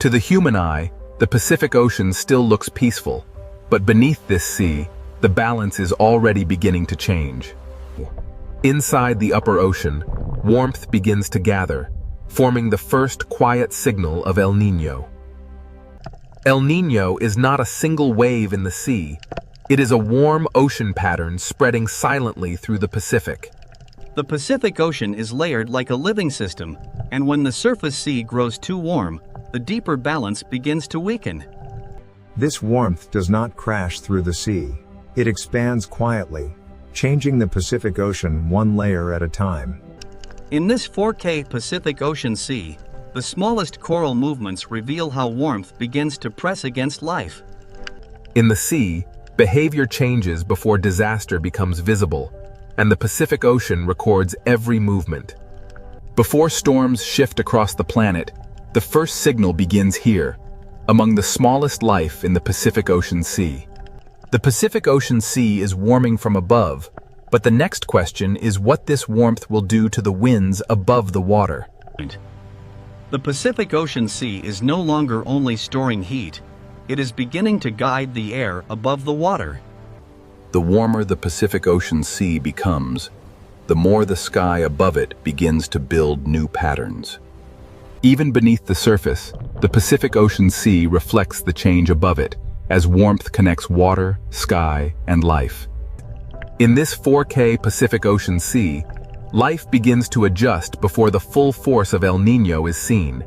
To the human eye, the Pacific Ocean still looks peaceful, but beneath this sea, the balance is already beginning to change. Inside the upper ocean, warmth begins to gather, forming the first quiet signal of El Niño. El Niño is not a single wave in the sea. It is a warm ocean pattern spreading silently through the Pacific. The Pacific Ocean is layered like a living system, and when the surface sea grows too warm, the deeper balance begins to weaken. This warmth does not crash through the sea. It expands quietly, changing the Pacific Ocean one layer at a time. In this 4K Pacific Ocean Sea, the smallest coral movements reveal how warmth begins to press against life. In the sea, behavior changes before disaster becomes visible, and the Pacific Ocean records every movement. Before storms shift across the planet, the first signal begins here, among the smallest life in the Pacific Ocean Sea. The Pacific Ocean Sea is warming from above, but the next question is what this warmth will do to the winds above the water. The Pacific Ocean Sea is no longer only storing heat, it is beginning to guide the air above the water. The warmer the Pacific Ocean Sea becomes, the more the sky above it begins to build new patterns. Even beneath the surface, the Pacific Ocean Sea reflects the change above it, as warmth connects water, sky, and life. In this 4K Pacific Ocean Sea, life begins to adjust before the full force of El Niño is seen.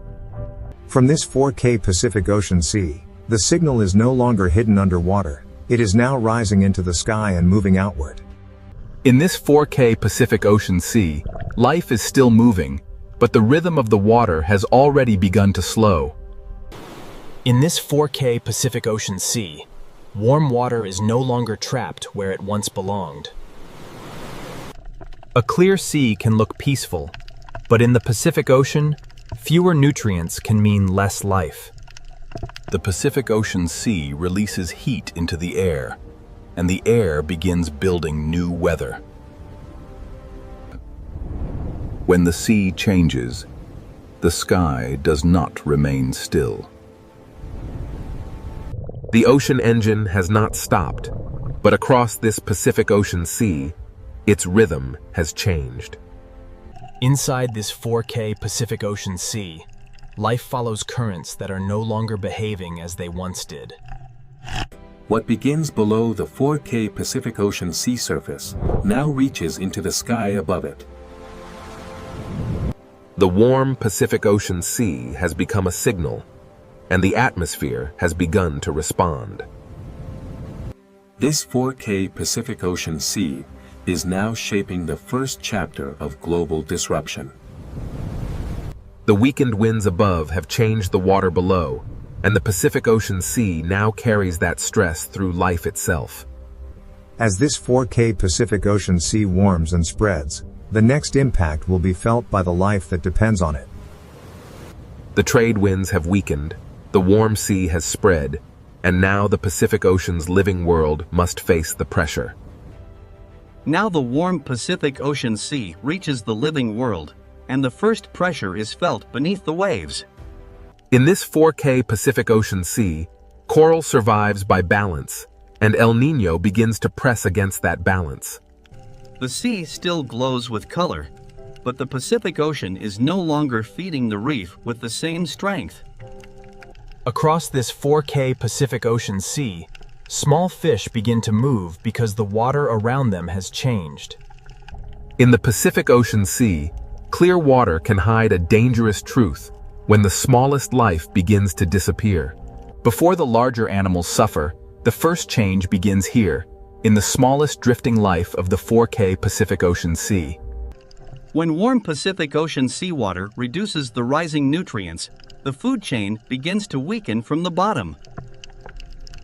From this 4K Pacific Ocean Sea, the signal is no longer hidden underwater. It is now rising into the sky and moving outward. In this 4K Pacific Ocean Sea, life is still moving, but the rhythm of the water has already begun to slow. In this 4K Pacific Ocean Sea, warm water is no longer trapped where it once belonged. A clear sea can look peaceful, but in the Pacific Ocean, fewer nutrients can mean less life. The Pacific Ocean Sea releases heat into the air, and the air begins building new weather. When the sea changes, the sky does not remain still. The ocean engine has not stopped, but across this Pacific Ocean Sea, its rhythm has changed. Inside this 4K Pacific Ocean Sea, life follows currents that are no longer behaving as they once did. What begins below the 4K Pacific Ocean sea surface now reaches into the sky above it. The warm Pacific Ocean Sea has become a signal, and the atmosphere has begun to respond. This 4K Pacific Ocean Sea is now shaping the first chapter of global disruption. The weakened winds above have changed the water below, and the Pacific Ocean Sea now carries that stress through life itself. As this 4K Pacific Ocean Sea warms and spreads, the next impact will be felt by the life that depends on it. The trade winds have weakened, the warm sea has spread, and now the Pacific Ocean's living world must face the pressure. Now the warm Pacific Ocean Sea reaches the living world, and the first pressure is felt beneath the waves. In this 4K Pacific Ocean Sea, coral survives by balance, and El Niño begins to press against that balance. The sea still glows with color, but the Pacific Ocean is no longer feeding the reef with the same strength. Across this 4K Pacific Ocean Sea, small fish begin to move because the water around them has changed. In the Pacific Ocean Sea, clear water can hide a dangerous truth when the smallest life begins to disappear. Before the larger animals suffer, the first change begins here, in the smallest drifting life of the 4K Pacific Ocean Sea. When warm Pacific Ocean seawater reduces the rising nutrients, the food chain begins to weaken from the bottom.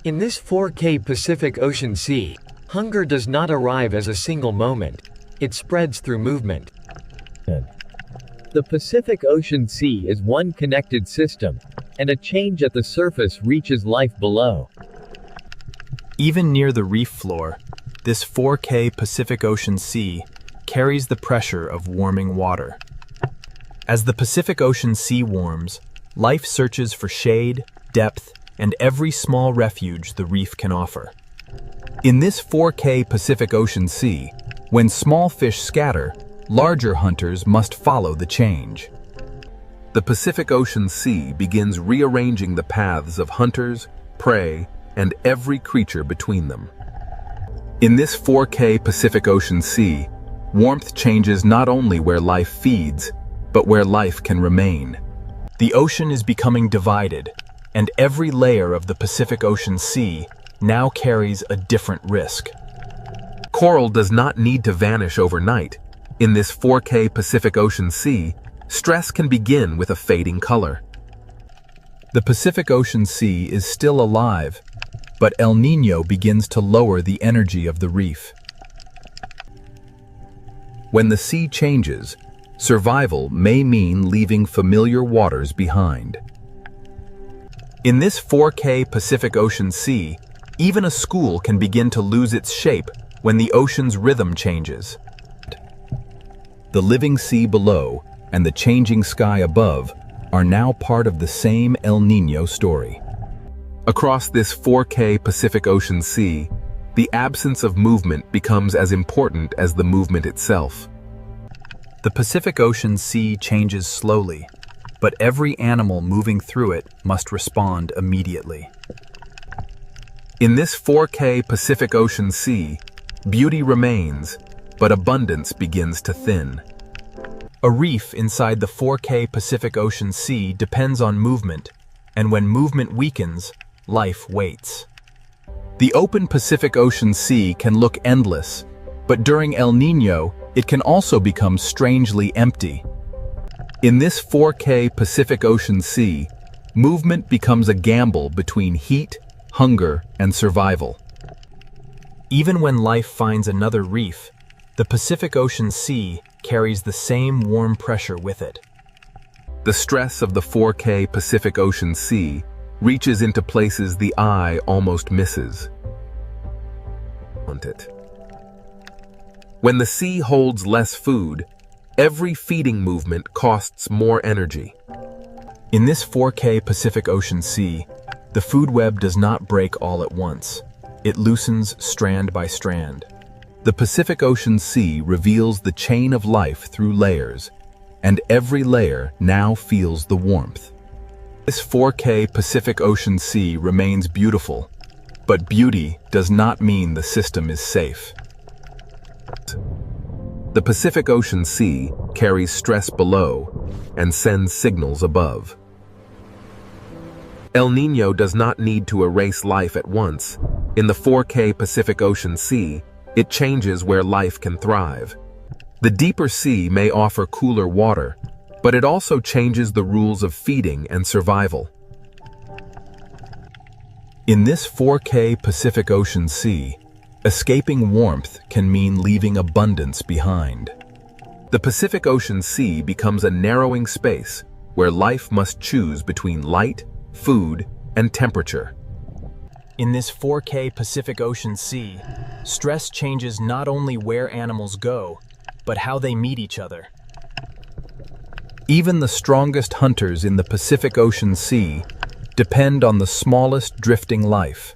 In this 4K Pacific Ocean Sea, hunger does not arrive as a single moment. It spreads through movement. The Pacific Ocean Sea is one connected system, and a change at the surface reaches life below. Even near the reef floor, this 4K Pacific Ocean Sea carries the pressure of warming water. As the Pacific Ocean Sea warms, Life searches for shade, depth, and every small refuge the reef can offer. In this 4K Pacific Ocean Sea, when small fish scatter, larger hunters must follow the change. The Pacific Ocean Sea begins rearranging the paths of hunters, prey, and every creature between them. In this 4K Pacific Ocean Sea, warmth changes not only where life feeds, but where life can remain. The ocean is becoming divided, and every layer of the Pacific Ocean Sea now carries a different risk. Coral does not need to vanish overnight. In this 4K Pacific Ocean Sea, stress can begin with a fading color. The Pacific Ocean Sea is still alive, but El Niño begins to lower the energy of the reef. When the sea changes, survival may mean leaving familiar waters behind. In this 4K Pacific Ocean Sea, even a school can begin to lose its shape when the ocean's rhythm changes. The living sea below and the changing sky above are now part of the same El Niño story. Across this 4K Pacific Ocean Sea, the absence of movement becomes as important as the movement itself. The Pacific Ocean Sea changes slowly, but every animal moving through it must respond immediately. In this 4K Pacific Ocean Sea, beauty remains, but abundance begins to thin. A reef inside the 4K Pacific Ocean Sea depends on movement, and when movement weakens, life waits. The open Pacific Ocean Sea can look endless, but during El Niño, it can also become strangely empty. In this 4K Pacific Ocean Sea, movement becomes a gamble between heat, hunger, and survival. Even when life finds another reef, the Pacific Ocean Sea carries the same warm pressure with it. The stress of the 4K Pacific Ocean Sea reaches into places the eye almost misses. When the sea holds less food, every feeding movement costs more energy. In this 4K Pacific Ocean Sea, the food web does not break all at once. It loosens strand by strand. The Pacific Ocean Sea reveals the chain of life through layers, and every layer now feels the warmth. This 4K Pacific Ocean Sea remains beautiful, but beauty does not mean the system is safe. The Pacific Ocean Sea carries stress below and sends signals above. El Niño does not need to erase life at once. In the 4K Pacific Ocean Sea, it changes where life can thrive. The deeper sea may offer cooler water, but it also changes the rules of feeding and survival. In this 4K Pacific Ocean Sea, escaping warmth can mean leaving abundance behind. The Pacific Ocean Sea becomes a narrowing space where life must choose between light, food, and temperature. In this 4K Pacific Ocean Sea, stress changes not only where animals go, but how they meet each other. Even the strongest hunters in the Pacific Ocean Sea depend on the smallest drifting life.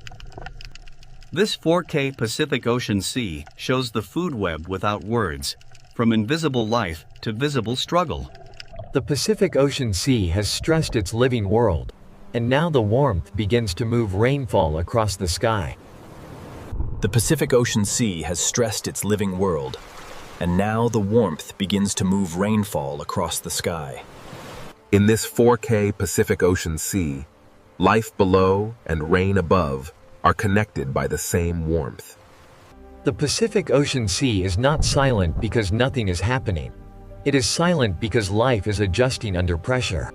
This 4K Pacific Ocean Sea shows the food web without words, from invisible life to visible struggle. The Pacific Ocean Sea has stressed its living world, and now the warmth begins to move rainfall across the sky. The Pacific Ocean Sea has stressed its living world, and now the warmth begins to move rainfall across the sky. In this 4K Pacific Ocean Sea, life below and rain above are connected by the same warmth. The Pacific Ocean Sea is not silent because nothing is happening. It is silent because life is adjusting under pressure.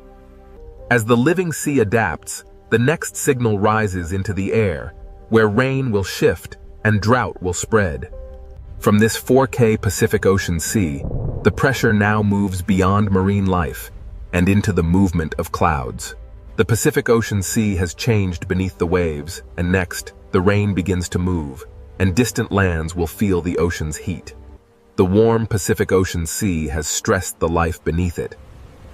As the living sea adapts, the next signal rises into the air, where rain will shift and drought will spread. From this 4K Pacific Ocean Sea, the pressure now moves beyond marine life and into the movement of clouds. The Pacific Ocean Sea has changed beneath the waves, and next, the rain begins to move, and distant lands will feel the ocean's heat. The warm Pacific Ocean Sea has stressed the life beneath it,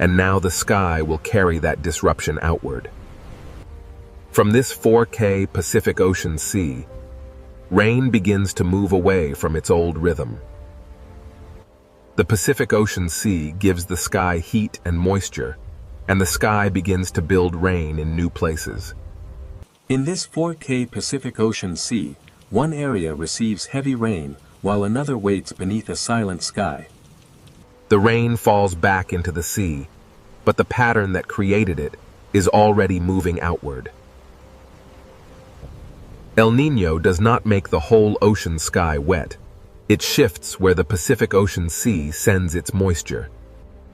and now the sky will carry that disruption outward. From this 4K Pacific Ocean sea, rain begins to move away from its old rhythm. The Pacific Ocean Sea gives the sky heat and moisture, and the sky begins to build rain in new places. In this 4K Pacific Ocean Sea, one area receives heavy rain while another waits beneath a silent sky. The rain falls back into the sea, but the pattern that created it is already moving outward. El Niño does not make the whole ocean sky wet. It shifts where the Pacific Ocean Sea sends its moisture.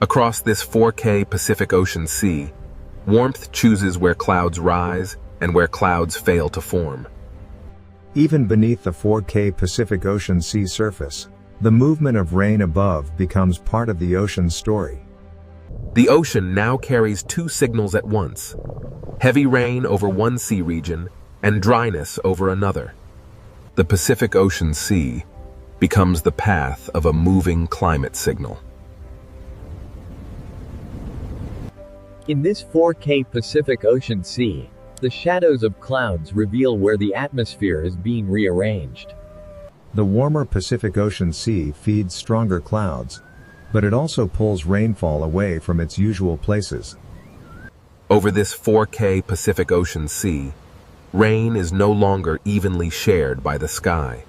Across this 4K Pacific Ocean Sea, warmth chooses where clouds rise and where clouds fail to form. Even beneath the 4K Pacific Ocean Sea surface, the movement of rain above becomes part of the ocean's story. The ocean now carries two signals at once: heavy rain over one sea region and dryness over another. The Pacific Ocean Sea becomes the path of a moving climate signal. In this 4K Pacific Ocean Sea, the shadows of clouds reveal where the atmosphere is being rearranged. The warmer Pacific Ocean Sea feeds stronger clouds, but it also pulls rainfall away from its usual places. Over this 4K Pacific Ocean Sea, rain is no longer evenly shared by the sky.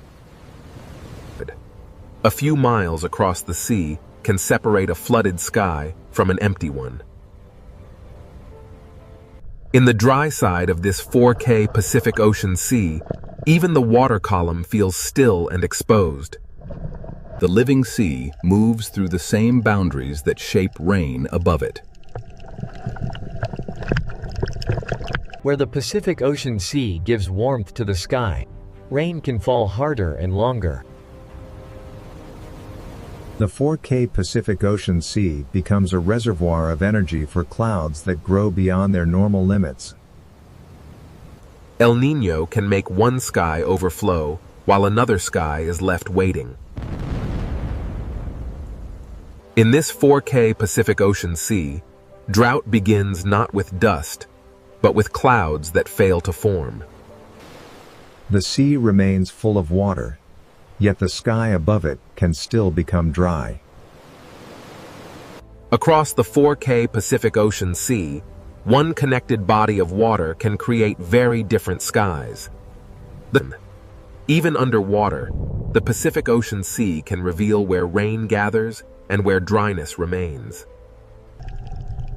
A few miles across the sea can separate a flooded sky from an empty one. In the dry side of this 4K Pacific Ocean Sea, even the water column feels still and exposed. The living sea moves through the same boundaries that shape rain above it. Where the Pacific Ocean Sea gives warmth to the sky, rain can fall harder and longer. The 4K Pacific Ocean Sea becomes a reservoir of energy for clouds that grow beyond their normal limits. El Niño can make one sky overflow while another sky is left waiting. In this 4K Pacific Ocean Sea, drought begins not with dust, but with clouds that fail to form. The sea remains full of water, yet the sky above it can still become dry. Across the 4K Pacific Ocean Sea, one connected body of water can create very different skies. Even underwater, the Pacific Ocean Sea can reveal where rain gathers and where dryness remains.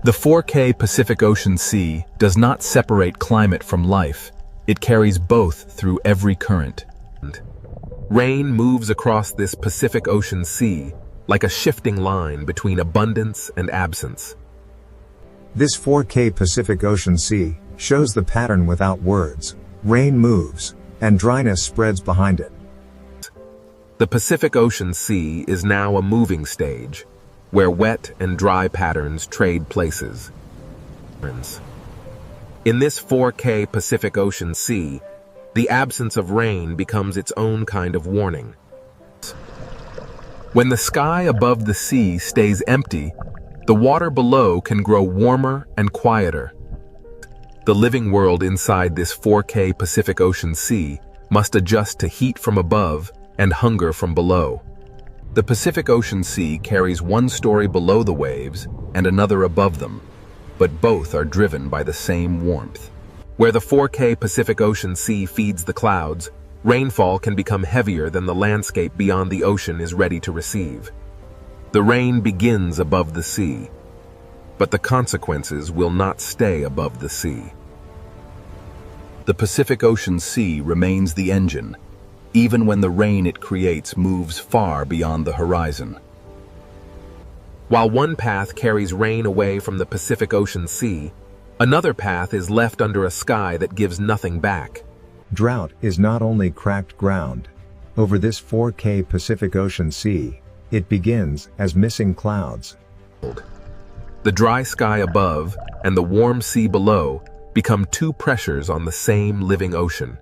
The 4K Pacific Ocean Sea does not separate climate from life. It carries both through every current. Rain moves across this Pacific Ocean Sea like a shifting line between abundance and absence. This 4K Pacific Ocean Sea shows the pattern without words. Rain moves, and dryness spreads behind it. The Pacific Ocean Sea is now a moving stage, where wet and dry patterns trade places. In this 4K Pacific Ocean Sea, the absence of rain becomes its own kind of warning. When the sky above the sea stays empty, the water below can grow warmer and quieter. The living world inside this 4K Pacific Ocean Sea must adjust to heat from above and hunger from below. The Pacific Ocean Sea carries one story below the waves and another above them, but both are driven by the same warmth. Where the 4K Pacific Ocean Sea feeds the clouds, rainfall can become heavier than the landscape beyond the ocean is ready to receive. The rain begins above the sea, but the consequences will not stay above the sea. The Pacific Ocean Sea remains the engine, even when the rain it creates moves far beyond the horizon. While one path carries rain away from the Pacific Ocean Sea, another path is left under a sky that gives nothing back. Drought is not only cracked ground. Over this 4K Pacific Ocean Sea, it begins as missing clouds. The dry sky above and the warm sea below become two pressures on the same living ocean.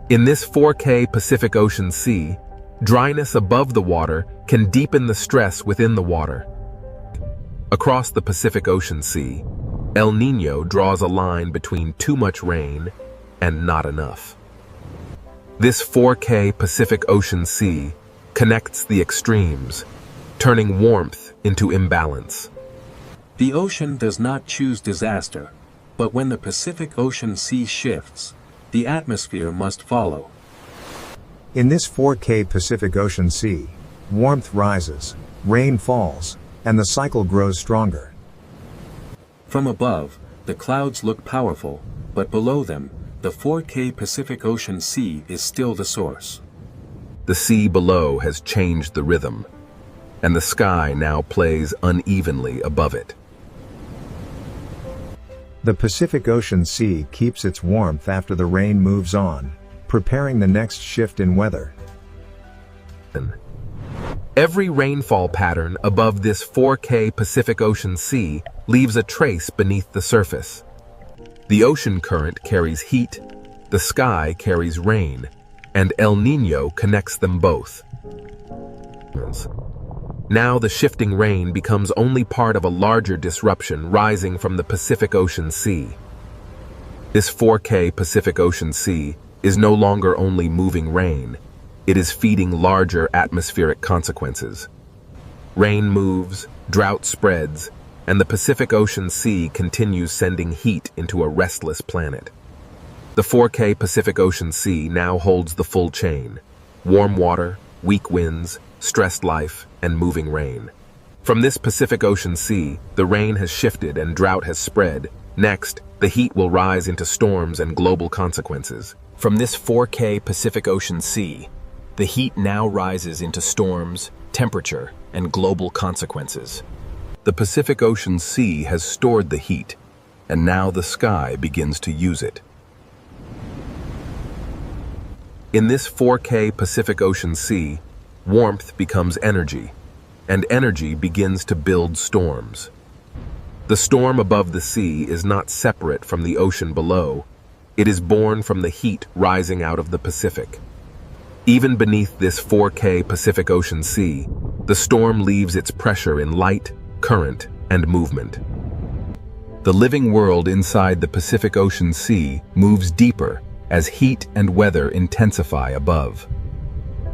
In this 4K Pacific Ocean Sea, dryness above the water can deepen the stress within the water. Across the Pacific Ocean Sea, El Niño draws a line between too much rain and not enough. This 4K Pacific Ocean Sea connects the extremes, turning warmth into imbalance. The ocean does not choose disaster, but when the Pacific Ocean Sea shifts, the atmosphere must follow. In this 4K Pacific Ocean Sea, warmth rises, rain falls, and the cycle grows stronger. From above, the clouds look powerful, but below them, the 4K Pacific Ocean Sea is still the source. The sea below has changed the rhythm, and the sky now plays unevenly above it. The Pacific Ocean Sea keeps its warmth after the rain moves on, preparing the next shift in weather. Every rainfall pattern above this 4K Pacific Ocean Sea leaves a trace beneath the surface. The ocean current carries heat, the sky carries rain, and El Niño connects them both. Now the shifting rain becomes only part of a larger disruption rising from the Pacific Ocean Sea. This 4K Pacific Ocean Sea is no longer only moving rain, it is feeding larger atmospheric consequences. Rain moves, drought spreads, and the Pacific Ocean Sea continues sending heat into a restless planet. The 4K Pacific Ocean Sea now holds the full chain: warm water, weak winds, stressed life, and moving rain. From this Pacific Ocean Sea, the rain has shifted and drought has spread. Next, the heat will rise into storms and global consequences. From this 4K Pacific Ocean Sea, the heat now rises into storms, temperature, and global consequences. The Pacific Ocean Sea has stored the heat, and now the sky begins to use it. In this 4K Pacific Ocean Sea, warmth becomes energy, and energy begins to build storms. The storm above the sea is not separate from the ocean below. It is born from the heat rising out of the Pacific. Even beneath this 4K Pacific Ocean Sea, the storm leaves its pressure in light, current, and movement. The living world inside the Pacific Ocean Sea moves deeper as heat and weather intensify above.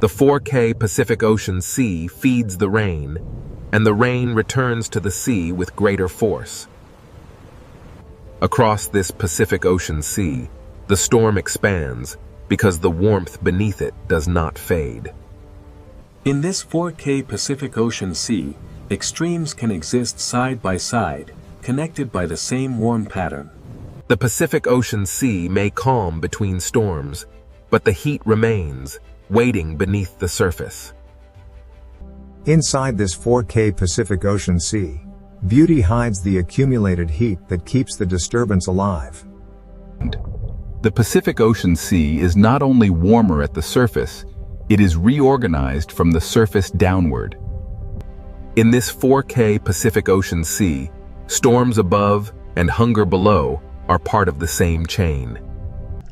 The 4K Pacific Ocean Sea feeds the rain, and the rain returns to the sea with greater force. Across this Pacific Ocean Sea, the storm expands because the warmth beneath it does not fade. In this 4K Pacific Ocean Sea, extremes can exist side by side, connected by the same warm pattern. The Pacific Ocean Sea may calm between storms, but the heat remains, waiting beneath the surface. Inside this 4K Pacific Ocean Sea, beauty hides the accumulated heat that keeps the disturbance alive. The Pacific Ocean Sea is not only warmer at the surface, it is reorganized from the surface downward. In this 4K Pacific Ocean Sea, storms above and hunger below are part of the same chain.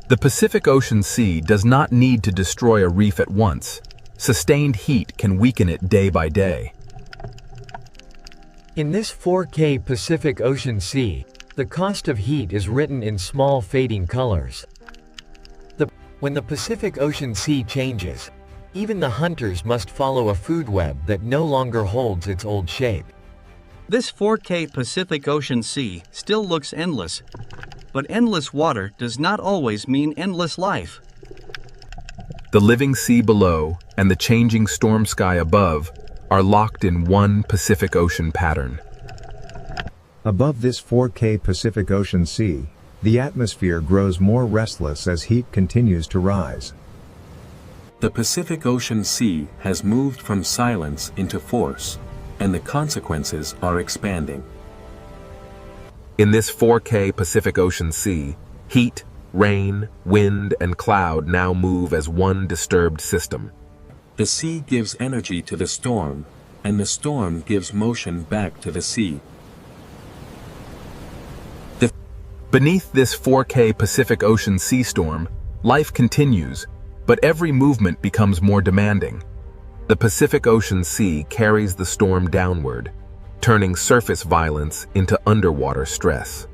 The Pacific Ocean Sea does not need to destroy a reef at once. Sustained heat can weaken it day by day. In this 4K Pacific Ocean Sea, the cost of heat is written in small fading colors. When the Pacific Ocean Sea changes, even the hunters must follow a food web that no longer holds its old shape. This 4K Pacific Ocean Sea still looks endless, but endless water does not always mean endless life. The living sea below and the changing storm sky above are locked in one Pacific Ocean pattern. Above this 4K Pacific Ocean Sea, the atmosphere grows more restless as heat continues to rise. The Pacific Ocean Sea has moved from silence into force, and the consequences are expanding. In this 4K Pacific Ocean Sea, heat, rain, wind, and cloud now move as one disturbed system. The sea gives energy to the storm, and the storm gives motion back to the sea. Beneath this 4K Pacific Ocean sea storm, life continues, but every movement becomes more demanding. The Pacific Ocean Sea carries the storm downward, turning surface violence into underwater stress.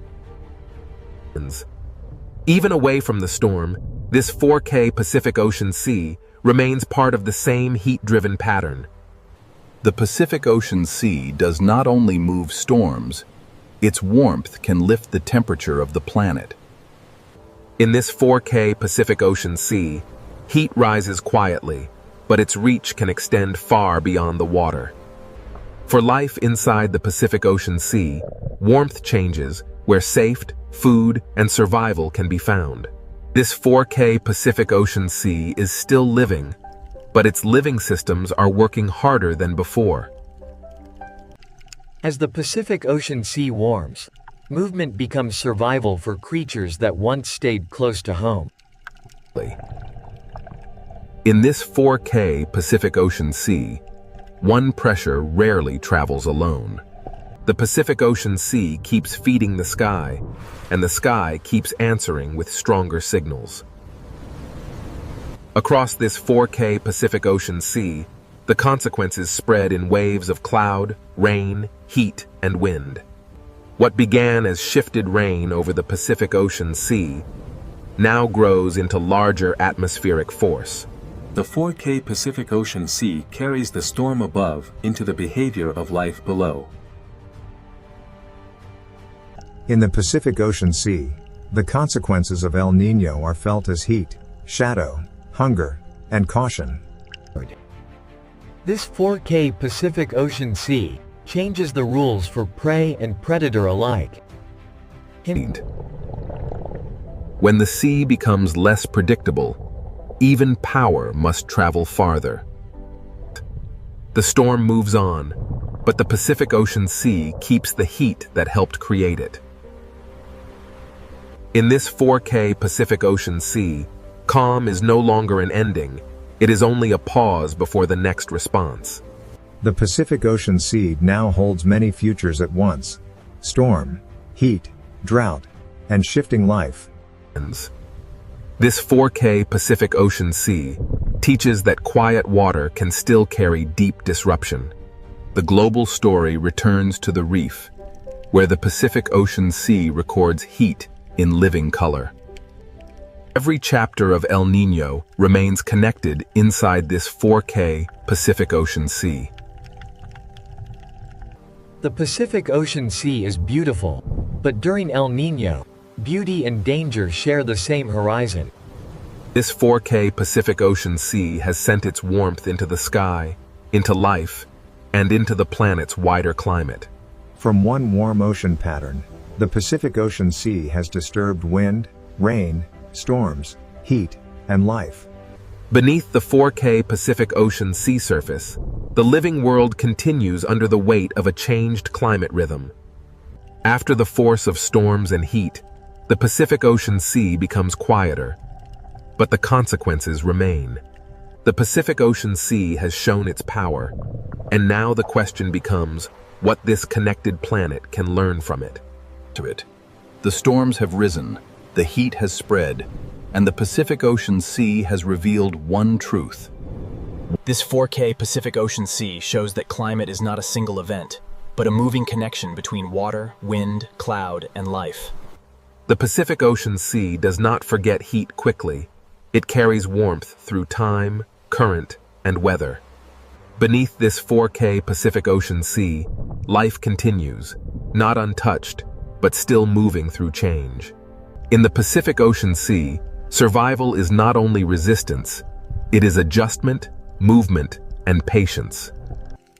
Even away from the storm, this 4K Pacific Ocean Sea remains part of the same heat-driven pattern. The Pacific Ocean Sea does not only move storms, its warmth can lift the temperature of the planet. In this 4K Pacific Ocean Sea, heat rises quietly, but its reach can extend far beyond the water. For life inside the Pacific Ocean Sea, warmth changes where safety, food, and survival can be found. This 4K Pacific Ocean Sea is still living, but its living systems are working harder than before. As the Pacific Ocean Sea warms, movement becomes survival for creatures that once stayed close to home. In this 4K Pacific Ocean Sea, one pressure rarely travels alone. The Pacific Ocean Sea keeps feeding the sky, and the sky keeps answering with stronger signals. Across this 4K Pacific Ocean Sea, the consequences spread in waves of cloud, rain, heat, and wind. What began as shifted rain over the Pacific Ocean Sea now grows into larger atmospheric force. The 4K Pacific Ocean Sea carries the storm above into the behavior of life below. In the Pacific Ocean Sea, the consequences of El Niño are felt as heat, shadow, hunger, and caution. This 4K Pacific Ocean Sea changes the rules for prey and predator alike. When the sea becomes less predictable, even power must travel farther. The storm moves on, but the Pacific Ocean Sea keeps the heat that helped create it. In this 4K Pacific Ocean Sea, calm is no longer an ending, it is only a pause before the next response. The Pacific Ocean Sea now holds many futures at once: storm, heat, drought, and shifting life. This 4K Pacific Ocean Sea teaches that quiet water can still carry deep disruption. The global story returns to the reef, where the Pacific Ocean Sea records heat in living color. Every chapter of El Niño remains connected inside this 4K Pacific Ocean Sea. The Pacific Ocean Sea is beautiful, but during El Niño, beauty and danger share the same horizon. This 4K Pacific Ocean Sea has sent its warmth into the sky, into life, and into the planet's wider climate. From one warm ocean pattern, the Pacific Ocean Sea has disturbed wind, rain, storms, heat, and life. Beneath the 4K Pacific Ocean sea surface, the living world continues under the weight of a changed climate rhythm. After the force of storms and heat, the Pacific Ocean Sea becomes quieter, but the consequences remain. The Pacific Ocean Sea has shown its power, and now the question becomes what this connected planet can learn from it. The storms have risen, the heat has spread, and the Pacific Ocean Sea has revealed one truth. This 4K Pacific Ocean Sea shows that climate is not a single event, but a moving connection between water, wind, cloud, and life. The Pacific Ocean Sea does not forget heat quickly. It carries warmth through time, current, and weather. Beneath this 4K Pacific Ocean Sea, life continues, not untouched, but still moving through change. In the Pacific Ocean Sea, survival is not only resistance, it is adjustment, movement, and patience.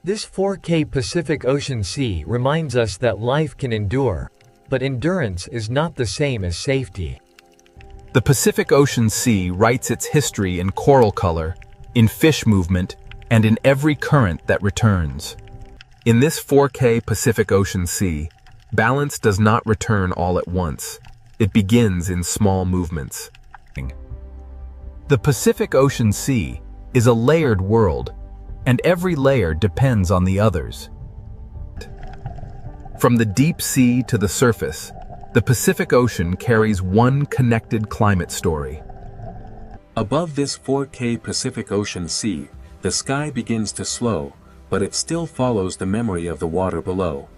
This 4K Pacific Ocean Sea reminds us that life can endure, but endurance is not the same as safety. The Pacific Ocean Sea writes its history in coral color, in fish movement, and in every current that returns. In this 4K Pacific Ocean Sea, balance does not return all at once. It begins in small movements. The Pacific Ocean Sea is a layered world, and every layer depends on the others. From the deep sea to the surface, the Pacific Ocean carries one connected climate story. Above this 4K Pacific Ocean Sea, the sky begins to slow, but it still follows the memory of the water below.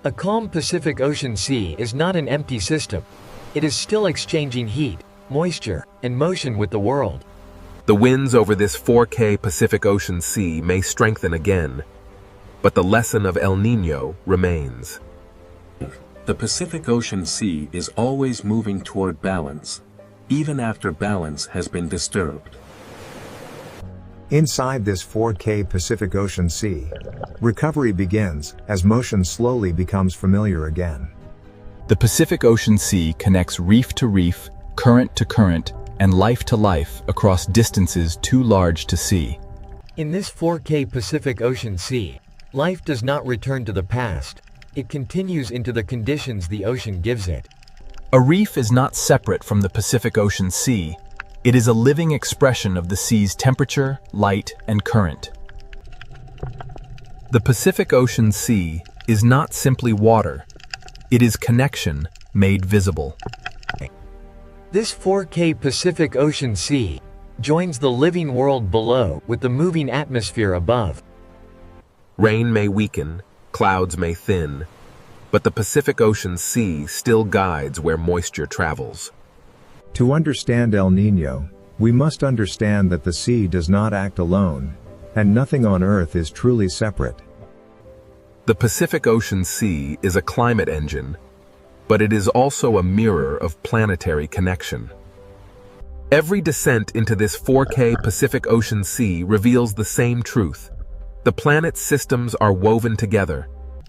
A calm Pacific Ocean Sea is not an empty system. It is still exchanging heat, moisture, and motion with the world. The winds over this 4K Pacific Ocean Sea may strengthen again, but the lesson of El Niño remains. The Pacific Ocean Sea is always moving toward balance, even after balance has been disturbed. Inside this 4K Pacific Ocean Sea, recovery begins as motion slowly becomes familiar again. The Pacific Ocean Sea connects reef to reef, current to current, and life to life across distances too large to see. In this 4K Pacific Ocean Sea, life does not return to the past. It continues into the conditions the ocean gives it. A reef is not separate from the Pacific Ocean Sea. It is a living expression of the sea's temperature, light, and current. The Pacific Ocean Sea is not simply water. It is connection made visible. This 4K Pacific Ocean Sea joins the living world below with the moving atmosphere above. Rain may weaken, clouds may thin, but the Pacific Ocean Sea still guides where moisture travels. To understand El Niño, we must understand that the sea does not act alone, and nothing on Earth is truly separate. The Pacific Ocean Sea is a climate engine, but it is also a mirror of planetary connection. Every descent into this 4K Pacific Ocean Sea reveals the same truth. The planet's systems are woven together.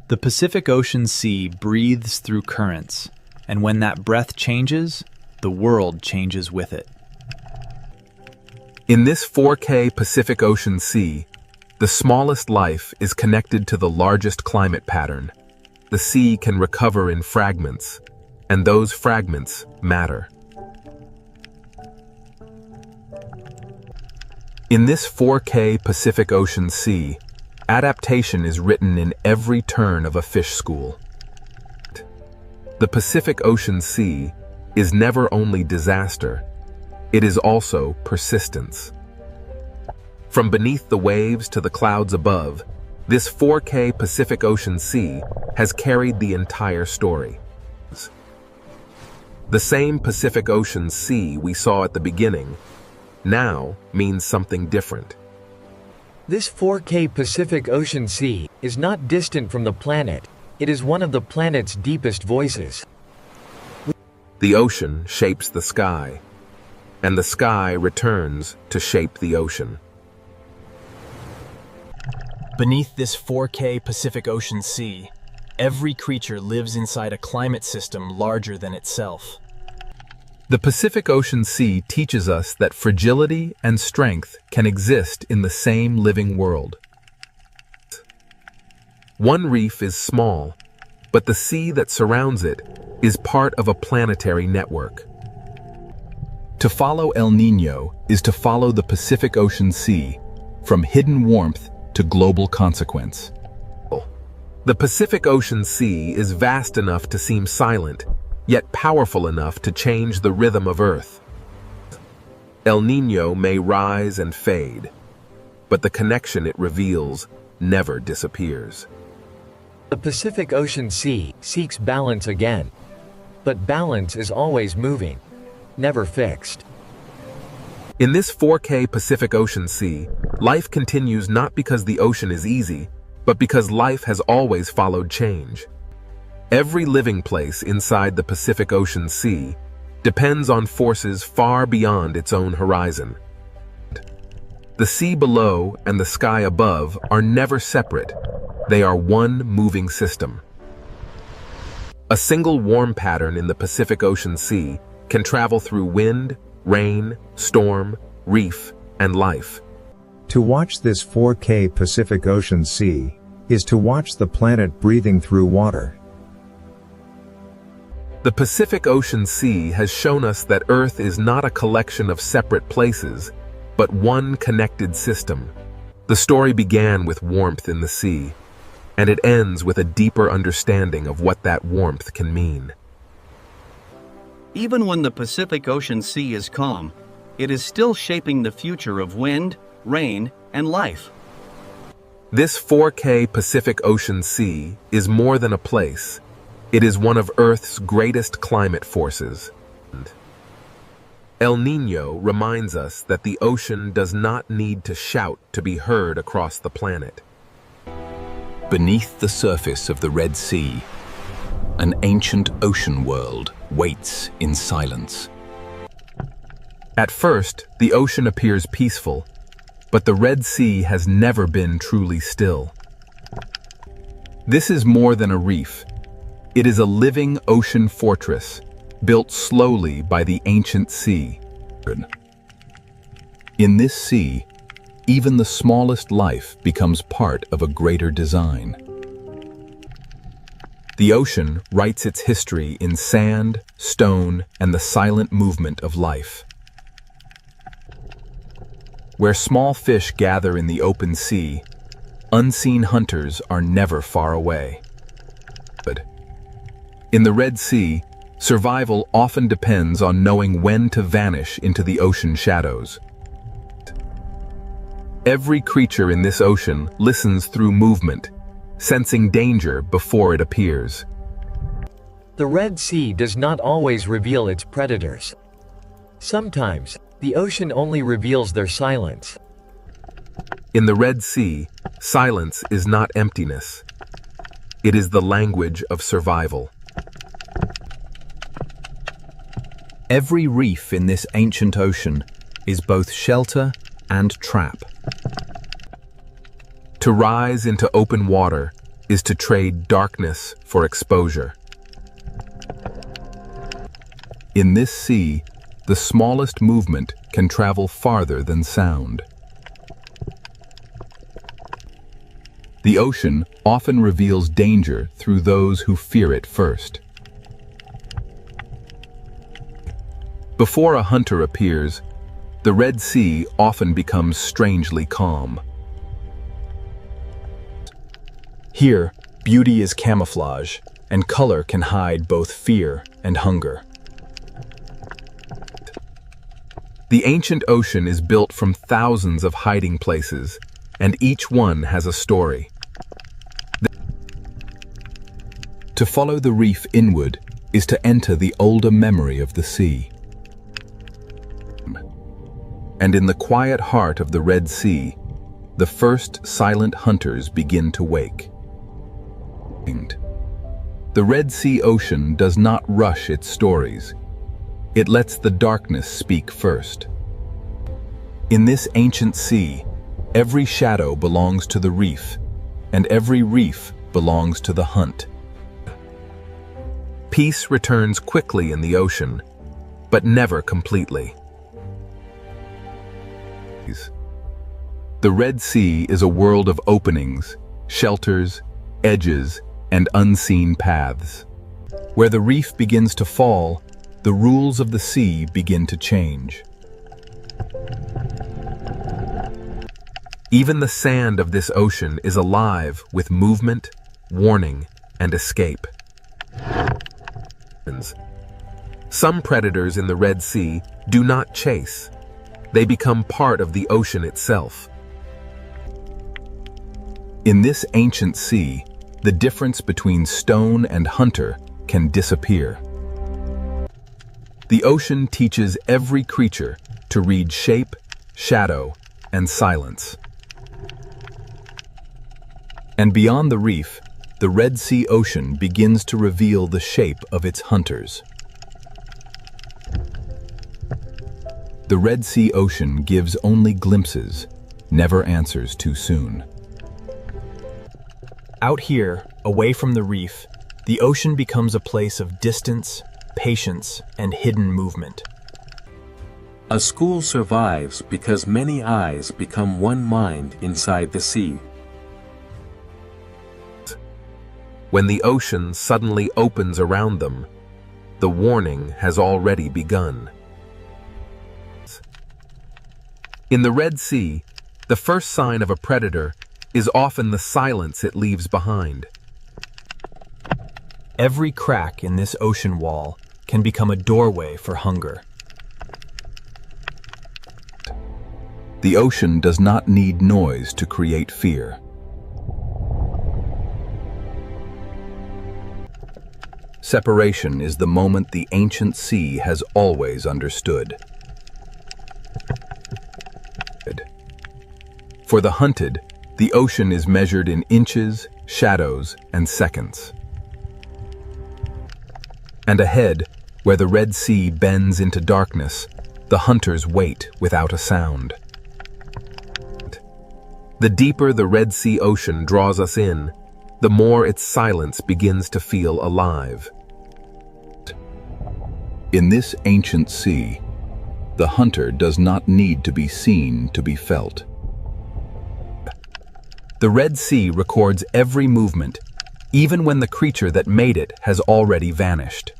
The Pacific Ocean Sea breathes through currents, and when that breath changes, the world changes with it. In this 4K Pacific Ocean Sea, the smallest life is connected to the largest climate pattern. The sea can recover in fragments, and those fragments matter. In this 4K Pacific Ocean Sea, adaptation is written in every turn of a fish school. The Pacific Ocean Sea is never only disaster, it is also persistence. From beneath the waves to the clouds above, this 4K Pacific Ocean Sea has carried the entire story. The same Pacific Ocean Sea we saw at the beginning now means something different. This 4K Pacific Ocean Sea is not distant from the planet. It is one of the planet's deepest voices. The ocean shapes the sky, and the sky returns to shape the ocean. Beneath this 4K Pacific Ocean Sea, every creature lives inside a climate system larger than itself. The Pacific Ocean Sea teaches us that fragility and strength can exist in the same living world. One reef is small, but the sea that surrounds it is part of a planetary network. To follow El Niño is to follow the Pacific Ocean Sea, from hidden warmth to global consequence. The Pacific Ocean Sea is vast enough to seem silent, yet powerful enough to change the rhythm of Earth. El Niño may rise and fade, but the connection it reveals never disappears. The Pacific Ocean Sea seeks balance again. But balance is always moving, never fixed. In this 4K Pacific Ocean Sea, life continues not because the ocean is easy, but because life has always followed change. Every living place inside the Pacific Ocean Sea depends on forces far beyond its own horizon. The sea below and the sky above are never separate. They are one moving system. A single warm pattern in the Pacific Ocean Sea can travel through wind, rain, storm, reef, and life. To watch this 4K Pacific Ocean Sea is to watch the planet breathing through water. The Pacific Ocean Sea has shown us that Earth is not a collection of separate places, but one connected system. The story began with warmth in the sea, and it ends with a deeper understanding of what that warmth can mean. Even when the Pacific Ocean Sea is calm, it is still shaping the future of wind, rain, and life. This 4K Pacific Ocean Sea is more than a place. It is one of Earth's greatest climate forces. El Niño reminds us that the ocean does not need to shout to be heard across the planet. Beneath the surface of the Red Sea, an ancient ocean world waits in silence. At first, the ocean appears peaceful, but the Red Sea has never been truly still. This is more than a reef. It is a living ocean fortress, built slowly by the ancient sea. In this sea, even the smallest life becomes part of a greater design. The ocean writes its history in sand, stone, and the silent movement of life. Where small fish gather in the open sea, unseen hunters are never far away. But in the Red Sea, survival often depends on knowing when to vanish into the ocean shadows. Every creature in this ocean listens through movement, sensing danger before it appears. The Red Sea does not always reveal its predators. Sometimes, the ocean only reveals their silence. In the Red Sea, silence is not emptiness. It is the language of survival. Every reef in this ancient ocean is both shelter and trap. To rise into open water is to trade darkness for exposure. In this sea, the smallest movement can travel farther than sound. The ocean often reveals danger through those who fear it first. Before a hunter appears, the Red Sea often becomes strangely calm. Here, beauty is camouflage, and color can hide both fear and hunger. The ancient ocean is built from thousands of hiding places, and each one has a story. To follow the reef inward is to enter the older memory of the sea. And in the quiet heart of the Red Sea, the first silent hunters begin to wake. The Red Sea ocean does not rush its stories. It lets the darkness speak first. In this ancient sea, every shadow belongs to the reef, and every reef belongs to the hunt. Peace returns quickly in the ocean, but never completely. The Red Sea is a world of openings, shelters, edges, and unseen paths. Where the reef begins to fall, the rules of the sea begin to change. Even the sand of this ocean is alive with movement, warning, and escape. Some predators in the Red Sea do not chase. They become part of the ocean itself. In this ancient sea, the difference between stone and hunter can disappear. The ocean teaches every creature to read shape, shadow, and silence. And beyond the reef, the Red Sea ocean begins to reveal the shape of its hunters. The Red Sea ocean gives only glimpses, never answers too soon. Out here, away from the reef, the ocean becomes a place of distance, patience, and hidden movement. A school survives because many eyes become one mind inside the sea. When the ocean suddenly opens around them, the warning has already begun. In the Red Sea, the first sign of a predator is often the silence it leaves behind. Every crack in this ocean wall can become a doorway for hunger. The ocean does not need noise to create fear. separation is the moment the ancient sea has always understood. For the hunted, the ocean is measured in inches, shadows, and seconds. And ahead, where the Red Sea bends into darkness, the hunters wait without a sound. The deeper the Red Sea ocean draws us in, the more its silence begins to feel alive. In this ancient sea, the hunter does not need to be seen to be felt. The Red Sea records every movement, even when the creature that made it has already vanished.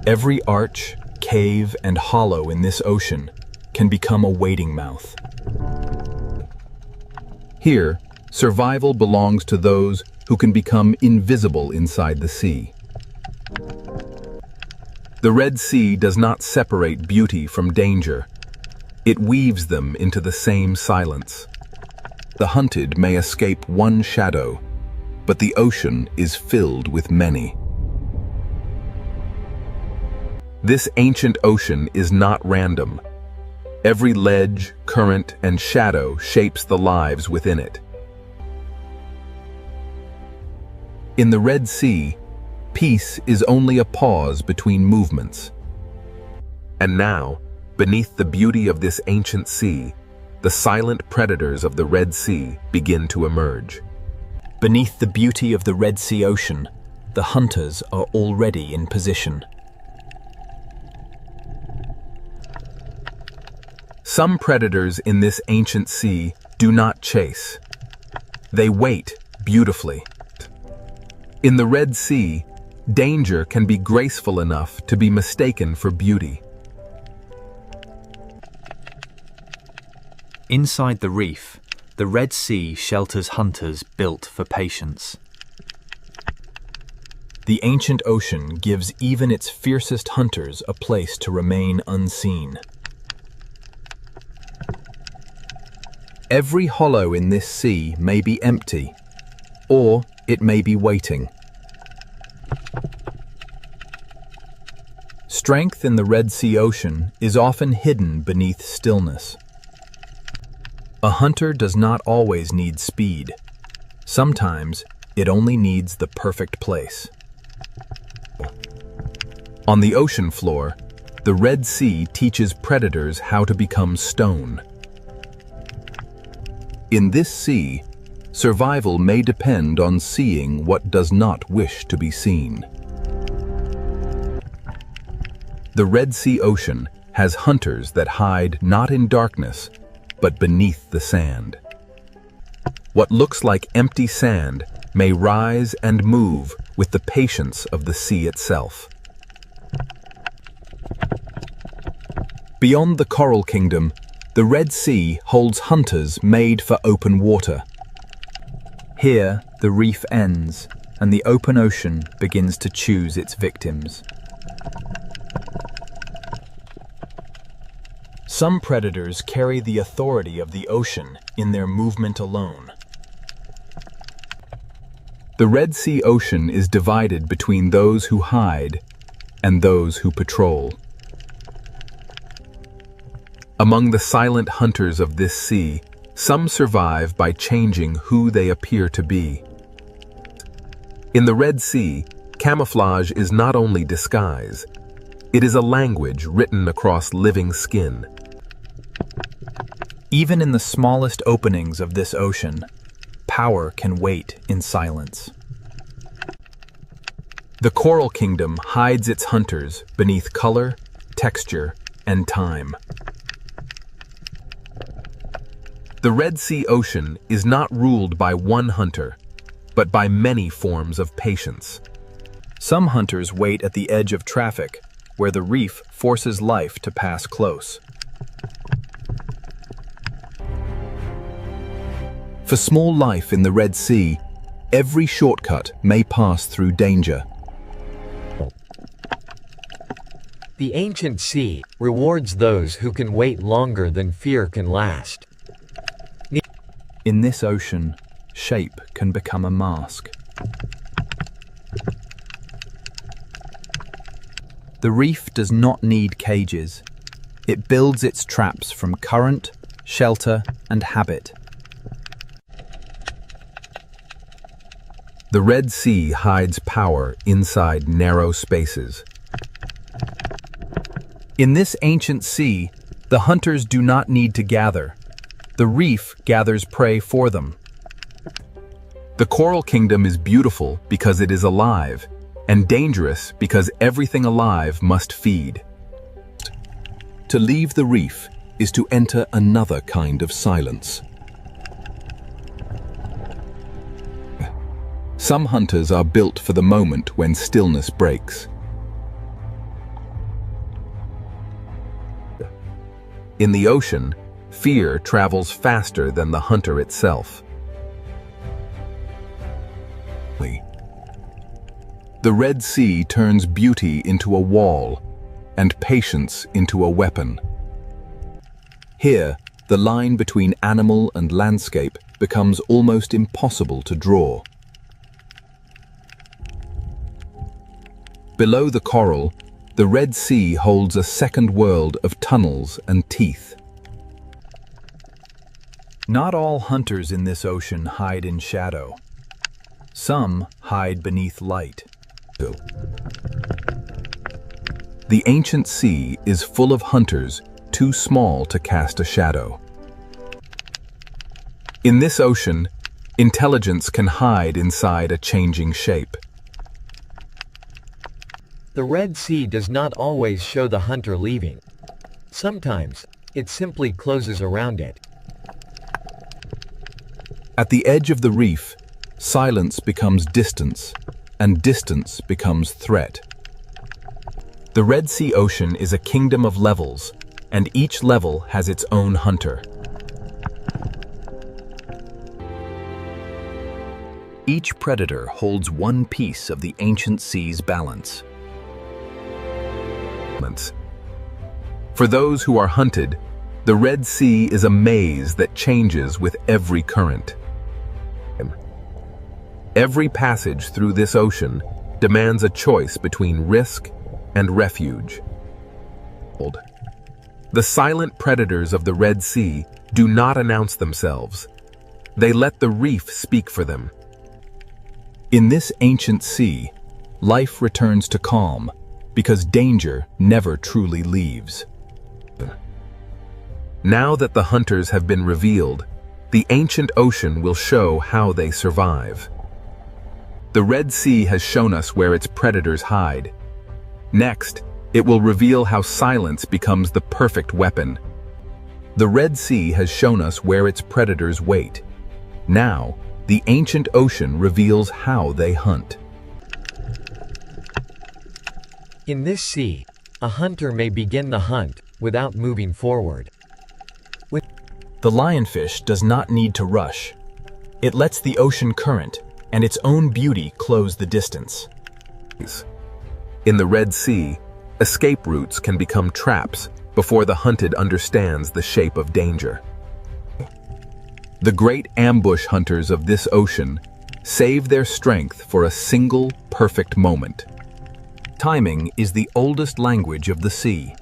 Every arch, cave, and hollow in this ocean can become a waiting mouth. Here, survival belongs to those who can become invisible inside the sea. The Red Sea does not separate beauty from danger. It weaves them into the same silence. The hunted may escape one shadow, but the ocean is filled with many. This ancient ocean is not random. Every ledge, current, and shadow shapes the lives within it. In the Red Sea, peace is only a pause between movements. And now, beneath the beauty of this ancient sea, the silent predators of the Red Sea begin to emerge. Beneath the beauty of the Red Sea ocean, the hunters are already in position. Some predators in this ancient sea do not chase. They wait beautifully. In the Red Sea, danger can be graceful enough to be mistaken for beauty. Inside the reef, the Red Sea shelters hunters built for patience. The ancient ocean gives even its fiercest hunters a place to remain unseen. Every hollow in this sea may be empty, or it may be waiting. Strength in the Red Sea ocean is often hidden beneath stillness. A hunter does not always need speed. Sometimes it only needs the perfect place. On the ocean floor, the Red Sea teaches predators how to become stone. In this sea, survival may depend on seeing what does not wish to be seen. The Red Sea ocean has hunters that hide not in darkness, but beneath the sand. What looks like empty sand may rise and move with the patience of the sea itself. Beyond the Coral Kingdom, the Red Sea holds hunters made for open water. Here, the reef ends, and the open ocean begins to choose its victims. Some predators carry the authority of the ocean in their movement alone. The Red Sea ocean is divided between those who hide and those who patrol. Among the silent hunters of this sea, some survive by changing who they appear to be. In the Red Sea, camouflage is not only disguise, it is a language written across living skin. Even in the smallest openings of this ocean, power can wait in silence. The Coral Kingdom hides its hunters beneath color, texture, and time. The Red Sea ocean is not ruled by one hunter, but by many forms of patience. Some hunters wait at the edge of traffic, where the reef forces life to pass close. For small life in the Red Sea, every shortcut may pass through danger. The ancient sea rewards those who can wait longer than fear can last. In this ocean, shape can become a mask. The reef does not need cages. It builds its traps from current, shelter, and habit. The Red Sea hides power inside narrow spaces. In this ancient sea, the hunters do not need to gather. The reef gathers prey for them. The coral kingdom is beautiful because it is alive, and dangerous because everything alive must feed. To leave the reef is to enter another kind of silence. Some hunters are built for the moment when stillness breaks. In the ocean, fear travels faster than the hunter itself. The Red Sea turns beauty into a wall and patience into a weapon. Here, the line between animal and landscape becomes almost impossible to draw. Below the coral, the Red Sea holds a second world of tunnels and teeth. Not all hunters in this ocean hide in shadow. Some hide beneath light. The ancient sea is full of hunters too small to cast a shadow. In this ocean, intelligence can hide inside a changing shape. The Red Sea does not always show the hunter leaving. Sometimes, it simply closes around it. At the edge of the reef, silence becomes distance, and distance becomes threat. The Red Sea Ocean is a kingdom of levels, and each level has its own hunter. Each predator holds one piece of the ancient sea's balance. For those who are hunted, the Red Sea is a maze that changes with every current. Every passage through this ocean demands a choice between risk and refuge. The silent predators of the Red Sea do not announce themselves. They let the reef speak for them. In this ancient sea, life returns to calm because danger never truly leaves. Now that the hunters have been revealed, the ancient ocean will show how they survive. The Red Sea has shown us where its predators hide. Next, it will reveal how silence becomes the perfect weapon. The Red Sea has shown us where its predators wait. Now, the ancient ocean reveals how they hunt. In this sea, a hunter may begin the hunt without moving forward. The lionfish does not need to rush. It lets the ocean current and its own beauty close the distance. In the Red Sea, escape routes can become traps before the hunted understands the shape of danger. The great ambush hunters of this ocean save their strength for a single perfect moment. Timing is the oldest language of the sea.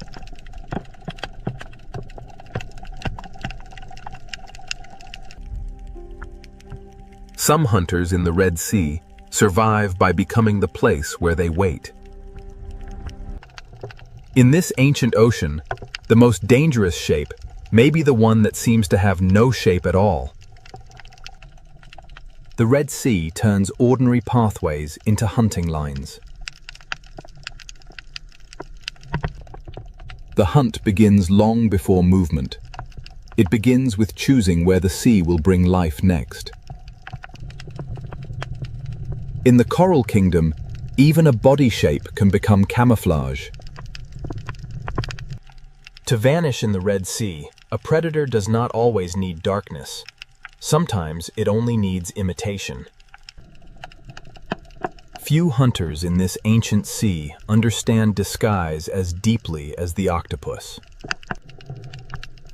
Some hunters in the Red Sea survive by becoming the place where they wait. In this ancient ocean, the most dangerous shape may be the one that seems to have no shape at all. The Red Sea turns ordinary pathways into hunting lines. The hunt begins long before movement. It begins with choosing where the sea will bring life next. In the coral kingdom, even a body shape can become camouflage. To vanish in the Red Sea, a predator does not always need darkness. Sometimes it only needs imitation. Few hunters in this ancient sea understand disguise as deeply as the octopus.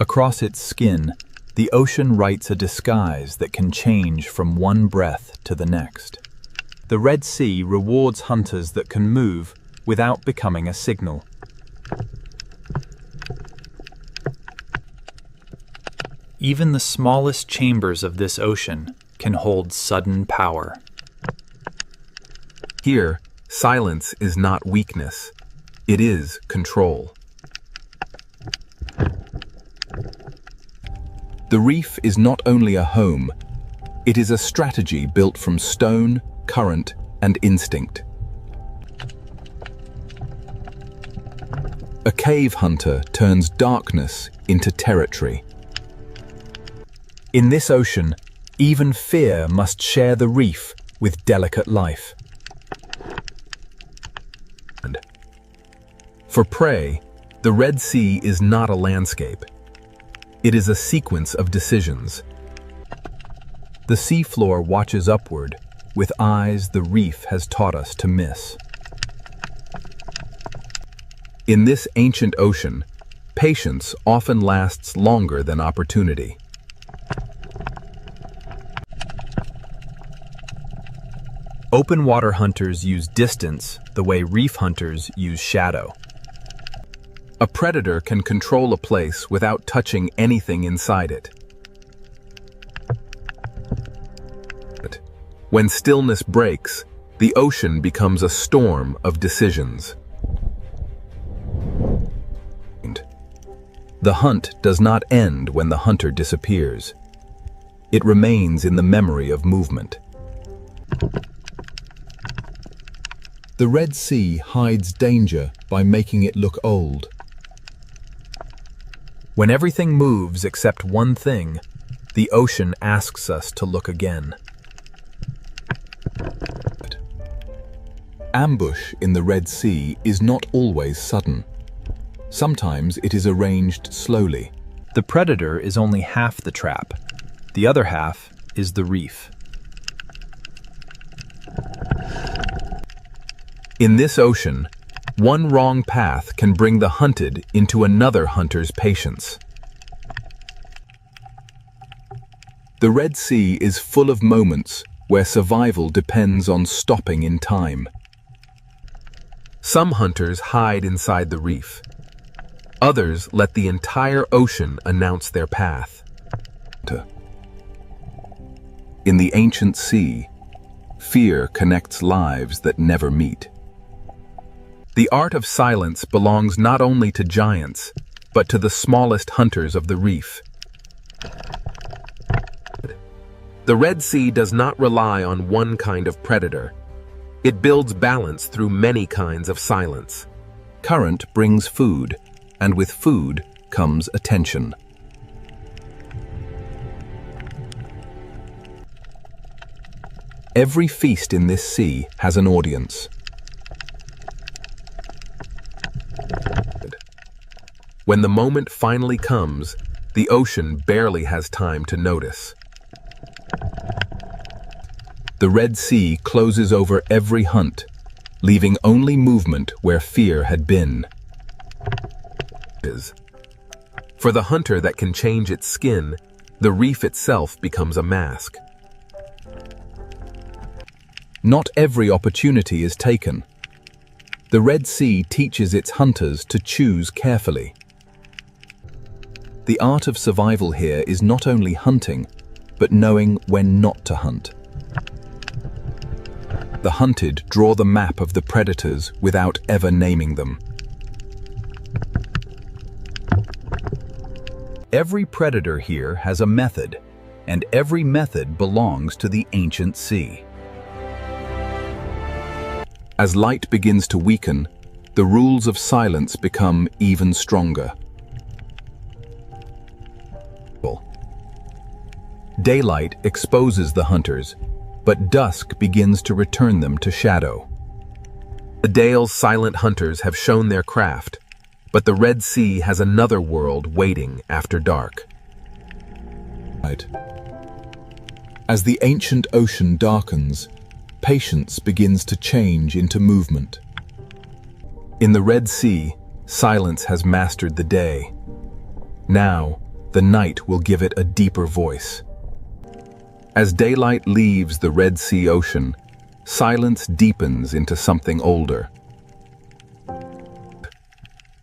Across its skin, the ocean writes a disguise that can change from one breath to the next. The Red Sea rewards hunters that can move without becoming a signal. Even the smallest chambers of this ocean can hold sudden power. Here, silence is not weakness. It is control. The reef is not only a home, it is a strategy built from stone, current, and instinct. A cave hunter turns darkness into territory. In this ocean, even fear must share the reef with delicate life. For prey, the Red Sea is not a landscape. It is a sequence of decisions. The seafloor watches upward, with eyes the reef has taught us to miss. In this ancient ocean, patience often lasts longer than opportunity. Open water hunters use distance the way reef hunters use shadow. A predator can control a place without touching anything inside it. When stillness breaks, the ocean becomes a storm of decisions. The hunt does not end when the hunter disappears. It remains in the memory of movement. The Red Sea hides danger by making it look old. When everything moves except one thing, the ocean asks us to look again. Ambush in the Red Sea is not always sudden. Sometimes it is arranged slowly. The predator is only half the trap. The other half is the reef. In this ocean, one wrong path can bring the hunted into another hunter's patience. The Red Sea is full of moments where survival depends on stopping in time. Some hunters hide inside the reef. Others let the entire ocean announce their path. In the ancient sea, fear connects lives that never meet. The art of silence belongs not only to giants, but to the smallest hunters of the reef. The Red Sea does not rely on one kind of predator. It builds balance through many kinds of silence. Current brings food, and with food comes attention. Every feast in this sea has an audience. When the moment finally comes, the ocean barely has time to notice. The Red Sea closes over every hunt, leaving only movement where fear had been. For the hunter that can change its skin, the reef itself becomes a mask. Not every opportunity is taken. The Red Sea teaches its hunters to choose carefully. The art of survival here is not only hunting, but knowing when not to hunt. The hunted draw the map of the predators without ever naming them. Every predator here has a method, and every method belongs to the ancient sea. As light begins to weaken, the rules of silence become even stronger. Daylight exposes the hunters, but dusk begins to return them to shadow. The Dale's silent hunters have shown their craft, but the Red Sea has another world waiting after dark. As the ancient ocean darkens, patience begins to change into movement. In the Red Sea, silence has mastered the day. Now, the night will give it a deeper voice. As daylight leaves the Red Sea ocean, silence deepens into something older.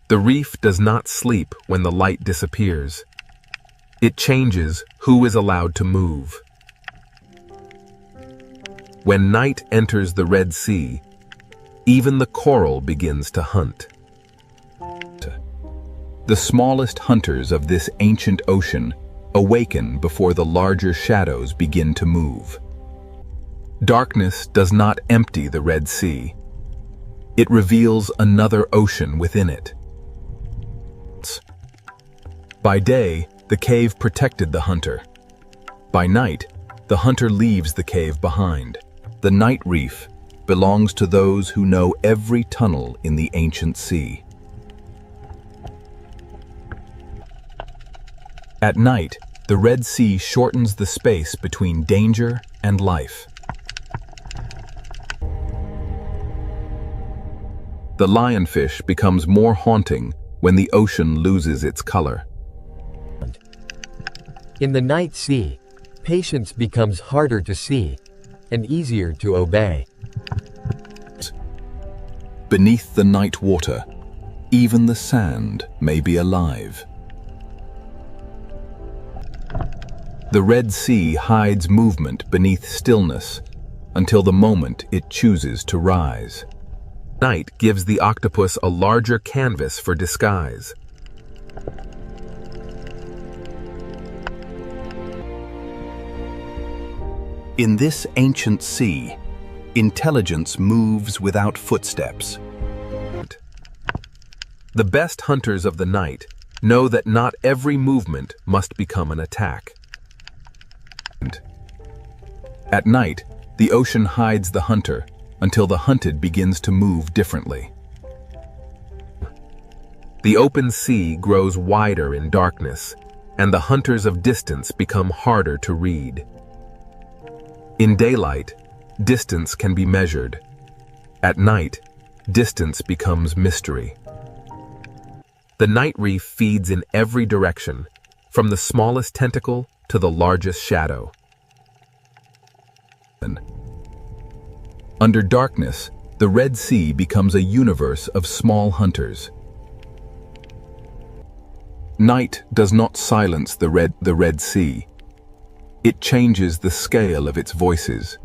The reef does not sleep when the light disappears. It changes who is allowed to move. When night enters the Red Sea, even the coral begins to hunt. The smallest hunters of this ancient ocean awaken before the larger shadows begin to move. Darkness does not empty the Red Sea. It reveals another ocean within it. By day, the cave protected the hunter. By night, the hunter leaves the cave behind. The night reef belongs to those who know every tunnel in the ancient sea. At night, the Red Sea shortens the space between danger and life. The lionfish becomes more haunting when the ocean loses its color. In the night sea, patience becomes harder to see and easier to obey. Beneath the night water, even the sand may be alive. The Red Sea hides movement beneath stillness until the moment it chooses to rise. Night gives the octopus a larger canvas for disguise. In this ancient sea, intelligence moves without footsteps. The best hunters of the night know that not every movement must become an attack. At night, the ocean hides the hunter until the hunted begins to move differently. The open sea grows wider in darkness, and the hunters of distance become harder to read. In daylight, distance can be measured. At night, distance becomes mystery. The night reef feeds in every direction, from the smallest tentacle to the largest shadow. Under darkness, the Red Sea becomes a universe of small hunters. Night does not silence the Red Sea. It changes the scale of its voices.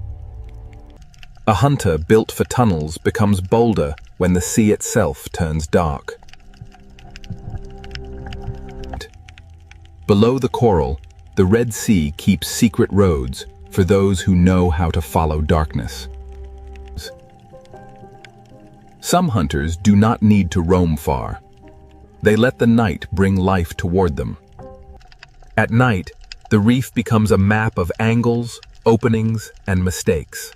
A hunter built for tunnels becomes bolder when the sea itself turns dark. Below the coral, the Red Sea keeps secret roads for those who know how to follow darkness. Some hunters do not need to roam far. They let the night bring life toward them. At night, the reef becomes a map of angles, openings, and mistakes.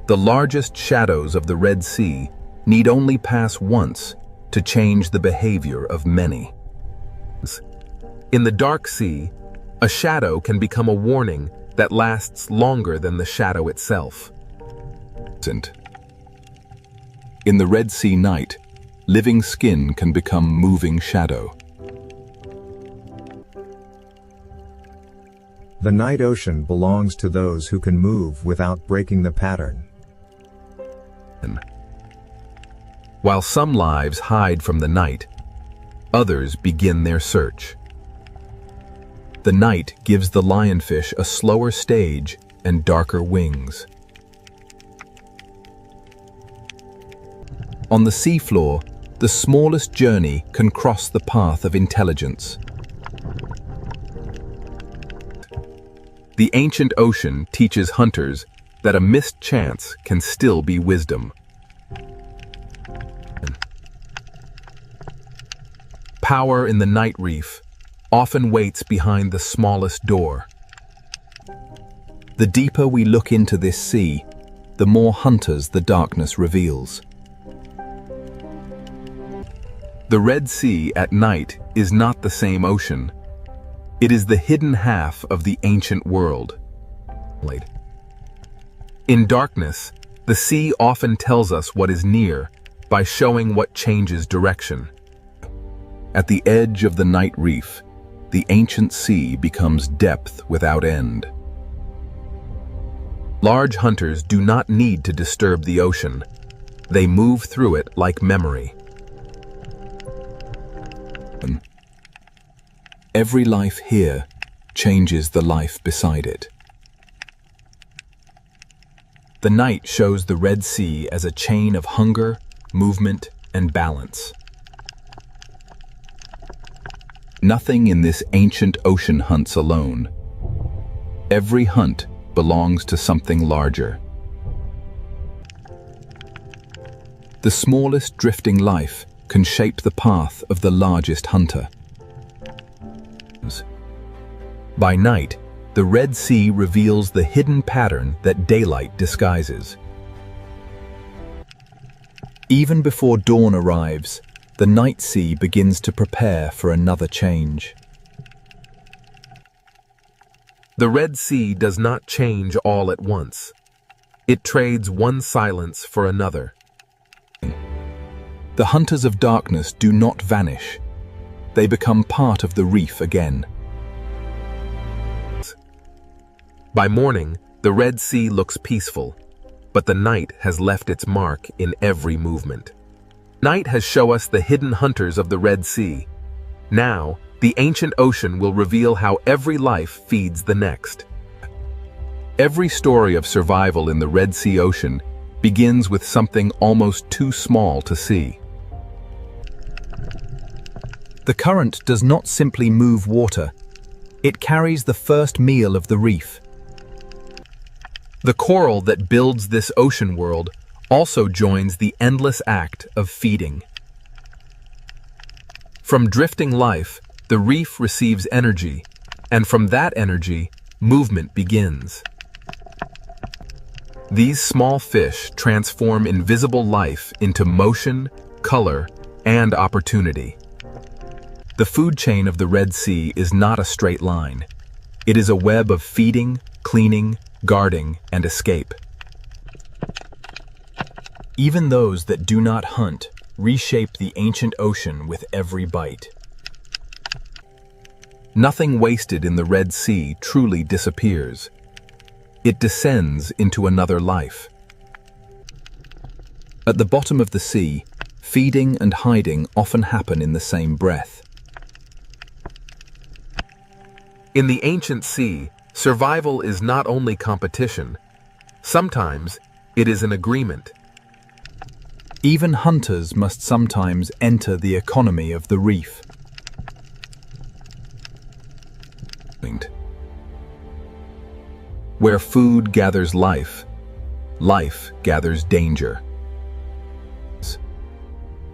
The largest shadows of the Red Sea need only pass once to change the behavior of many. In the dark sea, a shadow can become a warning that lasts longer than the shadow itself. In the Red Sea night, living skin can become moving shadow. The night ocean belongs to those who can move without breaking the pattern. While some lives hide from the night, others begin their search. The night gives the lionfish a slower stage and darker wings. On the seafloor, the smallest journey can cross the path of intelligence. The ancient ocean teaches hunters that a missed chance can still be wisdom. Power in the night reef often waits behind the smallest door. The deeper we look into this sea, the more hunters the darkness reveals. The Red Sea at night is not the same ocean. It is the hidden half of the ancient world. In darkness, the sea often tells us what is near by showing what changes direction. At the edge of the night reef, the ancient sea becomes depth without end. Large hunters do not need to disturb the ocean. They move through it like memory. Every life here changes the life beside it. The night shows the Red Sea as a chain of hunger, movement, and balance. Nothing in this ancient ocean hunts alone. Every hunt belongs to something larger. The smallest drifting life can shape the path of the largest hunter. By night, the Red Sea reveals the hidden pattern that daylight disguises. Even before dawn arrives, the night sea begins to prepare for another change. The Red Sea does not change all at once. It trades one silence for another. The hunters of darkness do not vanish. They become part of the reef again. By morning, the Red Sea looks peaceful, but the night has left its mark in every movement. Night has shown us the hidden hunters of the Red Sea. Now, the ancient ocean will reveal how every life feeds the next. Every story of survival in the Red Sea ocean begins with something almost too small to see. The current does not simply move water. It carries the first meal of the reef. The coral that builds this ocean world also joins the endless act of feeding. From drifting life, the reef receives energy, and from that energy, movement begins. These small fish transform invisible life into motion, color, and opportunity. The food chain of the Red Sea is not a straight line. It is a web of feeding, cleaning, guarding, and escape. Even those that do not hunt reshape the ancient ocean with every bite. Nothing wasted in the Red Sea truly disappears. It descends into another life. At the bottom of the sea, feeding and hiding often happen in the same breath. In the ancient sea, survival is not only competition. Sometimes it is an agreement. Even hunters must sometimes enter the economy of the reef. Where food gathers life, life gathers danger.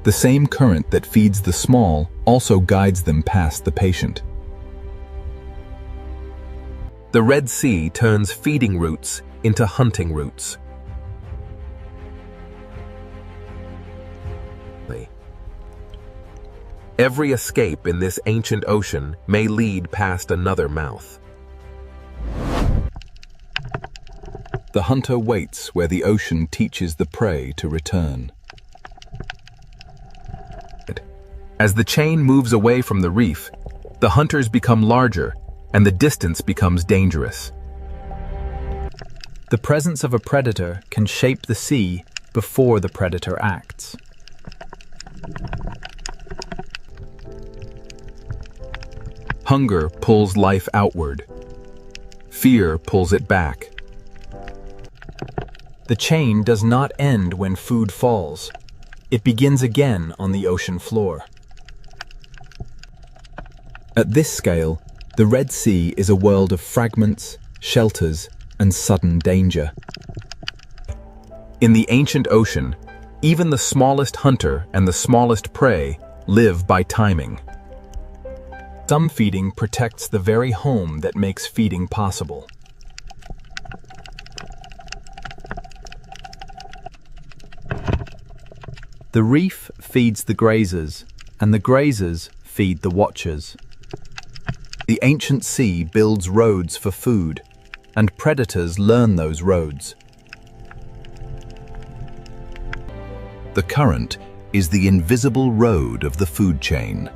The same current that feeds the small also guides them past the patient. The Red Sea turns feeding routes into hunting routes. Every escape in this ancient ocean may lead past another mouth. The hunter waits where the ocean teaches the prey to return. As the chain moves away from the reef, the hunters become larger and the distance becomes dangerous. The presence of a predator can shape the sea before the predator acts. Hunger pulls life outward. Fear pulls it back. The chain does not end when food falls. It begins again on the ocean floor. At this scale, the Red Sea is a world of fragments, shelters, and sudden danger. In the ancient ocean, even the smallest hunter and the smallest prey live by timing. Some feeding protects the very home that makes feeding possible. The reef feeds the grazers, and the grazers feed the watchers. The ancient sea builds roads for food, and predators learn those roads. The current is the invisible road of the food chain.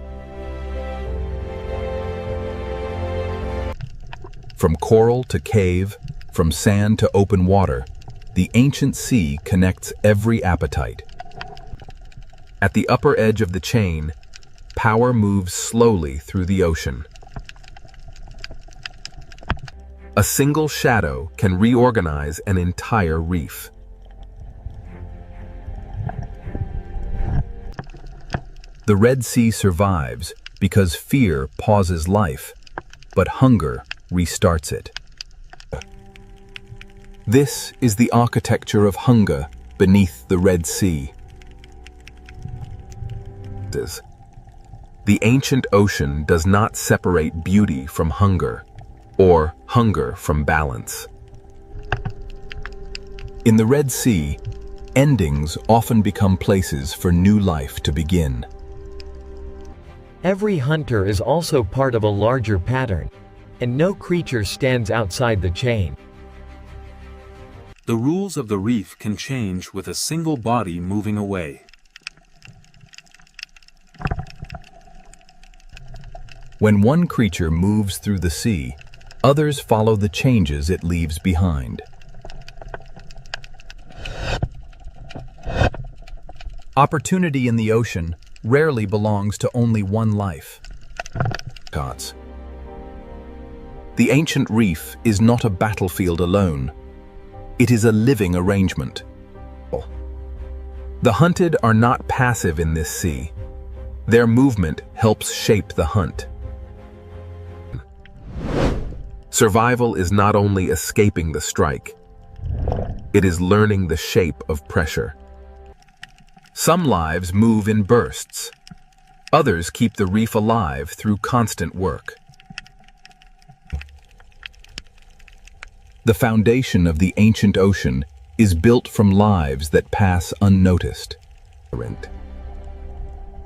From coral to cave, from sand to open water, the ancient sea connects every appetite. At the upper edge of the chain, power moves slowly through the ocean. A single shadow can reorganize an entire reef. The Red Sea survives because fear pauses life, but hunger restarts it. This is the architecture of hunger beneath the Red Sea. The ancient ocean does not separate beauty from hunger, or hunger from balance. In the Red Sea, endings often become places for new life to begin. Every hunter is also part of a larger pattern, and no creature stands outside the chain. The rules of the reef can change with a single body moving away. When one creature moves through the sea, others follow the changes it leaves behind. Opportunity in the ocean rarely belongs to only one life. The ancient reef is not a battlefield alone. It is a living arrangement. The hunted are not passive in this sea. Their movement helps shape the hunt. Survival is not only escaping the strike, it is learning the shape of pressure. Some lives move in bursts. Others keep the reef alive through constant work. The foundation of the ancient ocean is built from lives that pass unnoticed.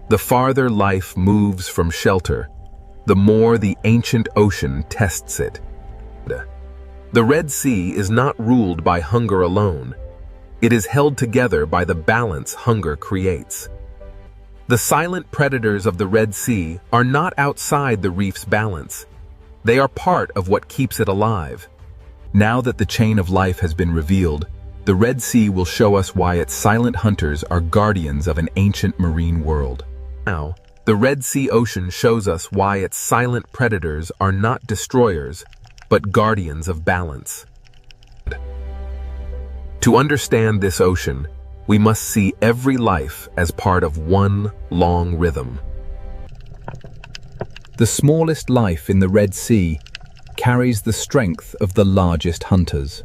The farther life moves from shelter, the more the ancient ocean tests it. The Red Sea is not ruled by hunger alone. It is held together by the balance hunger creates. The silent predators of the Red Sea are not outside the reef's balance. They are part of what keeps it alive. Now that the chain of life has been revealed, the Red Sea will show us why its silent hunters are guardians of an ancient marine world. Now, the Red Sea ocean shows us why its silent predators are not destroyers, but guardians of balance. To understand this ocean, we must see every life as part of one long rhythm. The smallest life in the Red Sea carries the strength of the largest hunters.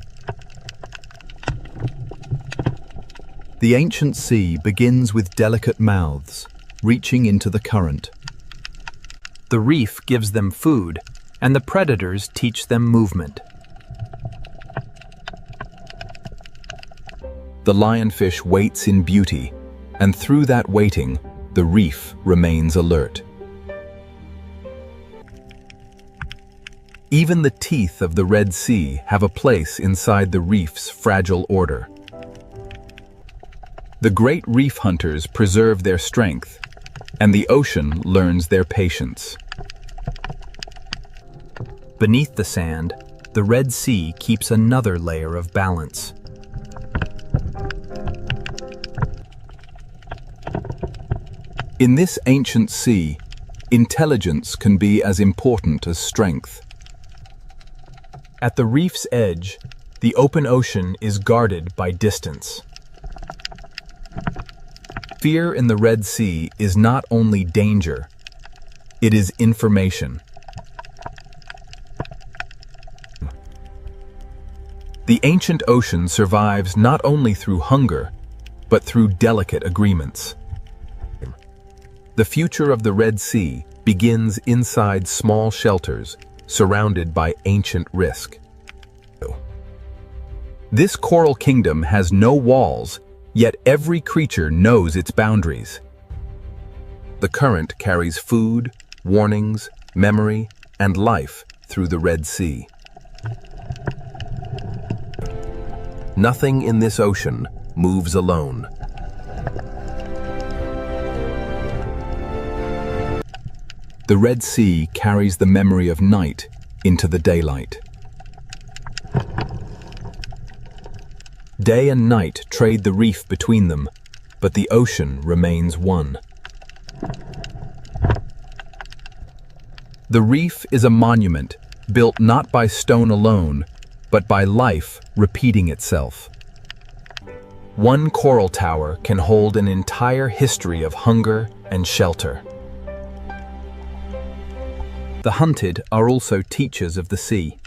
The ancient sea begins with delicate mouths, reaching into the current. The reef gives them food, and the predators teach them movement. The lionfish waits in beauty, and through that waiting, the reef remains alert. Even the teeth of the Red Sea have a place inside the reef's fragile order. The great reef hunters preserve their strength, and the ocean learns their patience. Beneath the sand, the Red Sea keeps another layer of balance. In this ancient sea, intelligence can be as important as strength. At the reef's edge, the open ocean is guarded by distance. Fear in the Red Sea is not only danger, it is information. The ancient ocean survives not only through hunger, but through delicate agreements. The future of the Red Sea begins inside small shelters surrounded by ancient risk. This coral kingdom has no walls, yet every creature knows its boundaries. The current carries food, warnings, memory, and life through the Red Sea. Nothing in this ocean moves alone. The Red Sea carries the memory of night into the daylight. Day and night trade the reef between them, but the ocean remains one. The reef is a monument built not by stone alone, but by life repeating itself. One coral tower can hold an entire history of hunger and shelter. The hunted are also teachers of the sea.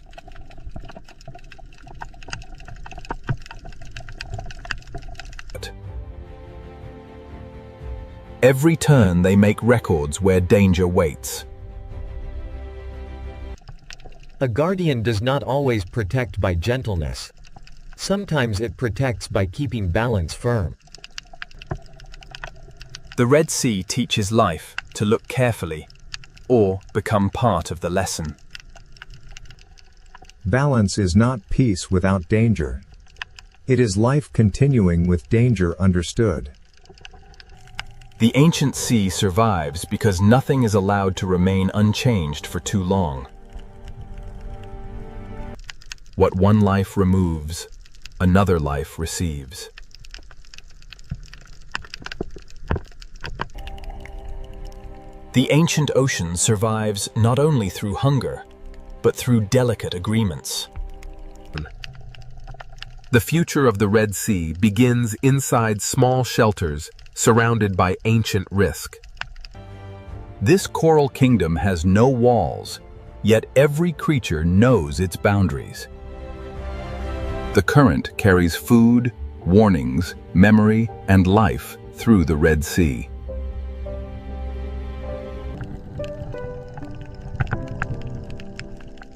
Every turn they make records where danger waits. A guardian does not always protect by gentleness. Sometimes it protects by keeping balance firm. The Red Sea teaches life to look carefully or become part of the lesson. Balance is not peace without danger. It is life continuing with danger understood. The ancient sea survives because nothing is allowed to remain unchanged for too long. What one life removes, another life receives. The ancient ocean survives not only through hunger, but through delicate agreements. The future of the Red Sea begins inside small shelters surrounded by ancient risk. This coral kingdom has no walls, yet every creature knows its boundaries. The current carries food, warnings, memory, and life through the Red Sea.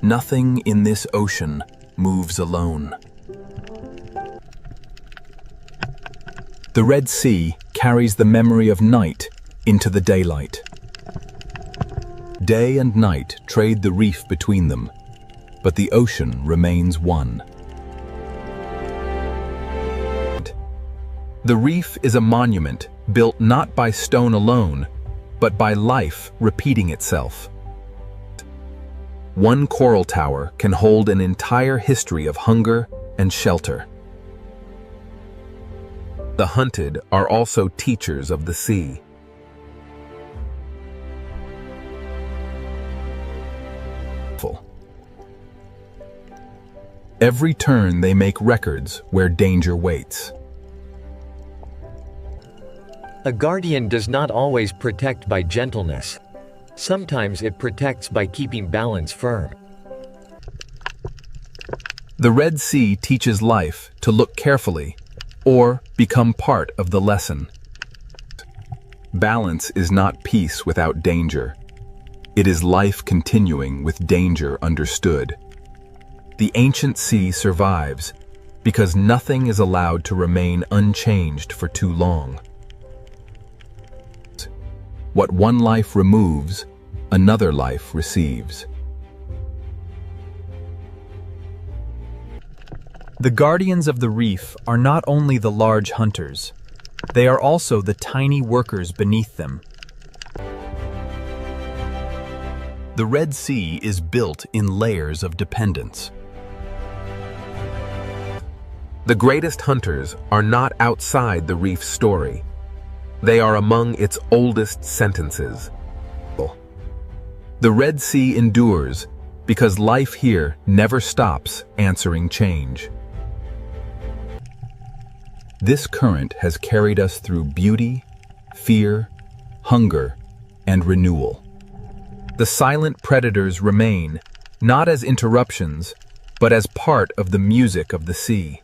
Nothing in this ocean moves alone. The Red Sea carries the memory of night into the daylight. Day and night trade the reef between them, but the ocean remains one. The reef is a monument built not by stone alone, but by life repeating itself. One coral tower can hold an entire history of hunger and shelter. The hunted are also teachers of the sea. Every turn they make records where danger waits. A guardian does not always protect by gentleness. Sometimes it protects by keeping balance firm. The Red Sea teaches life to look carefully or become part of the lesson. Balance is not peace without danger. It is life continuing with danger understood. The ancient sea survives because nothing is allowed to remain unchanged for too long. What one life removes, another life receives. The guardians of the reef are not only the large hunters, they are also the tiny workers beneath them. The Red Sea is built in layers of dependence. The greatest hunters are not outside the reef's story. They are among its oldest sentences. The Red Sea endures because life here never stops answering change. This current has carried us through beauty, fear, hunger, and renewal. The silent predators remain, not as interruptions, but as part of the music of the sea.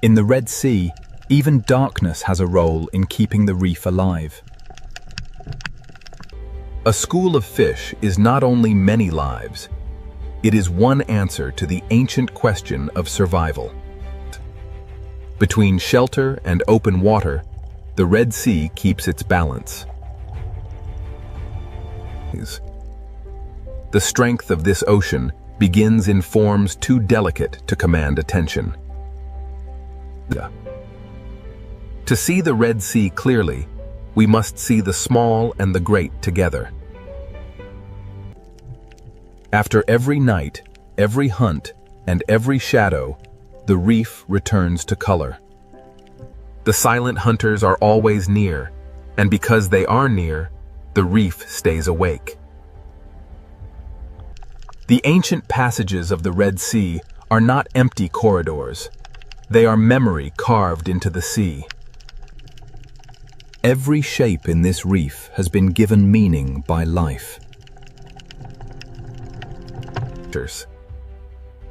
In the Red Sea, even darkness has a role in keeping the reef alive. A school of fish is not only many lives, it is one answer to the ancient question of survival. Between shelter and open water, the Red Sea keeps its balance. The strength of this ocean begins in forms too delicate to command attention. To see the Red Sea clearly, we must see the small and the great together. After every night, every hunt, and every shadow, the reef returns to color. The silent hunters are always near, and because they are near, the reef stays awake. The ancient passages of the Red Sea are not empty corridors. They are memory carved into the sea. Every shape in this reef has been given meaning by life.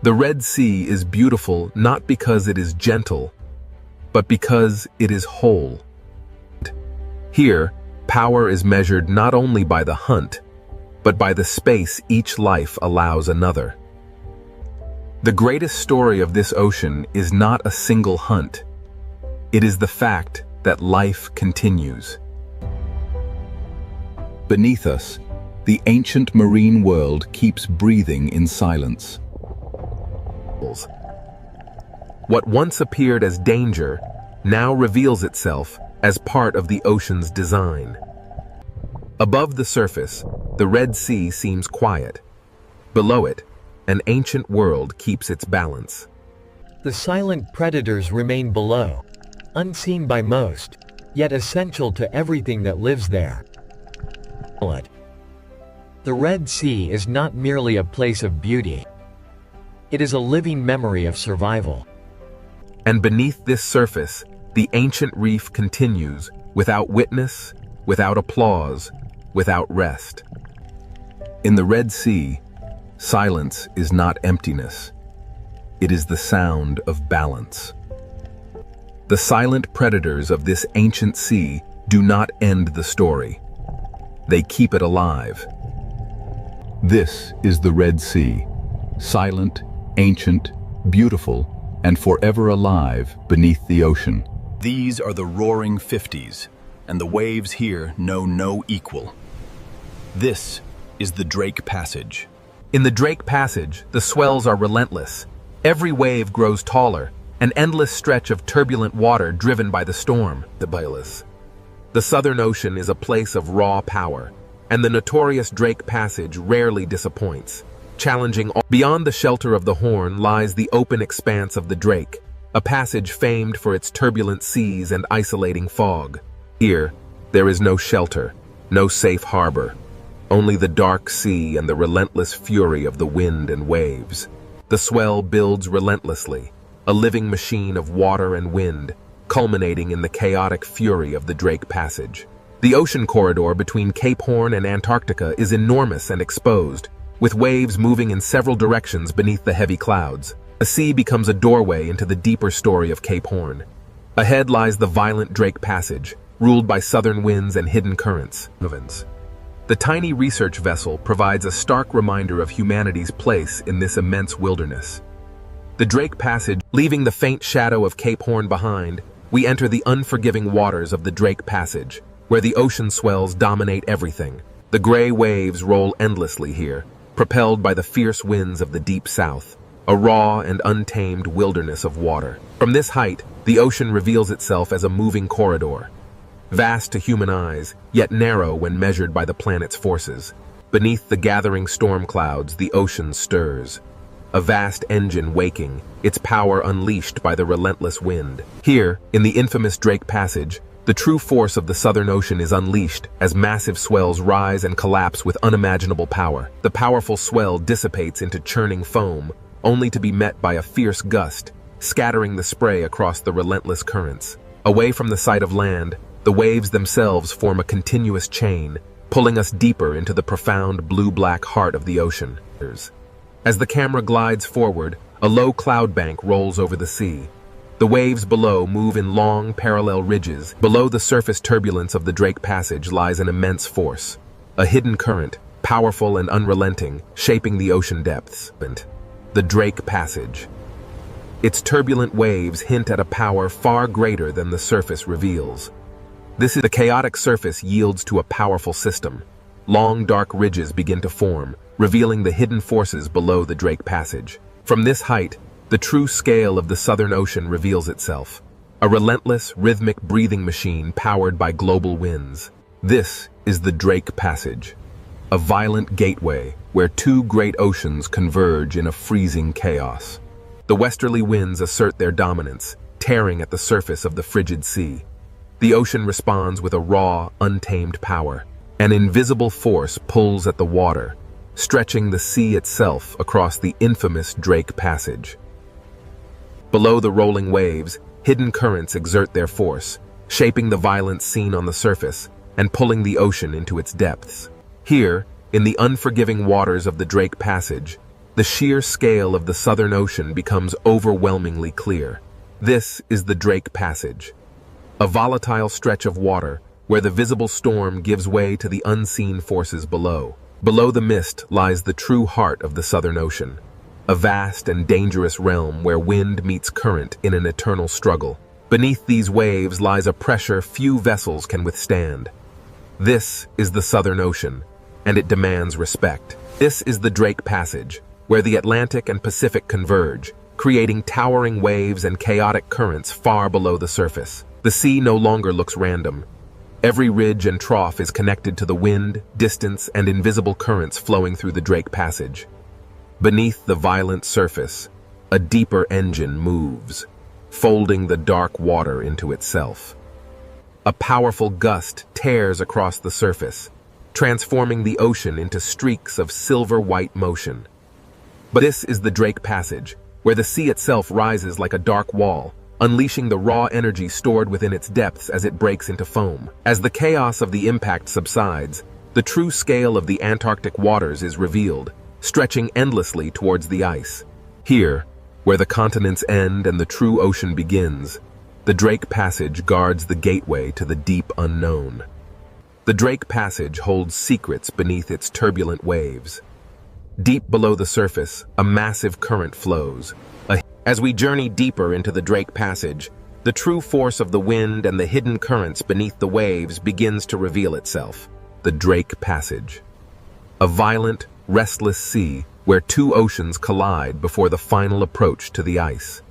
The Red Sea is beautiful not because it is gentle, but because it is whole. Here, power is measured not only by the hunt, but by the space each life allows another. The greatest story of this ocean is not a single hunt. It is the fact that life continues. Beneath us, the ancient marine world keeps breathing in silence. What once appeared as danger now reveals itself as part of the ocean's design. Above the surface, the Red Sea seems quiet. Below it, an ancient world keeps its balance. The silent predators remain below, unseen by most, yet essential to everything that lives there. The Red Sea is not merely a place of beauty. It is a living memory of survival. And beneath this surface, the ancient reef continues, without witness, without applause, without rest. In the Red Sea, silence is not emptiness. It is the sound of balance. The silent predators of this ancient sea do not end the story. They keep it alive. This is the Red Sea, silent, ancient, beautiful, and forever alive beneath the ocean. These are the roaring 50s, and the waves here know no equal. This is the Drake Passage. In the Drake Passage, the swells are relentless. Every wave grows taller, an endless stretch of turbulent water driven by the storm, the Bayless. The Southern Ocean is a place of raw power, and the notorious Drake Passage rarely disappoints. Challenging all. Beyond the shelter of the Horn lies the open expanse of the Drake, a passage famed for its turbulent seas and isolating fog. Here, there is no shelter, no safe harbor, only the dark sea and the relentless fury of the wind and waves. The swell builds relentlessly, a living machine of water and wind, culminating in the chaotic fury of the Drake Passage. The ocean corridor between Cape Horn and Antarctica is enormous and exposed, with waves moving in several directions beneath the heavy clouds. The sea becomes a doorway into the deeper story of Cape Horn. Ahead lies the violent Drake Passage, ruled by southern winds and hidden currents. The tiny research vessel provides a stark reminder of humanity's place in this immense wilderness. The Drake Passage, leaving the faint shadow of Cape Horn behind, we enter the unforgiving waters of the Drake Passage, where the ocean swells dominate everything. The gray waves roll endlessly here, propelled by the fierce winds of the deep south, a raw and untamed wilderness of water. From this height, the ocean reveals itself as a moving corridor, vast to human eyes, yet narrow when measured by the planet's forces. Beneath the gathering storm clouds, the ocean stirs, a vast engine waking, its power unleashed by the relentless wind. Here, in the infamous Drake Passage, the true force of the Southern Ocean is unleashed as massive swells rise and collapse with unimaginable power. The powerful swell dissipates into churning foam, only to be met by a fierce gust, scattering the spray across the relentless currents. Away from the sight of land, the waves themselves form a continuous chain, pulling us deeper into the profound blue-black heart of the ocean. As the camera glides forward, a low cloud bank rolls over the sea. The waves below move in long, parallel ridges. Below the surface turbulence of the Drake Passage lies an immense force, a hidden current, powerful and unrelenting, shaping the ocean depths. The Drake Passage. Its turbulent waves hint at a power far greater than the surface reveals. The chaotic surface yields to a powerful system. Long, dark ridges begin to form, revealing the hidden forces below the Drake Passage. From this height, the true scale of the Southern Ocean reveals itself, a relentless, rhythmic breathing machine powered by global winds. This is the Drake Passage, a violent gateway where two great oceans converge in a freezing chaos. The westerly winds assert their dominance, tearing at the surface of the frigid sea. The ocean responds with a raw, untamed power. An invisible force pulls at the water, stretching the sea itself across the infamous Drake Passage. Below the rolling waves, hidden currents exert their force, shaping the violent scene on the surface and pulling the ocean into its depths. Here, in the unforgiving waters of the Drake Passage, the sheer scale of the Southern Ocean becomes overwhelmingly clear. This is the Drake Passage, a volatile stretch of water where the visible storm gives way to the unseen forces below. Below the mist lies the true heart of the Southern Ocean, a vast and dangerous realm where wind meets current in an eternal struggle. Beneath these waves lies a pressure few vessels can withstand. This is the Southern Ocean, and it demands respect. This is the Drake Passage, where the Atlantic and Pacific converge, creating towering waves and chaotic currents far below the surface. The sea no longer looks random. Every ridge and trough is connected to the wind, distance, and invisible currents flowing through the Drake Passage. Beneath the violent surface, a deeper engine moves, folding the dark water into itself. A powerful gust tears across the surface, transforming the ocean into streaks of silver-white motion. But this is the Drake Passage, where the sea itself rises like a dark wall, unleashing the raw energy stored within its depths as it breaks into foam. As the chaos of the impact subsides, the true scale of the Antarctic waters is revealed, stretching endlessly towards the ice. Here, where the continents end and the true ocean begins, the Drake Passage guards the gateway to the deep unknown. The Drake Passage holds secrets beneath its turbulent waves. Deep below the surface, a massive current flows. As we journey deeper into the Drake Passage, the true force of the wind and the hidden currents beneath the waves begins to reveal itself. The Drake Passage, a violent, restless sea where two oceans collide before the final approach to the ice.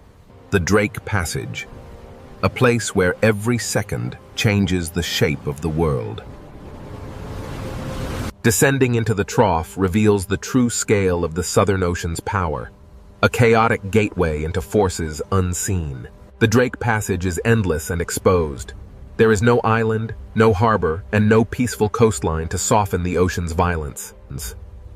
The Drake Passage, a place where every second changes the shape of the world. Descending into the trough reveals the true scale of the Southern Ocean's power, a chaotic gateway into forces unseen. The Drake Passage is endless and exposed. There is no island, no harbor, and no peaceful coastline to soften the ocean's violence.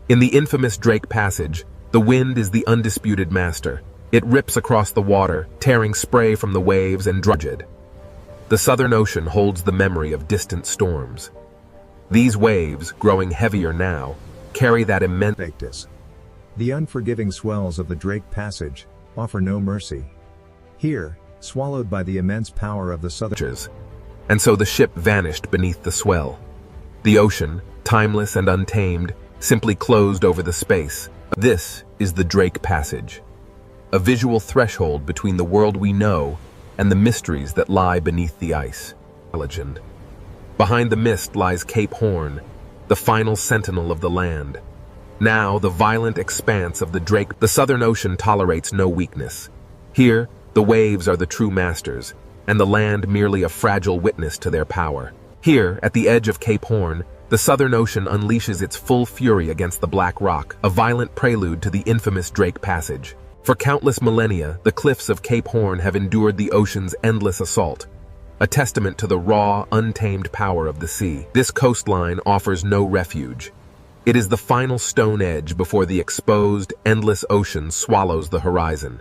In the infamous Drake Passage, the wind is the undisputed master. It rips across the water, tearing spray from the waves and drudged. The Southern Ocean holds the memory of distant storms. These waves, growing heavier now, carry that immense. The unforgiving swells of the Drake Passage offer no mercy. Here, swallowed by the immense power of the Southern. And so the ship vanished beneath the swell. The ocean, timeless and untamed, simply closed over the space. This is the Drake Passage, a visual threshold between the world we know and the mysteries that lie beneath the ice. Legend. Behind the mist lies Cape Horn, the final sentinel of the land. Now, the violent expanse of the Drake. The Southern Ocean tolerates no weakness. Here, the waves are the true masters, and the land merely a fragile witness to their power. Here, at the edge of Cape Horn, the Southern Ocean unleashes its full fury against the Black Rock, a violent prelude to the infamous Drake Passage. For countless millennia, the cliffs of Cape Horn have endured the ocean's endless assault, a testament to the raw, untamed power of the sea. This coastline offers no refuge. It is the final stone edge before the exposed, endless ocean swallows the horizon.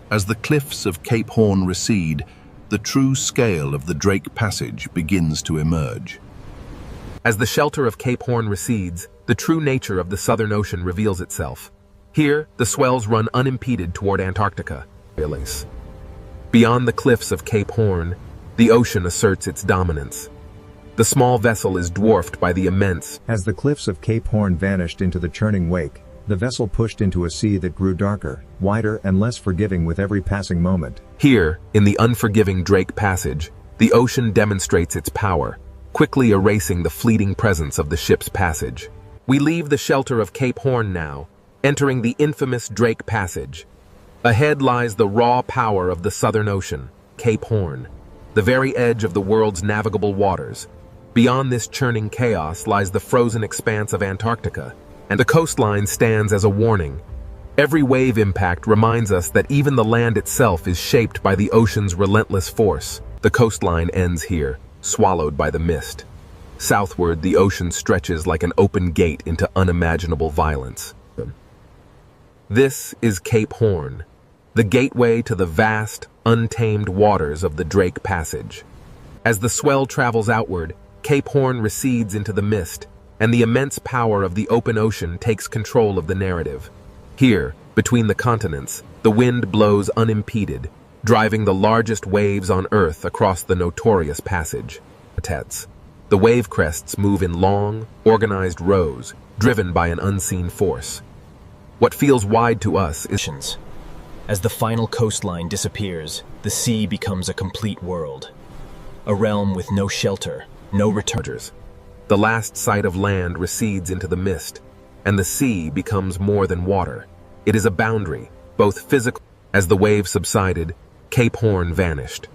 As the cliffs of Cape Horn recede, the true scale of the Drake Passage begins to emerge. As the shelter of Cape Horn recedes, the true nature of the Southern Ocean reveals itself. Here, the swells run unimpeded toward Antarctica. Beyond the cliffs of Cape Horn, the ocean asserts its dominance. The small vessel is dwarfed by the immense. As the cliffs of Cape Horn vanished into the churning wake, the vessel pushed into a sea that grew darker, wider, and less forgiving with every passing moment. Here, in the unforgiving Drake Passage, the ocean demonstrates its power, quickly erasing the fleeting presence of the ship's passage. We leave the shelter of Cape Horn now, entering the infamous Drake Passage. Ahead lies the raw power of the Southern Ocean, Cape Horn, the very edge of the world's navigable waters. Beyond this churning chaos lies the frozen expanse of Antarctica, and the coastline stands as a warning. Every wave impact reminds us that even the land itself is shaped by the ocean's relentless force. The coastline ends here, swallowed by the mist. Southward, the ocean stretches like an open gate into unimaginable violence. This is Cape Horn, the gateway to the vast, untamed waters of the Drake Passage. As the swell travels outward, Cape Horn recedes into the mist, and the immense power of the open ocean takes control of the narrative. Here, between the continents, the wind blows unimpeded, driving the largest waves on Earth across the notorious passage. The wave crests move in long, organized rows, driven by an unseen force. What feels wide to us is... As the final coastline disappears, the sea becomes a complete world. A realm with no shelter, no returners. The last sight of land recedes into the mist, and the sea becomes more than water. It is a boundary, both physical. As the waves subsided, Cape Horn vanished.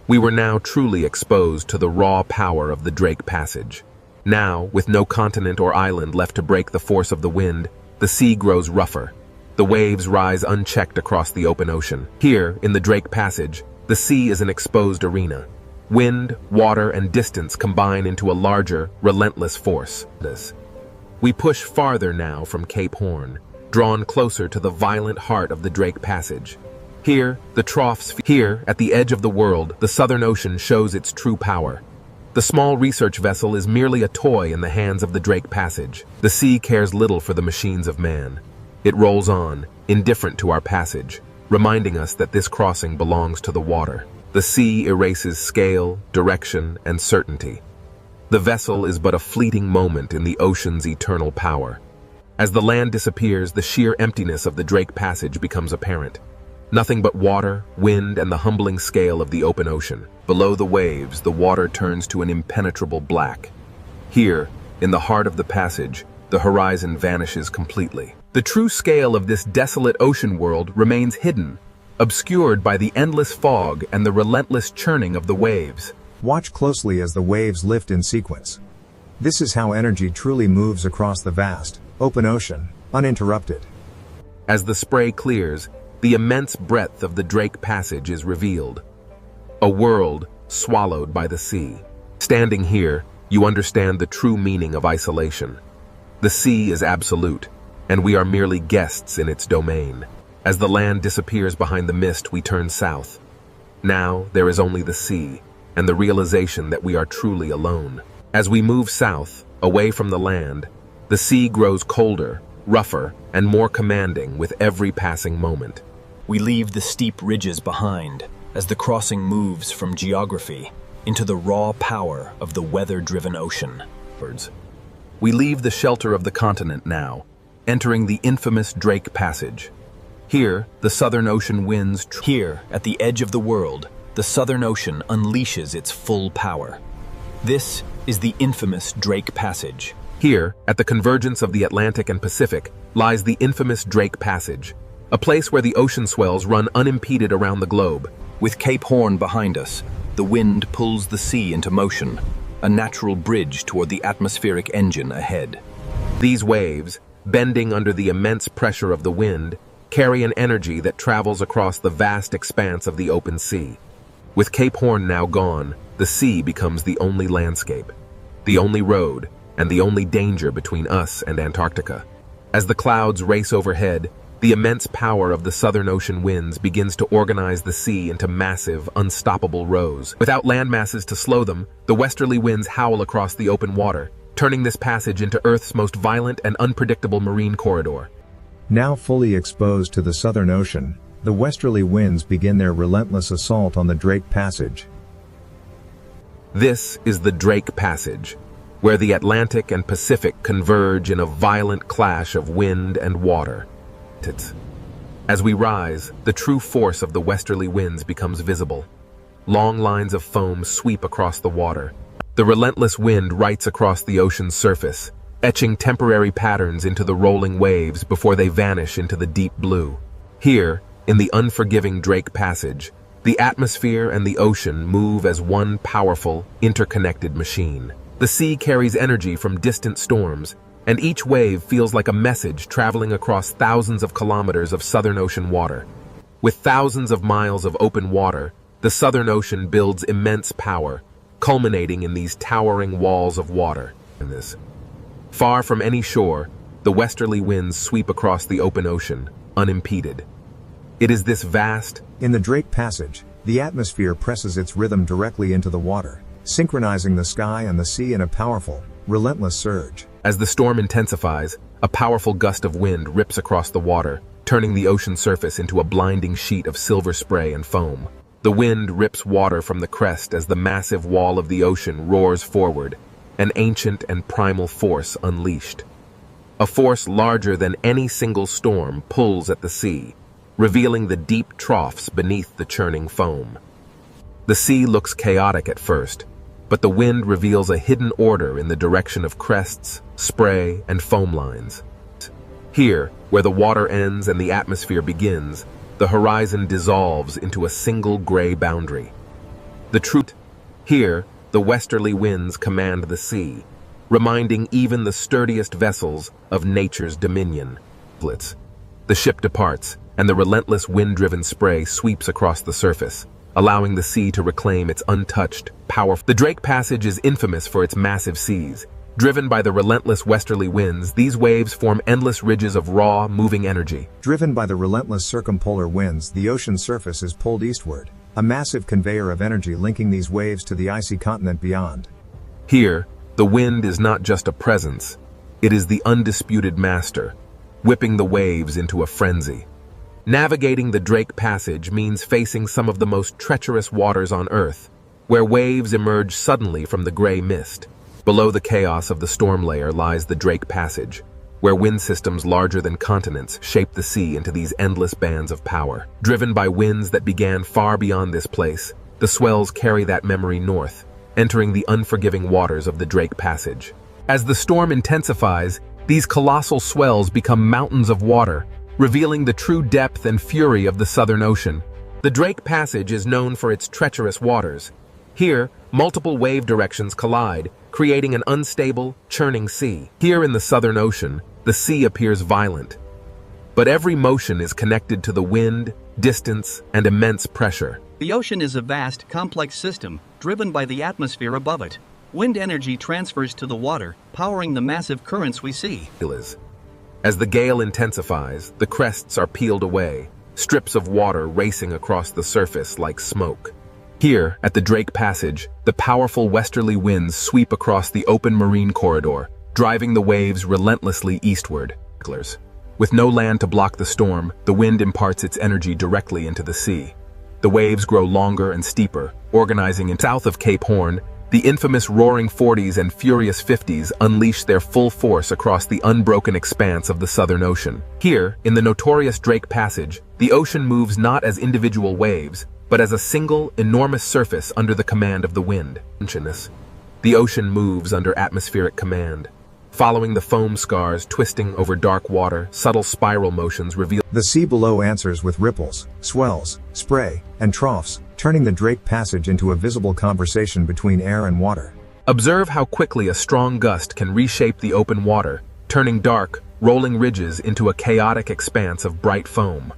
We were now truly exposed to the raw power of the Drake Passage. Now, with no continent or island left to break the force of the wind, the sea grows rougher. The waves rise unchecked across the open ocean. Here, in the Drake Passage, the sea is an exposed arena. Wind, water, and distance combine into a larger, relentless force. We push farther now from Cape Horn, drawn closer to the violent heart of the Drake Passage. Here, Here, at the edge of the world, the Southern Ocean shows its true power. The small research vessel is merely a toy in the hands of the Drake Passage. The sea cares little for the machines of man. It rolls on, indifferent to our passage, reminding us that this crossing belongs to the water. The sea erases scale, direction, and certainty. The vessel is but a fleeting moment in the ocean's eternal power. As the land disappears, the sheer emptiness of the Drake Passage becomes apparent. Nothing but water, wind, and the humbling scale of the open ocean. Below the waves, the water turns to an impenetrable black. Here, in the heart of the passage, the horizon vanishes completely. The true scale of this desolate ocean world remains hidden, obscured by the endless fog and the relentless churning of the waves. Watch closely as the waves lift in sequence. This is how energy truly moves across the vast, open ocean, uninterrupted. As the spray clears, the immense breadth of the Drake Passage is revealed. A world swallowed by the sea. Standing here, you understand the true meaning of isolation. The sea is absolute, and we are merely guests in its domain. As the land disappears behind the mist, we turn south. Now, there is only the sea, and the realization that we are truly alone. As we move south, away from the land, the sea grows colder, rougher, and more commanding with every passing moment. We leave the steep ridges behind as the crossing moves from geography into the raw power of the weather-driven ocean. We leave the shelter of the continent now, entering the infamous Drake Passage. Here, the Southern Ocean winds. Here, at the edge of the world, the Southern Ocean unleashes its full power. This is the infamous Drake Passage. Here, at the convergence of the Atlantic and Pacific, lies the infamous Drake Passage, a place where the ocean swells run unimpeded around the globe. With Cape Horn behind us, the wind pulls the sea into motion, a natural bridge toward the atmospheric engine ahead. These waves, bending under the immense pressure of the wind, carry an energy that travels across the vast expanse of the open sea. With Cape Horn now gone, the sea becomes the only landscape, the only road, and the only danger between us and Antarctica. As the clouds race overhead, the immense power of the Southern Ocean winds begins to organize the sea into massive, unstoppable rows. Without land masses to slow them, the westerly winds howl across the open water, turning this passage into Earth's most violent and unpredictable marine corridor. Now fully exposed to the Southern Ocean, the westerly winds begin their relentless assault on the Drake Passage. This is the Drake Passage, where the Atlantic and Pacific converge in a violent clash of wind and water. As we rise, the true force of the westerly winds becomes visible. Long lines of foam sweep across the water. The relentless wind writes across the ocean's surface, etching temporary patterns into the rolling waves before they vanish into the deep blue. Here, in the unforgiving Drake Passage, the atmosphere and the ocean move as one powerful, interconnected machine. The sea carries energy from distant storms, and each wave feels like a message traveling across thousands of kilometers of Southern Ocean water. With thousands of miles of open water, the Southern Ocean builds immense power, culminating in these towering walls of water. Far from any shore, the westerly winds sweep across the open ocean, unimpeded. It is this vast... In the Drake Passage, the atmosphere presses its rhythm directly into the water, synchronizing the sky and the sea in a powerful, relentless surge. As the storm intensifies, a powerful gust of wind rips across the water, turning the ocean surface into a blinding sheet of silver spray and foam. The wind rips water from the crest as the massive wall of the ocean roars forward, an ancient and primal force unleashed. A force larger than any single storm pulls at the sea, revealing the deep troughs beneath the churning foam. The sea looks chaotic at first, but the wind reveals a hidden order in the direction of crests, spray, and foam lines. Here, where the water ends and the atmosphere begins, the horizon dissolves into a single gray boundary. The truth, here, the westerly winds command the sea, reminding even the sturdiest vessels of nature's dominion. The ship departs, and the relentless wind-driven spray sweeps across the surface, allowing the sea to reclaim its untouched, powerful... The Drake Passage is infamous for its massive seas. Driven by the relentless westerly winds, these waves form endless ridges of raw, moving energy. Driven by the relentless circumpolar winds, the ocean surface is pulled eastward, a massive conveyor of energy linking these waves to the icy continent beyond. Here, the wind is not just a presence, it is the undisputed master, whipping the waves into a frenzy. Navigating the Drake Passage means facing some of the most treacherous waters on Earth, where waves emerge suddenly from the gray mist. Below the chaos of the storm layer lies the Drake Passage, where wind systems larger than continents shape the sea into these endless bands of power. Driven by winds that began far beyond this place, the swells carry that memory north, entering the unforgiving waters of the Drake Passage. As the storm intensifies, these colossal swells become mountains of water, revealing the true depth and fury of the Southern Ocean. The Drake Passage is known for its treacherous waters. Here, multiple wave directions collide, creating an unstable, churning sea. Here in the Southern Ocean, the sea appears violent. But every motion is connected to the wind, distance, and immense pressure. The ocean is a vast, complex system, driven by the atmosphere above it. Wind energy transfers to the water, powering the massive currents we see. As the gale intensifies, the crests are peeled away, strips of water racing across the surface like smoke. Here, at the Drake Passage, the powerful westerly winds sweep across the open marine corridor, driving the waves relentlessly eastward. With no land to block the storm, the wind imparts its energy directly into the sea. The waves grow longer and steeper, organizing in south of Cape Horn. The infamous Roaring Forties and Furious 50s unleash their full force across the unbroken expanse of the Southern Ocean. Here, in the notorious Drake Passage, the ocean moves not as individual waves, but as a single, enormous surface under the command of the wind. The ocean moves under atmospheric command. Following the foam scars twisting over dark water, subtle spiral motions reveal... The sea below answers with ripples, swells, spray, and troughs, turning the Drake Passage into a visible conversation between air and water. Observe how quickly a strong gust can reshape the open water, turning dark, rolling ridges into a chaotic expanse of bright foam.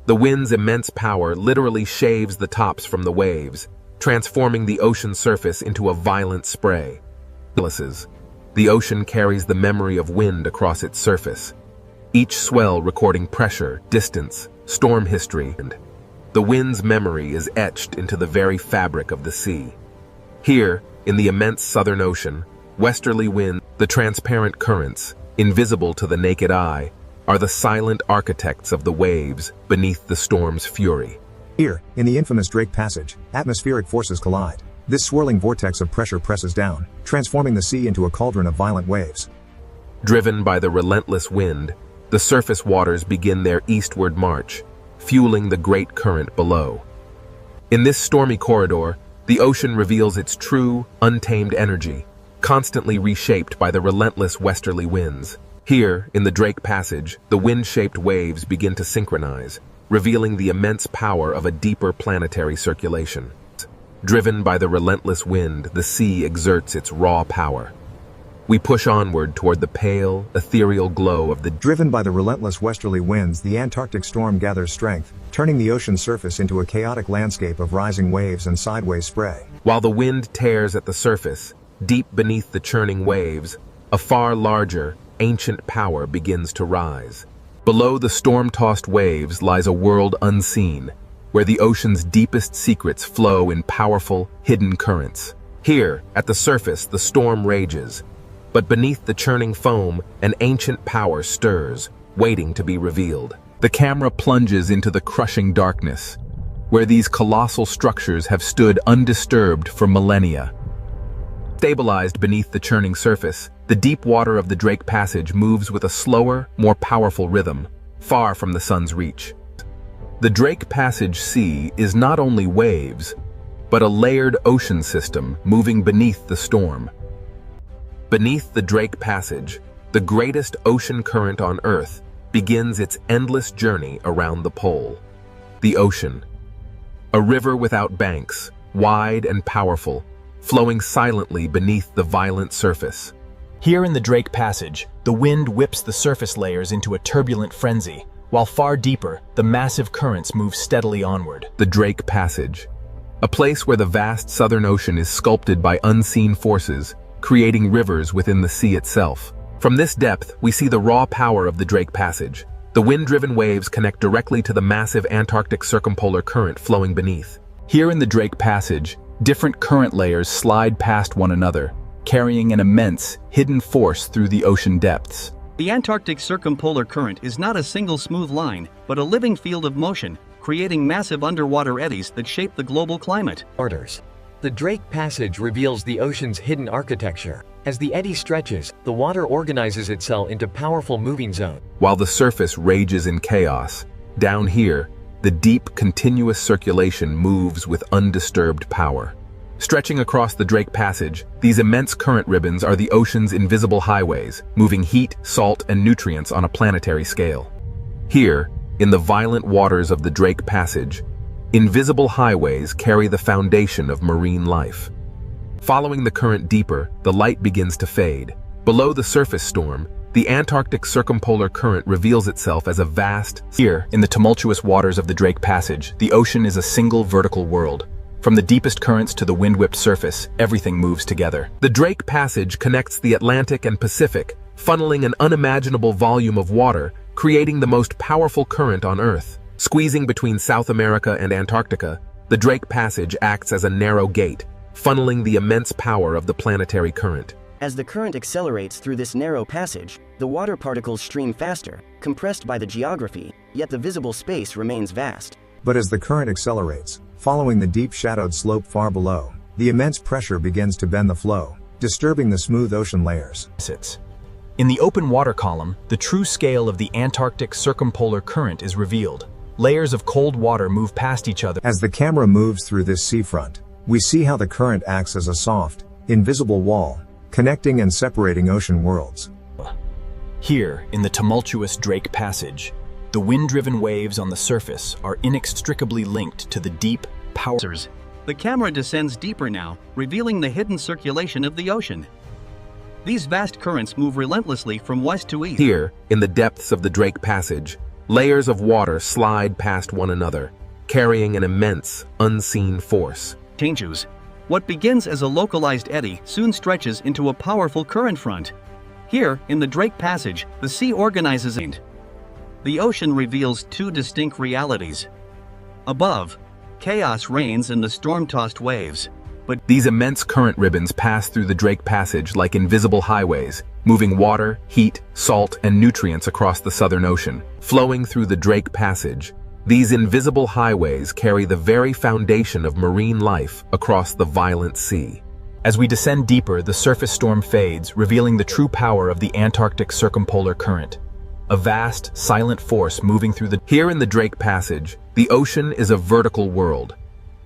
The wind's immense power literally shaves the tops from the waves, transforming the ocean surface into a violent spray. The ocean carries the memory of wind across its surface, each swell recording pressure, distance, storm history, and the wind's memory is etched into the very fabric of the sea. Here, in the immense Southern Ocean, westerly winds, the transparent currents, invisible to the naked eye, are the silent architects of the waves beneath the storm's fury. Here, in the infamous Drake Passage, atmospheric forces collide. This swirling vortex of pressure presses down, transforming the sea into a cauldron of violent waves. Driven by the relentless wind, the surface waters begin their eastward march, fueling the great current below. In this stormy corridor, the ocean reveals its true, untamed energy, constantly reshaped by the relentless westerly winds. Here, in the Drake Passage, the wind-shaped waves begin to synchronize, revealing the immense power of a deeper planetary circulation. Driven by the relentless wind, the sea exerts its raw power. We push onward toward the pale, ethereal glow of the... Driven by the relentless westerly winds, the Antarctic storm gathers strength, turning the ocean surface into a chaotic landscape of rising waves and sideways spray. While the wind tears at the surface, deep beneath the churning waves, a far larger, ancient power begins to rise. Below the storm-tossed waves lies a world unseen, where the ocean's deepest secrets flow in powerful, hidden currents. Here, at the surface, the storm rages, but beneath the churning foam, an ancient power stirs, waiting to be revealed. The camera plunges into the crushing darkness, where these colossal structures have stood undisturbed for millennia. Stabilized beneath the churning surface, the deep water of the Drake Passage moves with a slower, more powerful rhythm, far from the sun's reach. The Drake Passage Sea is not only waves, but a layered ocean system moving beneath the storm. Beneath the Drake Passage, the greatest ocean current on Earth begins its endless journey around the pole. The ocean. A river without banks, wide and powerful, flowing silently beneath the violent surface. Here in the Drake Passage, the wind whips the surface layers into a turbulent frenzy, while far deeper, the massive currents move steadily onward. The Drake Passage. A place where the vast Southern Ocean is sculpted by unseen forces, creating rivers within the sea itself. From this depth, we see the raw power of the Drake Passage. The wind-driven waves connect directly to the massive Antarctic circumpolar current flowing beneath. Here in the Drake Passage, different current layers slide past one another, carrying an immense, hidden force through the ocean depths. The Antarctic circumpolar current is not a single smooth line, but a living field of motion, creating massive underwater eddies that shape the global climate. Orders. The Drake Passage reveals the ocean's hidden architecture. As the eddy stretches, the water organizes itself into powerful moving zones. While the surface rages in chaos, down here, the deep, continuous circulation moves with undisturbed power. Stretching across the Drake Passage, these immense current ribbons are the ocean's invisible highways, moving heat, salt, and nutrients on a planetary scale. Here, in the violent waters of the Drake Passage, invisible highways carry the foundation of marine life. Following the current deeper, the light begins to fade. Below the surface storm, the Antarctic circumpolar current reveals itself as a vast... Here, in the tumultuous waters of the Drake Passage, the ocean is a single vertical world. From the deepest currents to the wind-whipped surface, everything moves together. The Drake Passage connects the Atlantic and Pacific, funneling an unimaginable volume of water, creating the most powerful current on Earth. Squeezing between South America and Antarctica, the Drake Passage acts as a narrow gate, funneling the immense power of the planetary current. As the current accelerates through this narrow passage, the water particles stream faster, compressed by the geography, yet the visible space remains vast. But as the current accelerates, following the deep shadowed slope far below, the immense pressure begins to bend the flow, disturbing the smooth ocean layers. In the open water column, the true scale of the Antarctic circumpolar current is revealed. Layers of cold water move past each other. As the camera moves through this seafront, we see how the current acts as a soft, invisible wall, connecting and separating ocean worlds. Here, in the tumultuous Drake Passage, the wind-driven waves on the surface are inextricably linked to the deep powers. The camera descends deeper now, revealing the hidden circulation of the ocean. These vast currents move relentlessly from west to east. Here, in the depths of the Drake Passage, layers of water slide past one another, carrying an immense, unseen force. Changes. What begins as a localized eddy soon stretches into a powerful current front. Here, in the Drake Passage, the sea organizes and the ocean reveals two distinct realities. Above, chaos reigns in the storm-tossed waves. But these immense current ribbons pass through the Drake Passage like invisible highways, moving water, heat, salt, and nutrients across the Southern Ocean. Flowing through the Drake Passage, these invisible highways carry the very foundation of marine life across the violent sea. As we descend deeper, the surface storm fades, revealing the true power of the Antarctic circumpolar current. A vast, silent force moving through the... Here in the Drake Passage, the ocean is a vertical world.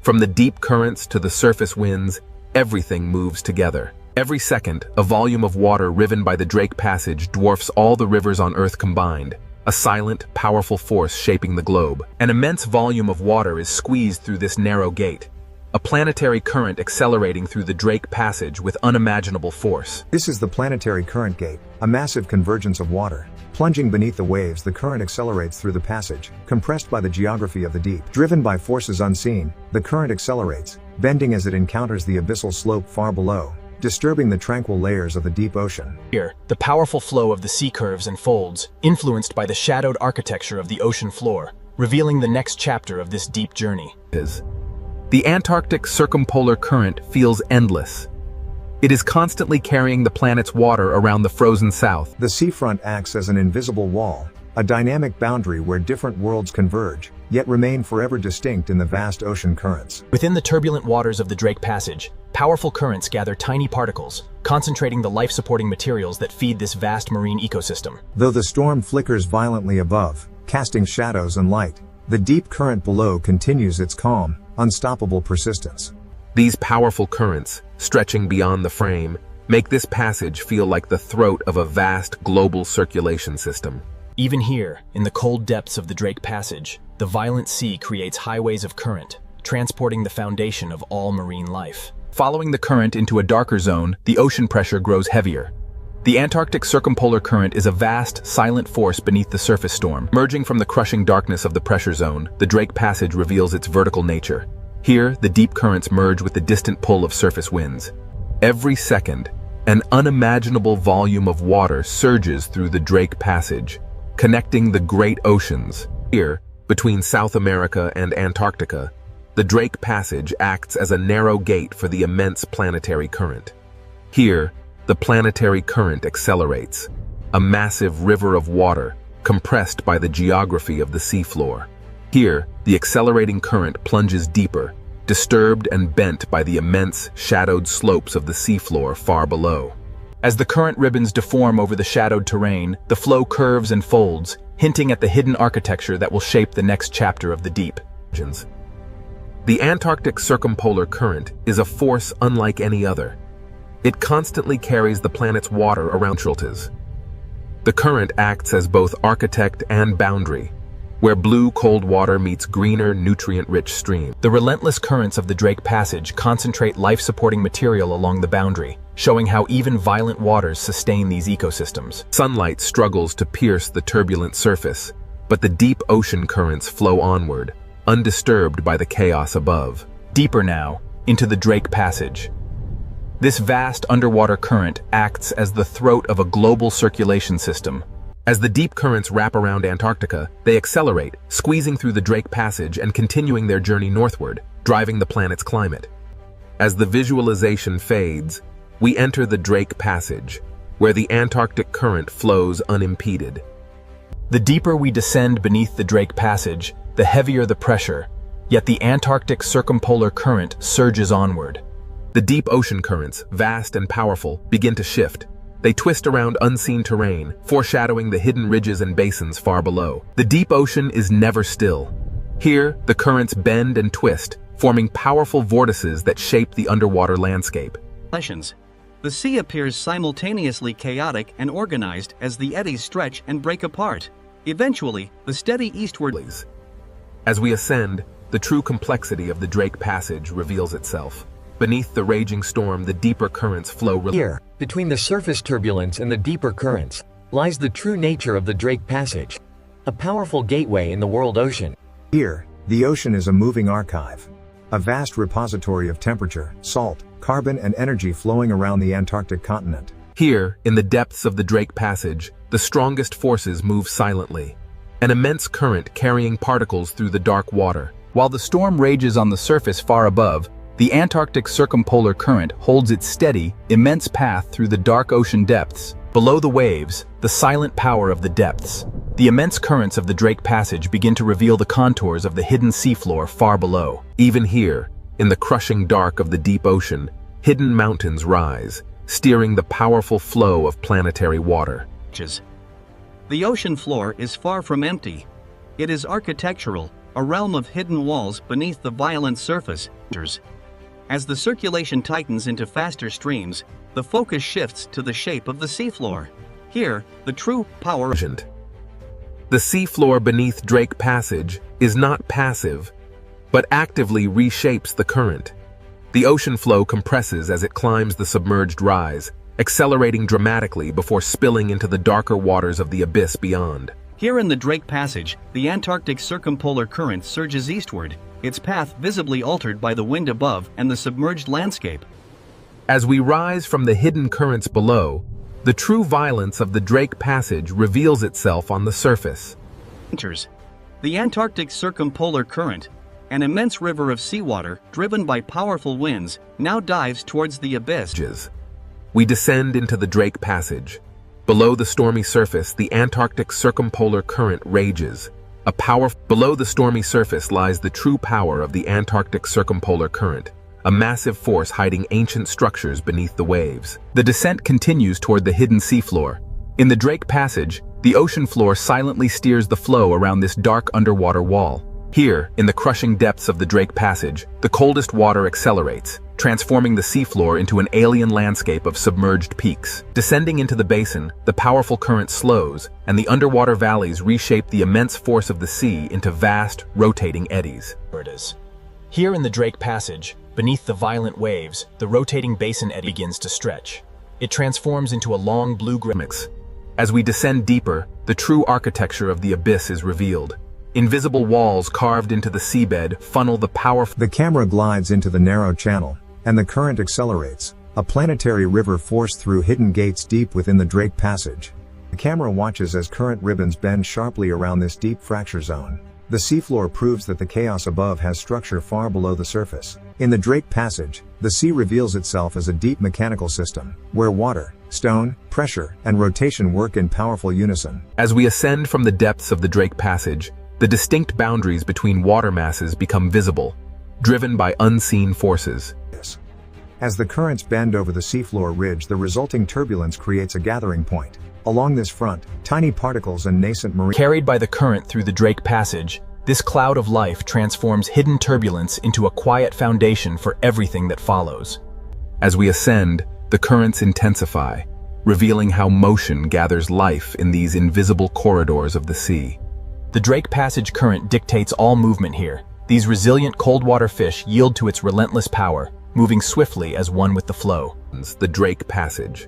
From the deep currents to the surface winds, everything moves together. Every second, a volume of water riven by the Drake Passage dwarfs all the rivers on Earth combined, a silent, powerful force shaping the globe. An immense volume of water is squeezed through this narrow gate, a planetary current accelerating through the Drake Passage with unimaginable force. This is the planetary current gate, a massive convergence of water. Plunging beneath the waves, the current accelerates through the passage, compressed by the geography of the deep. Driven by forces unseen, the current accelerates, bending as it encounters the abyssal slope far below, disturbing the tranquil layers of the deep ocean. Here, the powerful flow of the sea curves and folds, influenced by the shadowed architecture of the ocean floor, revealing the next chapter of this deep journey. The Antarctic circumpolar current feels endless. It is constantly carrying the planet's water around the frozen south. The seafront acts as an invisible wall, a dynamic boundary where different worlds converge, yet remain forever distinct in the vast ocean currents. Within the turbulent waters of the Drake Passage, powerful currents gather tiny particles, concentrating the life-supporting materials that feed this vast marine ecosystem. Though the storm flickers violently above, casting shadows and light, the deep current below continues its calm, unstoppable persistence. These powerful currents, stretching beyond the frame, make this passage feel like the throat of a vast global circulation system. Even here, in the cold depths of the Drake Passage, the violent sea creates highways of current, transporting the foundation of all marine life. Following the current into a darker zone, the ocean pressure grows heavier. The Antarctic circumpolar current is a vast, silent force beneath the surface storm. Emerging from the crushing darkness of the pressure zone, the Drake Passage reveals its vertical nature. Here, the deep currents merge with the distant pull of surface winds. Every second, an unimaginable volume of water surges through the Drake Passage, connecting the great oceans. Here, between South America and Antarctica, the Drake Passage acts as a narrow gate for the immense planetary current. Here, the planetary current accelerates, a massive river of water compressed by the geography of the seafloor. Here, the accelerating current plunges deeper, disturbed and bent by the immense, shadowed slopes of the seafloor far below. As the current ribbons deform over the shadowed terrain, the flow curves and folds, hinting at the hidden architecture that will shape the next chapter of the deep. The Antarctic circumpolar current is a force unlike any other. It constantly carries the planet's water around Schultes. The current acts as both architect and boundary, where blue cold water meets greener, nutrient-rich stream. The relentless currents of the Drake Passage concentrate life-supporting material along the boundary, showing how even violent waters sustain these ecosystems. Sunlight struggles to pierce the turbulent surface, but the deep ocean currents flow onward, undisturbed by the chaos above. Deeper now, into the Drake Passage. This vast underwater current acts as the throat of a global circulation system. As the deep currents wrap around Antarctica, they accelerate, squeezing through the Drake Passage and continuing their journey northward, driving the planet's climate. As the visualization fades, we enter the Drake Passage, where the Antarctic current flows unimpeded. The deeper we descend beneath the Drake Passage, the heavier the pressure, yet the Antarctic circumpolar current surges onward. The deep ocean currents, vast and powerful, begin to shift. They twist around unseen terrain, foreshadowing the hidden ridges and basins far below. The deep ocean is never still. Here, the currents bend and twist, forming powerful vortices that shape the underwater landscape. The sea appears simultaneously chaotic and organized as the eddies stretch and break apart. Eventually, the steady eastward. As we ascend, the true complexity of the Drake Passage reveals itself. Beneath the raging storm, the deeper currents flow. Here, between the surface turbulence and the deeper currents, lies the true nature of the Drake Passage, a powerful gateway in the world ocean. Here, the ocean is a moving archive, a vast repository of temperature, salt, carbon and energy flowing around the Antarctic continent. Here, in the depths of the Drake Passage, the strongest forces move silently, an immense current carrying particles through the dark water. While the storm rages on the surface far above, the Antarctic circumpolar current holds its steady, immense path through the dark ocean depths. Below the waves, the silent power of the depths. The immense currents of the Drake Passage begin to reveal the contours of the hidden seafloor far below. Even here, in the crushing dark of the deep ocean, hidden mountains rise, steering the powerful flow of planetary water. The ocean floor is far from empty. It is architectural, a realm of hidden walls beneath the violent surface. As the circulation tightens into faster streams, the focus shifts to the shape of the seafloor. Here, the true power. The seafloor beneath Drake Passage is not passive, but actively reshapes the current. The ocean flow compresses as it climbs the submerged rise, accelerating dramatically before spilling into the darker waters of the abyss beyond. Here in the Drake Passage, the Antarctic circumpolar current surges eastward, its path visibly altered by the wind above and the submerged landscape. As we rise from the hidden currents below, the true violence of the Drake Passage reveals itself on the surface. The Antarctic circumpolar current, an immense river of seawater driven by powerful winds, now dives towards the abyss. We descend into the Drake Passage. Below the stormy surface, the Antarctic circumpolar current rages. Below the stormy surface lies the true power of the Antarctic circumpolar current, a massive force hiding ancient structures beneath the waves. The descent continues toward the hidden seafloor. In the Drake Passage, the ocean floor silently steers the flow around this dark underwater wall. Here, in the crushing depths of the Drake Passage, the coldest water accelerates, transforming the seafloor into an alien landscape of submerged peaks. Descending into the basin, the powerful current slows, and the underwater valleys reshape the immense force of the sea into vast, rotating eddies. Here in the Drake Passage, beneath the violent waves, the rotating basin eddy begins to stretch. It transforms into a long blue-gray. As we descend deeper, the true architecture of the abyss is revealed. Invisible walls carved into the seabed funnel the powerful. The camera glides into the narrow channel, and the current accelerates, a planetary river forced through hidden gates deep within the Drake Passage. The camera watches as current ribbons bend sharply around this deep fracture zone. The seafloor proves that the chaos above has structure far below the surface. In the Drake Passage, the sea reveals itself as a deep mechanical system, where water, stone, pressure, and rotation work in powerful unison. As we ascend from the depths of the Drake Passage, the distinct boundaries between water masses become visible, driven by unseen forces. As the currents bend over the seafloor ridge, the resulting turbulence creates a gathering point. Along this front, tiny particles and nascent marine. Carried by the current through the Drake Passage, this cloud of life transforms hidden turbulence into a quiet foundation for everything that follows. As we ascend, the currents intensify, revealing how motion gathers life in these invisible corridors of the sea. The Drake Passage current dictates all movement here. These resilient cold-water fish yield to its relentless power, moving swiftly as one with the flow. The Drake Passage.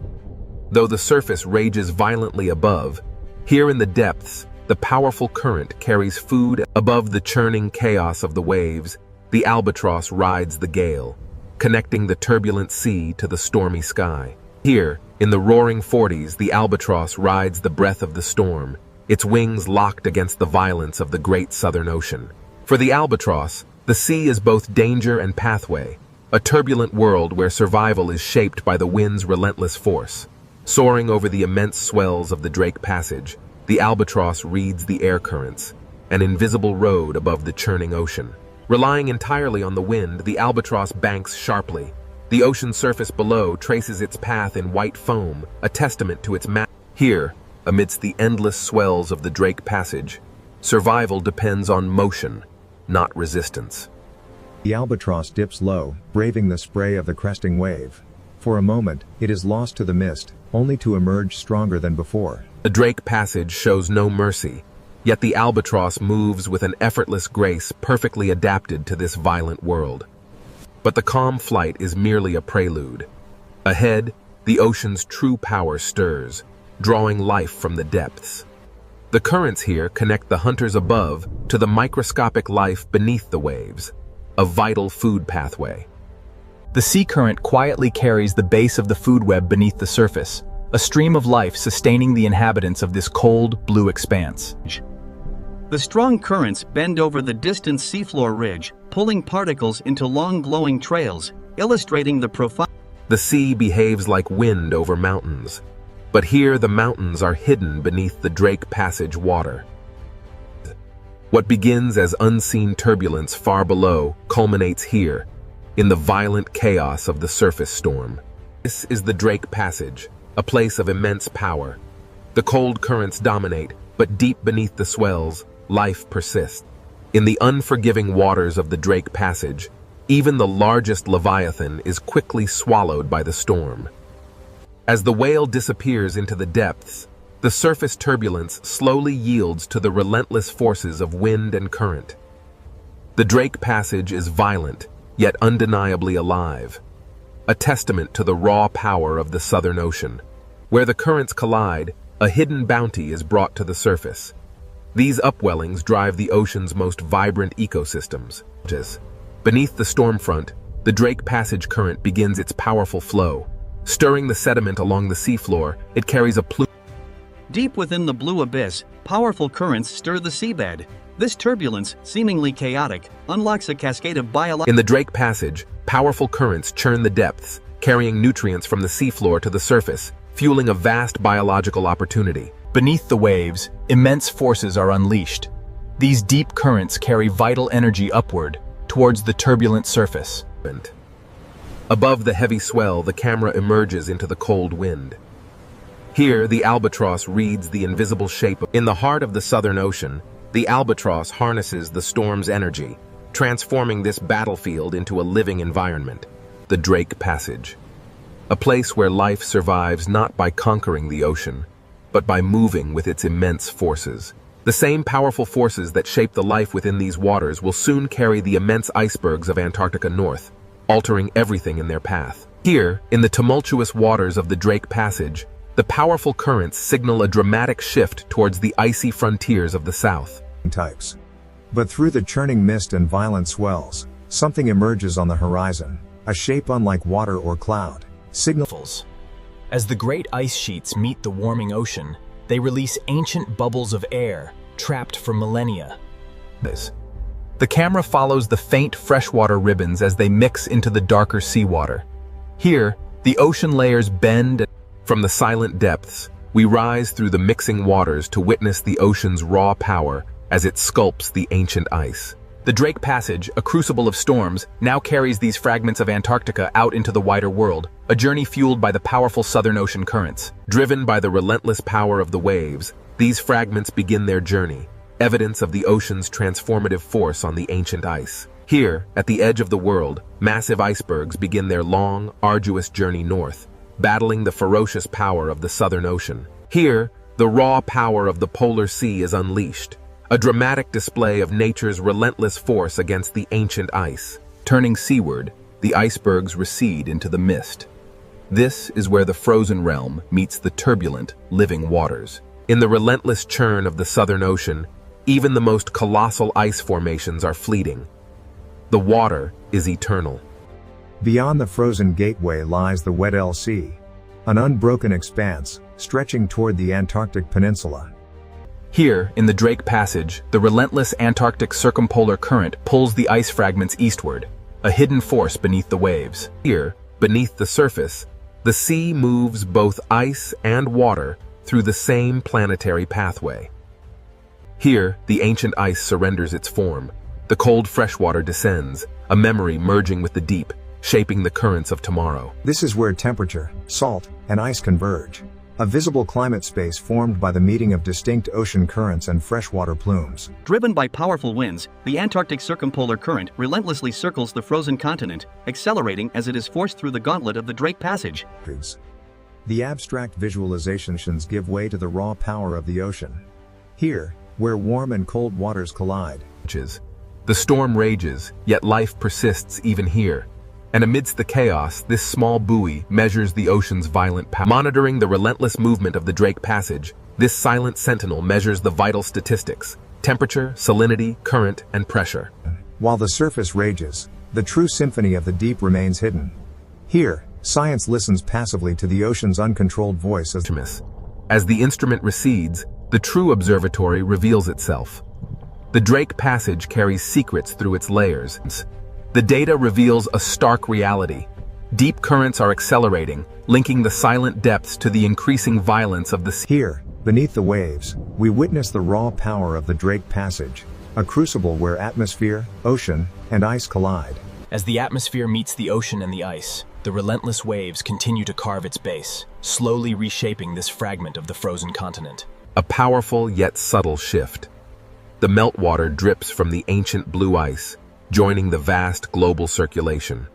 Though the surface rages violently above, here in the depths, the powerful current carries food. Above the churning chaos of the waves, the albatross rides the gale, connecting the turbulent sea to the stormy sky. Here, in the roaring 40s, the albatross rides the breath of the storm, its wings locked against the violence of the great southern ocean. For the albatross, the sea is both danger and pathway, a turbulent world where survival is shaped by the wind's relentless force. Soaring over the immense swells of the Drake Passage, the albatross reads the air currents, an invisible road above the churning ocean. Relying entirely on the wind, the albatross banks sharply. The ocean surface below traces its path in white foam, a testament to its Here, amidst the endless swells of the Drake Passage, survival depends on motion, not resistance. The albatross dips low, braving the spray of the cresting wave. For a moment, it is lost to the mist, only to emerge stronger than before. The Drake Passage shows no mercy, yet the albatross moves with an effortless grace perfectly adapted to this violent world. But the calm flight is merely a prelude. Ahead, the ocean's true power stirs, drawing life from the depths. The currents here connect the hunters above to the microscopic life beneath the waves, a vital food pathway. The sea current quietly carries the base of the food web beneath the surface, a stream of life sustaining the inhabitants of this cold, blue expanse. The strong currents bend over the distant seafloor ridge, pulling particles into long glowing trails, illustrating the profound. The sea behaves like wind over mountains, but here the mountains are hidden beneath the Drake Passage water. What begins as unseen turbulence far below culminates here, in the violent chaos of the surface storm. This is the Drake Passage, a place of immense power. The cold currents dominate, but deep beneath the swells, life persists. In the unforgiving waters of the Drake Passage, even the largest leviathan is quickly swallowed by the storm. As the whale disappears into the depths, the surface turbulence slowly yields to the relentless forces of wind and current. The Drake Passage is violent, yet undeniably alive. A testament to the raw power of the Southern Ocean. Where the currents collide, a hidden bounty is brought to the surface. These upwellings drive the ocean's most vibrant ecosystems. Beneath the storm front, the Drake Passage current begins its powerful flow. Stirring the sediment along the seafloor, it carries a plume. Deep within the blue abyss, powerful currents stir the seabed. This turbulence, seemingly chaotic, unlocks a cascade of In the Drake Passage, powerful currents churn the depths, carrying nutrients from the seafloor to the surface, fueling a vast biological opportunity. Beneath the waves, immense forces are unleashed. These deep currents carry vital energy upward, towards the turbulent surface. Above the heavy swell, the camera emerges into the cold wind. Here, the albatross reads the invisible shape. In the heart of the Southern Ocean, the albatross harnesses the storm's energy, transforming this battlefield into a living environment. The Drake Passage. A place where life survives not by conquering the ocean, but by moving with its immense forces. The same powerful forces that shape the life within these waters will soon carry the immense icebergs of Antarctica north, altering everything in their path. Here, in the tumultuous waters of the Drake Passage, the powerful currents signal a dramatic shift towards the icy frontiers of the south. Types. But through the churning mist and violent swells, something emerges on the horizon, a shape unlike water or cloud. Signals. As the great ice sheets meet the warming ocean, they release ancient bubbles of air, trapped for millennia. The camera follows the faint freshwater ribbons as they mix into the darker seawater. Here, the ocean layers bend. From the silent depths, we rise through the mixing waters to witness the ocean's raw power as it sculpts the ancient ice. The Drake Passage, a crucible of storms, now carries these fragments of Antarctica out into the wider world, a journey fueled by the powerful Southern Ocean currents. Driven by the relentless power of the waves, these fragments begin their journey, evidence of the ocean's transformative force on the ancient ice. Here, at the edge of the world, massive icebergs begin their long, arduous journey north, battling the ferocious power of the Southern Ocean. Here, the raw power of the polar sea is unleashed, a dramatic display of nature's relentless force against the ancient ice. Turning seaward, the icebergs recede into the mist. This is where the frozen realm meets the turbulent, living waters. In the relentless churn of the Southern Ocean, even the most colossal ice formations are fleeting. The water is eternal. Beyond the frozen gateway lies the Weddell Sea, an unbroken expanse, stretching toward the Antarctic Peninsula. Here, in the Drake Passage, the relentless Antarctic circumpolar current pulls the ice fragments eastward, a hidden force beneath the waves. Here, beneath the surface, the sea moves both ice and water through the same planetary pathway. Here, the ancient ice surrenders its form. The cold freshwater descends, a memory merging with the deep, shaping the currents of tomorrow. This is where temperature, salt, and ice converge. A visible climate space formed by the meeting of distinct ocean currents and freshwater plumes. Driven by powerful winds, the Antarctic circumpolar current relentlessly circles the frozen continent, accelerating as it is forced through the gauntlet of the Drake Passage. The abstract visualizations give way to the raw power of the ocean. Here, where warm and cold waters collide. The storm rages, yet life persists even here. And amidst the chaos, this small buoy measures the ocean's violent power. Monitoring the relentless movement of the Drake Passage, this silent sentinel measures the vital statistics: temperature, salinity, current, and pressure. While the surface rages, the true symphony of the deep remains hidden. Here, science listens passively to the ocean's uncontrolled voice as the instrument recedes, the true observatory reveals itself. The Drake Passage carries secrets through its layers. The data reveals a stark reality. Deep currents are accelerating, linking the silent depths to the increasing violence of the sea. Here, beneath the waves, we witness the raw power of the Drake Passage, a crucible where atmosphere, ocean, and ice collide. As the atmosphere meets the ocean and the ice, the relentless waves continue to carve its base, slowly reshaping this fragment of the frozen continent. A powerful yet subtle shift. The meltwater drips from the ancient blue ice, joining the vast global circulation.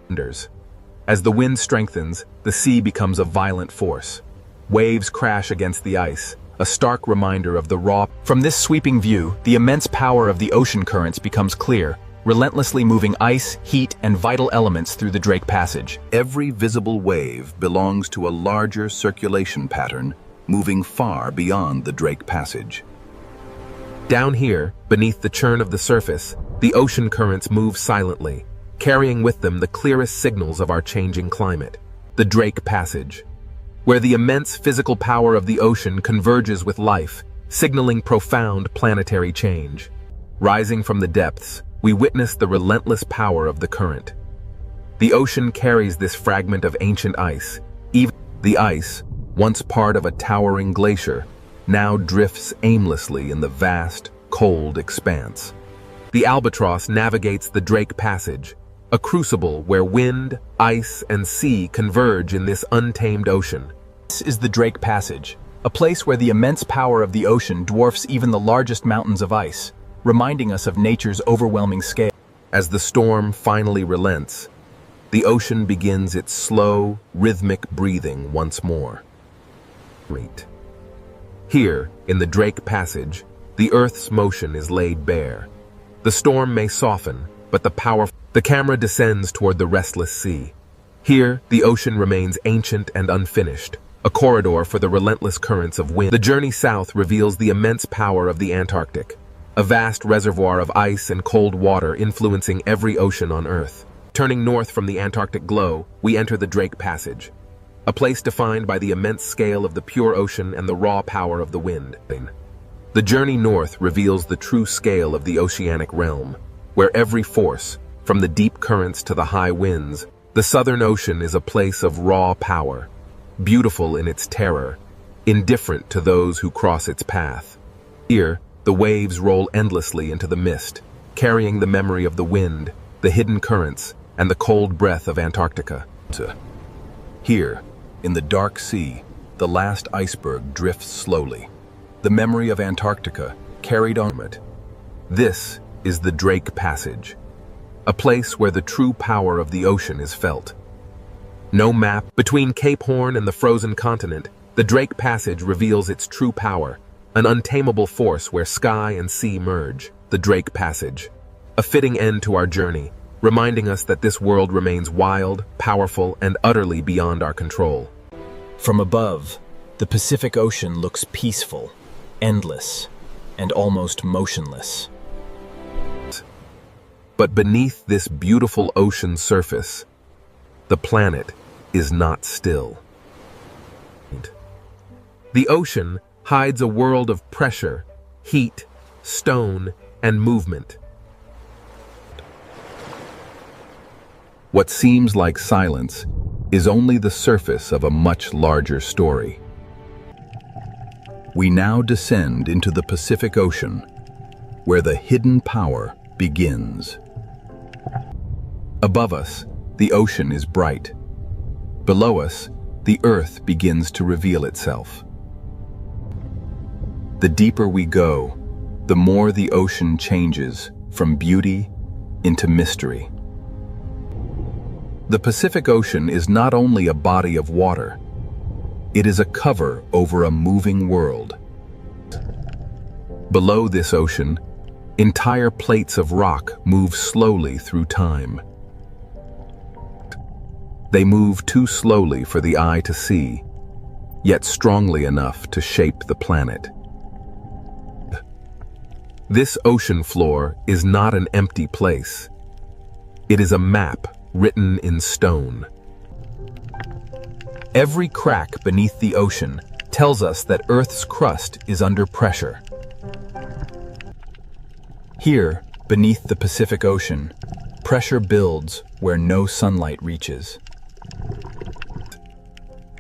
As the wind strengthens, the sea becomes a violent force. Waves crash against the ice, a stark reminder of the raw. From this sweeping view, the immense power of the ocean currents becomes clear, relentlessly moving ice, heat, and vital elements through the Drake Passage. Every visible wave belongs to a larger circulation pattern moving far beyond the Drake Passage. Down here, beneath the churn of the surface, the ocean currents move silently, carrying with them the clearest signals of our changing climate. The Drake Passage, where the immense physical power of the ocean converges with life, signaling profound planetary change. Rising from the depths, we witness the relentless power of the current. The ocean carries this fragment of ancient ice. Even the ice, once part of a towering glacier, now drifts aimlessly in the vast, cold expanse. The albatross navigates the Drake Passage, a crucible where wind, ice, and sea converge in this untamed ocean. This is the Drake Passage, a place where the immense power of the ocean dwarfs even the largest mountains of ice, reminding us of nature's overwhelming scale. As the storm finally relents, the ocean begins its slow, rhythmic breathing once more. Here, in the Drake Passage, the Earth's motion is laid bare. The storm may soften, but the camera descends toward the restless sea. Here, the ocean remains ancient and unfinished, a corridor for the relentless currents of wind. The journey south reveals the immense power of the Antarctic, a vast reservoir of ice and cold water influencing every ocean on Earth. Turning north from the Antarctic glow, we enter the Drake Passage, a place defined by the immense scale of the pure ocean and the raw power of the wind. The journey north reveals the true scale of the oceanic realm, where every force, from the deep currents to the high winds, the Southern Ocean is a place of raw power, beautiful in its terror, indifferent to those who cross its path. Here, the waves roll endlessly into the mist, carrying the memory of the wind, the hidden currents, and the cold breath of Antarctica. Here, in the dark sea, the last iceberg drifts slowly, the memory of Antarctica carried on it. This is the Drake Passage, a place where the true power of the ocean is felt. No map between Cape Horn and the frozen continent, the Drake Passage reveals its true power, an untamable force where sky and sea merge. The Drake Passage, a fitting end to our journey, reminding us that this world remains wild, powerful, and utterly beyond our control. From above, the Pacific Ocean looks peaceful, endless, and almost motionless. But beneath this beautiful ocean surface, the planet is not still. The ocean hides a world of pressure, heat, stone, and movement. What seems like silence is only the surface of a much larger story. We now descend into the Pacific Ocean, where the hidden power begins. Above us, the ocean is bright. Below us, the earth begins to reveal itself. The deeper we go, the more the ocean changes from beauty into mystery. The Pacific Ocean is not only a body of water, it is a cover over a moving world. Below this ocean, entire plates of rock move slowly through time. They move too slowly for the eye to see, yet strongly enough to shape the planet. This ocean floor is not an empty place. It is a map written in stone. Every crack beneath the ocean tells us that Earth's crust is under pressure. Here, beneath the Pacific Ocean, pressure builds where no sunlight reaches.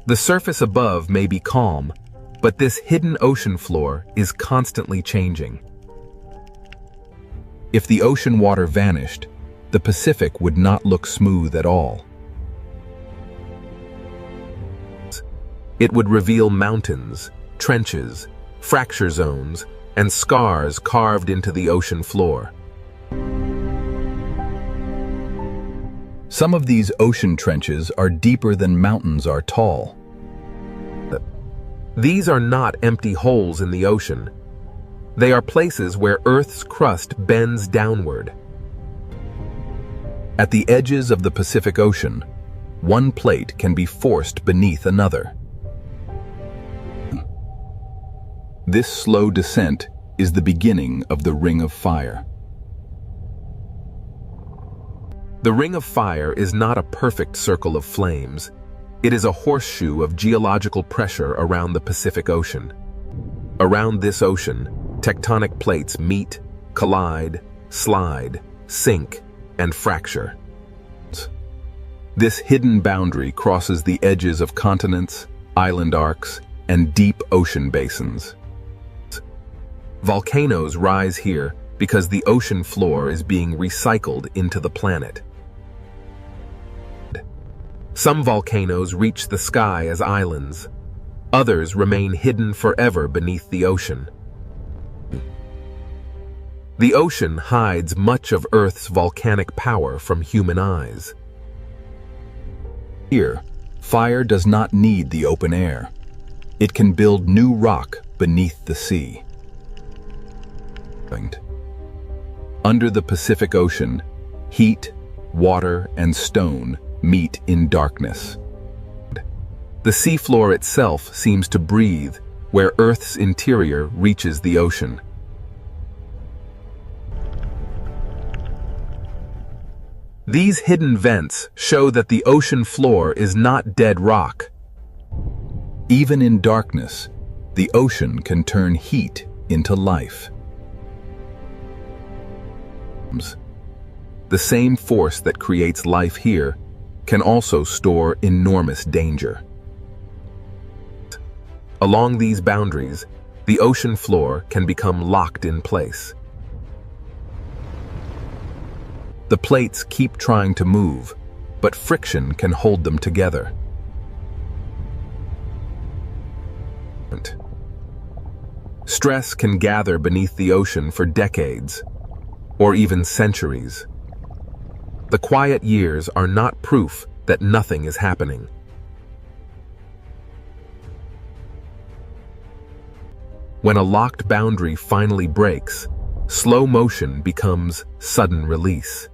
The surface above may be calm, but this hidden ocean floor is constantly changing. If the ocean water vanished, the Pacific would not look smooth at all. It would reveal mountains, trenches, fracture zones, and scars carved into the ocean floor. Some of these ocean trenches are deeper than mountains are tall. These are not empty holes in the ocean. They are places where Earth's crust bends downward. At the edges of the Pacific Ocean, one plate can be forced beneath another. This slow descent is the beginning of the Ring of Fire. The Ring of Fire is not a perfect circle of flames. It is a horseshoe of geological pressure around the Pacific Ocean. Around this ocean, tectonic plates meet, collide, slide, sink, and fracture. This hidden boundary crosses the edges of continents, island arcs, and deep ocean basins. Volcanoes rise here because the ocean floor is being recycled into the planet. Some volcanoes reach the sky as islands. Others remain hidden forever beneath the ocean. The ocean hides much of Earth's volcanic power from human eyes. Here, fire does not need the open air. It can build new rock beneath the sea. Under the Pacific Ocean, heat, water, and stone meet in darkness. The seafloor itself seems to breathe where Earth's interior reaches the ocean. These hidden vents show that the ocean floor is not dead rock. Even in darkness, the ocean can turn heat into life. The same force that creates life here can also store enormous danger. Along these boundaries, the ocean floor can become locked in place. The plates keep trying to move, but friction can hold them together. Stress can gather beneath the ocean for decades, or even centuries. The quiet years are not proof that nothing is happening. When a locked boundary finally breaks, slow motion becomes sudden release.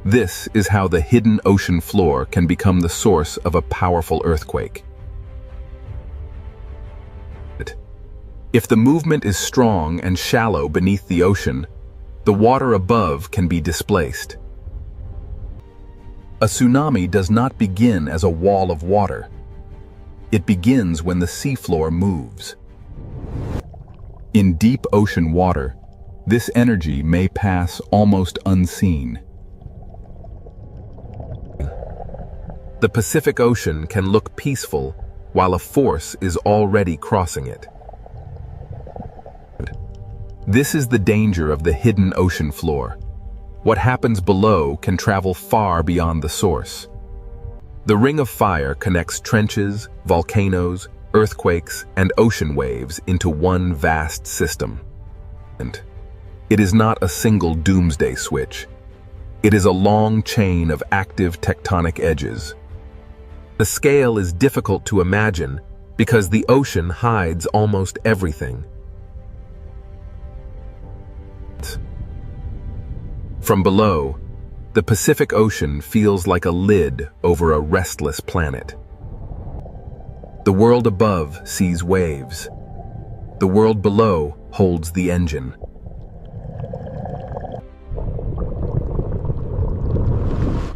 This is how the hidden ocean floor can become the source of a powerful earthquake. If the movement is strong and shallow beneath the ocean, the water above can be displaced. A tsunami does not begin as a wall of water. It begins when the seafloor moves. In deep ocean water, this energy may pass almost unseen. The Pacific Ocean can look peaceful while a force is already crossing it. This is the danger of the hidden ocean floor. What happens below can travel far beyond the source. The Ring of Fire connects trenches, volcanoes, earthquakes, and ocean waves into one vast system. And it is not a single doomsday switch. It is a long chain of active tectonic edges. The scale is difficult to imagine because the ocean hides almost everything. From below, the Pacific Ocean feels like a lid over a restless planet. The world above sees waves. The world below holds the engine.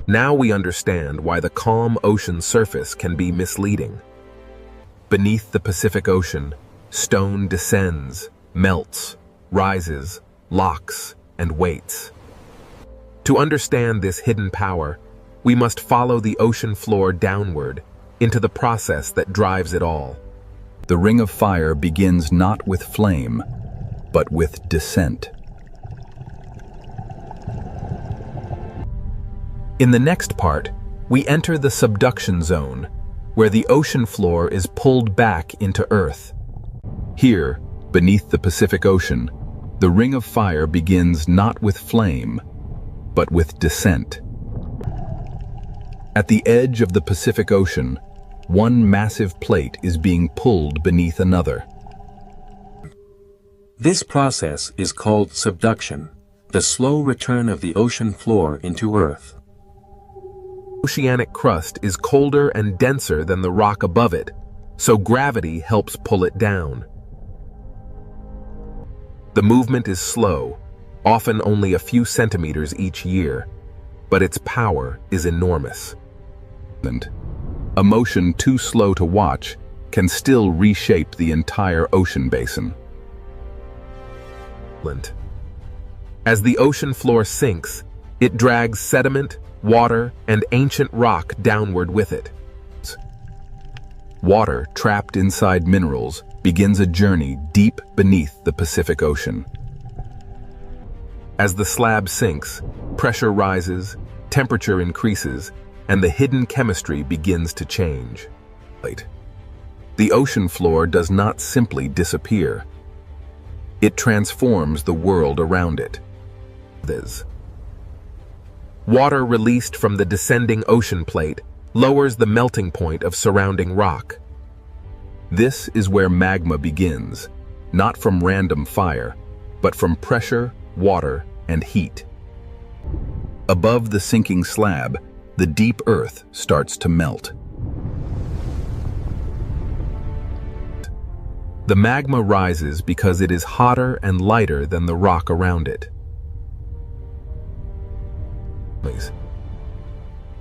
Now we understand why the calm ocean surface can be misleading. Beneath the Pacific Ocean, stone descends, melts, rises, locks, and waits. To understand this hidden power, we must follow the ocean floor downward into the process that drives it all. The Ring of Fire begins not with flame, but with descent. In the next part, we enter the subduction zone, where the ocean floor is pulled back into Earth. Here, beneath the Pacific Ocean, the Ring of Fire begins not with flame, but with descent. At the edge of the Pacific Ocean, one massive plate is being pulled beneath another. This process is called subduction. the slow return of the ocean floor into Earth. Oceanic crust is colder and denser than the rock above it, so gravity helps pull it down. The movement is slow, often only a few centimeters each year, but its power is enormous. A motion too slow to watch can still reshape the entire ocean basin. As the ocean floor sinks, it drags sediment, water, and ancient rock downward with it. Water trapped inside minerals begins a journey deep beneath the Pacific Ocean. As the slab sinks, pressure rises, temperature increases, and the hidden chemistry begins to change. The ocean floor does not simply disappear. It transforms the world around it. Water released from the descending ocean plate lowers the melting point of surrounding rock. This is where magma begins, not from random fire, but from pressure, water, and heat. Above the sinking slab, the deep earth starts to melt. The magma rises because it is hotter and lighter than the rock around it.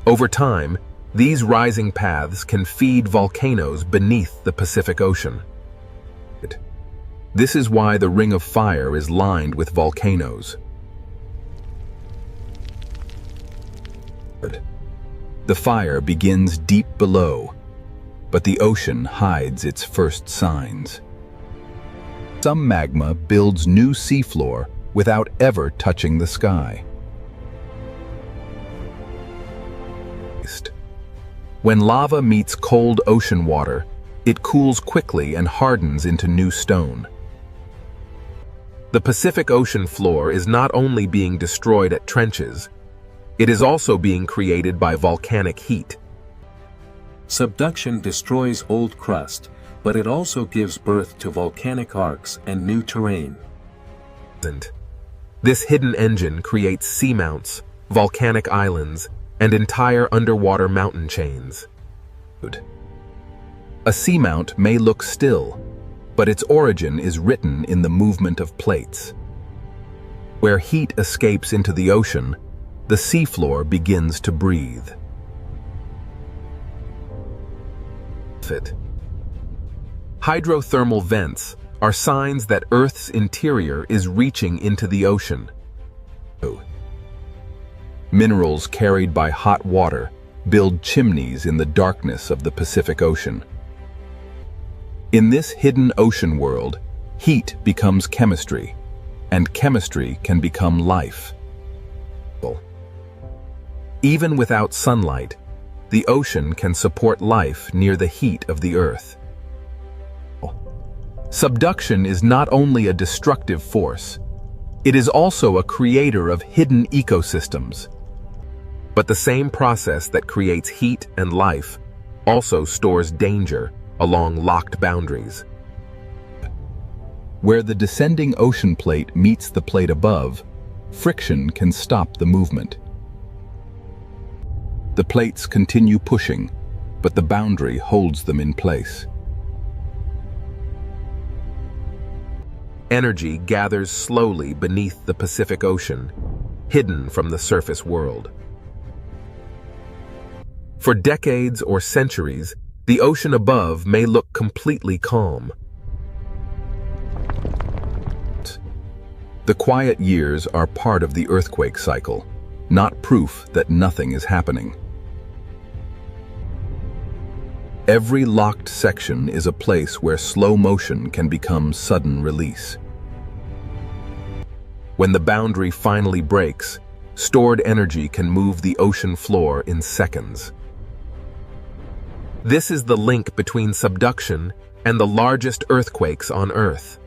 Over time, these rising paths can feed volcanoes beneath the Pacific Ocean. This is why the Ring of Fire is lined with volcanoes. The fire begins deep below, but the ocean hides its first signs. Some magma builds new seafloor without ever touching the sky. When lava meets cold ocean water, it cools quickly and hardens into new stone. The Pacific Ocean floor is not only being destroyed at trenches, it is also being created by volcanic heat. Subduction destroys old crust, but it also gives birth to volcanic arcs and new terrain. This hidden engine creates seamounts, volcanic islands, and entire underwater mountain chains. A seamount may look still, but its origin is written in the movement of plates. Where heat escapes into the ocean, the seafloor begins to breathe. Hydrothermal vents are signs that Earth's interior is reaching into the ocean. Minerals carried by hot water build chimneys in the darkness of the Pacific Ocean. In this hidden ocean world, heat becomes chemistry, and chemistry can become life. Even without sunlight, the ocean can support life near the heat of the Earth. Subduction is not only a destructive force, it is also a creator of hidden ecosystems. But the same process that creates heat and life also stores danger along locked boundaries. Where the descending ocean plate meets the plate above, friction can stop the movement. The plates continue pushing, but the boundary holds them in place. Energy gathers slowly beneath the Pacific Ocean, hidden from the surface world. For decades or centuries, the ocean above may look completely calm. The quiet years are part of the earthquake cycle, not proof that nothing is happening. Every locked section is a place where slow motion can become sudden release. When the boundary finally breaks, stored energy can move the ocean floor in seconds. This is the link between subduction and the largest earthquakes on Earth.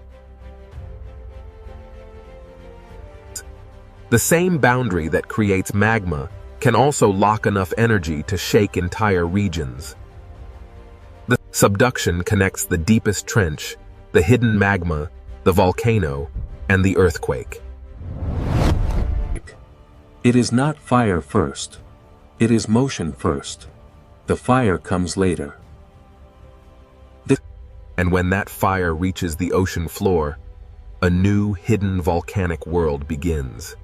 The same boundary that creates magma can also lock enough energy to shake entire regions. The subduction connects the deepest trench, the hidden magma, the volcano, and the earthquake. It is not fire first. It is motion first. The fire comes later. And when that fire reaches the ocean floor, a new hidden volcanic world begins.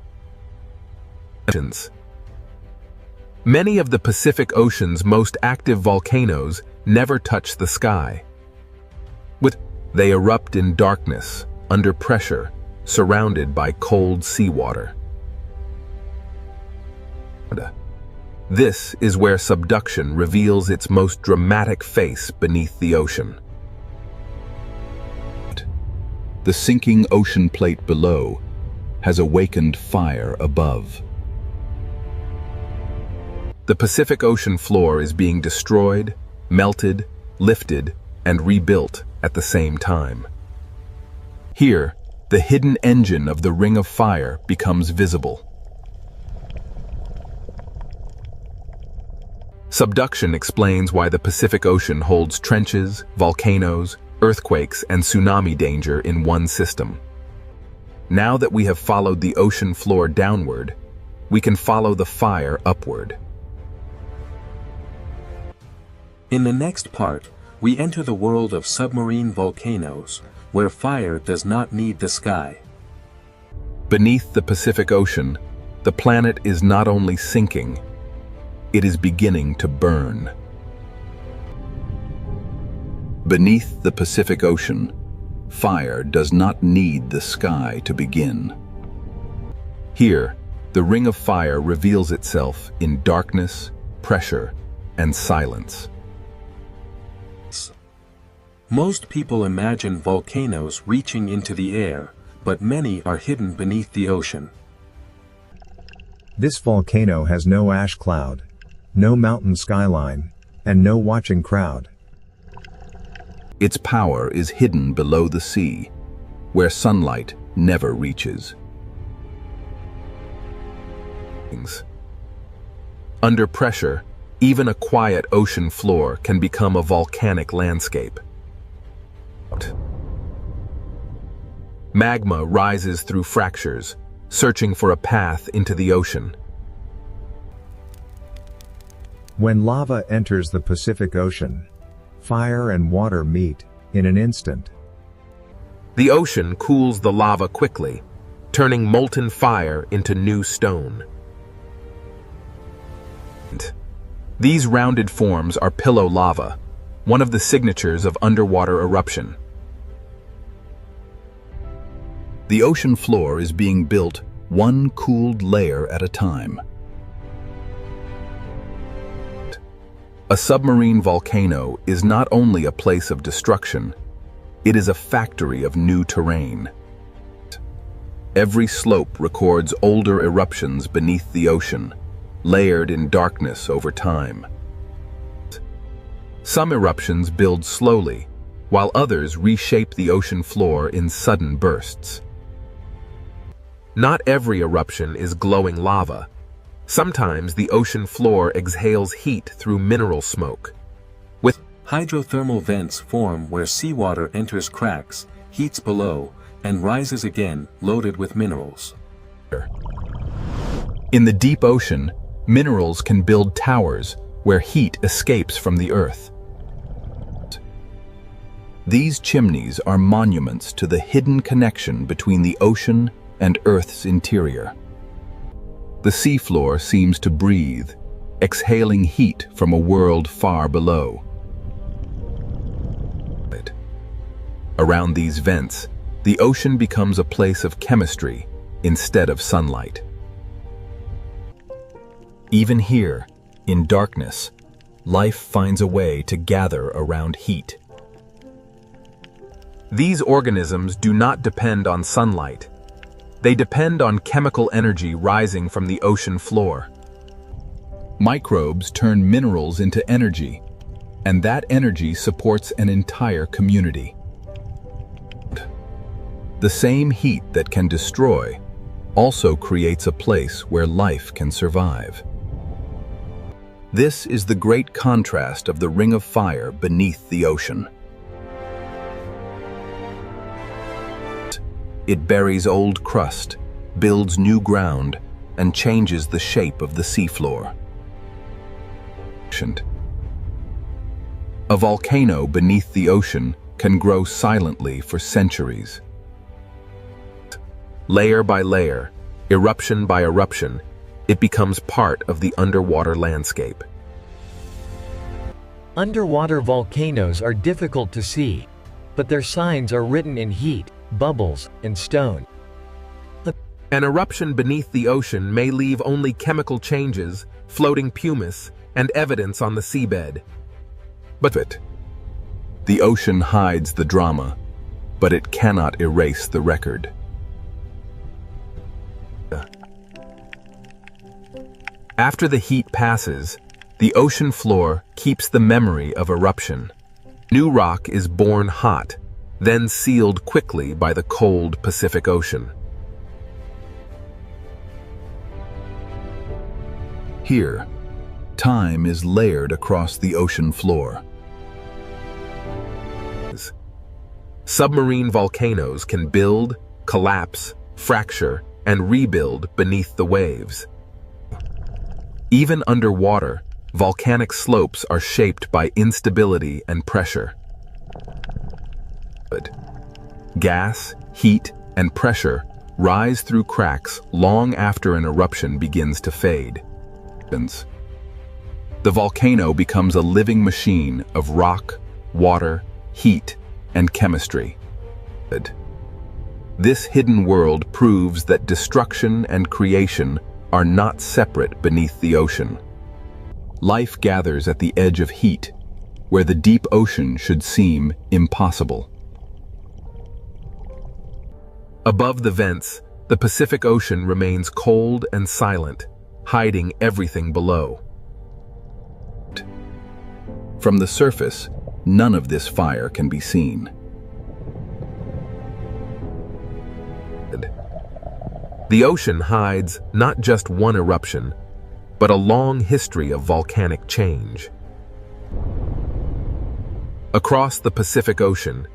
Many of the Pacific Ocean's most active volcanoes never touch the sky. They erupt in darkness, under pressure, surrounded by cold seawater. This is where subduction reveals its most dramatic face beneath the ocean. The sinking ocean plate below has awakened fire above. The Pacific Ocean floor is being destroyed, melted, lifted, and rebuilt at the same time. Here, the hidden engine of the Ring of Fire becomes visible. Subduction explains why the Pacific Ocean holds trenches, volcanoes, earthquakes, and tsunami danger in one system. Now that we have followed the ocean floor downward, we can follow the fire upward. In the next part, we enter the world of submarine volcanoes, where fire does not need the sky. Beneath the Pacific Ocean, the planet is not only sinking, it is beginning to burn. Beneath the Pacific Ocean, fire does not need the sky to begin. Here, the Ring of Fire reveals itself in darkness, pressure, and silence. Most people imagine volcanoes reaching into the air, but many are hidden beneath the ocean. This volcano has no ash cloud, no mountain skyline, and no watching crowd. Its power is hidden below the sea, where sunlight never reaches. Under pressure, even a quiet ocean floor can become a volcanic landscape. Magma rises through fractures, searching for a path into the ocean. When lava enters the Pacific Ocean, fire and water meet in an instant. The ocean cools the lava quickly, turning molten fire into new stone. These rounded forms are pillow lava, one of the signatures of underwater eruption. The ocean floor is being built one cooled layer at a time. A submarine volcano is not only a place of destruction, it is a factory of new terrain. Every slope records older eruptions beneath the ocean, layered in darkness over time. Some eruptions build slowly, while others reshape the ocean floor in sudden bursts. Not every eruption is glowing lava. Sometimes the ocean floor exhales heat through mineral smoke. With hydrothermal vents form where seawater enters cracks, heats below, and rises again, loaded with minerals. In the deep ocean, minerals can build towers where heat escapes from the earth. These chimneys are monuments to the hidden connection between the ocean and Earth's interior. The seafloor seems to breathe, exhaling heat from a world far below. Around these vents, the ocean becomes a place of chemistry instead of sunlight. Even here, in darkness, life finds a way to gather around heat. These organisms do not depend on sunlight. They depend on chemical energy rising from the ocean floor. Microbes turn minerals into energy, and that energy supports an entire community. The same heat that can destroy also creates a place where life can survive. This is the great contrast of the Ring of Fire beneath the ocean. It buries old crust, builds new ground, and changes the shape of the seafloor. A volcano beneath the ocean can grow silently for centuries. Layer by layer, eruption by eruption, it becomes part of the underwater landscape. Underwater volcanoes are difficult to see, but their signs are written in heat, bubbles, and stone. An eruption beneath the ocean may leave only chemical changes, floating pumice, and evidence on the seabed. But the ocean hides the drama, but it cannot erase the record. After the heat passes, the ocean floor keeps the memory of eruption. New rock is born hot, then sealed quickly by the cold Pacific Ocean. Here, time is layered across the ocean floor. Submarine volcanoes can build, collapse, fracture, and rebuild beneath the waves. Even underwater, volcanic slopes are shaped by instability and pressure. Gas, heat, and pressure rise through cracks long after an eruption begins to fade. The volcano becomes a living machine of rock, water, heat, and chemistry. This hidden world proves that destruction and creation are not separate beneath the ocean. Life gathers at the edge of heat, where the deep ocean should seem impossible. Above the vents, the Pacific Ocean remains cold and silent, hiding everything below. From the surface, none of this fire can be seen. The ocean hides not just one eruption, but a long history of volcanic change. Across the Pacific Ocean,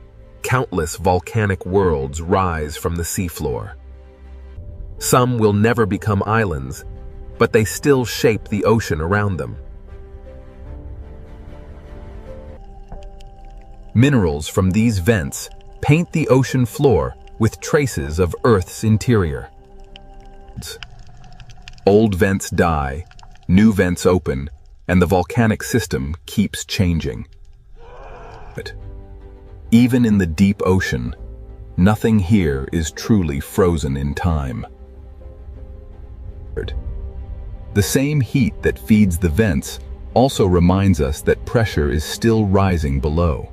countless volcanic worlds rise from the seafloor. Some will never become islands, but they still shape the ocean around them. Minerals from these vents paint the ocean floor with traces of Earth's interior. Old vents die, new vents open, and the volcanic system keeps changing. But even in the deep ocean, nothing here is truly frozen in time. The same heat that feeds the vents also reminds us that pressure is still rising below.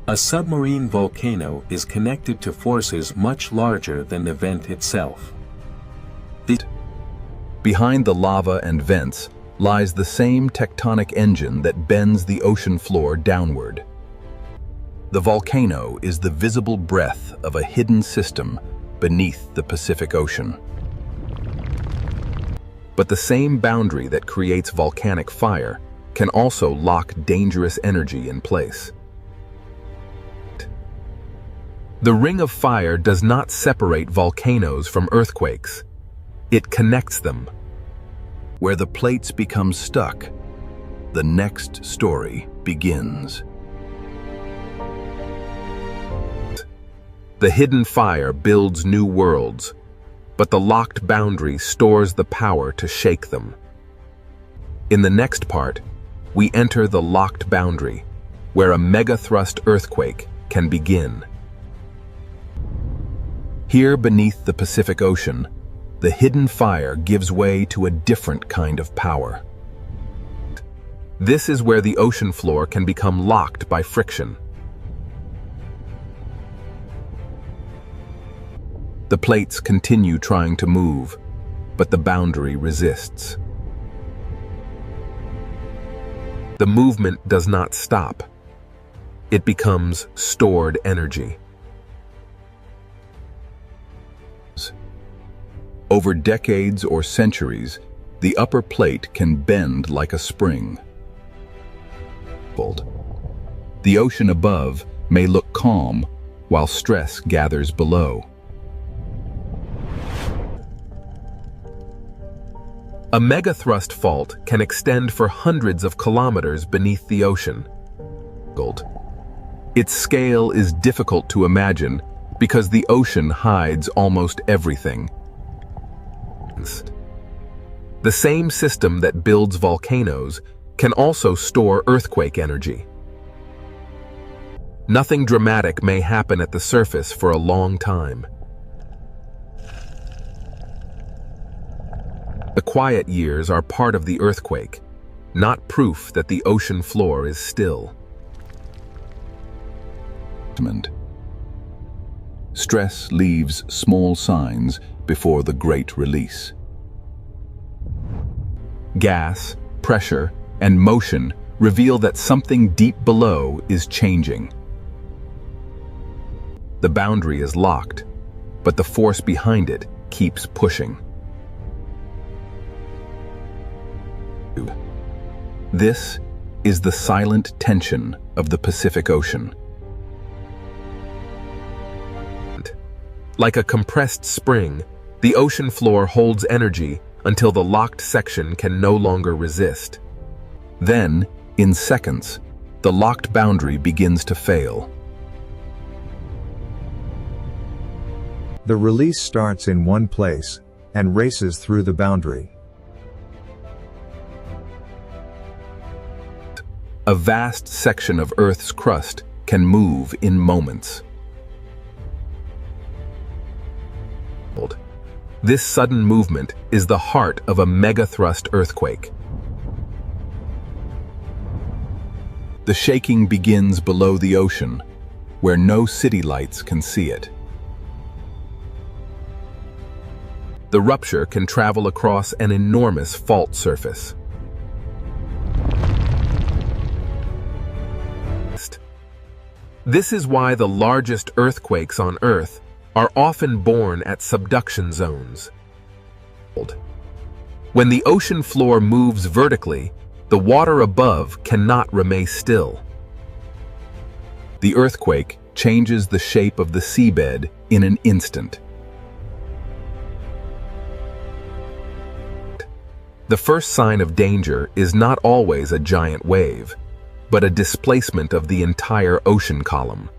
A submarine volcano is connected to forces much larger than the vent itself. Behind the lava and vents lies the same tectonic engine that bends the ocean floor downward. The volcano is the visible breath of a hidden system beneath the Pacific Ocean. But the same boundary that creates volcanic fire can also lock dangerous energy in place. The Ring of Fire does not separate volcanoes from earthquakes. It connects them. Where the plates become stuck, the next story begins. The hidden fire builds new worlds, but the locked boundary stores the power to shake them. In the next part, we enter the locked boundary, where a megathrust earthquake can begin. Here beneath the Pacific Ocean, the hidden fire gives way to a different kind of power. This is where the ocean floor can become locked by friction. The plates continue trying to move, but the boundary resists. The movement does not stop. It becomes stored energy. Over decades or centuries, the upper plate can bend like a spring. The ocean above may look calm, while stress gathers below. A megathrust fault can extend for hundreds of kilometers beneath the ocean. Its scale is difficult to imagine because the ocean hides almost everything. The same system that builds volcanoes can also store earthquake energy. Nothing dramatic may happen at the surface for a long time. The quiet years are part of the earthquake, not proof that the ocean floor is still. Stress leaves small signs before the great release. Gas, pressure, and motion reveal that something deep below is changing. The boundary is locked, but the force behind it keeps pushing. This is the silent tension of the Pacific Ocean. Like a compressed spring, the ocean floor holds energy until the locked section can no longer resist. Then, in seconds, the locked boundary begins to fail. The release starts in one place and races through the boundary. A vast section of Earth's crust can move in moments. This sudden movement is the heart of a megathrust earthquake. The shaking begins below the ocean, where no city lights can see it. The rupture can travel across an enormous fault surface. This is why the largest earthquakes on Earth are often born at subduction zones. When the ocean floor moves vertically, the water above cannot remain still. The earthquake changes the shape of the seabed in an instant. The first sign of danger is not always a giant wave, but a displacement of the entire ocean column.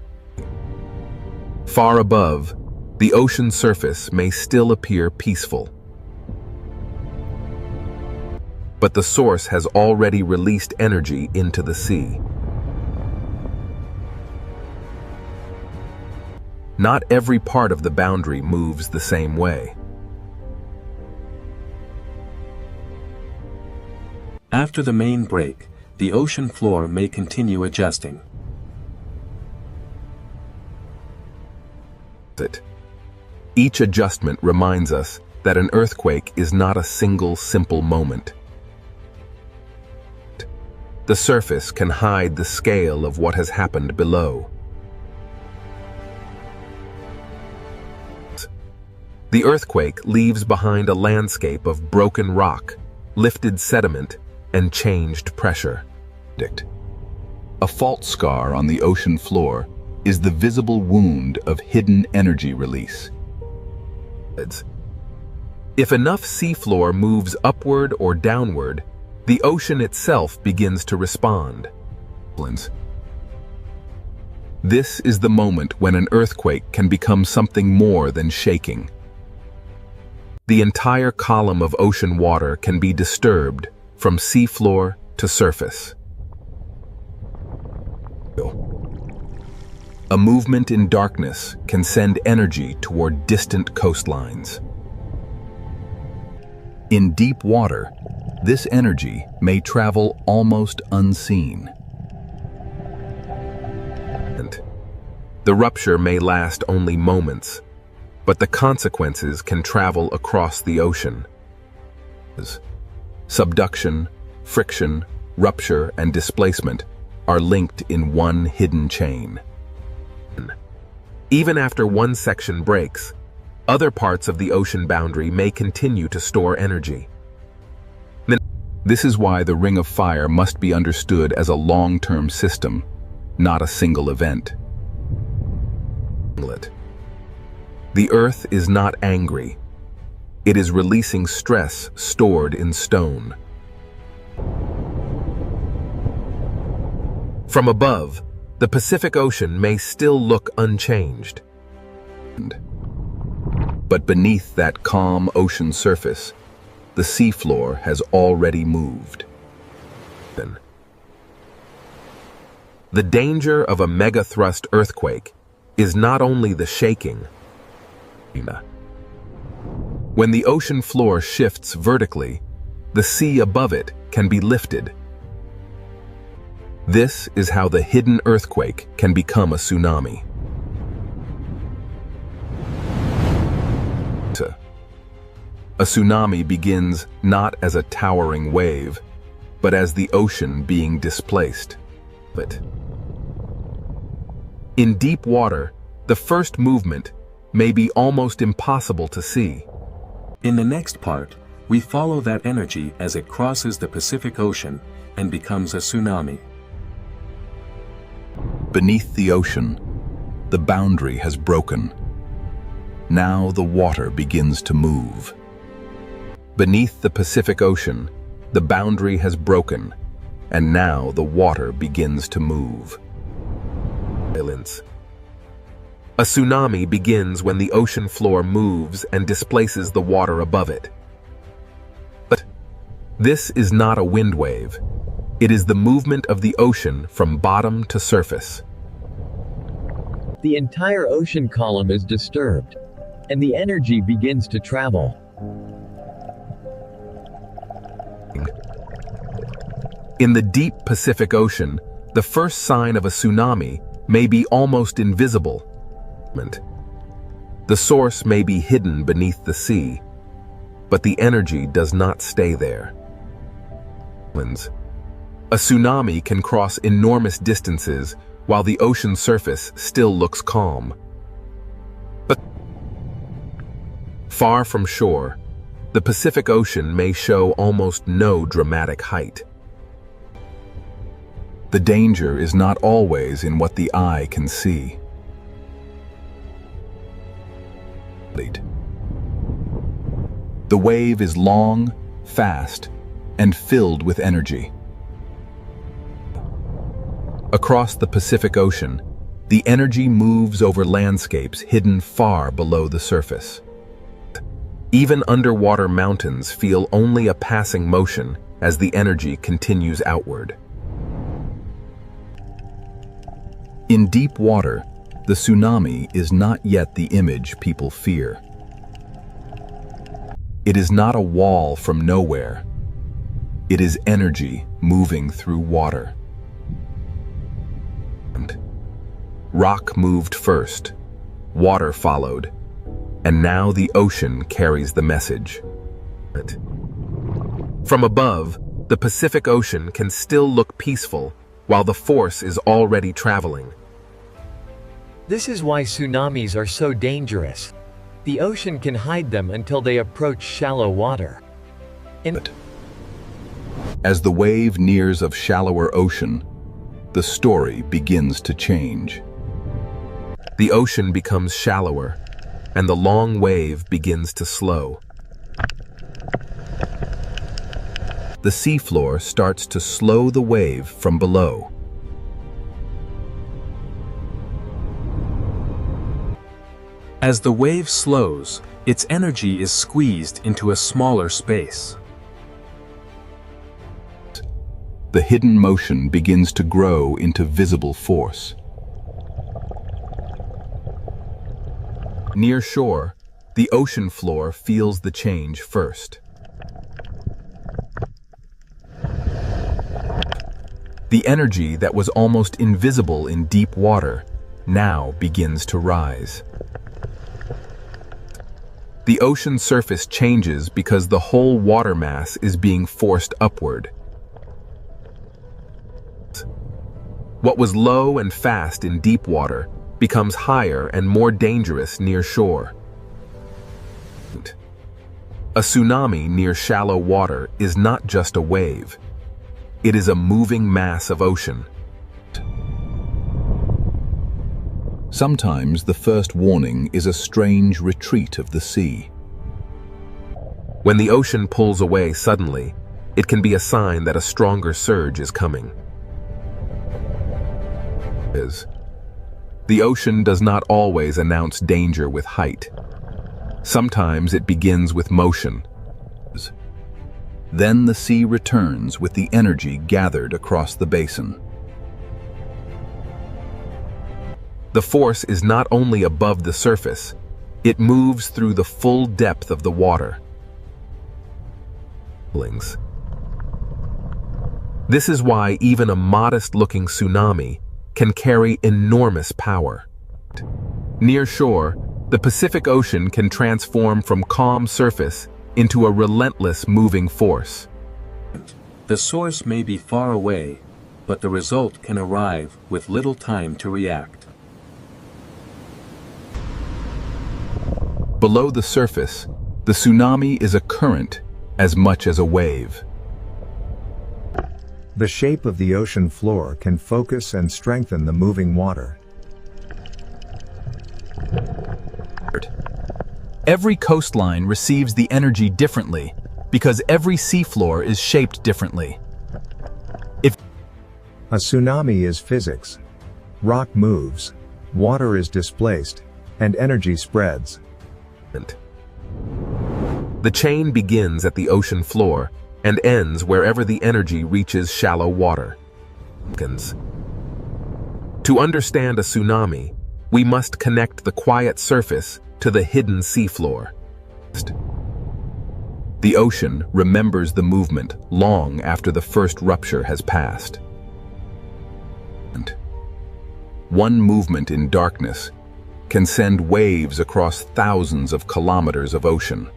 Far above, the ocean surface may still appear peaceful. But the source has already released energy into the sea. Not every part of the boundary moves the same way. After the main break, the ocean floor may continue adjusting. Each adjustment reminds us that an earthquake is not a single simple moment. The surface can hide the scale of what has happened below. The earthquake leaves behind a landscape of broken rock, lifted sediment, and changed pressure. A fault scar on the ocean floor is the visible wound of hidden energy release. If enough seafloor moves upward or downward, the ocean itself begins to respond. This is the moment when an earthquake can become something more than shaking. The entire column of ocean water can be disturbed from seafloor to surface. A movement in darkness can send energy toward distant coastlines. In deep water, this energy may travel almost unseen. The rupture may last only moments, but the consequences can travel across the ocean. Subduction, friction, rupture, and displacement are linked in one hidden chain. Even after one section breaks, other parts of the ocean boundary may continue to store energy. This is why the Ring of Fire must be understood as a long-term system, not a single event. The Earth is not angry. It is releasing stress stored in stone. From above, the Pacific Ocean may still look unchanged. But beneath that calm ocean surface, the seafloor has already moved. The danger of a megathrust earthquake is not only the shaking. When the ocean floor shifts vertically, the sea above it can be lifted. This is how the hidden earthquake can become a tsunami. A tsunami begins not as a towering wave, but as the ocean being displaced. In deep water, the first movement may be almost impossible to see. In the next part, we follow that energy as it crosses the Pacific Ocean and becomes a tsunami. Beneath the ocean, the boundary has broken. Now the water begins to move. Beneath the Pacific Ocean, the boundary has broken, and now the water begins to move. A tsunami begins when the ocean floor moves and displaces the water above it. But this is not a wind wave. It is the movement of the ocean from bottom to surface. The entire ocean column is disturbed, and the energy begins to travel. In the deep Pacific Ocean, the first sign of a tsunami may be almost invisible. The source may be hidden beneath the sea, but the energy does not stay there. A tsunami can cross enormous distances while the ocean surface still looks calm. But far from shore, the Pacific Ocean may show almost no dramatic height. The danger is not always in what the eye can see. The wave is long, fast, and filled with energy. Across the Pacific Ocean, the energy moves over landscapes hidden far below the surface. Even underwater mountains feel only a passing motion as the energy continues outward. In deep water, the tsunami is not yet the image people fear. It is not a wall from nowhere. It is energy moving through water. Rock moved first, water followed, and now the ocean carries the message. From above, the Pacific Ocean can still look peaceful while the force is already traveling. This is why tsunamis are so dangerous. The ocean can hide them until they approach shallow water. As the wave nears of shallower ocean, the story begins to change. The ocean becomes shallower, and the long wave begins to slow. The seafloor starts to slow the wave from below. As the wave slows, its energy is squeezed into a smaller space. The hidden motion begins to grow into visible force. Near shore, the ocean floor feels the change first. The energy that was almost invisible in deep water now begins to rise. The ocean surface changes because the whole water mass is being forced upward. What was low and fast in deep water becomes higher and more dangerous near shore. A tsunami near shallow water is not just a wave. It is a moving mass of ocean. Sometimes the first warning is a strange retreat of the sea. When the ocean pulls away suddenly, it can be a sign that a stronger surge is coming. The ocean does not always announce danger with height. Sometimes it begins with motion. Then the sea returns with the energy gathered across the basin. The force is not only above the surface, it moves through the full depth of the water. This is why even a modest-looking tsunami can carry enormous power. Near shore, the Pacific Ocean can transform from calm surface into a relentless moving force. The source may be far away, but the result can arrive with little time to react. Below the surface, the tsunami is a current as much as a wave. The shape of the ocean floor can focus and strengthen the moving water. Every coastline receives the energy differently because every seafloor is shaped differently. A tsunami is physics. Rock moves, water is displaced, and energy spreads. The chain begins at the ocean floor and ends wherever the energy reaches shallow water. To understand a tsunami, we must connect the quiet surface to the hidden seafloor. The ocean remembers the movement long after the first rupture has passed. One movement in darkness can send waves across thousands of kilometers of ocean.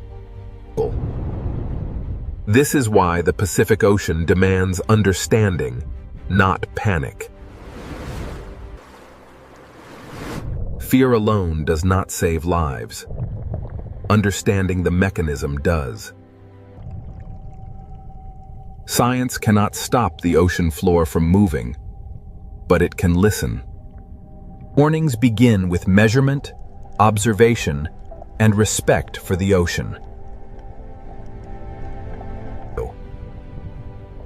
This is why the Pacific Ocean demands understanding, not panic. Fear alone does not save lives. Understanding the mechanism does. Science cannot stop the ocean floor from moving, but it can listen. Warnings begin with measurement, observation, and respect for the ocean.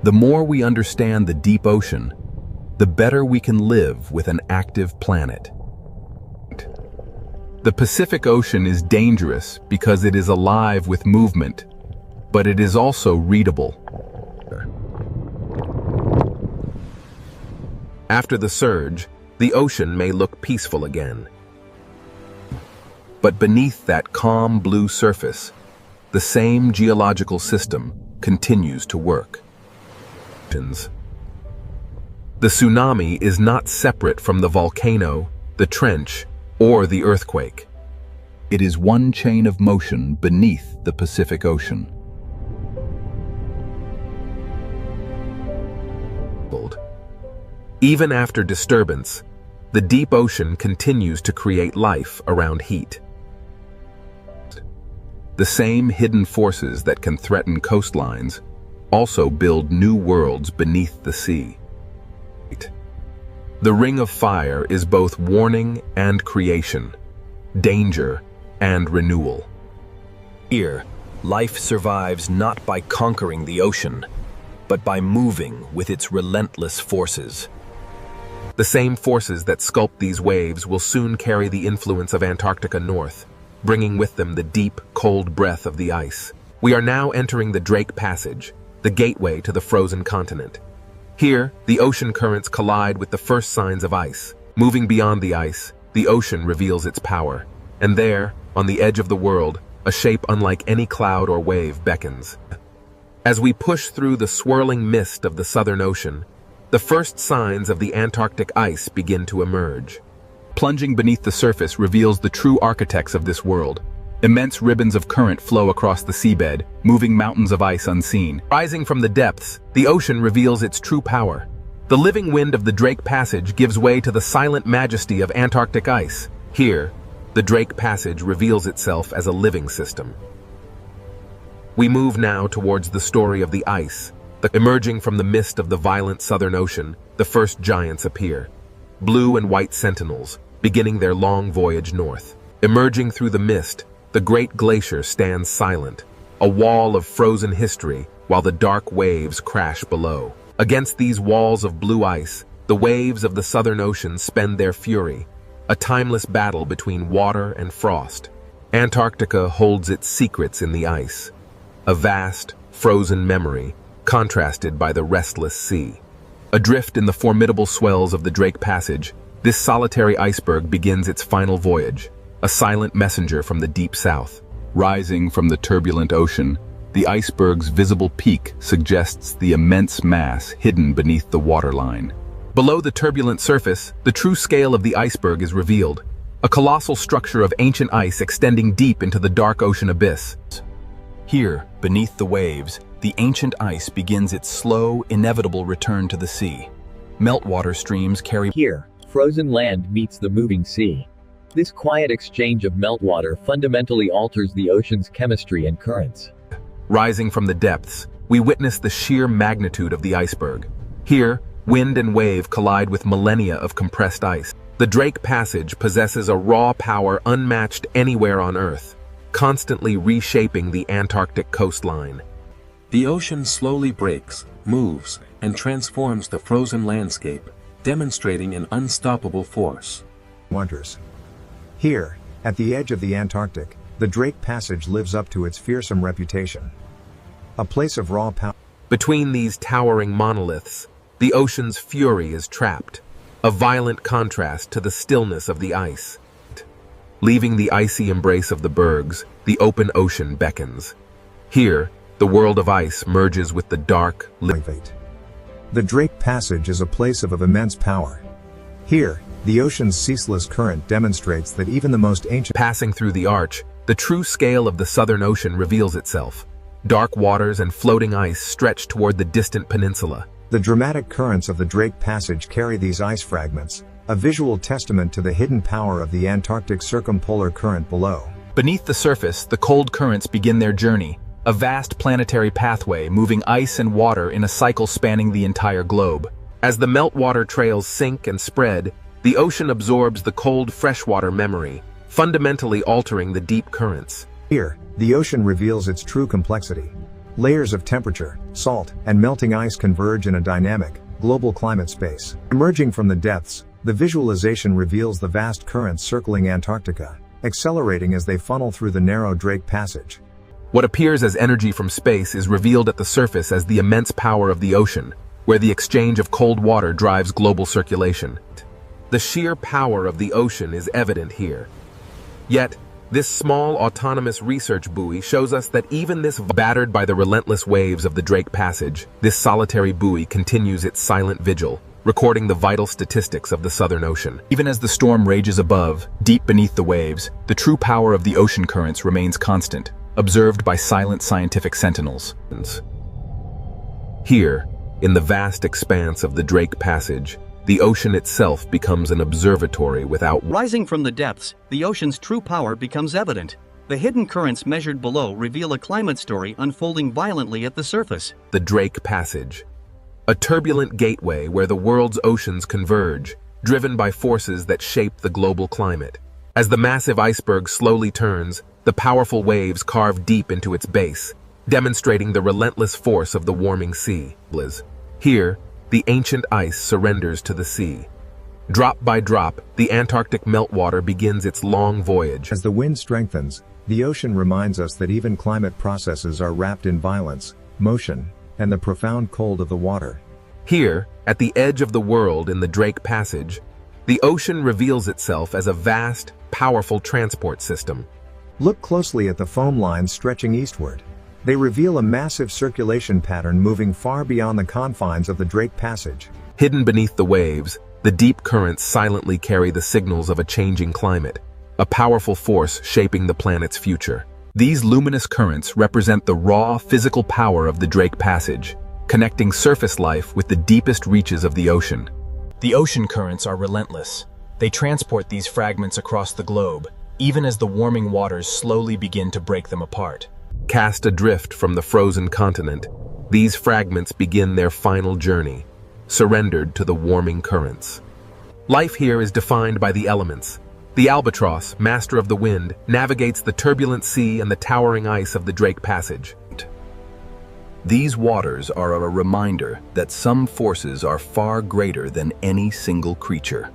The more we understand the deep ocean, the better we can live with an active planet. The Pacific Ocean is dangerous because it is alive with movement, but it is also readable. After the surge, the ocean may look peaceful again. But beneath that calm blue surface, the same geological system continues to work. The tsunami is not separate from the volcano, the trench, or the earthquake. It is one chain of motion beneath the Pacific Ocean. Even after disturbance, the deep ocean continues to create life around heat. The same hidden forces that can threaten coastlines also build new worlds beneath the sea. The Ring of Fire is both warning and creation, danger and renewal. Here, life survives not by conquering the ocean, but by moving with its relentless forces. The same forces that sculpt these waves will soon carry the influence of Antarctica north, bringing with them the deep, cold breath of the ice. We are now entering the Drake Passage, the gateway to the frozen continent. Here, the ocean currents collide with the first signs of ice. Moving beyond the ice, the ocean reveals its power. And there, on the edge of the world, a shape unlike any cloud or wave beckons. As we push through the swirling mist of the Southern Ocean, the first signs of the Antarctic ice begin to emerge. Plunging beneath the surface reveals the true architects of this world. Immense ribbons of current flow across the seabed, moving mountains of ice unseen. Rising from the depths, the ocean reveals its true power. The living wind of the Drake Passage gives way to the silent majesty of Antarctic ice. Here, the Drake Passage reveals itself as a living system. We move now towards the story of the ice. Emerging from the mist of the violent Southern Ocean, the first giants appear. Blue and white sentinels, beginning their long voyage north. Emerging through the mist, the great glacier stands silent, a wall of frozen history, while the dark waves crash below. Against these walls of blue ice, the waves of the Southern Ocean spend their fury, a timeless battle between water and frost. Antarctica holds its secrets in the ice, a vast, frozen memory, contrasted by the restless sea. Adrift in the formidable swells of the Drake Passage, this solitary iceberg begins its final voyage, a silent messenger from the deep south. Rising from the turbulent ocean, the iceberg's visible peak suggests the immense mass hidden beneath the waterline. Below the turbulent surface, the true scale of the iceberg is revealed, a colossal structure of ancient ice extending deep into the dark ocean abyss. Here, beneath the waves, the ancient ice begins its slow, inevitable return to the sea. Meltwater streams carry. Here, frozen land meets the moving sea. This quiet exchange of meltwater fundamentally alters the ocean's chemistry and currents. Rising from the depths, we witness the sheer magnitude of the iceberg. Here, wind and wave collide with millennia of compressed ice. The Drake Passage possesses a raw power unmatched anywhere on Earth, constantly reshaping the Antarctic coastline. The ocean slowly breaks, moves, and transforms the frozen landscape, demonstrating an unstoppable force. Wonders. Here, at the edge of the Antarctic, the Drake Passage lives up to its fearsome reputation. A place of raw power. Between these towering monoliths, the ocean's fury is trapped, a violent contrast to the stillness of the ice. Leaving the icy embrace of the bergs, the open ocean beckons. Here, the world of ice merges with the dark, The Drake Passage is a place of immense power. Here, the ocean's ceaseless current demonstrates that even the most ancient. Passing through the arch, the true scale of the Southern Ocean reveals itself. Dark waters and floating ice stretch toward the distant peninsula. The dramatic currents of the Drake Passage carry these ice fragments, a visual testament to the hidden power of the Antarctic circumpolar current below. Beneath the surface, the cold currents begin their journey, a vast planetary pathway moving ice and water in a cycle spanning the entire globe. As the meltwater trails sink and spread, the ocean absorbs the cold freshwater memory, fundamentally altering the deep currents. Here, the ocean reveals its true complexity. Layers of temperature, salt, and melting ice converge in a dynamic, global climate space. Emerging from the depths, the visualization reveals the vast currents circling Antarctica, accelerating as they funnel through the narrow Drake Passage. What appears as energy from space is revealed at the surface as the immense power of the ocean, where the exchange of cold water drives global circulation. The sheer power of the ocean is evident here. Yet, this small autonomous research buoy shows us that even this battered by the relentless waves of the Drake Passage, this solitary buoy continues its silent vigil, recording the vital statistics of the Southern Ocean. Even as the storm rages above, deep beneath the waves, the true power of the ocean currents remains constant, observed by silent scientific sentinels. Here, in the vast expanse of the Drake Passage, the ocean itself becomes an observatory without. Rising from the depths, the ocean's true power becomes evident. The hidden currents measured below reveal a climate story unfolding violently at the surface. The Drake Passage, a turbulent gateway where the world's oceans converge, driven by forces that shape the global climate. As the massive iceberg slowly turns, the powerful waves carve deep into its base, demonstrating the relentless force of the warming sea. Here, the ancient ice surrenders to the sea. Drop by drop, the Antarctic meltwater begins its long voyage. As the wind strengthens, the ocean reminds us that even climate processes are wrapped in violence, motion, and the profound cold of the water. Here, at the edge of the world in the Drake Passage, the ocean reveals itself as a vast, powerful transport system. Look closely at the foam lines stretching eastward. They reveal a massive circulation pattern moving far beyond the confines of the Drake Passage. Hidden beneath the waves, the deep currents silently carry the signals of a changing climate, a powerful force shaping the planet's future. These luminous currents represent the raw, physical power of the Drake Passage, connecting surface life with the deepest reaches of the ocean. The ocean currents are relentless. They transport these fragments across the globe, even as the warming waters slowly begin to break them apart. Cast adrift from the frozen continent, these fragments begin their final journey, surrendered to the warming currents. Life here is defined by the elements, The albatross, master of the wind, navigates the turbulent sea and the towering ice of the Drake Passage. These waters are a reminder that some forces are far greater than any single creature.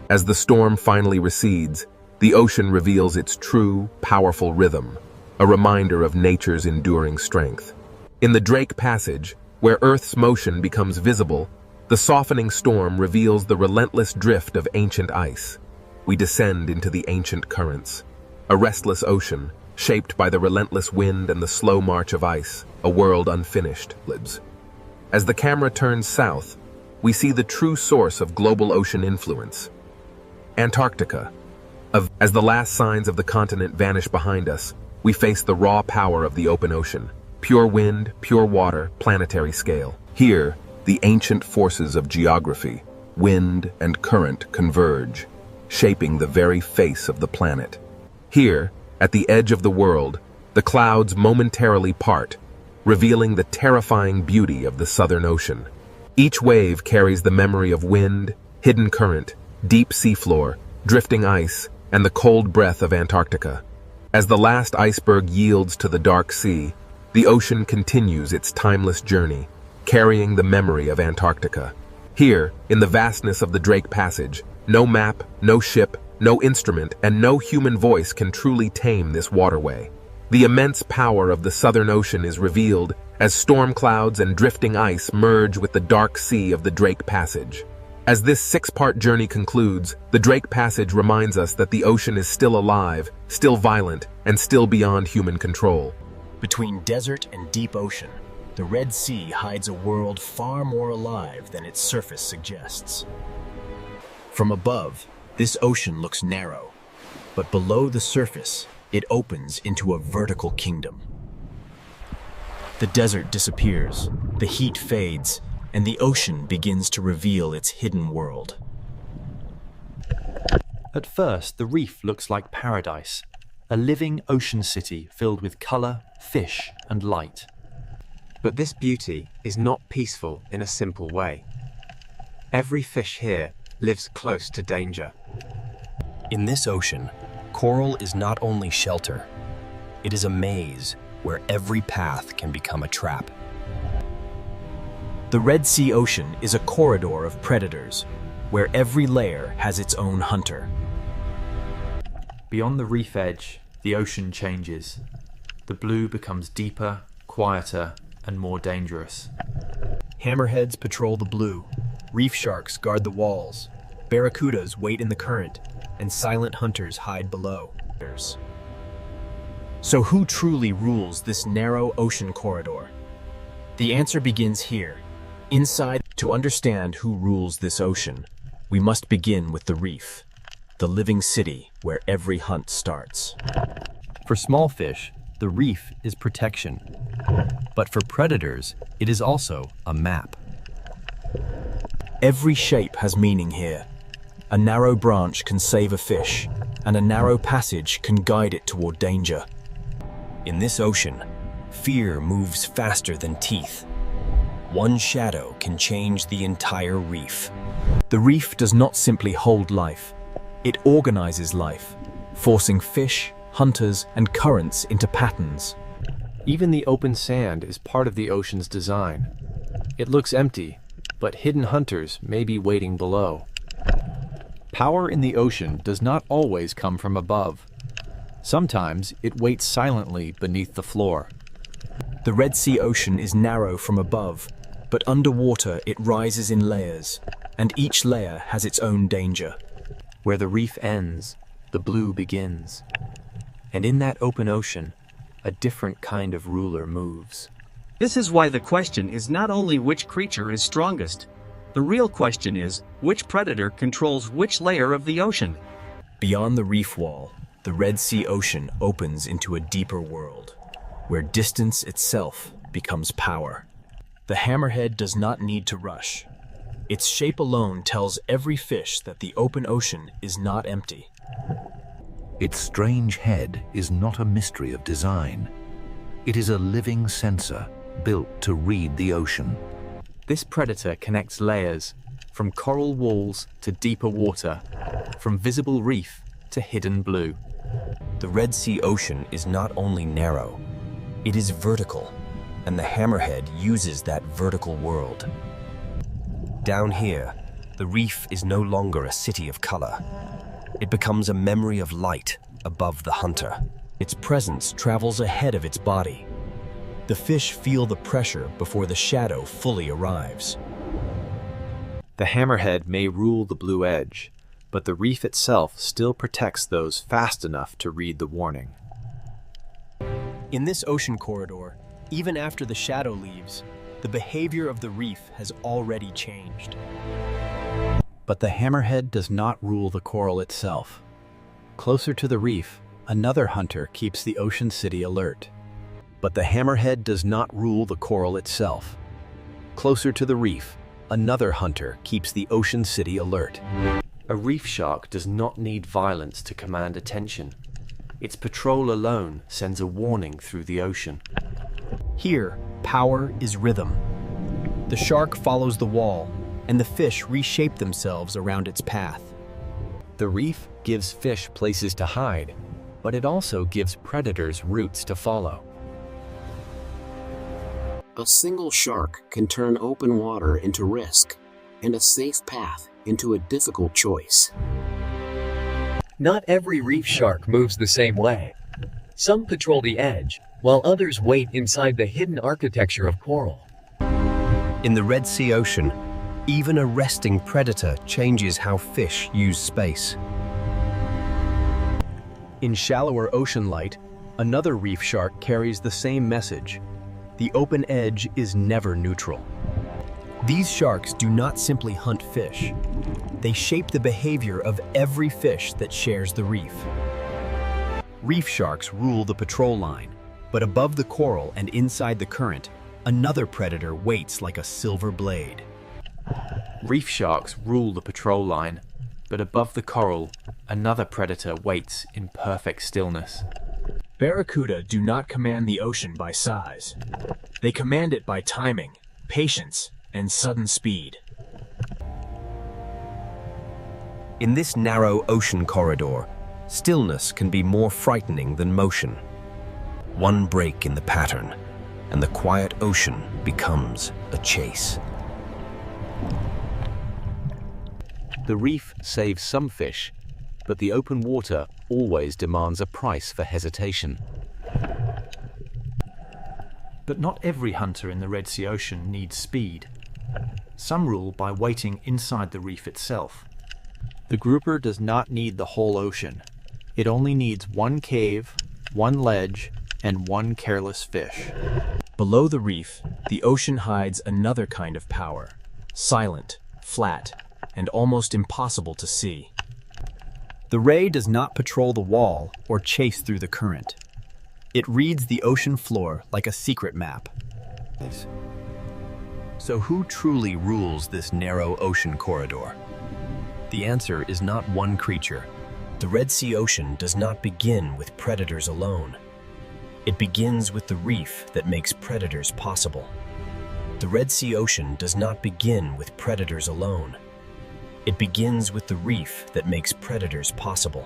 As the storm finally recedes, the ocean reveals its true, powerful rhythm, a reminder of nature's enduring strength. In the Drake Passage, where Earth's motion becomes visible, the softening storm reveals the relentless drift of ancient ice. We descend into the ancient currents, a restless ocean, shaped by the relentless wind and the slow march of ice, a world unfinished. As the camera turns south, we see the true source of global ocean influence. Antarctica. As the last signs of the continent vanish behind us, we face the raw power of the open ocean. Pure wind, pure water, planetary scale. Here, the ancient forces of geography, wind and current converge, shaping the very face of the planet. Here, at the edge of the world, the clouds momentarily part, revealing the terrifying beauty of the Southern Ocean. Each wave carries the memory of wind, hidden current, deep seafloor, drifting ice, and the cold breath of Antarctica. As the last iceberg yields to the dark sea, the ocean continues its timeless journey, carrying the memory of Antarctica. Here, in the vastness of the Drake Passage, no map, no ship, no instrument, and no human voice can truly tame this waterway. The immense power of the Southern Ocean is revealed as storm clouds and drifting ice merge with the dark sea of the Drake Passage. As this six-part journey concludes, the Drake Passage reminds us that the ocean is still alive, still violent, and still beyond human control. Between desert and deep ocean, the Red Sea hides a world far more alive than its surface suggests. From above, this ocean looks narrow, but below the surface, it opens into a vertical kingdom. The desert disappears, the heat fades, and the ocean begins to reveal its hidden world. At first, the reef looks like paradise, a living ocean city filled with color, fish, and light. But this beauty is not peaceful in a simple way. Every fish here lives close to danger. In this ocean, coral is not only shelter, it is a maze where every path can become a trap. The Red Sea Ocean is a corridor of predators, where every layer has its own hunter. Beyond the reef edge, the ocean changes. The blue becomes deeper, quieter, and more dangerous. Hammerheads patrol the blue, reef sharks guard the walls, barracudas wait in the current, and silent hunters hide below. So who truly rules this narrow ocean corridor? The answer begins here. Inside, to understand who rules this ocean, we must begin with the reef, the living city where every hunt starts. For small fish, the reef is protection. But for predators, it is also a map. Every shape has meaning here. A narrow branch can save a fish, and a narrow passage can guide it toward danger. In this ocean, fear moves faster than teeth. One shadow can change the entire reef. The reef does not simply hold life, it organizes life, forcing fish, hunters, and currents into patterns. Even the open sand is part of the ocean's design. It looks empty, but hidden hunters may be waiting below. Power in the ocean does not always come from above. Sometimes it waits silently beneath the floor. The Red Sea Ocean is narrow from above, but underwater it rises in layers, and each layer has its own danger. Where the reef ends, the blue begins. And in that open ocean, a different kind of ruler moves. This is why the question is not only which creature is strongest. The real question is, which predator controls which layer of the ocean? Beyond the reef wall, the Red Sea Ocean opens into a deeper world, where distance itself becomes power. The hammerhead does not need to rush. Its shape alone tells every fish that the open ocean is not empty. Its strange head is not a mystery of design. It is a living sensor built to read the ocean. This predator connects layers, from coral walls to deeper water, from visible reef to hidden blue. The Red Sea Ocean is not only narrow, it is vertical, and the hammerhead uses that vertical world. Down here, the reef is no longer a city of color. It becomes a memory of light above the hunter. Its presence travels ahead of its body. The fish feel the pressure before the shadow fully arrives. The hammerhead may rule the blue edge, but the reef itself still protects those fast enough to read the warning. In this ocean corridor, even after the shadow leaves, the behavior of the reef has already changed. But the hammerhead does not rule the coral itself. Closer to the reef, another hunter keeps the ocean city alert. But the hammerhead does not rule the coral itself. Closer to the reef, another hunter keeps the ocean city alert. A reef shark does not need violence to command attention. Its patrol alone sends a warning through the ocean. Here, power is rhythm. The shark follows the wall, and the fish reshape themselves around its path. The reef gives fish places to hide, but it also gives predators routes to follow. A single shark can turn open water into risk, and a safe path into a difficult choice. Not every reef shark moves the same way. Some patrol the edge, while others wait inside the hidden architecture of coral. In the Red Sea Ocean, even a resting predator changes how fish use space. In shallower ocean light, another reef shark carries the same message. The open edge is never neutral. These sharks do not simply hunt fish. They shape the behavior of every fish that shares the reef. Reef sharks rule the patrol line, but above the coral and inside the current, another predator waits like a silver blade. Reef sharks rule the patrol line, but above the coral, another predator waits in perfect stillness. Barracuda do not command the ocean by size. They command it by timing, patience, and sudden speed. In this narrow ocean corridor, stillness can be more frightening than motion. One break in the pattern, and the quiet ocean becomes a chase. The reef saves some fish, but the open water always demands a price for hesitation. But not every hunter in the Red Sea Ocean needs speed. Some rule by waiting inside the reef itself. The grouper does not need the whole ocean. It only needs one cave, one ledge, and one careless fish. Below the reef, the ocean hides another kind of power, silent, flat, and almost impossible to see. The ray does not patrol the wall or chase through the current. It reads the ocean floor like a secret map. So who truly rules this narrow ocean corridor? The answer is not one creature. The Red Sea Ocean does not begin with predators alone. It begins with the reef that makes predators possible. The Red Sea Ocean does not begin with predators alone. It begins with the reef that makes predators possible.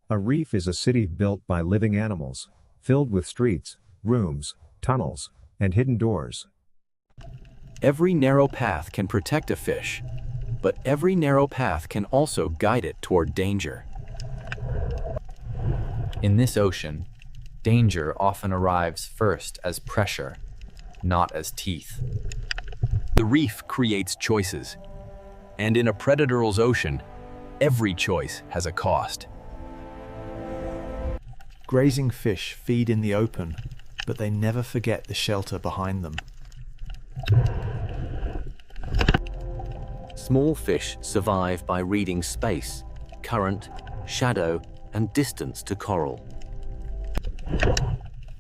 A reef is a city built by living animals, filled with streets, rooms, tunnels, and hidden doors. Every narrow path can protect a fish, but every narrow path can also guide it toward danger. In this ocean, danger often arrives first as pressure, not as teeth. The reef creates choices, and in a predator's ocean, every choice has a cost. Grazing fish feed in the open, but they never forget the shelter behind them. Small fish survive by reading space, current, shadow, and distance to coral.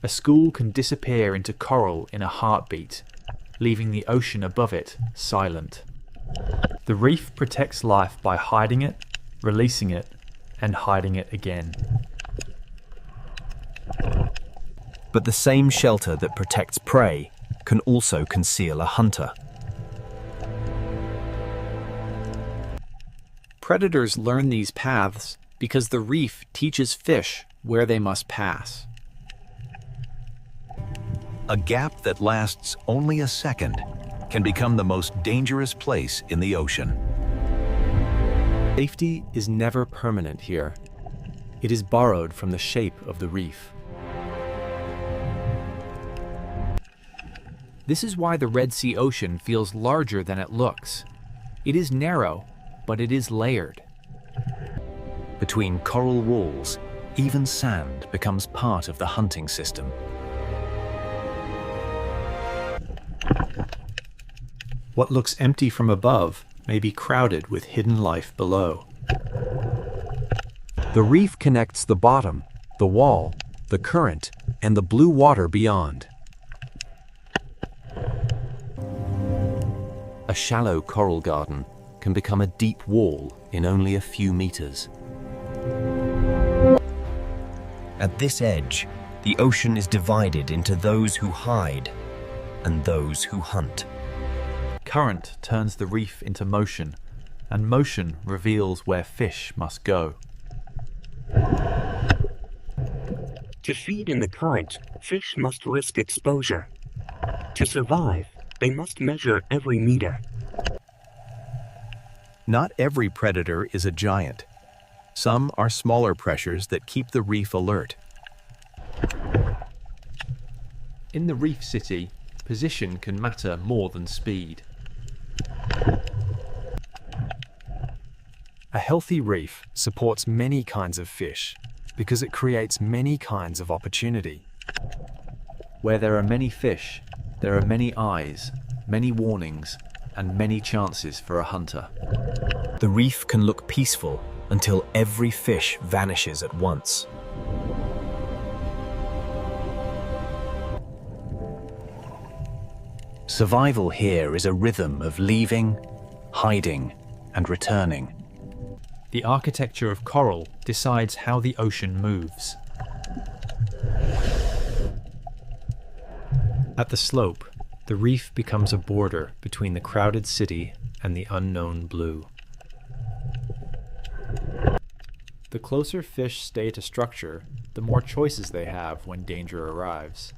A school can disappear into coral in a heartbeat, leaving the ocean above it silent. The reef protects life by hiding it, releasing it, and hiding it again. But the same shelter that protects prey can also conceal a hunter. Predators learn these paths because the reef teaches fish where they must pass. A gap that lasts only a second can become the most dangerous place in the ocean. Safety is never permanent here. It is borrowed from the shape of the reef. This is why the Red Sea Ocean feels larger than it looks. It is narrow, but it is layered. Between coral walls, even sand becomes part of the hunting system. What looks empty from above may be crowded with hidden life below. The reef connects the bottom, the wall, the current, and the blue water beyond. A shallow coral garden can become a deep wall in only a few meters. At this edge, the ocean is divided into those who hide and those who hunt. Current turns the reef into motion, and motion reveals where fish must go. To feed in the current, fish must risk exposure. To survive, they must measure every meter. Not every predator is a giant. Some are smaller pressures that keep the reef alert. In the reef city, position can matter more than speed. A healthy reef supports many kinds of fish because it creates many kinds of opportunity. Where there are many fish, there are many eyes, many warnings, and many chances for a hunter. The reef can look peaceful until every fish vanishes at once. Survival here is a rhythm of leaving, hiding, and returning. The architecture of coral decides how the ocean moves. At the slope, the reef becomes a border between the crowded city and the unknown blue. The closer fish stay to structure, the more choices they have when danger arrives.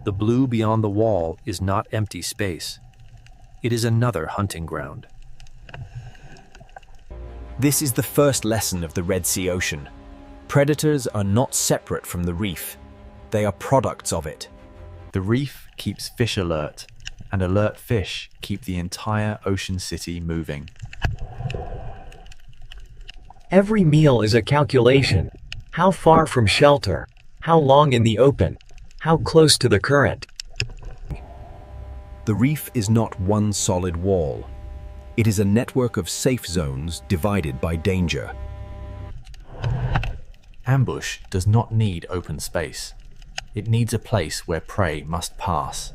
The blue beyond the wall is not empty space. It is another hunting ground. This is the first lesson of the Red Sea Ocean. Predators are not separate from the reef. They are products of it. The reef keeps fish alert, and alert fish keep the entire ocean city moving. Every meal is a calculation. How far from shelter? How long in the open? How close to the current? The reef is not one solid wall. It is a network of safe zones divided by danger. Ambush does not need open space. It needs a place where prey must pass.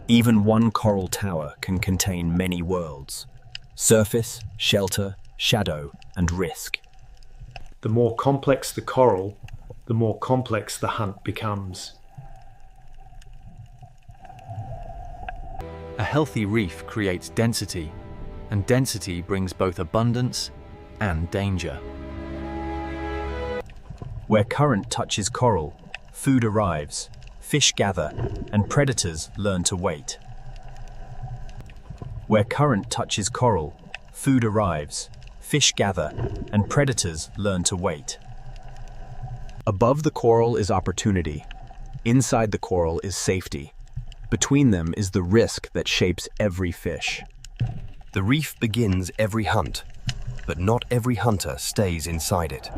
Even one coral tower can contain many worlds: surface, shelter, shadow, and risk. The more complex the coral, the more complex the hunt becomes. A healthy reef creates density, and density brings both abundance and danger. Where current touches coral, food arrives, fish gather, and predators learn to wait. Where current touches coral, food arrives, fish gather, and predators learn to wait. Above the coral is opportunity. Inside the coral is safety. Between them is the risk that shapes every fish. The reef begins every hunt, but not every hunter stays inside it.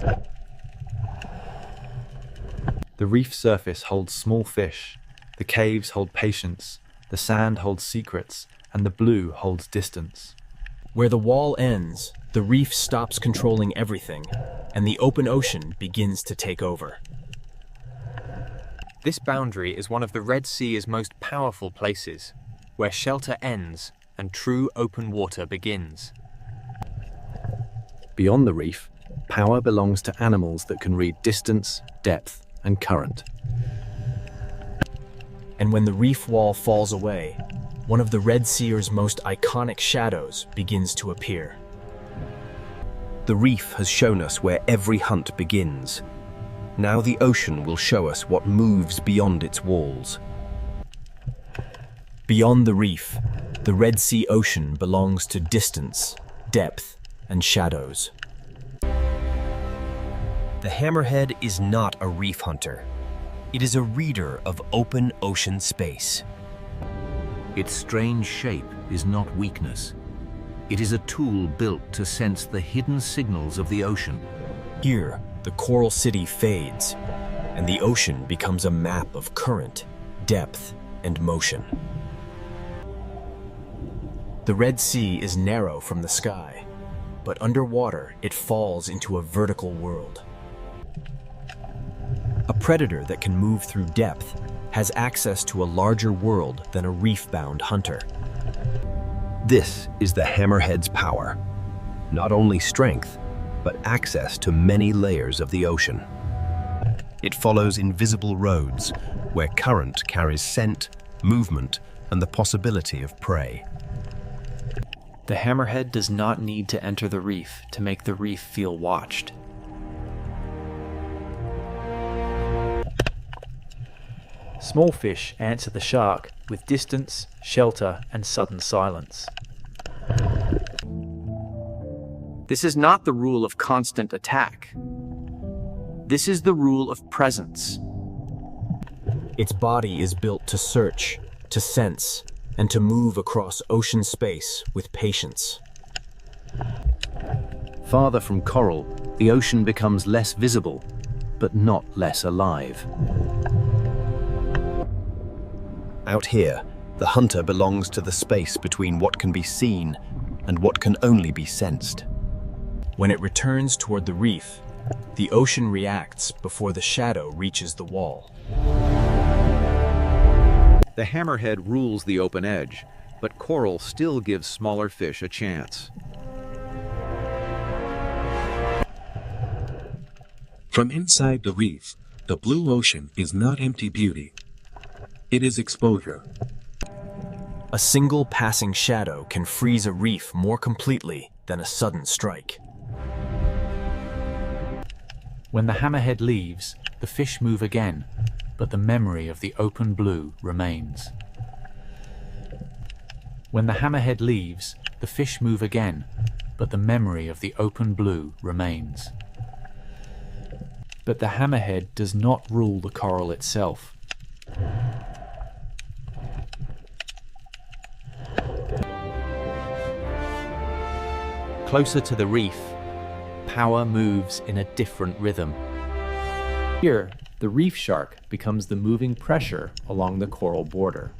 The reef surface holds small fish, the caves hold patience, the sand holds secrets, and the blue holds distance. Where the wall ends, the reef stops controlling everything, and the open ocean begins to take over. This boundary is one of the Red Sea's most powerful places, where shelter ends and true open water begins. Beyond the reef, power belongs to animals that can read distance, depth, and current. And when the reef wall falls away, one of the Red Seer's most iconic shadows begins to appear. The reef has shown us where every hunt begins. Now the ocean will show us what moves beyond its walls. Beyond the reef, the Red Sea Ocean belongs to distance, depth, and shadows. The hammerhead is not a reef hunter. It is a reader of open ocean space. Its strange shape is not weakness. It is a tool built to sense the hidden signals of the ocean. Here, the coral city fades, and the ocean becomes a map of current, depth, and motion. The Red Sea is narrow from the sky, but underwater it falls into a vertical world. A predator that can move through depth has access to a larger world than a reef-bound hunter. This is the hammerhead's power. Not only strength, but access to many layers of the ocean. It follows invisible roads where current carries scent, movement, and the possibility of prey. The hammerhead does not need to enter the reef to make the reef feel watched. Small fish answer the shark with distance, shelter, and sudden silence. This is not the rule of constant attack. This is the rule of presence. Its body is built to search, to sense, and to move across ocean space with patience. Farther from coral, the ocean becomes less visible, but not less alive. Out here, the hunter belongs to the space between what can be seen and what can only be sensed. When it returns toward the reef, the ocean reacts before the shadow reaches the wall. The hammerhead rules the open edge, but coral still gives smaller fish a chance. From inside the reef, the blue ocean is not empty beauty. It is exposure. A single passing shadow can freeze a reef more completely than a sudden strike. When the hammerhead leaves, the fish move again, but the memory of the open blue remains. When the hammerhead leaves, the fish move again, but the memory of the open blue remains. But the hammerhead does not rule the coral itself. Closer to the reef, power moves in a different rhythm. Here, the reef shark becomes the moving pressure along the coral border.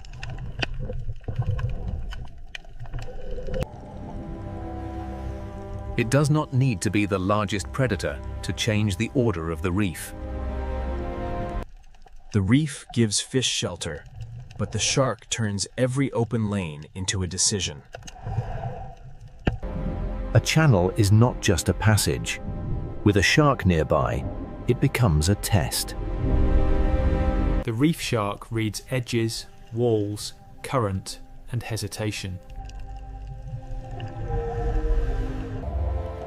It does not need to be the largest predator to change the order of the reef. The reef gives fish shelter, but the shark turns every open lane into a decision. A channel is not just a passage. With a shark nearby, it becomes a test. The reef shark reads edges, walls, current, and hesitation.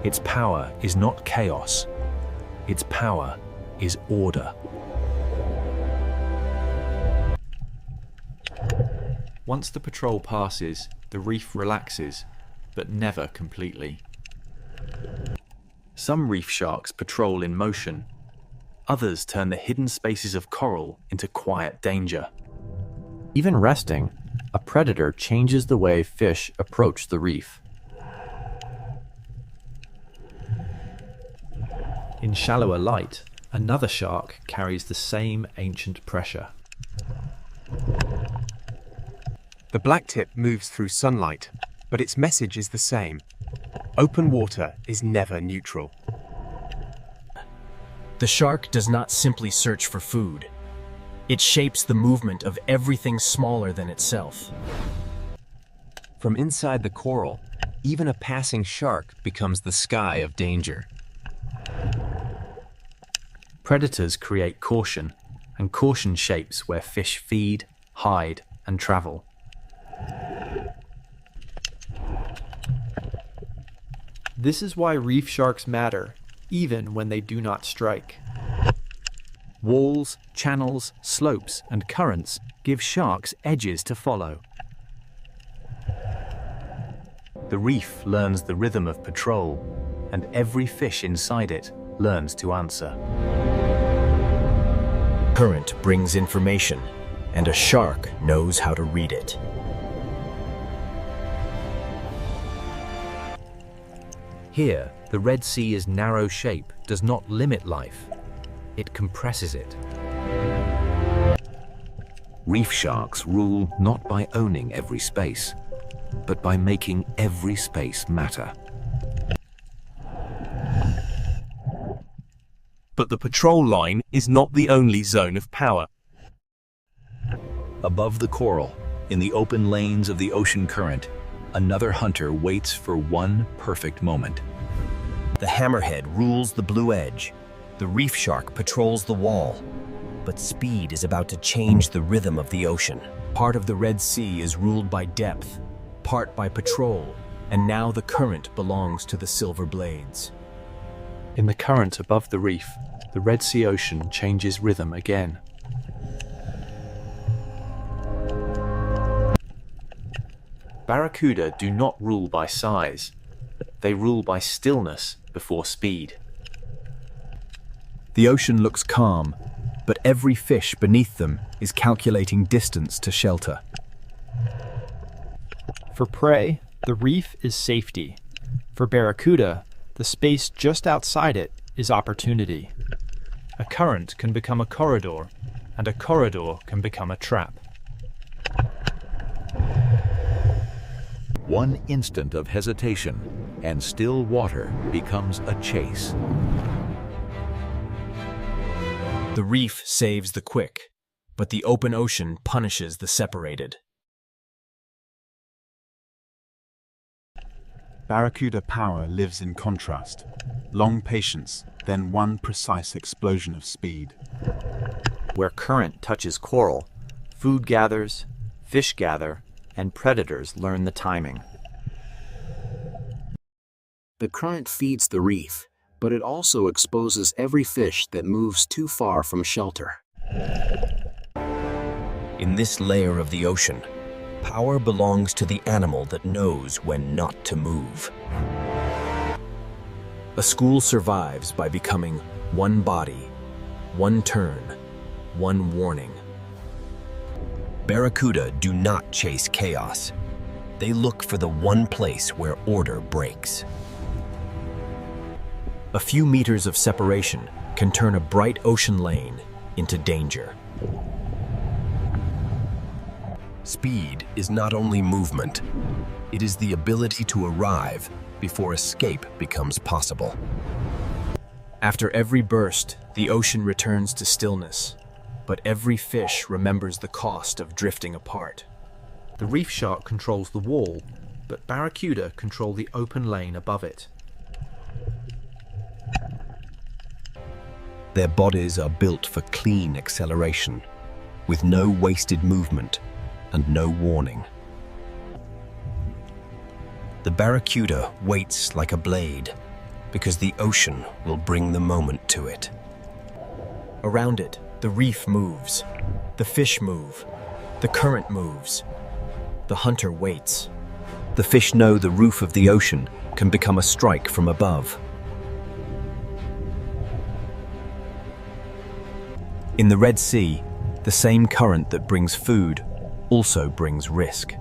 Its power is not chaos. Its power is order. Once the patrol passes, the reef relaxes, but never completely. Some reef sharks patrol in motion. Others turn the hidden spaces of coral into quiet danger. Even resting, a predator changes the way fish approach the reef. In shallower light, another shark carries the same ancient pressure. The blacktip moves through sunlight, but its message is the same. Open water is never neutral. The shark does not simply search for food. It shapes the movement of everything smaller than itself. From inside the coral, even a passing shark becomes the sky of danger. Predators create caution, and caution shapes where fish feed, hide, and travel. This is why reef sharks matter, even when they do not strike. Walls, channels, slopes, and currents give sharks edges to follow. The reef learns the rhythm of patrol, and every fish inside it learns to answer. Current brings information, and a shark knows how to read it. Here, the Red Sea's narrow shape does not limit life. It compresses it. Reef sharks rule not by owning every space, but by making every space matter. But the patrol line is not the only zone of power. Above the coral, in the open lanes of the ocean current, another hunter waits for one perfect moment. The hammerhead rules the blue edge. The reef shark patrols the wall. But speed is about to change the rhythm of the ocean. Part of the Red Sea is ruled by depth, part by patrol, and now the current belongs to the silver blades. In the current above the reef, the Red Sea Ocean changes rhythm again. Barracuda do not rule by size. They rule by stillness before speed. The ocean looks calm, but every fish beneath them is calculating distance to shelter. For prey, the reef is safety. For barracuda, the space just outside it is opportunity. A current can become a corridor, and a corridor can become a trap. One instant of hesitation, and still water becomes a chase. The reef saves the quick, but the open ocean punishes the separated. Barracuda power lives in contrast. Long patience, then one precise explosion of speed. Where current touches coral, food gathers, fish gather, and predators learn the timing. The current feeds the reef, but it also exposes every fish that moves too far from shelter. In this layer of the ocean, power belongs to the animal that knows when not to move. A school survives by becoming one body, one turn, one warning. Barracuda do not chase chaos. They look for the one place where order breaks. A few meters of separation can turn a bright ocean lane into danger. Speed is not only movement, it is the ability to arrive before escape becomes possible. After every burst, the ocean returns to stillness, but every fish remembers the cost of drifting apart. The reef shark controls the wall, but barracuda control the open lane above it. Their bodies are built for clean acceleration, with no wasted movement and no warning. The barracuda waits like a blade, because the ocean will bring the moment to it. Around it, the reef moves, the fish move, the current moves. The hunter waits. The fish know the roof of the ocean can become a strike from above. In the Red Sea, the same current that brings food also brings risk.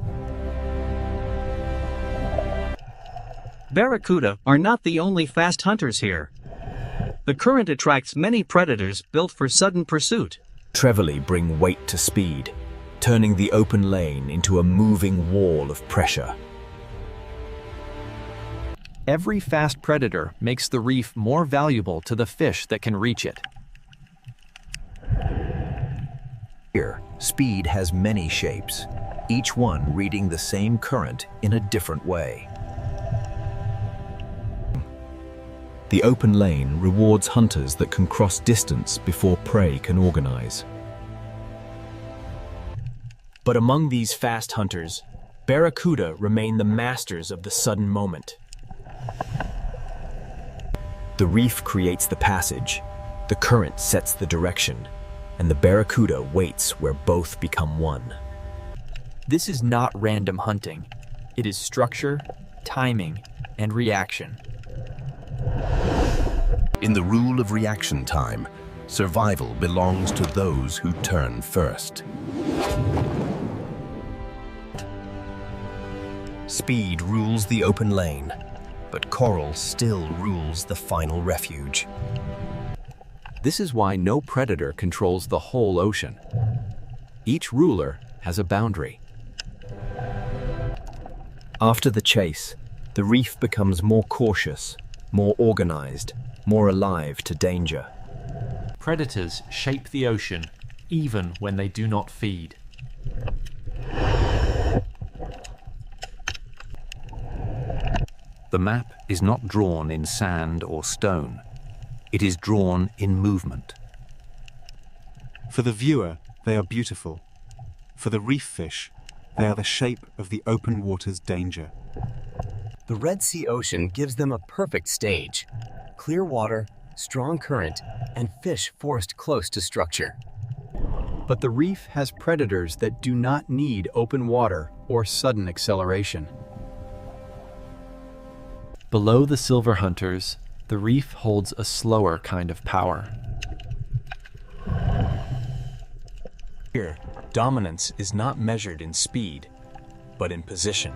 Barracuda are not the only fast hunters here. The current attracts many predators built for sudden pursuit. Trevally bring weight to speed, turning the open lane into a moving wall of pressure. Every fast predator makes the reef more valuable to the fish that can reach it. Here, speed has many shapes, each one reading the same current in a different way. The open lane rewards hunters that can cross distance before prey can organize. But among these fast hunters, barracuda remain the masters of the sudden moment. The reef creates the passage, the current sets the direction, and the barracuda waits where both become one. This is not random hunting. It is structure, timing, and reaction. In the rule of reaction time, survival belongs to those who turn first. Speed rules the open lane, but coral still rules the final refuge. This is why no predator controls the whole ocean. Each ruler has a boundary. After the chase, the reef becomes more cautious, more organized, more alive to danger. Predators shape the ocean even when they do not feed. The map is not drawn in sand or stone. It is drawn in movement. For the viewer, they are beautiful. For the reef fish, they are the shape of the open water's danger. The Red Sea Ocean gives them a perfect stage. Clear water, strong current, and fish forced close to structure. But the reef has predators that do not need open water or sudden acceleration. Below the silver hunters, the reef holds a slower kind of power. Here, dominance is not measured in speed, but in position.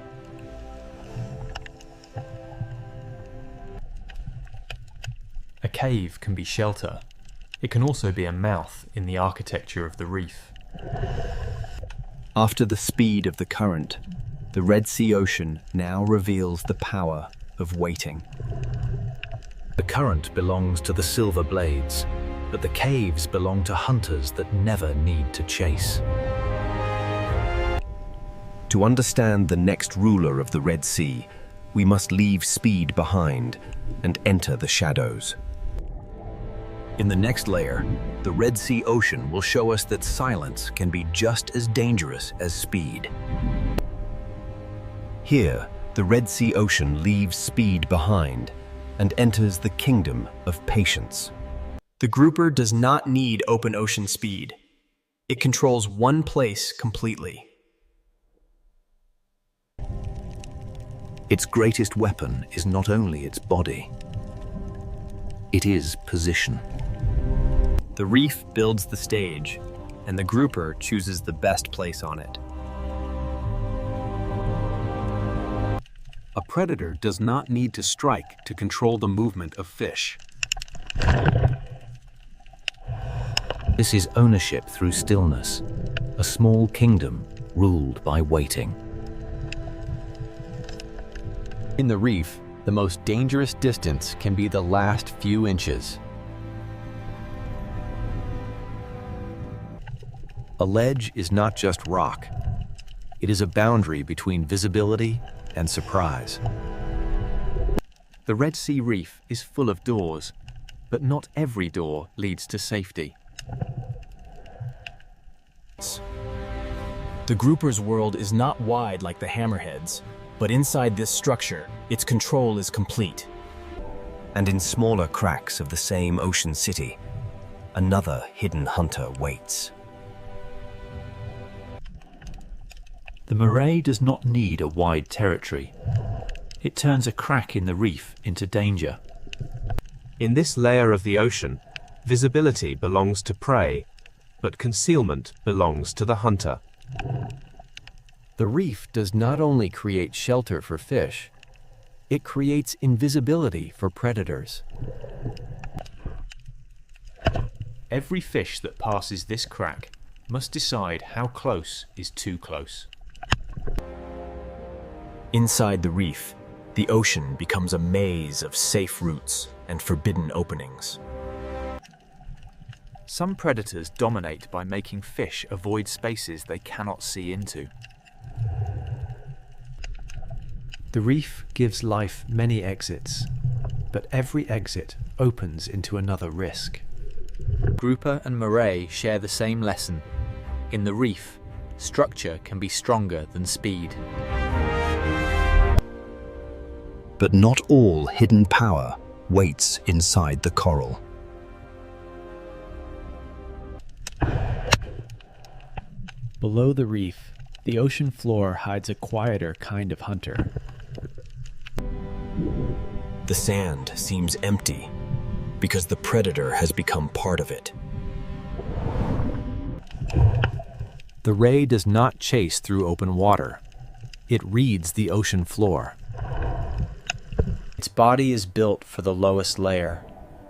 A cave can be shelter. It can also be a mouth in the architecture of the reef. After the speed of the current, the Red Sea Ocean now reveals the power of waiting. The current belongs to the silver blades, but the caves belong to hunters that never need to chase. To understand the next ruler of the Red Sea, we must leave speed behind and enter the shadows. In the next layer, the Red Sea Ocean will show us that silence can be just as dangerous as speed. Here, the Red Sea Ocean leaves speed behind and enters the kingdom of patience. The grouper does not need open ocean speed. It controls one place completely. Its greatest weapon is not only its body, it is position. The reef builds the stage, and the grouper chooses the best place on it. A predator does not need to strike to control the movement of fish. This is ownership through stillness, a small kingdom ruled by waiting. In the reef, the most dangerous distance can be the last few inches. A ledge is not just rock. It is a boundary between visibility and surprise. The Red Sea Reef is full of doors, but not every door leads to safety. The grouper's world is not wide like the hammerheads, but inside this structure, its control is complete. And in smaller cracks of the same ocean city, another hidden hunter waits. The moray does not need a wide territory. It turns a crack in the reef into danger. In this layer of the ocean, visibility belongs to prey, but concealment belongs to the hunter. The reef does not only create shelter for fish, it creates invisibility for predators. Every fish that passes this crack must decide how close is too close. Inside the reef, the ocean becomes a maze of safe routes and forbidden openings. Some predators dominate by making fish avoid spaces they cannot see into. The reef gives life many exits, but every exit opens into another risk. Grouper and moray share the same lesson. In the reef, structure can be stronger than speed. But not all hidden power waits inside the coral. Below the reef, the ocean floor hides a quieter kind of hunter. The sand seems empty because the predator has become part of it. The ray does not chase through open water. It reads the ocean floor. Its body is built for the lowest layer,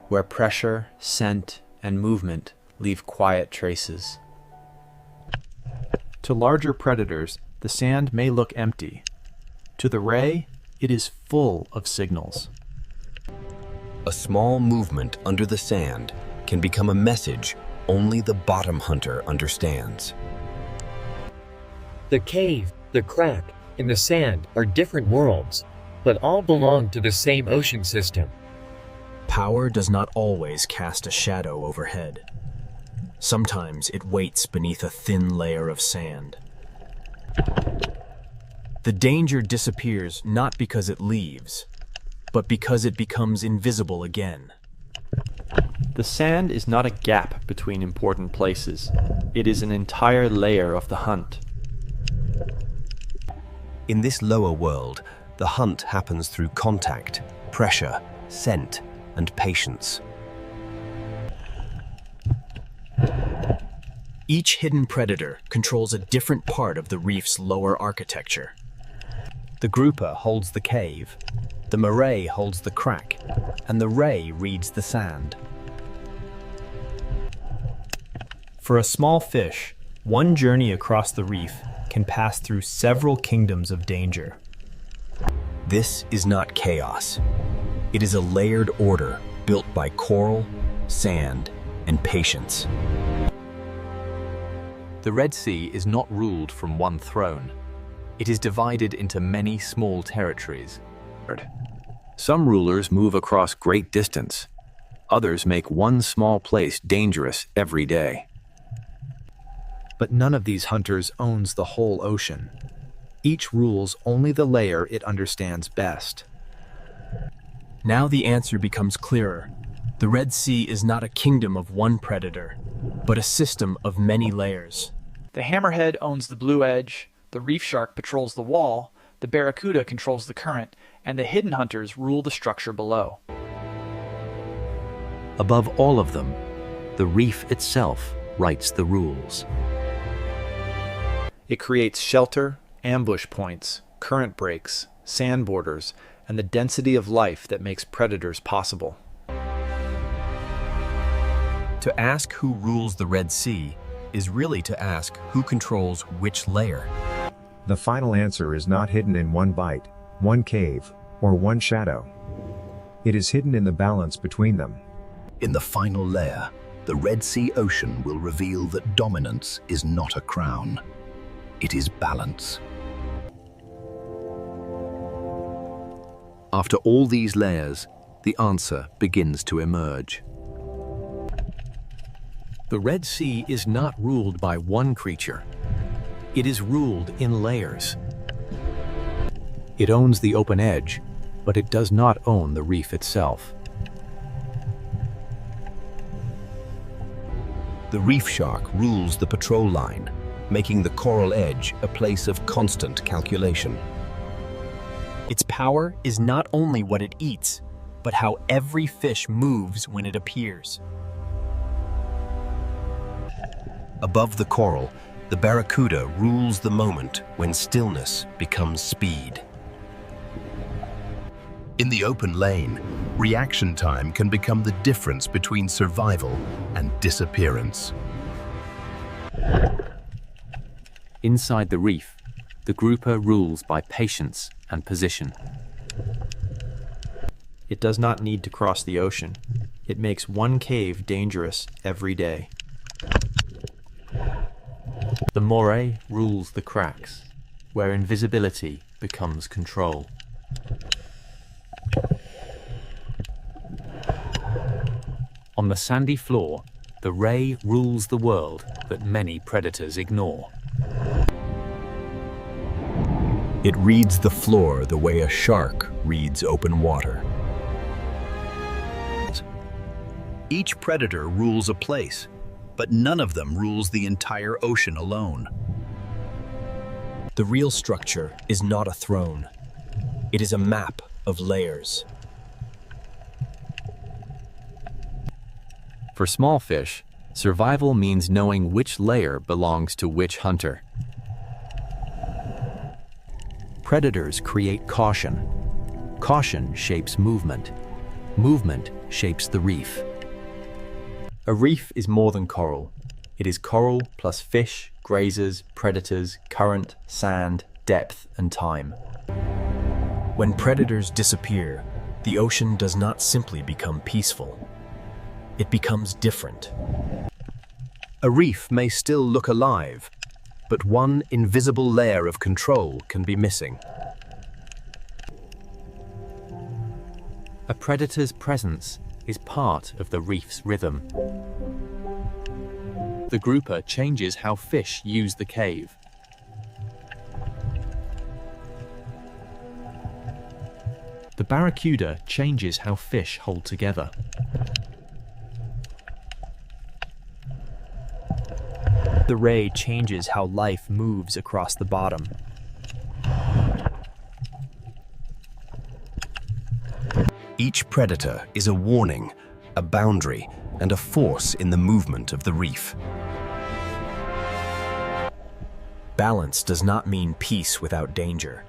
where pressure, scent, and movement leave quiet traces. To larger predators, the sand may look empty. To the ray, it is full of signals. A small movement under the sand can become a message only the bottom hunter understands. The cave, the crack, and the sand are different worlds, but all belong to the same ocean system. Power does not always cast a shadow overhead. Sometimes it waits beneath a thin layer of sand. The danger disappears not because it leaves, but because it becomes invisible again. The sand is not a gap between important places. It is an entire layer of the hunt. In this lower world, the hunt happens through contact, pressure, scent, and patience. Each hidden predator controls a different part of the reef's lower architecture. The grouper holds the cave, the moray holds the crack, and the ray reads the sand. For a small fish, one journey across the reef can pass through several kingdoms of danger. This is not chaos. It is a layered order built by coral, sand, and patience. The Red Sea is not ruled from one throne. It is divided into many small territories. Some rulers move across great distance. Others make one small place dangerous every day. But none of these hunters owns the whole ocean. Each rules only the layer it understands best. Now the answer becomes clearer. The Red Sea is not a kingdom of one predator, but a system of many layers. The hammerhead owns the blue edge, the reef shark patrols the wall, the barracuda controls the current, and the hidden hunters rule the structure below. Above all of them, the reef itself writes the rules. It creates shelter, ambush points, current breaks, sand borders, and the density of life that makes predators possible. To ask who rules the Red Sea is really to ask who controls which layer. The final answer is not hidden in one bite, one cave, or one shadow. It is hidden in the balance between them. In the final layer, the Red Sea Ocean will reveal that dominance is not a crown. It is balance. After all these layers, the answer begins to emerge. The Red Sea is not ruled by one creature. It is ruled in layers. It owns the open edge, but it does not own the reef itself. The reef shark rules the patrol line, making the coral edge a place of constant calculation. Its power is not only what it eats, but how every fish moves when it appears. Above the coral, the barracuda rules the moment when stillness becomes speed. In the open lane, reaction time can become the difference between survival and disappearance. Inside the reef, the grouper rules by patience and position. It does not need to cross the ocean. It makes one cave dangerous every day. The moray rules the cracks, where invisibility becomes control. On the sandy floor, the ray rules the world that many predators ignore. It reads the floor the way a shark reads open water. Each predator rules a place, but none of them rules the entire ocean alone. The real structure is not a throne. It is a map of layers. For small fish, survival means knowing which layer belongs to which hunter. Predators create caution. Caution shapes movement. Movement shapes the reef. A reef is more than coral. It is coral plus fish, grazers, predators, current, sand, depth, and time. When predators disappear, the ocean does not simply become peaceful. It becomes different. A reef may still look alive, but one invisible layer of control can be missing. A predator's presence is part of the reef's rhythm. The grouper changes how fish use the cave. The barracuda changes how fish hold together. The ray changes how life moves across the bottom. Each predator is a warning, a boundary, and a force in the movement of the reef. Balance does not mean peace without danger.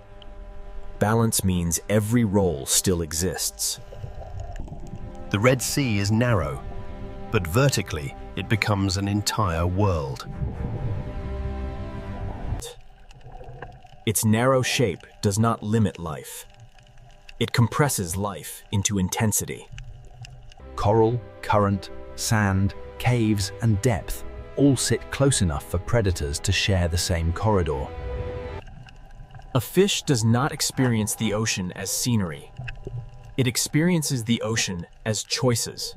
Balance means every role still exists. The Red Sea is narrow, but vertically it becomes an entire world. Its narrow shape does not limit life. It compresses life into intensity. Coral, current, sand, caves, and depth all sit close enough for predators to share the same corridor. A fish does not experience the ocean as scenery. It experiences the ocean as choices.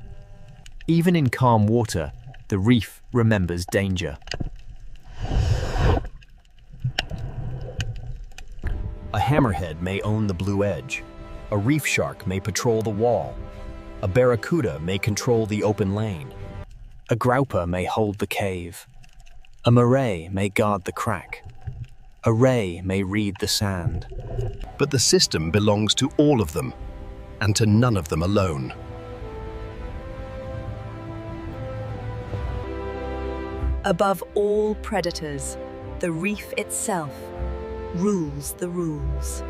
Even in calm water, the reef remembers danger. A hammerhead may own the blue edge. A reef shark may patrol the wall. A barracuda may control the open lane. A grouper may hold the cave. A moray may guard the crack. A ray may read the sand. But the system belongs to all of them, and to none of them alone. Above all predators, the reef itself rules the rules.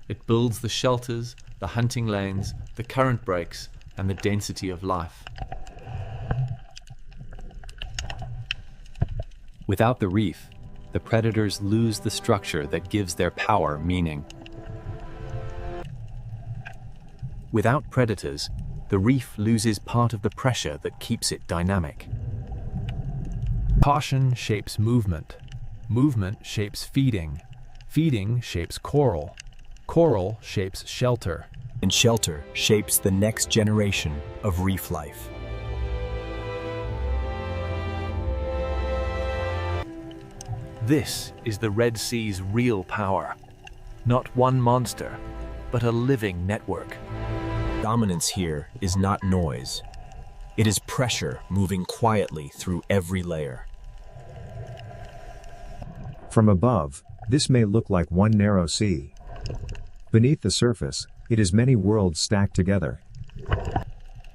It builds the shelters, the hunting lanes, the current breaks, and the density of life. Without the reef, the predators lose the structure that gives their power meaning. Without predators, the reef loses part of the pressure that keeps it dynamic. Caution shapes movement. Movement shapes feeding. Feeding shapes coral. Coral shapes shelter. And shelter shapes the next generation of reef life. This is the Red Sea's real power. Not one monster, but a living network. Dominance here is not noise. It is pressure moving quietly through every layer. From above, this may look like one narrow sea. Beneath the surface, it is many worlds stacked together.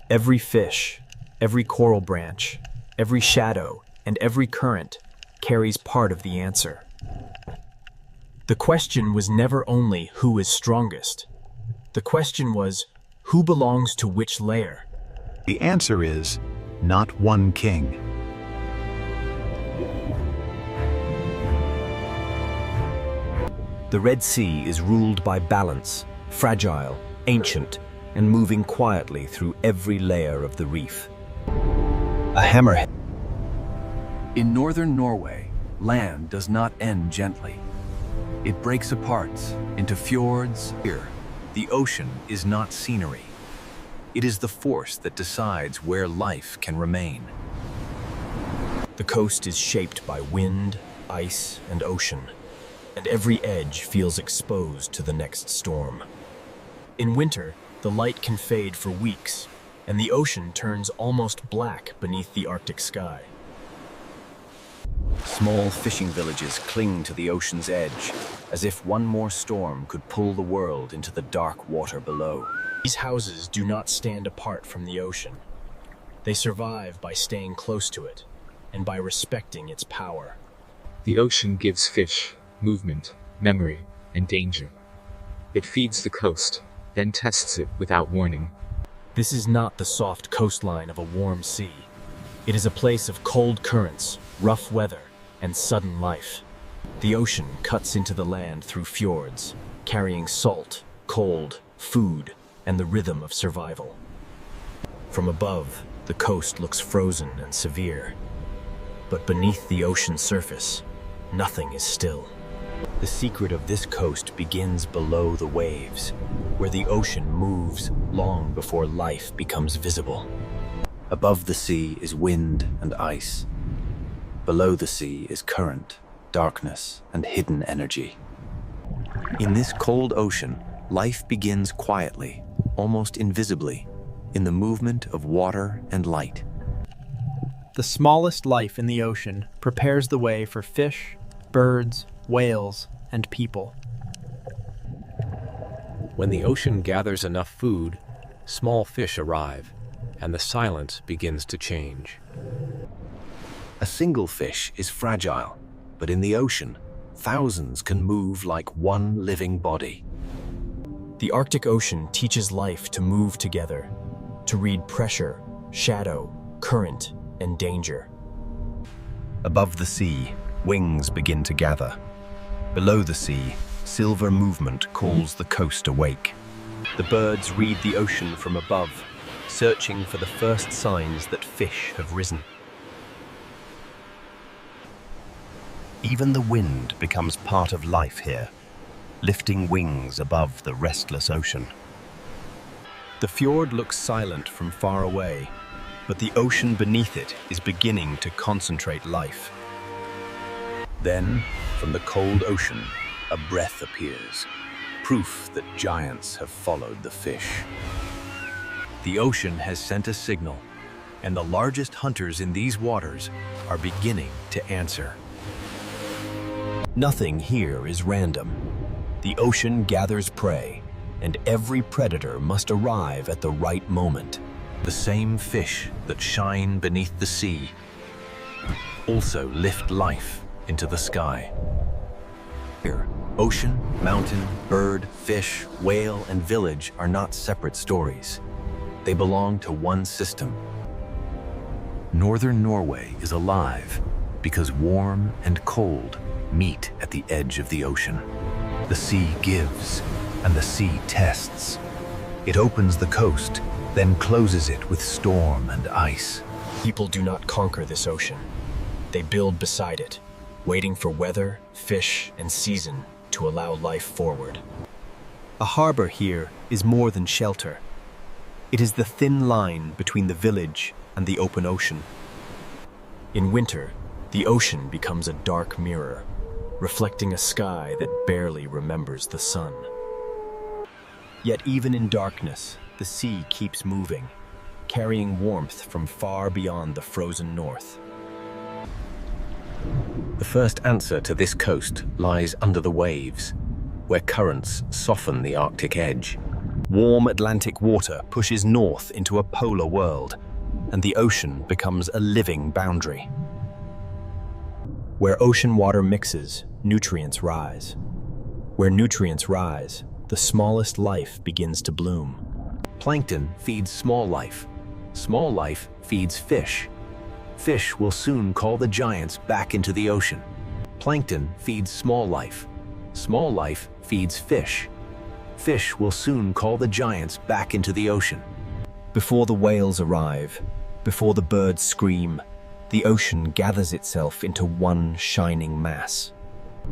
Every fish, every coral branch, every shadow, and every current carries part of the answer. The question was never only who is strongest. The question was who belongs to which layer. The answer is not one king. The Red Sea is ruled by balance, fragile, ancient, and moving quietly through every layer of the reef. A hammerhead. In northern Norway, land does not end gently. It breaks apart into fjords. Here, the ocean is not scenery. It is the force that decides where life can remain. The coast is shaped by wind, ice, and ocean, and every edge feels exposed to the next storm. In winter, the light can fade for weeks, and the ocean turns almost black beneath the Arctic sky. Small fishing villages cling to the ocean's edge, as if one more storm could pull the world into the dark water below. These houses do not stand apart from the ocean. They survive by staying close to it, and by respecting its power. The ocean gives fish movement, memory, and danger. It feeds the coast, then tests it without warning. This is not the soft coastline of a warm sea. It is a place of cold currents, rough weather, and sudden life. The ocean cuts into the land through fjords, carrying salt, cold, food, and the rhythm of survival. From above, the coast looks frozen and severe. But beneath the ocean surface, nothing is still. The secret of this coast begins below the waves, where the ocean moves long before life becomes visible. Above the sea is wind and ice. Below the sea is current, darkness, and hidden energy. In this cold ocean, life begins quietly, almost invisibly, in the movement of water and light. The smallest life in the ocean prepares the way for fish, birds, whales, and people. When the ocean gathers enough food, small fish arrive, and the silence begins to change. A single fish is fragile, but in the ocean, thousands can move like one living body. The Arctic Ocean teaches life to move together, to read pressure, shadow, current, and danger. Above the sea, wings begin to gather. Below the sea, silver movement calls the coast awake. The birds read the ocean from above, searching for the first signs that fish have risen. Even the wind becomes part of life here, lifting wings above the restless ocean. The fjord looks silent from far away, but the ocean beneath it is beginning to concentrate life. Then, from the cold ocean, a breath appears, proof that giants have followed the fish. The ocean has sent a signal, and the largest hunters in these waters are beginning to answer. Nothing here is random. The ocean gathers prey, and every predator must arrive at the right moment. The same fish that shine beneath the sea also lift life into the sky. Here, ocean, mountain, bird, fish, whale, and village are not separate stories. They belong to one system. Northern Norway is alive because warm and cold meet at the edge of the ocean. The sea gives, and the sea tests. It opens the coast, then closes it with storm and ice. People do not conquer this ocean. They build beside it, waiting for weather, fish, and season to allow life forward. A harbor here is more than shelter. It is the thin line between the village and the open ocean. In winter, the ocean becomes a dark mirror, reflecting a sky that barely remembers the sun. Yet even in darkness, the sea keeps moving, carrying warmth from far beyond the frozen north. The first answer to this coast lies under the waves, where currents soften the Arctic edge. Warm Atlantic water pushes north into a polar world, and the ocean becomes a living boundary. Where ocean water mixes, nutrients rise. Where nutrients rise, the smallest life begins to bloom. Plankton feeds small life. Small life feeds fish. Fish will soon call the giants back into the ocean. Plankton feeds small life. Small life feeds fish. Fish will soon call the giants back into the ocean. Before the whales arrive, before the birds scream, the ocean gathers itself into one shining mass.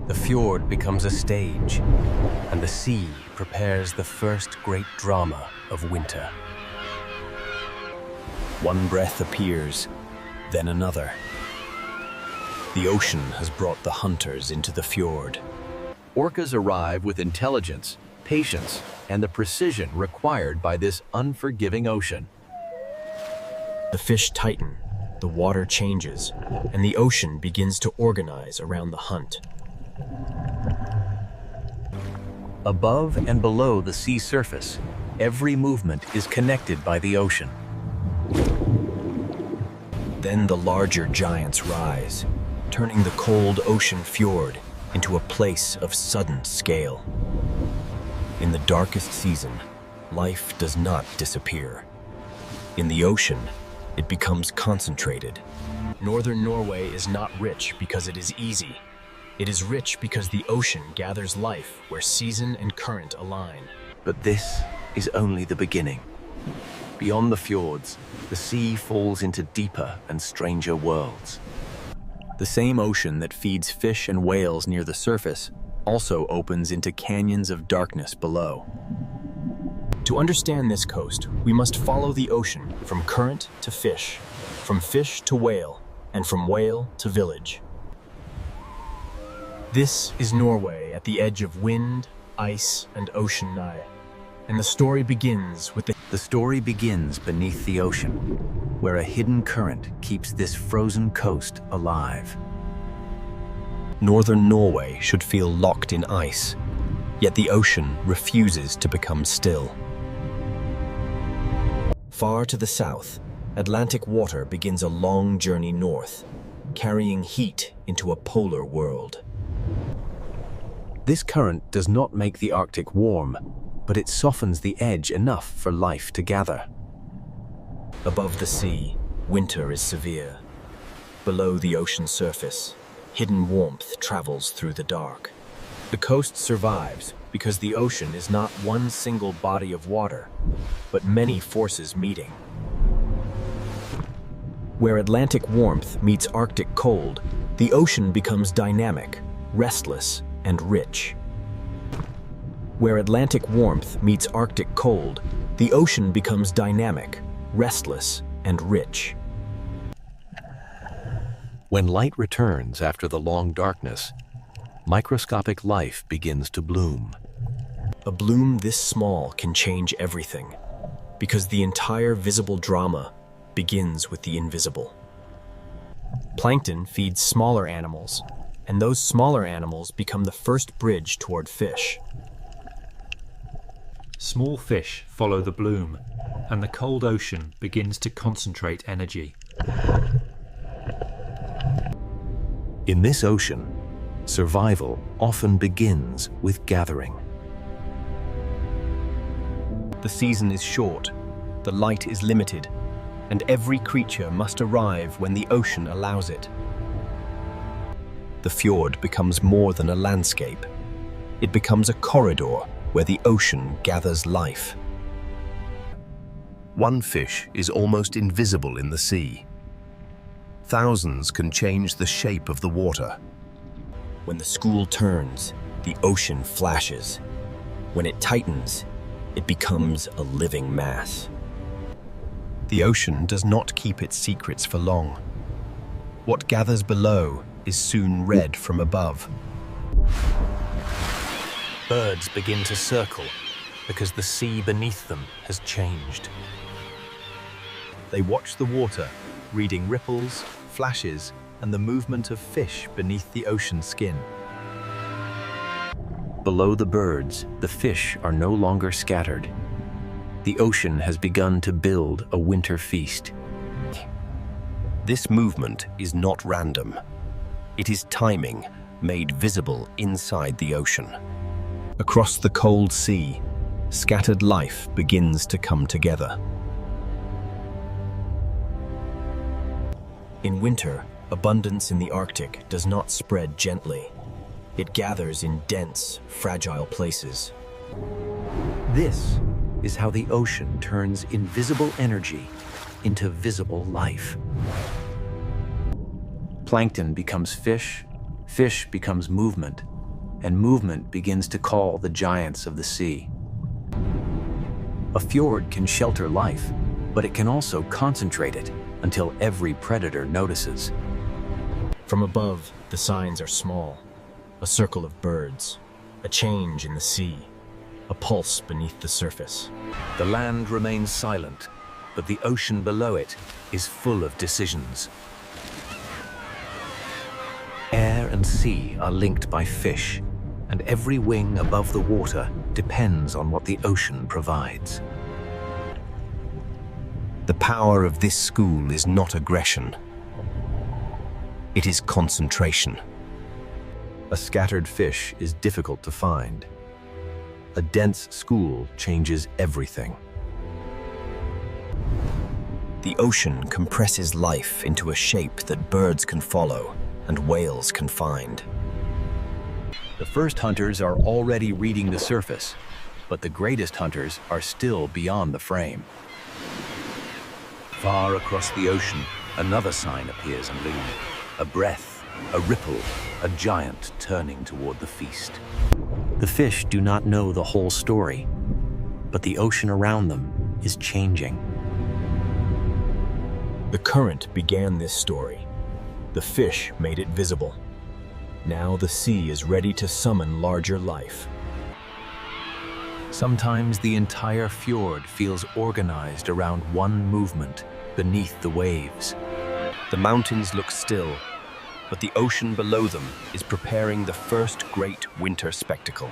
The fjord becomes a stage, and the sea prepares the first great drama of winter. One breath appears, then another. The ocean has brought the hunters into the fjord. Orcas arrive with intelligence, patience, and the precision required by this unforgiving ocean. The fish tighten, the water changes, and the ocean begins to organize around the hunt. Above and below the sea surface, every movement is connected by the ocean. Then the larger giants rise, turning the cold ocean fjord into a place of sudden scale. In the darkest season, life does not disappear. In the ocean, it becomes concentrated. Northern Norway is not rich because it is easy. It is rich because the ocean gathers life where season and current align. But this is only the beginning. Beyond the fjords, the sea falls into deeper and stranger worlds. The same ocean that feeds fish and whales near the surface also opens into canyons of darkness below. To understand this coast, we must follow the ocean from current to fish, from fish to whale, and from whale to village. This is Norway at the edge of wind, ice, and ocean nigh. And the story begins with The story begins beneath the ocean, where a hidden current keeps this frozen coast alive. Northern Norway should feel locked in ice, yet the ocean refuses to become still. Far to the south, Atlantic water begins a long journey north, carrying heat into a polar world. This current does not make the Arctic warm, but it softens the edge enough for life to gather. Above the sea, winter is severe. Below the ocean surface, hidden warmth travels through the dark. The coast survives because the ocean is not one single body of water, but many forces meeting. Where Atlantic warmth meets Arctic cold, the ocean becomes dynamic, restless, and rich. Where Atlantic warmth meets Arctic cold, the ocean becomes dynamic, restless, and rich. When light returns after the long darkness, microscopic life begins to bloom. A bloom this small can change everything, because the entire visible drama begins with the invisible. Plankton feeds smaller animals, and those smaller animals become the first bridge toward fish. Small fish follow the bloom, and the cold ocean begins to concentrate energy. In this ocean, survival often begins with gathering. The season is short, the light is limited, and every creature must arrive when the ocean allows it. The fjord becomes more than a landscape. It becomes a corridor where the ocean gathers life. One fish is almost invisible in the sea. Thousands can change the shape of the water. When the school turns, the ocean flashes. When it tightens, it becomes a living mass. The ocean does not keep its secrets for long. What gathers below is soon read from above. Birds begin to circle because the sea beneath them has changed. They watch the water, reading ripples, flashes, and the movement of fish beneath the ocean skin. Below the birds, the fish are no longer scattered. The ocean has begun to build a winter feast. This movement is not random. It is timing made visible inside the ocean. Across the cold sea, scattered life begins to come together. In winter, abundance in the Arctic does not spread gently. It gathers in dense, fragile places. This is how the ocean turns invisible energy into visible life. Plankton becomes fish, fish becomes movement, and movement begins to call the giants of the sea. A fjord can shelter life, but it can also concentrate it until every predator notices. From above, the signs are small. A circle of birds, a change in the sea, a pulse beneath the surface. The land remains silent, but the ocean below it is full of decisions. Air and sea are linked by fish, and every wing above the water depends on what the ocean provides. The power of this school is not aggression. It is concentration. A scattered fish is difficult to find. A dense school changes everything. The ocean compresses life into a shape that birds can follow and whales can find. The first hunters are already reading the surface, but the greatest hunters are still beyond the frame. Far across the ocean, another sign appears and looms. A breath, a ripple, a giant turning toward the feast. The fish do not know the whole story, but the ocean around them is changing. The current began this story. The fish made it visible. Now the sea is ready to summon larger life. Sometimes the entire fjord feels organized around one movement beneath the waves. The mountains look still, but the ocean below them is preparing the first great winter spectacle.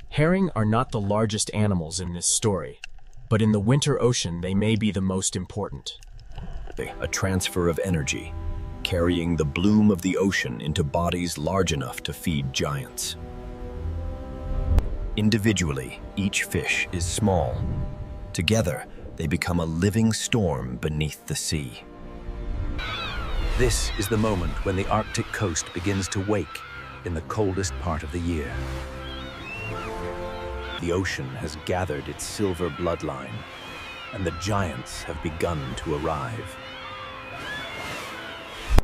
Herring are not the largest animals in this story, but in the winter ocean they may be the most important. A transfer of energy, carrying the bloom of the ocean into bodies large enough to feed giants. Individually, each fish is small. Together, they become a living storm beneath the sea. This is the moment when the Arctic coast begins to wake in the coldest part of the year. The ocean has gathered its silver bloodline, and the giants have begun to arrive.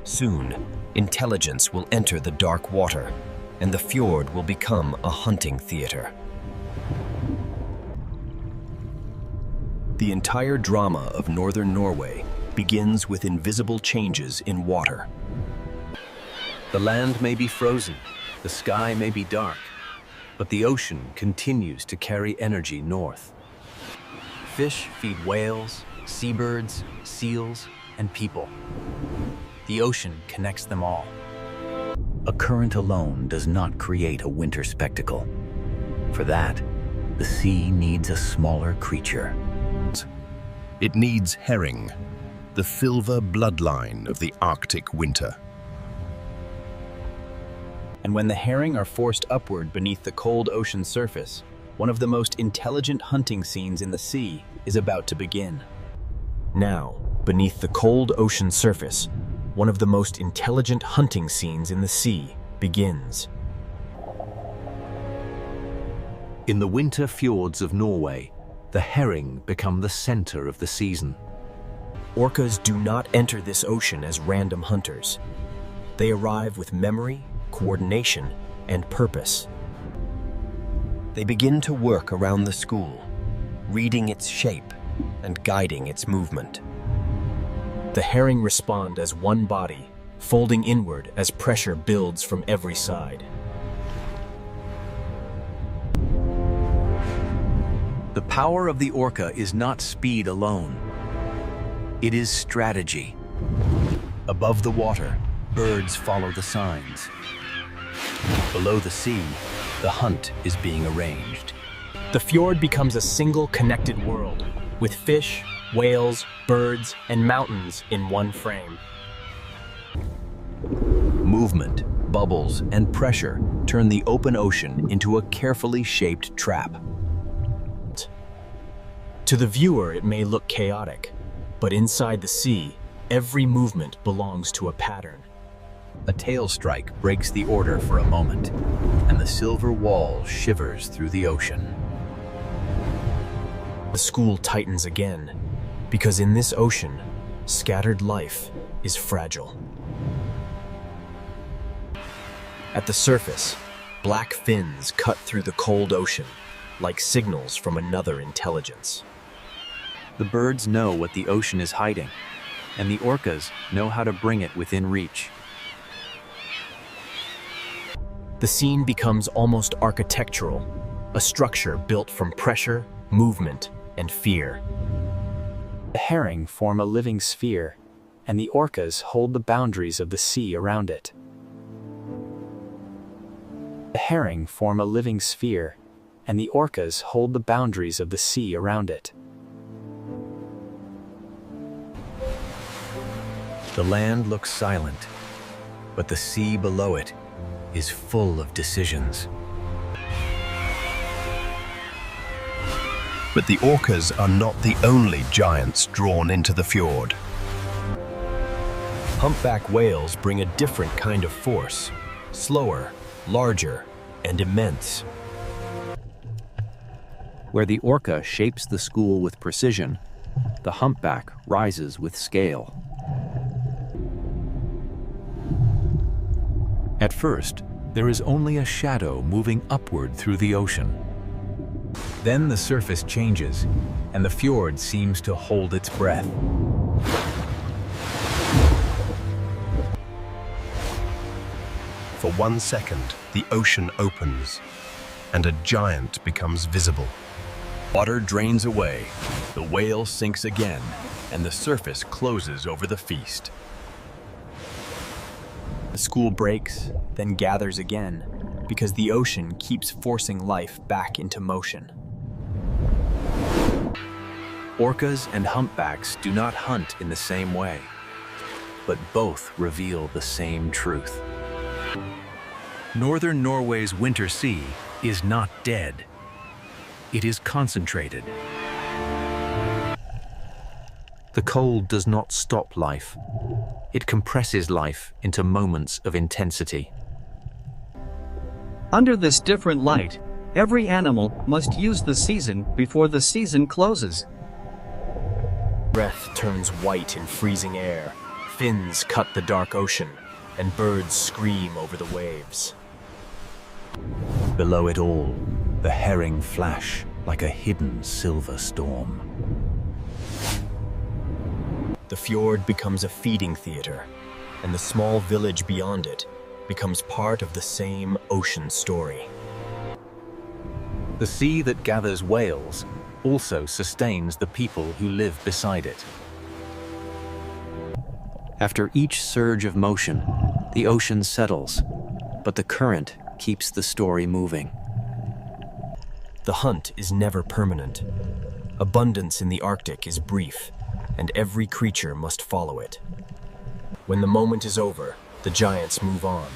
Soon, intelligence will enter the dark water, and the fjord will become a hunting theater. The entire drama of northern Norway begins with invisible changes in water. The land may be frozen, the sky may be dark, but the ocean continues to carry energy north. Fish feed whales, seabirds, seals, and people. The ocean connects them all. A current alone does not create a winter spectacle. For that, the sea needs a smaller creature. It needs herring, the silver bloodline of the Arctic winter. And when the herring are forced upward beneath the cold ocean surface, one of the most intelligent hunting scenes in the sea is about to begin. Now, beneath the cold ocean surface, one of the most intelligent hunting scenes in the sea begins. In the winter fjords of Norway, the herring become the center of the season. Orcas do not enter this ocean as random hunters. They arrive with memory, coordination, and purpose. They begin to work around the school, reading its shape and guiding its movement. The herring respond as one body, folding inward as pressure builds from every side. The power of the orca is not speed alone. It is strategy. Above the water, birds follow the signs. Below the sea, the hunt is being arranged. The fjord becomes a single connected world, with fish, whales, birds, and mountains in one frame. Movement, bubbles, and pressure turn the open ocean into a carefully shaped trap. To the viewer, it may look chaotic, but inside the sea, every movement belongs to a pattern. A tail strike breaks the order for a moment, and the silver wall shivers through the ocean. The school tightens again, because in this ocean, scattered life is fragile. At the surface, black fins cut through the cold ocean, like signals from another intelligence. The birds know what the ocean is hiding, and the orcas know how to bring it within reach. The scene becomes almost architectural, a structure built from pressure, movement, and fear. The herring form a living sphere, and the orcas hold the boundaries of the sea around it. The herring form a living sphere, and the orcas hold the boundaries of the sea around it. The land looks silent, but the sea below it is full of decisions. But the orcas are not the only giants drawn into the fjord. Humpback whales bring a different kind of force, slower, larger, and immense. Where the orca shapes the school with precision, the humpback rises with scale. At first, there is only a shadow moving upward through the ocean. Then the surface changes, and the fjord seems to hold its breath. For 1 second, the ocean opens, and a giant becomes visible. Water drains away, the whale sinks again, and the surface closes over the feast. The school breaks, then gathers again, because the ocean keeps forcing life back into motion. Orcas and humpbacks do not hunt in the same way, but both reveal the same truth. Northern Norway's winter sea is not dead. It is concentrated. The cold does not stop life. It compresses life into moments of intensity. Under this different light, every animal must use the season before the season closes. Breath turns white in freezing air, fins cut the dark ocean, and birds scream over the waves. Below it all, the herring flash like a hidden silver storm. The fjord becomes a feeding theater, and the small village beyond it becomes part of the same ocean story. The sea that gathers whales also sustains the people who live beside it. After each surge of motion, the ocean settles, but the current keeps the story moving. The hunt is never permanent. Abundance in the Arctic is brief, and every creature must follow it. When the moment is over, the giants move on,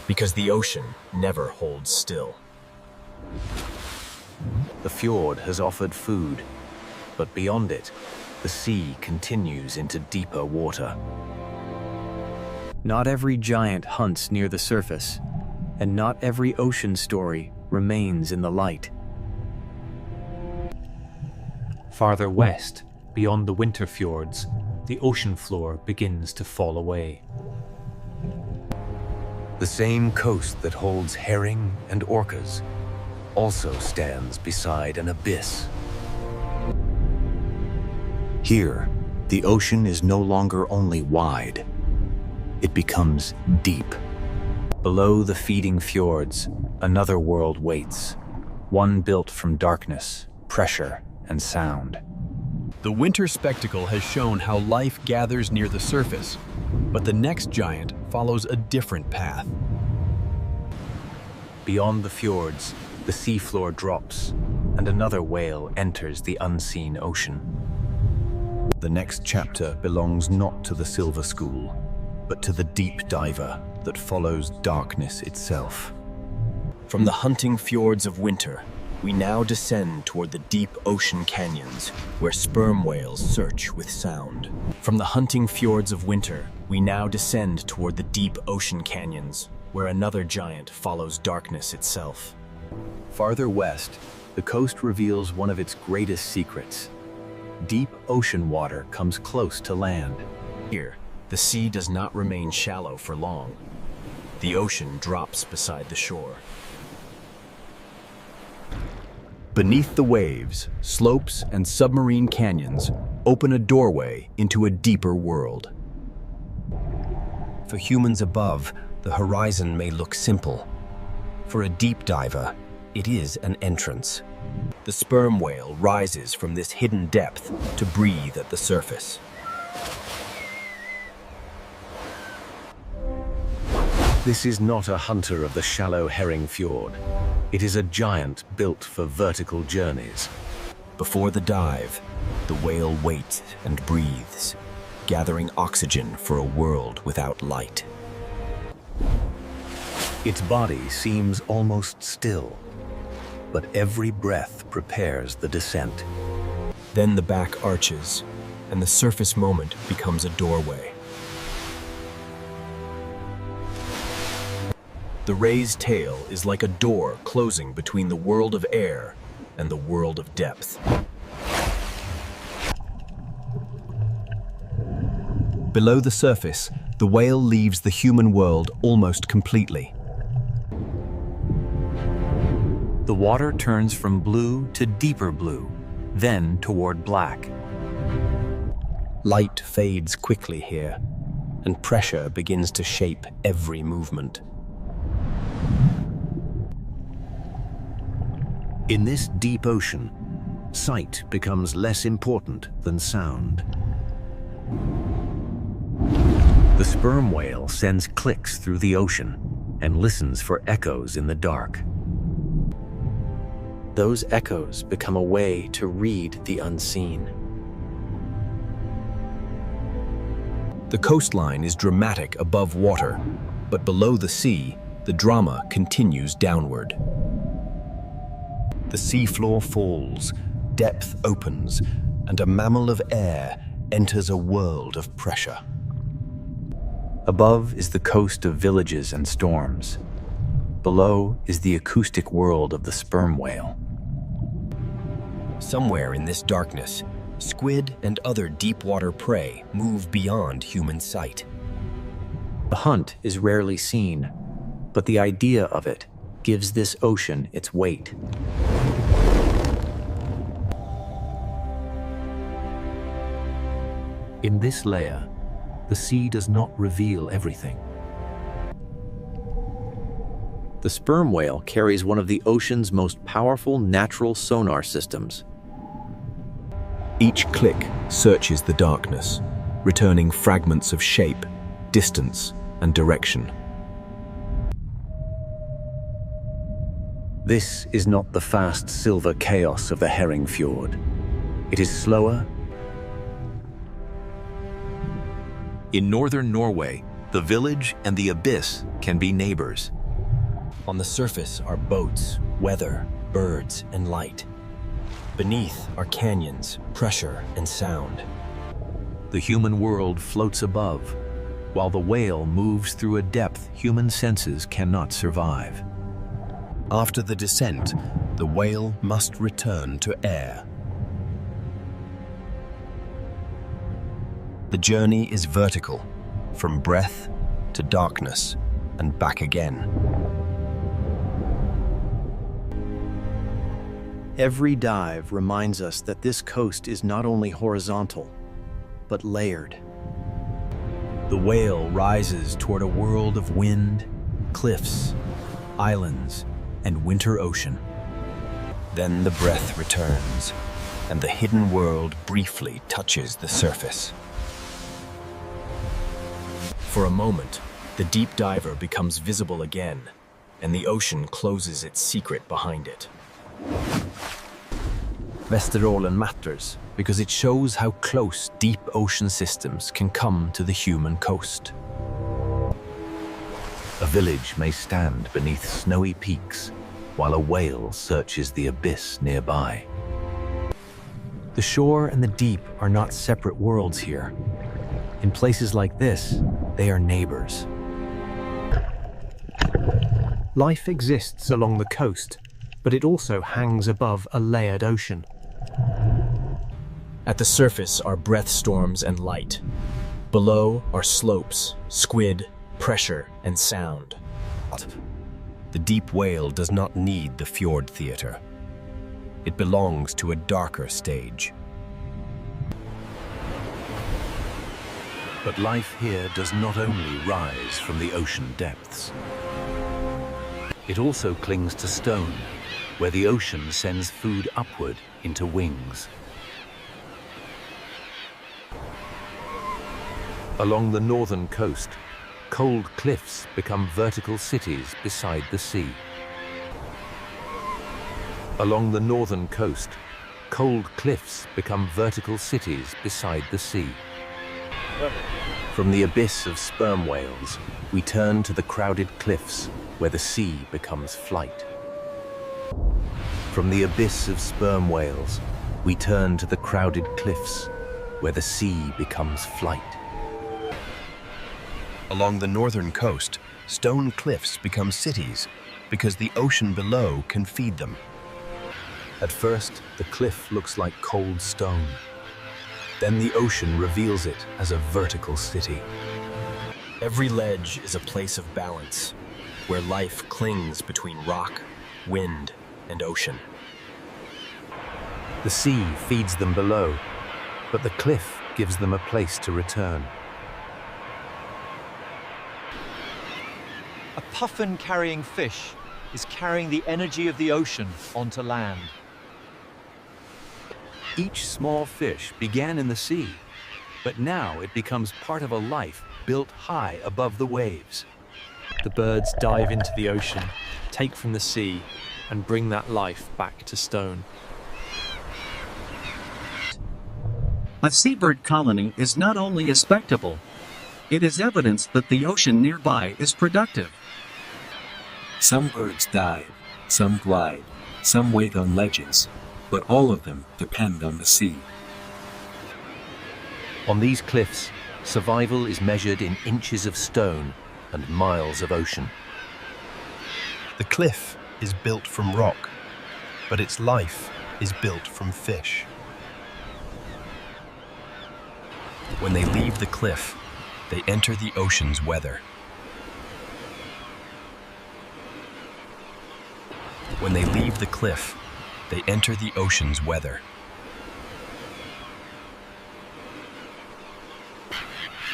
because the ocean never holds still. The fjord has offered food, but beyond it, the sea continues into deeper water. Not every giant hunts near the surface, and not every ocean story remains in the light. Farther west, beyond the winter fjords, the ocean floor begins to fall away. The same coast that holds herring and orcas also stands beside an abyss. Here, the ocean is no longer only wide, it becomes deep. Below the feeding fjords, another world waits, one built from darkness, pressure, and sound. The winter spectacle has shown how life gathers near the surface, but the next giant follows a different path. Beyond the fjords, the seafloor drops, and another whale enters the unseen ocean. The next chapter belongs not to the Silver School, but to the deep diver that follows darkness itself. From the hunting fjords of winter, we now descend toward the deep ocean canyons, where sperm whales search with sound. From the hunting fjords of winter, we now descend toward the deep ocean canyons, where another giant follows darkness itself. Farther west, the coast reveals one of its greatest secrets. Deep ocean water comes close to land. Here, the sea does not remain shallow for long. The ocean drops beside the shore. Beneath the waves, slopes and submarine canyons open a doorway into a deeper world. For humans above, the horizon may look simple. For a deep diver, It is an entrance. The sperm whale rises from this hidden depth to breathe at the surface. This is not a hunter of the shallow herring fjord. It is a giant built for vertical journeys. Before the dive, the whale waits and breathes, gathering oxygen for a world without light. Its body seems almost still, but every breath prepares the descent. Then the back arches, and the surface moment becomes a doorway. The ray's tail is like a door closing between the world of air and the world of depth. Below the surface, the whale leaves the human world almost completely. The water turns from blue to deeper blue, then toward black. Light fades quickly here, and pressure begins to shape every movement. In this deep ocean, sight becomes less important than sound. The sperm whale sends clicks through the ocean and listens for echoes in the dark. Those echoes become a way to read the unseen. The coastline is dramatic above water, but below the sea, the drama continues downward. The seafloor falls, depth opens, and a mammal of air enters a world of pressure. Above is the coast of villages and storms. Below is the acoustic world of the sperm whale. Somewhere in this darkness, squid and other deep-water prey move beyond human sight. The hunt is rarely seen, but the idea of it gives this ocean its weight. In this layer, the sea does not reveal everything. The sperm whale carries one of the ocean's most powerful natural sonar systems. Each click searches the darkness, returning fragments of shape, distance, and direction. This is not the fast silver chaos of the herring fjord. It is slower. In northern Norway, the village and the abyss can be neighbors. On the surface are boats, weather, birds, and light. Beneath are canyons, pressure, and sound. The human world floats above, while the whale moves through a depth human senses cannot survive. After the descent, the whale must return to air. The journey is vertical, from breath to darkness and back again. Every dive reminds us that this coast is not only horizontal, but layered. The whale rises toward a world of wind, cliffs, islands, and winter ocean. Then the breath returns, and the hidden world briefly touches the surface. For a moment, the deep diver becomes visible again, and the ocean closes its secret behind it. Vesterålen matters because it shows how close deep ocean systems can come to the human coast. A village may stand beneath snowy peaks, while a whale searches the abyss nearby. The shore and the deep are not separate worlds here. In places like this, they are neighbors. Life exists along the coast, but it also hangs above a layered ocean. At the surface are breath storms and light. Below are slopes, squid, pressure, and sound. The deep whale does not need the fjord theater. It belongs to a darker stage. But life here does not only rise from the ocean depths. It also clings to stone, where the ocean sends food upward into wings. Along the northern coast, cold cliffs become vertical cities beside the sea. Along the northern coast, cold cliffs become vertical cities beside the sea. From the abyss of sperm whales, we turn to the crowded cliffs where the sea becomes flight. From the abyss of sperm whales, we turn to the crowded cliffs where the sea becomes flight. Along the northern coast, stone cliffs become cities because the ocean below can feed them. At first, the cliff looks like cold stone. Then the ocean reveals it as a vertical city. Every ledge is a place of balance, where life clings between rock, wind, and ocean. The sea feeds them below, but the cliff gives them a place to return. A puffin-carrying fish is carrying the energy of the ocean onto land. Each small fish began in the sea, but now it becomes part of a life built high above the waves. The birds dive into the ocean, take from the sea, and bring that life back to stone. A seabird colony is not only a spectacle, it is evidence that the ocean nearby is productive. Some birds dive, some glide, some wait on ledges, but all of them depend on the sea. On these cliffs, survival is measured in inches of stone and miles of ocean. The cliff is built from rock, but its life is built from fish. When they leave the cliff, they enter the ocean's weather. When they leave the cliff, they enter the ocean's weather.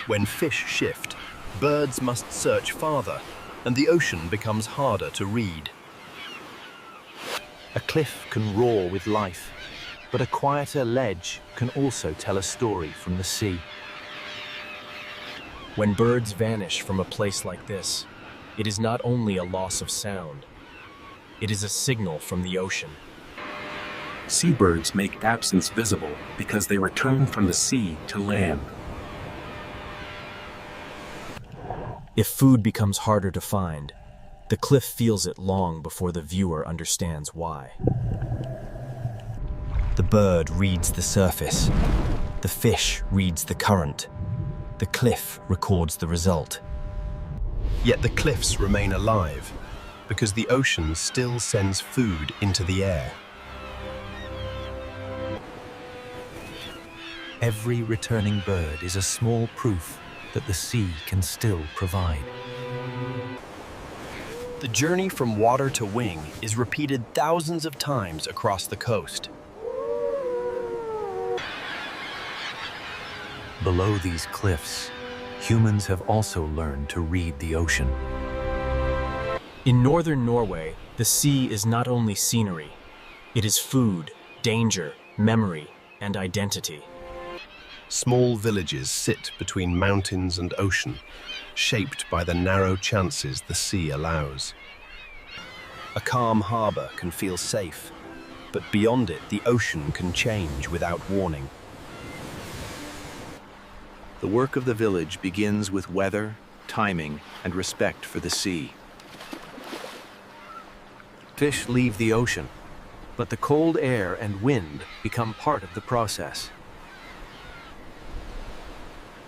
When fish shift, birds must search farther, and the ocean becomes harder to read. A cliff can roar with life, but a quieter ledge can also tell a story from the sea. When birds vanish from a place like this, it is not only a loss of sound, it is a signal from the ocean. Seabirds make absence visible because they return from the sea to land. If food becomes harder to find, the cliff feels it long before the viewer understands why. The bird reads the surface, the fish reads the current, the cliff records the result. Yet the cliffs remain alive because the ocean still sends food into the air. Every returning bird is a small proof that the sea can still provide. The journey from water to wing is repeated thousands of times across the coast. Below these cliffs, humans have also learned to read the ocean. In northern Norway, the sea is not only scenery, it is food, danger, memory, and identity. Small villages sit between mountains and ocean, shaped by the narrow chances the sea allows. A calm harbor can feel safe, but beyond it the ocean can change without warning. The work of the village begins with weather, timing, and respect for the sea. Fish leave the ocean, but the cold air and wind become part of the process.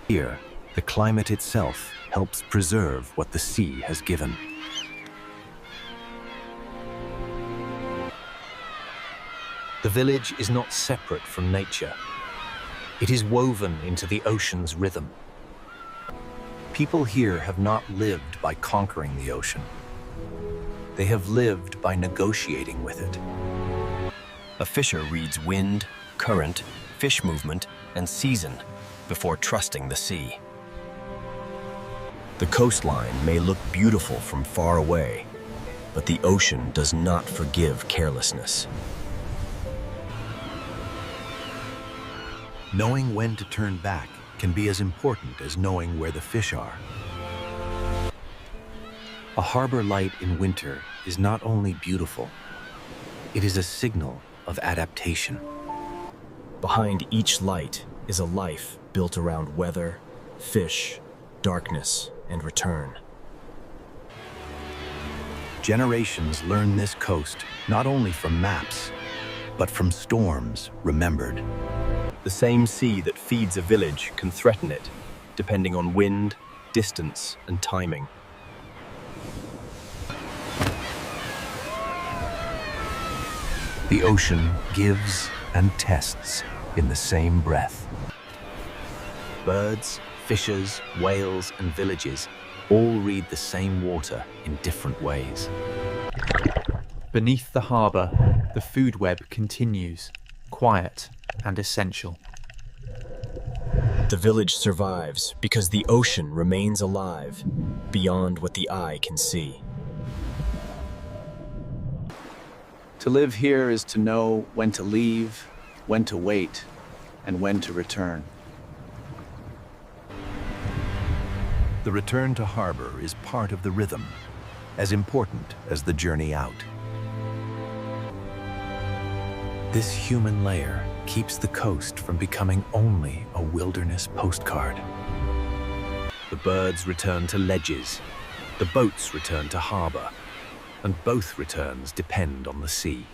Here, the climate itself helps preserve what the sea has given. The village is not separate from nature. It is woven into the ocean's rhythm. People here have not lived by conquering the ocean. They have lived by negotiating with it. A fisher reads wind, current, fish movement, and season before trusting the sea. The coastline may look beautiful from far away, But the ocean does not forgive carelessness. Knowing when to turn back can be as important as knowing where the fish are. A harbor light in winter is not only beautiful, it is a signal of adaptation. Behind each light is a life built around weather, fish, darkness, and return. Generations learn this coast not only from maps, but from storms remembered. The same sea that feeds a village can threaten it, depending on wind, distance, and timing. The ocean gives and tests in the same breath. Birds, fishers, whales, and villages all read the same water in different ways. Beneath the harbour, the food web continues, quiet and essential. The village survives because the ocean remains alive, beyond what the eye can see. To live here is to know when to leave, when to wait, and when to return. The return to harbor is part of the rhythm, as important as the journey out. This human layer keeps the coast from becoming only a wilderness postcard. The birds return to ledges, the boats return to harbor, and both returns depend on the sea.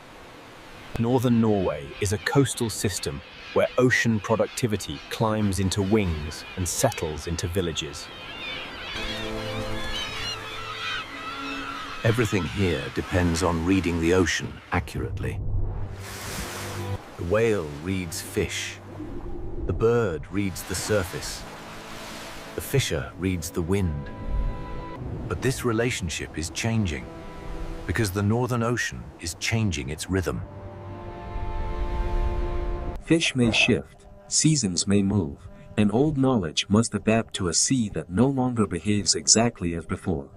Northern Norway is a coastal system where ocean productivity climbs into wings and settles into villages. Everything here depends on reading the ocean accurately. The whale reads fish. The bird reads the surface. The fisher reads the wind. But this relationship is changing because the Northern Ocean is changing its rhythm. Fish may shift, seasons may move, and old knowledge must adapt to a sea that no longer behaves exactly as before.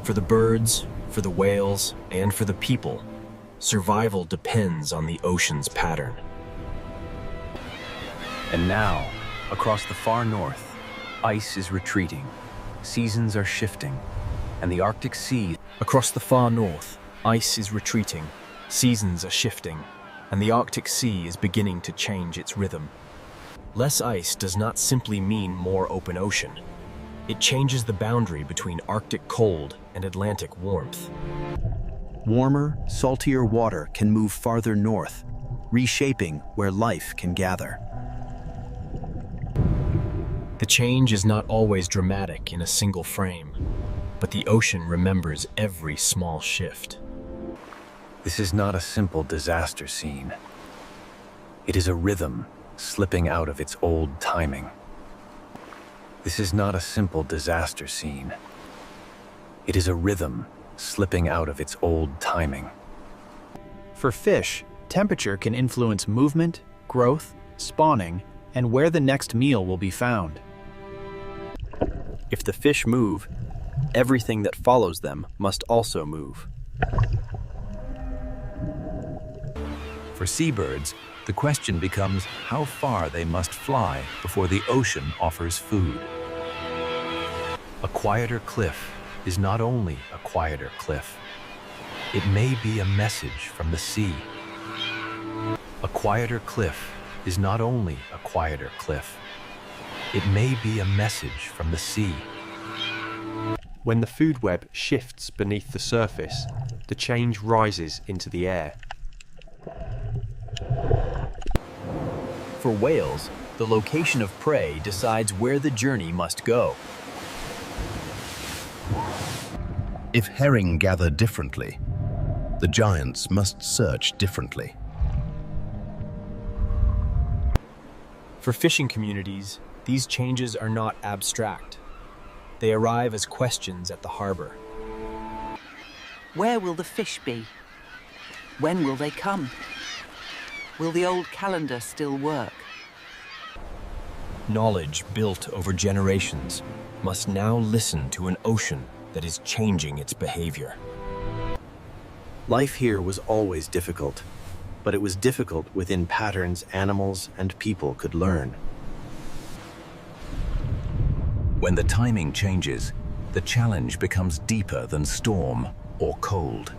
For the birds, for the whales, and for the people, survival depends on the ocean's pattern. And now, across the far north, ice is retreating, seasons are shifting, and the Arctic Sea... Across the far north, ice is retreating, seasons are shifting, and the Arctic Sea is beginning to change its rhythm. Less ice does not simply mean more open ocean. It changes the boundary between Arctic cold and Atlantic warmth. Warmer, saltier water can move farther north, reshaping where life can gather. The change is not always dramatic in a single frame, but the ocean remembers every small shift. This is not a simple disaster scene. It is a rhythm slipping out of its old timing. This is not a simple disaster scene. It is a rhythm slipping out of its old timing. For fish, temperature can influence movement, growth, spawning, and where the next meal will be found. If the fish move, everything that follows them must also move. For seabirds, the question becomes how far they must fly before the ocean offers food. A quieter cliff is not only a quieter cliff. It may be a message from the sea. A quieter cliff is not only a quieter cliff. It may be a message from the sea. When the food web shifts beneath the surface, the change rises into the air. For whales, the location of prey decides where the journey must go. If herring gather differently, the giants must search differently. For fishing communities, these changes are not abstract. They arrive as questions at the harbor. Where will the fish be? When will they come? Will the old calendar still work? Knowledge built over generations must now listen to an ocean that is changing its behavior. Life here was always difficult, but it was difficult within patterns animals and people could learn. When the timing changes, the challenge becomes deeper than storm or cold.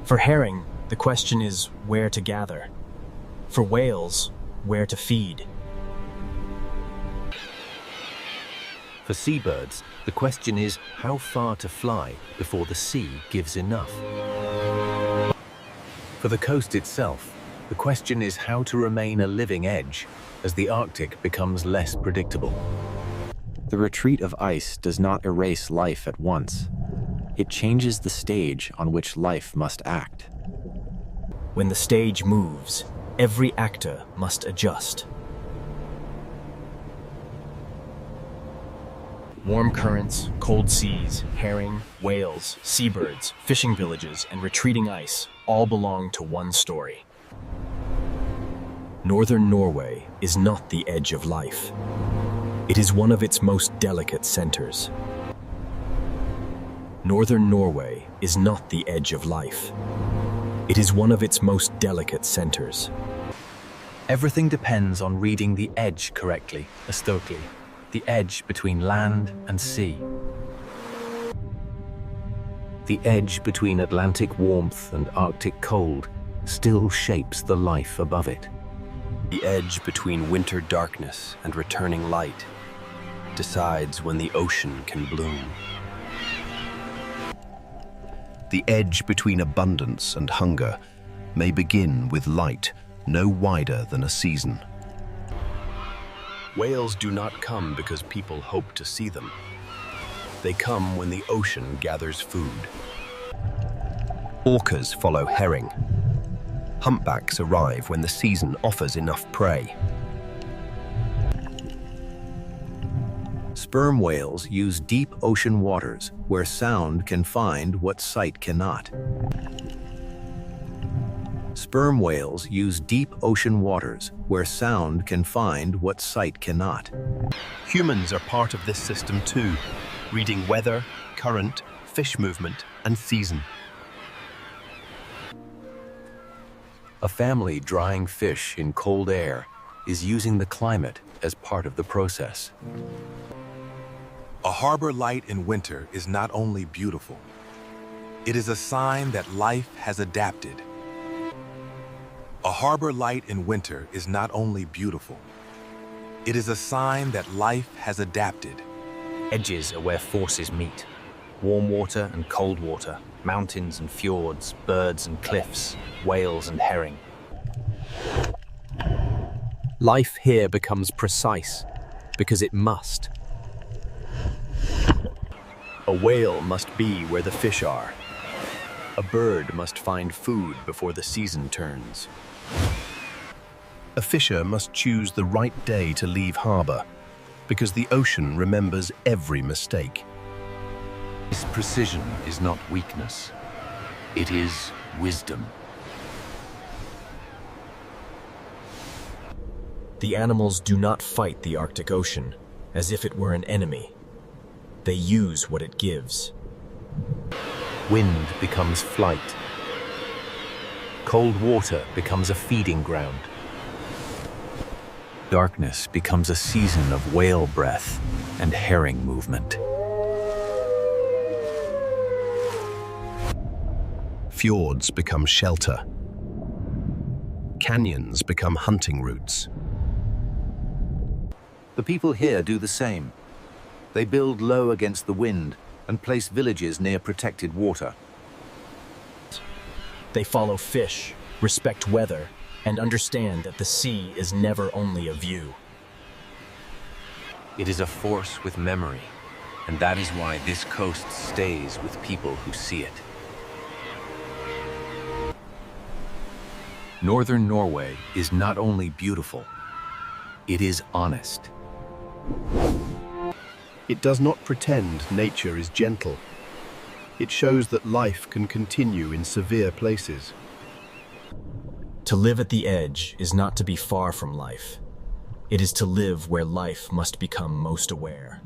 For herring, the question is where to gather. For whales, where to feed. For seabirds, the question is how far to fly before the sea gives enough. For the coast itself, the question is how to remain a living edge as the Arctic becomes less predictable. The retreat of ice does not erase life at once. It changes the stage on which life must act. When the stage moves, every actor must adjust. Warm currents, cold seas, herring, whales, seabirds, fishing villages, and retreating ice all belong to one story. Northern Norway is not the edge of life. It is one of its most delicate centers. Northern Norway is not the edge of life. It is one of its most delicate centers. Everything depends on reading the edge correctly, Stokely, the edge between land and sea. The edge between Atlantic warmth and Arctic cold still shapes the life above it. The edge between winter darkness and returning light decides when the ocean can bloom. The edge between abundance and hunger may begin with light no wider than a season. Whales do not come because people hope to see them. They come when the ocean gathers food. Orcas follow herring. Humpbacks arrive when the season offers enough prey. Sperm whales use deep ocean waters where sound can find what sight cannot. Sperm whales use deep ocean waters where sound can find what sight cannot. Humans are part of this system too, reading weather, current, fish movement, and season. A family drying fish in cold air is using the climate as part of the process. A harbor light in winter is not only beautiful, it is a sign that life has adapted. A harbor light in winter is not only beautiful, it is a sign that life has adapted. Edges are where forces meet. Warm water and cold water, mountains and fjords, birds and cliffs, whales and herring. Life here becomes precise because it must. A whale must be where the fish are. A bird must find food before the season turns. A fisher must choose the right day to leave harbor, because the ocean remembers every mistake. This precision is not weakness. It is wisdom. The animals do not fight the Arctic Ocean as if it were an enemy. They use what it gives. Wind becomes flight. Cold water becomes a feeding ground. Darkness becomes a season of whale breath and herring movement. Fjords become shelter. Canyons become hunting routes. The people here do the same. They build low against the wind and place villages near protected water. They follow fish, respect weather, and understand that the sea is never only a view. It is a force with memory, and that is why this coast stays with people who see it. Northern Norway is not only beautiful, it is honest. It does not pretend nature is gentle. It shows that life can continue in severe places. To live at the edge is not to be far from life. It is to live where life must become most aware.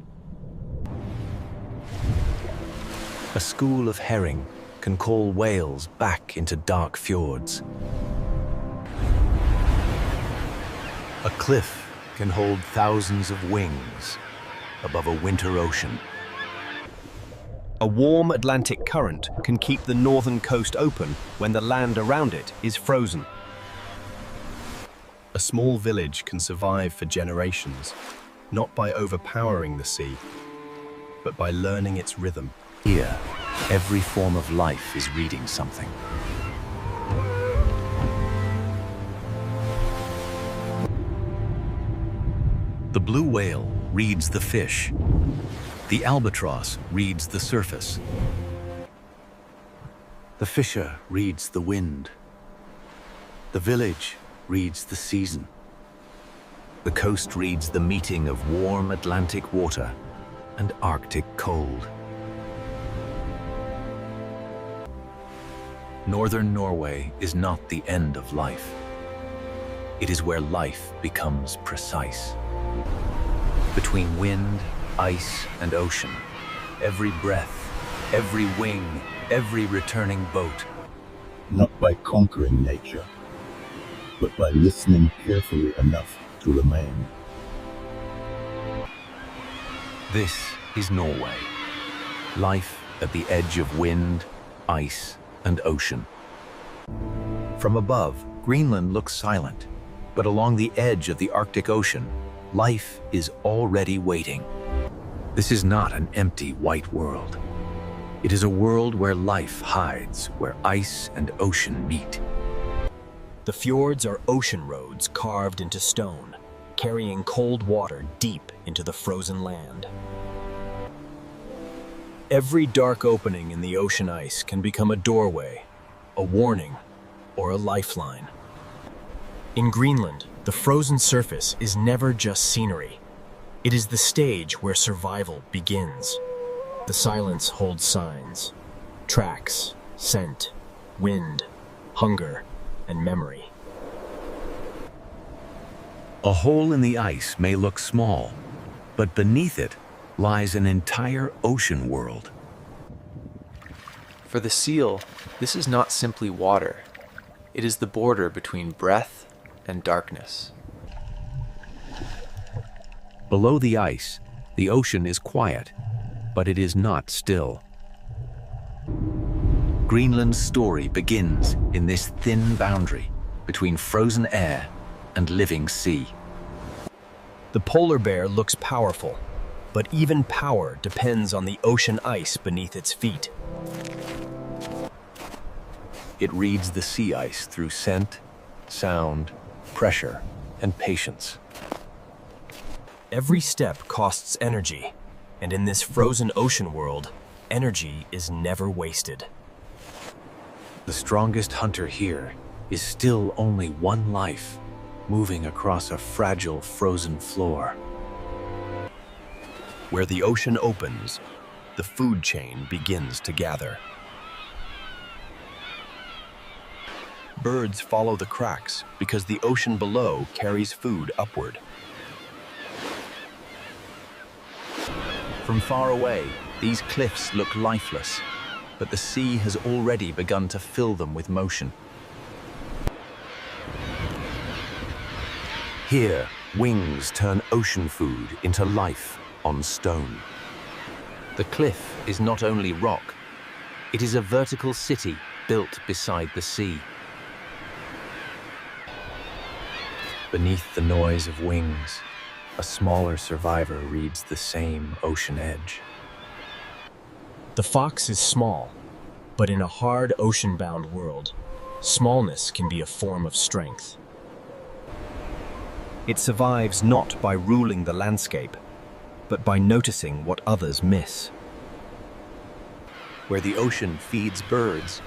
A school of herring can call whales back into dark fjords. A cliff can hold thousands of wings above a winter ocean. A warm Atlantic current can keep the northern coast open when the land around it is frozen. A small village can survive for generations, not by overpowering the sea, but by learning its rhythm. Here, every form of life is reading something. The blue whale reads the fish. The albatross reads the surface. The fisher reads the wind. The village reads the season. The coast reads the meeting of warm Atlantic water and Arctic cold. Northern Norway is not the end of life. It is where life becomes precise. Between wind, ice, and ocean, every breath, every wing, every returning boat. Not by conquering nature, but by listening carefully enough to remain. This is Norway. Life at the edge of wind, ice, and ocean. From above, Greenland looks silent, but along the edge of the Arctic Ocean, life is already waiting. This is not an empty white world. It is a world where life hides, where ice and ocean meet. The fjords are ocean roads carved into stone, carrying cold water deep into the frozen land. Every dark opening in the ocean ice can become a doorway, a warning, or a lifeline. In Greenland, the frozen surface is never just scenery. It is the stage where survival begins. The silence holds signs, tracks, scent, wind, hunger, and memory. A hole in the ice may look small, but beneath it lies an entire ocean world. For the seal, this is not simply water. It is the border between breath and darkness. Below the ice, the ocean is quiet, but it is not still. Greenland's story begins in this thin boundary between frozen air and living sea. The polar bear looks powerful, but even power depends on the ocean ice beneath its feet. It reads the sea ice through scent, sound, pressure, and patience. Every step costs energy, and in this frozen ocean world, energy is never wasted. The strongest hunter here is still only one life, moving across a fragile frozen floor. Where the ocean opens, the food chain begins to gather. Birds follow the cracks because the ocean below carries food upward. From far away, these cliffs look lifeless, but the sea has already begun to fill them with motion. Here, wings turn ocean food into life on stone. The cliff is not only rock, it is a vertical city built beside the sea. Beneath the noise of wings, a smaller survivor reads the same ocean edge. The fox is small, but in a hard ocean-bound world, smallness can be a form of strength. It survives not by ruling the landscape, but by noticing what others miss. Where the ocean feeds birds,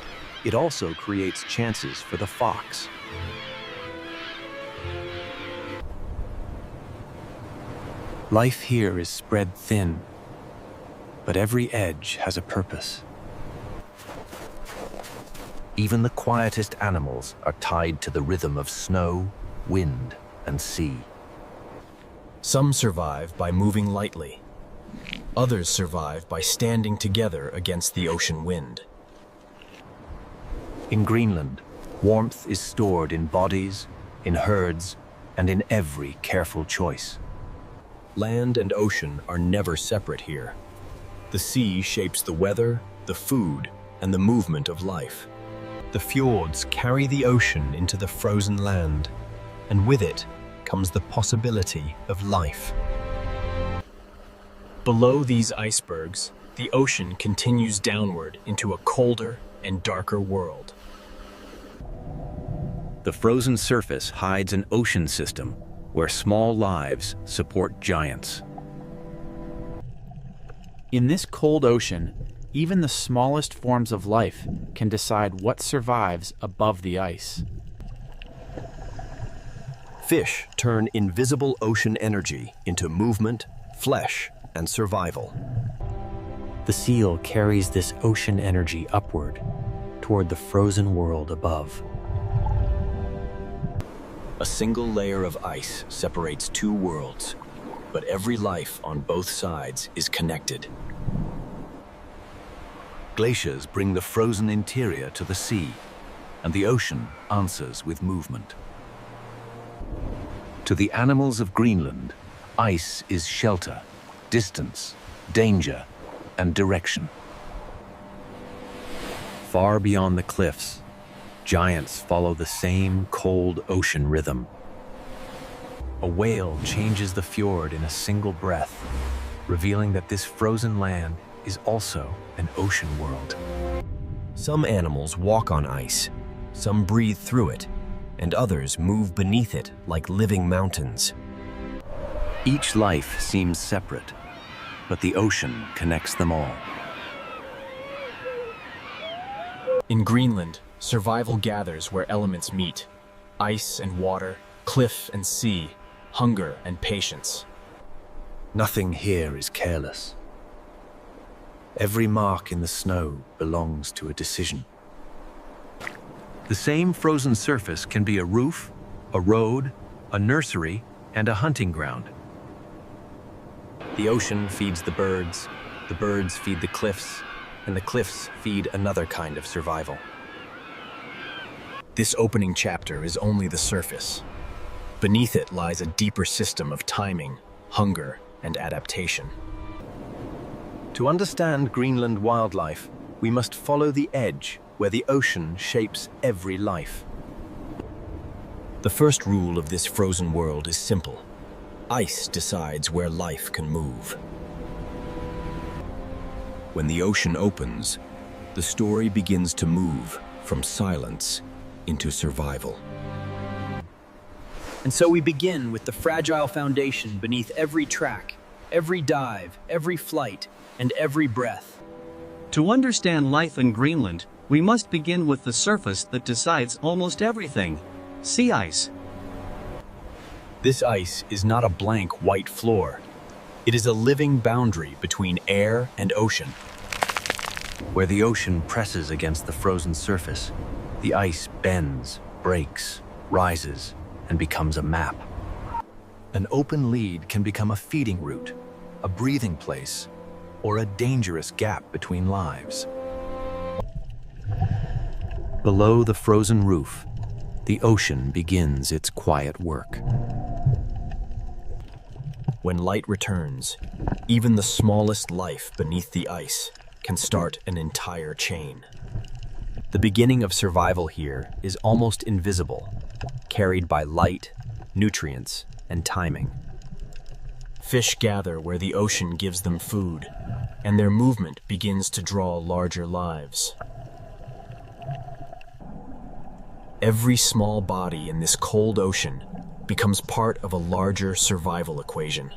it also creates chances for the fox. Life here is spread thin, but every edge has a purpose. Even the quietest animals are tied to the rhythm of snow, wind, and sea. Some survive by moving lightly. Others survive by standing together against the ocean wind. In Greenland, warmth is stored in bodies, in herds, and in every careful choice. Land and ocean are never separate here. The sea shapes the weather, the food, and the movement of life. The fjords carry the ocean into the frozen land, and with it comes the possibility of life. Below these icebergs, the ocean continues downward into a colder and darker world. The frozen surface hides an ocean system where small lives support giants. In this cold ocean, even the smallest forms of life can decide what survives above the ice. Fish turn invisible ocean energy into movement, flesh, and survival. The seal carries this ocean energy upward toward the frozen world above. A single layer of ice separates two worlds, but every life on both sides is connected. Glaciers bring the frozen interior to the sea, and the ocean answers with movement. To the animals of Greenland, ice is shelter, distance, danger, and direction. Far beyond the cliffs, giants follow the same cold ocean rhythm. A whale changes the fjord in a single breath, revealing that this frozen land is also an ocean world. Some animals walk on ice, some breathe through it, and others move beneath it like living mountains. Each life seems separate, but the ocean connects them all. In Greenland, survival gathers where elements meet: ice and water, cliff and sea, hunger and patience. Nothing here is careless. Every mark in the snow belongs to a decision. The same frozen surface can be a roof, a road, a nursery, and a hunting ground. The ocean feeds the birds feed the cliffs, and the cliffs feed another kind of survival. This opening chapter is only the surface. Beneath it lies a deeper system of timing, hunger, and adaptation. To understand Greenland wildlife, we must follow the edge where the ocean shapes every life. The first rule of this frozen world is simple. Ice decides where life can move. When the ocean opens, the story begins to move from silence into survival. And so we begin with the fragile foundation beneath every track, every dive, every flight, and every breath. To understand life in Greenland, we must begin with the surface that decides almost everything: sea ice. This ice is not a blank white floor. It is a living boundary between air and ocean. Where the ocean presses against the frozen surface, the ice bends, breaks, rises, and becomes a map. An open lead can become a feeding route, a breathing place, or a dangerous gap between lives. Below the frozen roof, the ocean begins its quiet work. When light returns, even the smallest life beneath the ice can start an entire chain. The beginning of survival here is almost invisible, carried by light, nutrients, and timing. Fish gather where the ocean gives them food, and their movement begins to draw larger lives. Every small body in this cold ocean becomes part of a larger survival equation.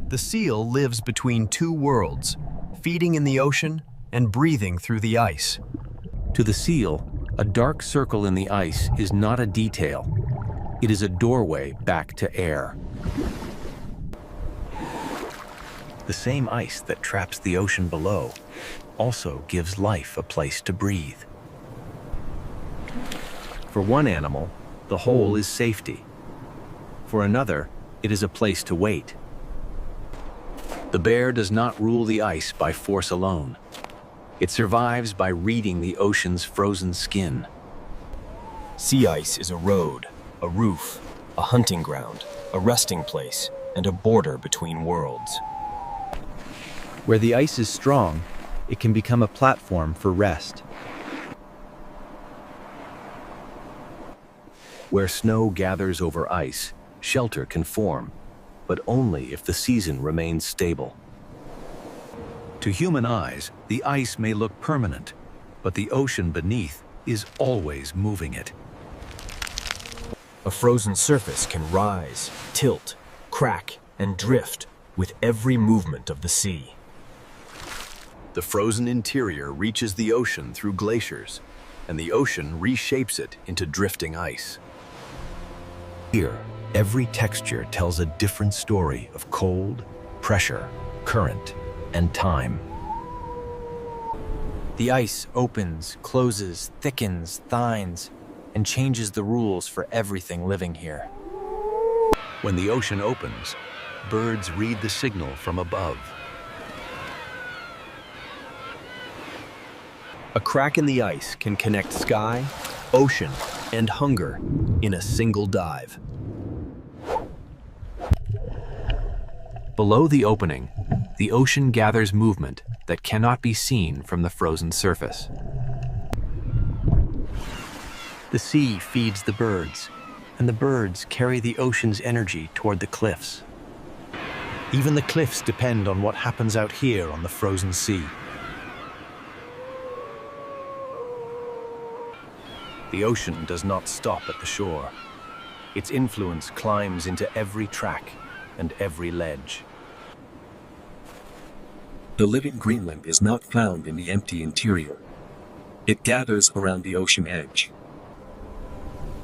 The seal lives between two worlds, feeding in the ocean and breathing through the ice. To the seal, a dark circle in the ice is not a detail. It is a doorway back to air. The same ice that traps the ocean below also gives life a place to breathe. For one animal, the hole is safety. For another, it is a place to wait. The bear does not rule the ice by force alone. It survives by reading the ocean's frozen skin. Sea ice is a road, a roof, a hunting ground, a resting place, and a border between worlds. Where the ice is strong, it can become a platform for rest. Where snow gathers over ice, shelter can form, but only if the season remains stable. To human eyes, the ice may look permanent, but the ocean beneath is always moving it. A frozen surface can rise, tilt, crack, and drift with every movement of the sea. The frozen interior reaches the ocean through glaciers, and the ocean reshapes it into drifting ice. Here, every texture tells a different story of cold, pressure, current, and time. The ice opens, closes, thickens, thins, and changes the rules for everything living here. When the ocean opens, birds read the signal from above. A crack in the ice can connect sky, ocean, and hunger in a single dive. Below the opening, the ocean gathers movement that cannot be seen from the frozen surface. The sea feeds the birds, and the birds carry the ocean's energy toward the cliffs. Even the cliffs depend on what happens out here on the frozen sea. The ocean does not stop at the shore. Its influence climbs into every track and every ledge. The living Greenland is not found in the empty interior. It gathers around the ocean edge.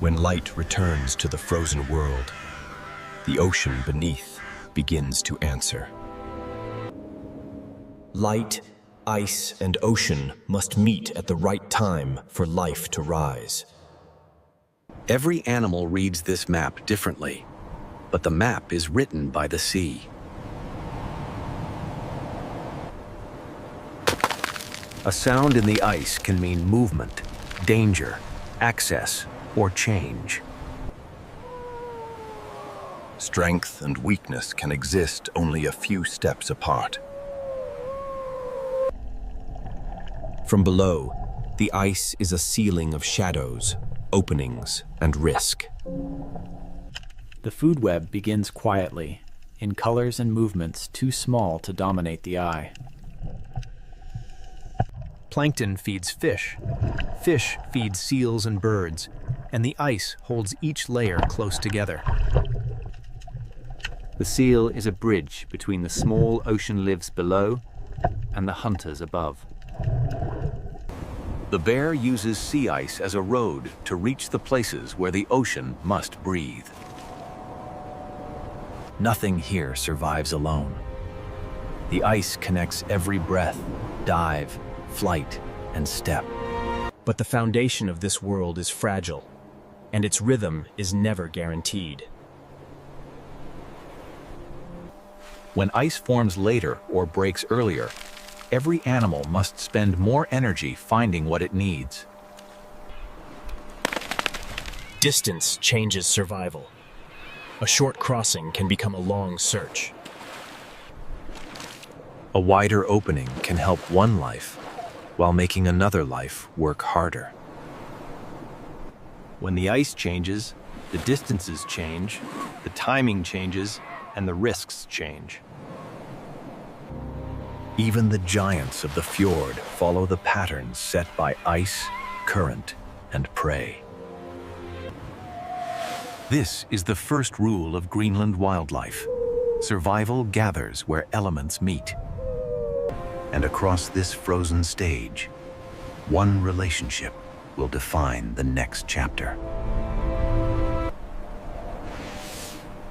When light returns to the frozen world, the ocean beneath begins to answer. Light, ice, and ocean must meet at the right time for life to rise. Every animal reads this map differently, but the map is written by the sea. A sound in the ice can mean movement, danger, access, or change. Strength and weakness can exist only a few steps apart. From below, the ice is a ceiling of shadows, openings, and risk. The food web begins quietly, in colors and movements too small to dominate the eye. Plankton feeds fish. Fish feeds seals and birds, and the ice holds each layer close together. The seal is a bridge between the small ocean lives below and the hunters above. The bear uses sea ice as a road to reach the places where the ocean must breathe. Nothing here survives alone. The ice connects every breath, dive, flight, and step. But the foundation of this world is fragile, and its rhythm is never guaranteed. When ice forms later or breaks earlier, every animal must spend more energy finding what it needs. Distance changes survival. A short crossing can become a long search. A wider opening can help one life, while making another life work harder. When the ice changes, the distances change, the timing changes, and the risks change. Even the giants of the fjord follow the patterns set by ice, current, and prey. This is the first rule of Greenland wildlife. Survival gathers where elements meet. And across this frozen stage, one relationship will define the next chapter.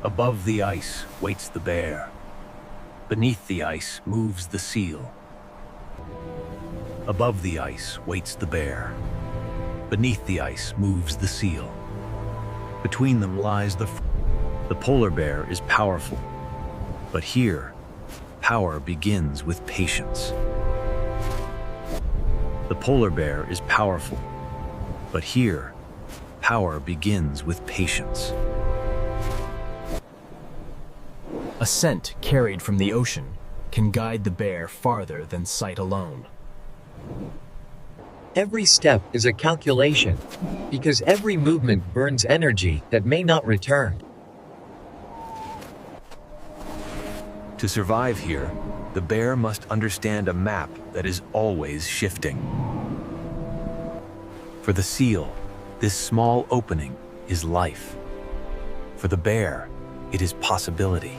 Above the ice waits the bear. Beneath the ice moves the seal. Above the ice waits the bear. Beneath the ice moves the seal. Between them lies the polar bear is powerful. But here, power begins with patience. The polar bear is powerful, but here, power begins with patience. A scent carried from the ocean can guide the bear farther than sight alone. Every step is a calculation, because every movement burns energy that may not return. To survive here, the bear must understand a map that is always shifting. For the seal, this small opening is life. For the bear, it is possibility.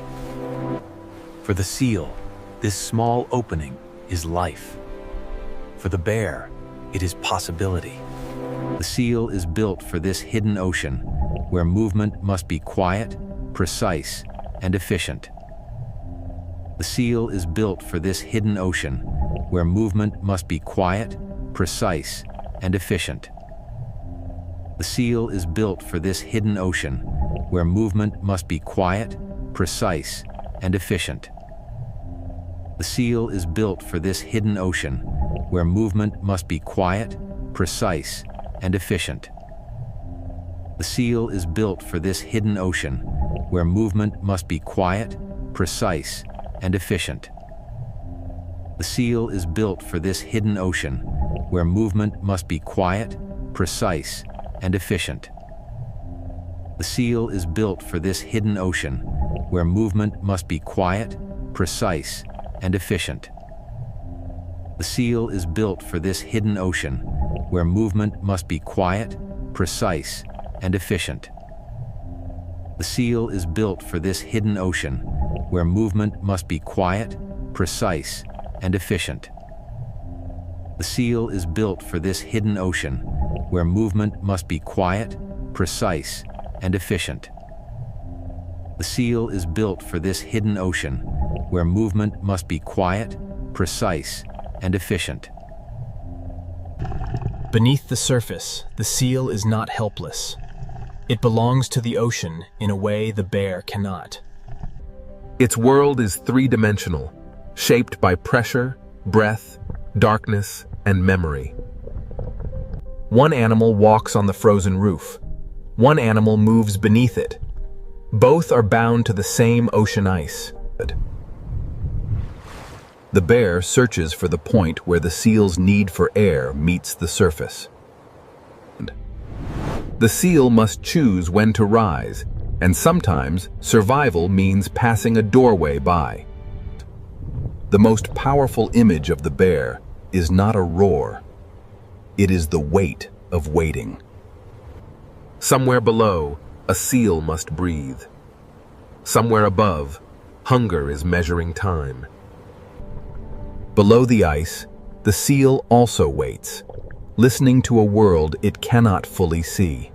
For the seal, this small opening is life. For the bear, it is possibility. The seal is built for this hidden ocean, where movement must be quiet, precise, and efficient. The seal is built for this hidden ocean, where movement must be quiet, precise, and efficient. The seal is built for this hidden ocean, where movement must be quiet, precise, and efficient. The seal is built for this hidden ocean, where movement must be quiet, precise, and efficient. The seal is built for this hidden ocean, where movement must be quiet, precise, and efficient. The seal is built for this hidden ocean, where movement must be quiet, precise, and efficient. The seal is built for this hidden ocean, where movement must be quiet, precise, and efficient. The seal is built for this hidden ocean, where movement must be quiet, precise, and efficient. The seal is built for this hidden ocean, where movement must be quiet, precise, and efficient. The seal is built for this hidden ocean, where movement must be quiet, precise, and efficient. The seal is built for this hidden ocean, where movement must be quiet, precise, and efficient. Beneath the surface, the seal is not helpless. It belongs to the ocean in a way the bear cannot. Its world is three-dimensional, shaped by pressure, breath, darkness, and memory. One animal walks on the frozen roof. One animal moves beneath it. Both are bound to the same ocean ice. The bear searches for the point where the seal's need for air meets the surface. The seal must choose when to rise, and sometimes survival means passing a doorway by. The most powerful image of the bear is not a roar. It is the weight of waiting. Somewhere below, a seal must breathe. Somewhere above, hunger is measuring time. Below the ice, the seal also waits, listening to a world it cannot fully see.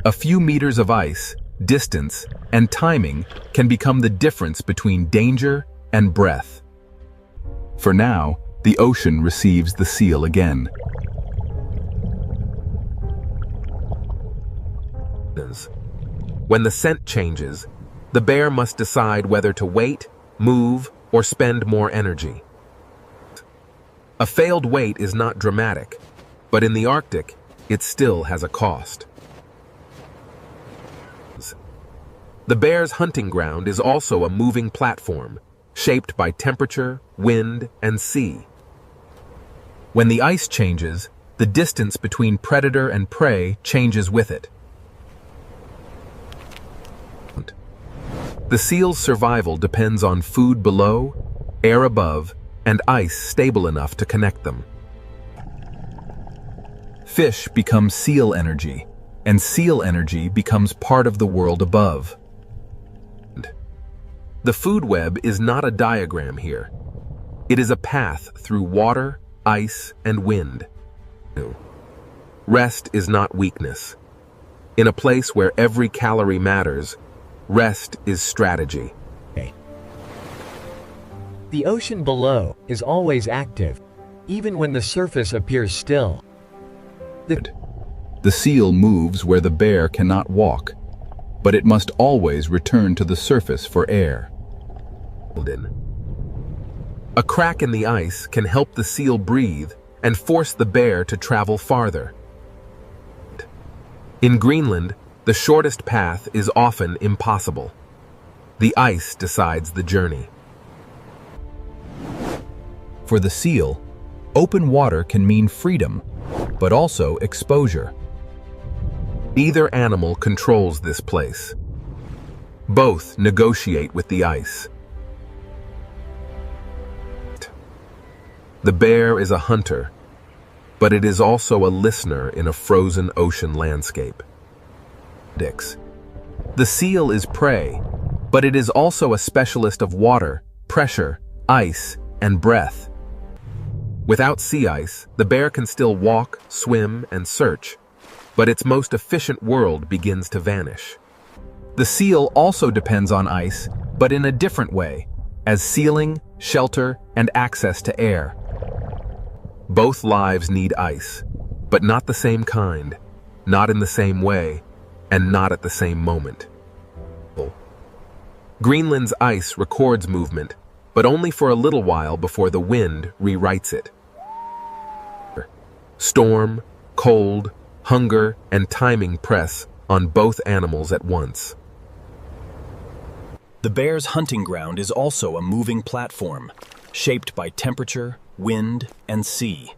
A few meters of ice, distance, and timing can become the difference between danger and breath. For now, the ocean receives the seal again. When the scent changes, the bear must decide whether to wait, move, or spend more energy. A failed wait is not dramatic, but in the Arctic, it still has a cost. The bear's hunting ground is also a moving platform, shaped by temperature, wind, and sea. When the ice changes, the distance between predator and prey changes with it. The seal's survival depends on food below, air above, and ice stable enough to connect them. Fish become seal energy, and seal energy becomes part of the world above. The food web is not a diagram here. It is a path through water, ice, and wind. Rest is not weakness. In a place where every calorie matters, rest is strategy. The ocean below is always active, even when the surface appears still. The seal moves where the bear cannot walk, but it must always return to the surface for air. A crack in the ice can help the seal breathe and force the bear to travel farther. In Greenland, the shortest path is often impossible. The ice decides the journey. For the seal, open water can mean freedom, but also exposure. Neither animal controls this place. Both negotiate with the ice. The bear is a hunter, but it is also a listener in a frozen ocean landscape. The seal is prey, but it is also a specialist of water, pressure, ice, and breath. Without sea ice, the bear can still walk, swim, and search, but its most efficient world begins to vanish. The seal also depends on ice, but in a different way, as sealing, shelter, and access to air. Both lives need ice, but not the same kind, not in the same way, and not at the same moment. Greenland's ice records movement, but only for a little while before the wind rewrites it. Storm, cold, hunger, and timing press on both animals at once. The bear's hunting ground is also a moving platform, shaped by temperature, wind, and sea.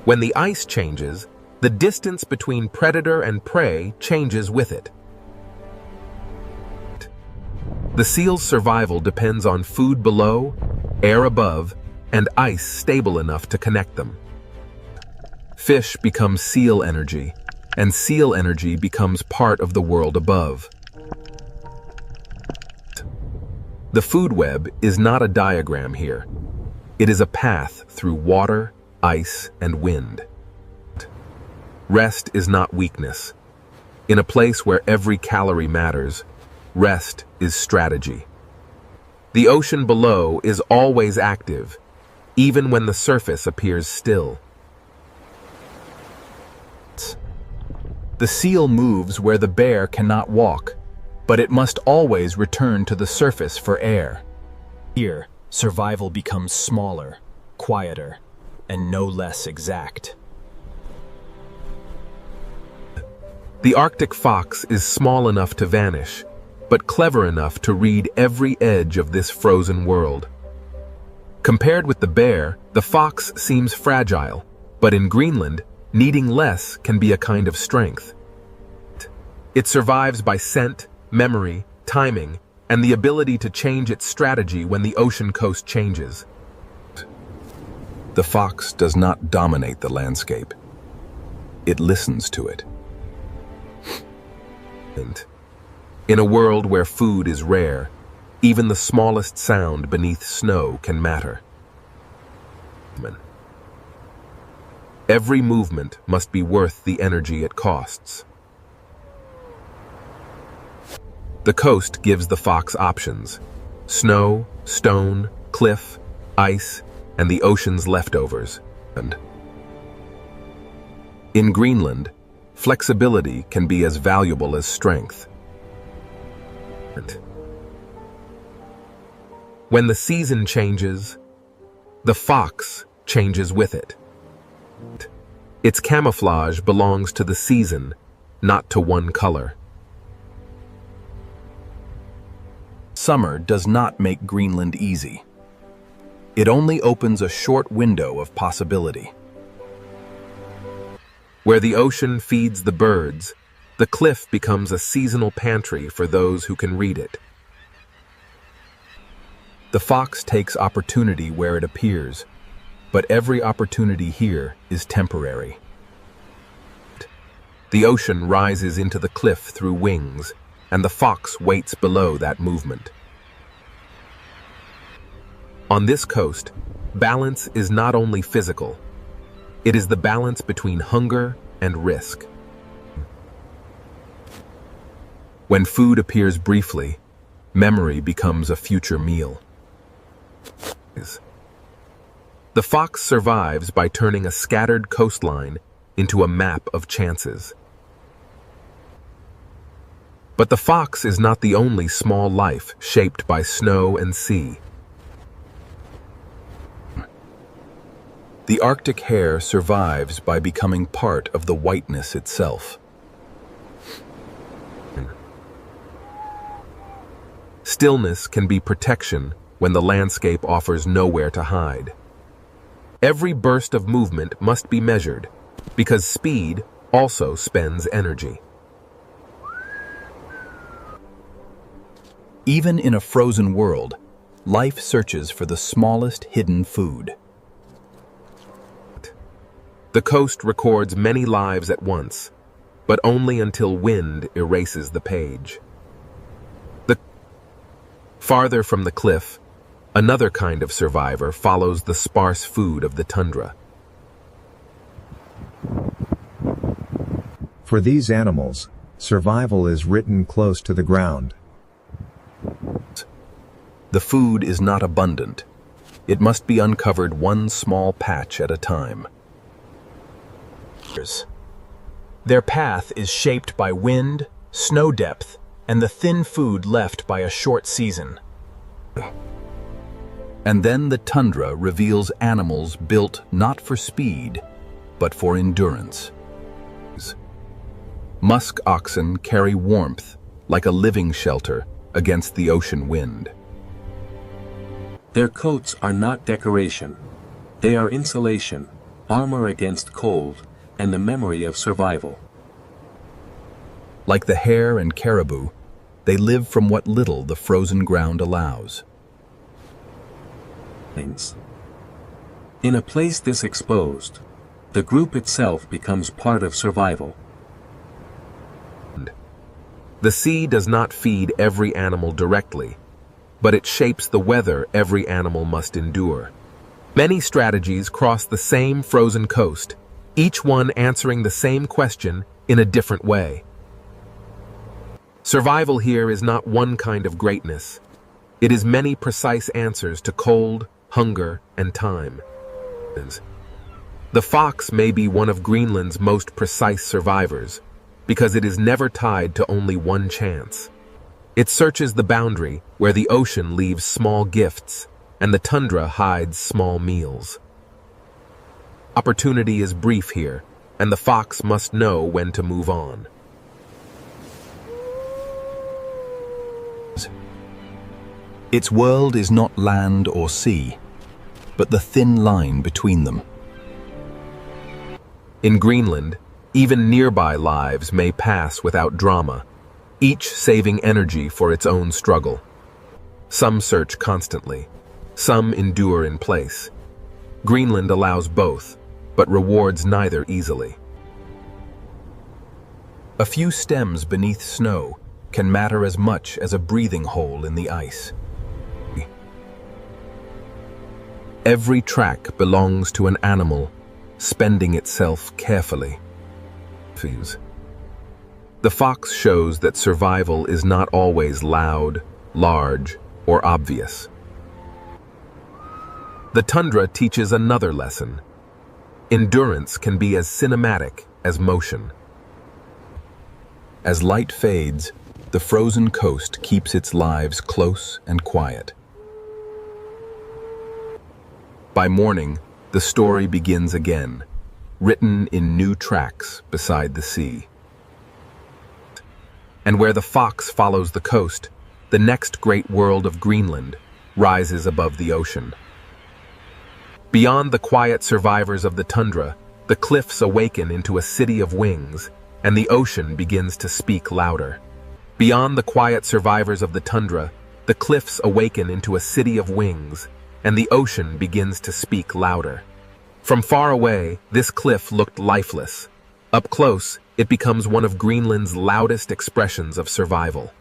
When the ice changes, the distance between predator and prey changes with it. The seal's survival depends on food below, air above, and ice stable enough to connect them. Fish becomes seal energy, and seal energy becomes part of the world above. The food web is not a diagram here. It is a path through water, ice, and wind. Rest is not weakness. In a place where every calorie matters, rest is strategy. The ocean below is always active, even when the surface appears still. The seal moves where the bear cannot walk, but it must always return to the surface for air. Here, survival becomes smaller, quieter, and no less exact. The Arctic fox is small enough to vanish, but clever enough to read every edge of this frozen world. Compared with the bear, the fox seems fragile, but in Greenland, needing less can be a kind of strength. It survives by scent, memory, timing, and the ability to change its strategy when the ocean coast changes. The fox does not dominate the landscape. It listens to it. And in a world where food is rare, even the smallest sound beneath snow can matter. Every movement must be worth the energy it costs. The coast gives the fox options: snow, stone, cliff, ice, and the ocean's leftovers. And in Greenland, flexibility can be as valuable as strength. When the season changes, the fox changes with it. Its camouflage belongs to the season, not to one color. Summer does not make Greenland easy. It only opens a short window of possibility. Where the ocean feeds the birds, the cliff becomes a seasonal pantry for those who can read it. The fox takes opportunity where it appears, but every opportunity here is temporary. The ocean rises into the cliff through wings, and the fox waits below that movement. On this coast, balance is not only physical, it is the balance between hunger and risk. When food appears briefly, memory becomes a future meal. The fox survives by turning a scattered coastline into a map of chances. But the fox is not the only small life shaped by snow and sea. The Arctic hare survives by becoming part of the whiteness itself. Stillness can be protection when the landscape offers nowhere to hide. Every burst of movement must be measured, because speed also spends energy. Even in a frozen world, life searches for the smallest hidden food. The coast records many lives at once, but only until wind erases the page. Farther from the cliff, another kind of survivor follows the sparse food of the tundra. For these animals, survival is written close to the ground. The food is not abundant. It must be uncovered one small patch at a time. Their path is shaped by wind, snow depth, and the thin food left by a short season. And then the tundra reveals animals built not for speed, but for endurance. Musk oxen carry warmth like a living shelter against the ocean wind. Their coats are not decoration. They are insulation, armor against cold, and the memory of survival. Like the hare and caribou, they live from what little the frozen ground allows. In a place this exposed, the group itself becomes part of survival. The sea does not feed every animal directly, but it shapes the weather every animal must endure. Many strategies cross the same frozen coast, each one answering the same question in a different way. Survival here is not one kind of greatness. It is many precise answers to cold, hunger, and time. The fox may be one of Greenland's most precise survivors, because it is never tied to only one chance. It searches the boundary where the ocean leaves small gifts and the tundra hides small meals. Opportunity is brief here, and the fox must know when to move on. Its world is not land or sea, but the thin line between them. In Greenland, even nearby lives may pass without drama, each saving energy for its own struggle. Some search constantly, some endure in place. Greenland allows both, but rewards neither easily. A few stems beneath snow can matter as much as a breathing hole in the ice. Every track belongs to an animal, spending itself carefully. The fox shows that survival is not always loud, large, or obvious. The tundra teaches another lesson. Endurance can be as cinematic as motion. As light fades, the frozen coast keeps its lives close and quiet. By morning, the story begins again, written in new tracks beside the sea. And where the fox follows the coast, the next great world of Greenland rises above the ocean. Beyond the quiet survivors of the tundra, the cliffs awaken into a city of wings, and the ocean begins to speak louder. Beyond the quiet survivors of the tundra, the cliffs awaken into a city of wings, and the ocean begins to speak louder. From far away, this cliff looked lifeless. Up close, it becomes one of Greenland's loudest expressions of survival.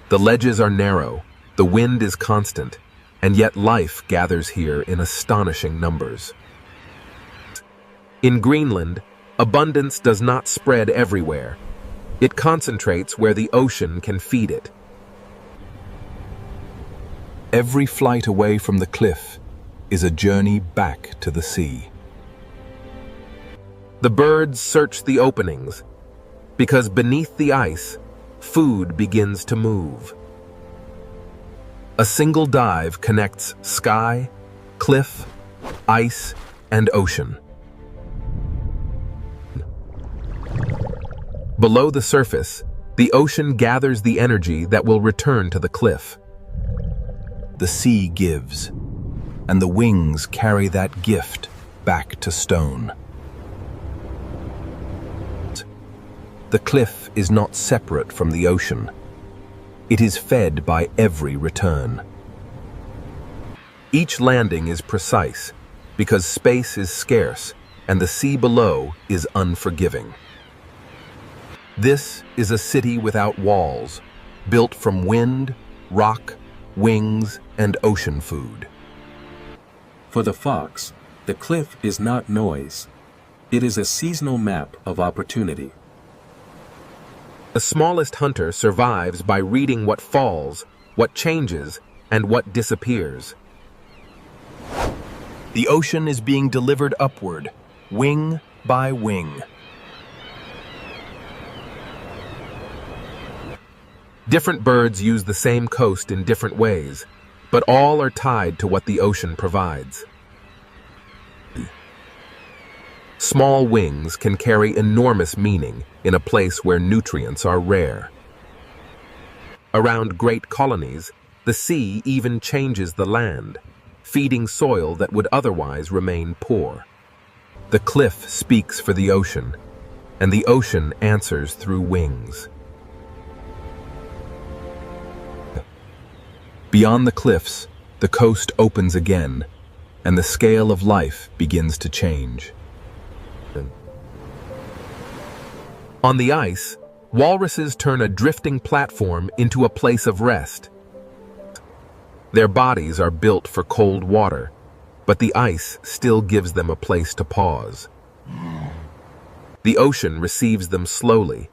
The ledges are narrow, the wind is constant, and yet life gathers here in astonishing numbers. In Greenland, abundance does not spread everywhere. It concentrates where the ocean can feed it. Every flight away from the cliff is a journey back to the sea. The birds search the openings, because beneath the ice, food begins to move. A single dive connects sky, cliff, ice, and ocean. Below the surface, the ocean gathers the energy that will return to the cliff. The sea gives, and the wings carry that gift back to stone. The cliff is not separate from the ocean. It is fed by every return. Each landing is precise because space is scarce and the sea below is unforgiving. This is a city without walls, built from wind, rock, wings, and ocean food. For the fox, the cliff is not noise. It is a seasonal map of opportunity. The smallest hunter survives by reading what falls, what changes, and what disappears. The ocean is being delivered upward, wing by wing. Different birds use the same coast in different ways, but all are tied to what the ocean provides. Small wings can carry enormous meaning in a place where nutrients are rare. Around great colonies, the sea even changes the land, feeding soil that would otherwise remain poor. The cliff speaks for the ocean, and the ocean answers through wings. Beyond the cliffs, the coast opens again, and the scale of life begins to change. On the ice, walruses turn a drifting platform into a place of rest. Their bodies are built for cold water, but the ice still gives them a place to pause. The ocean receives them slowly,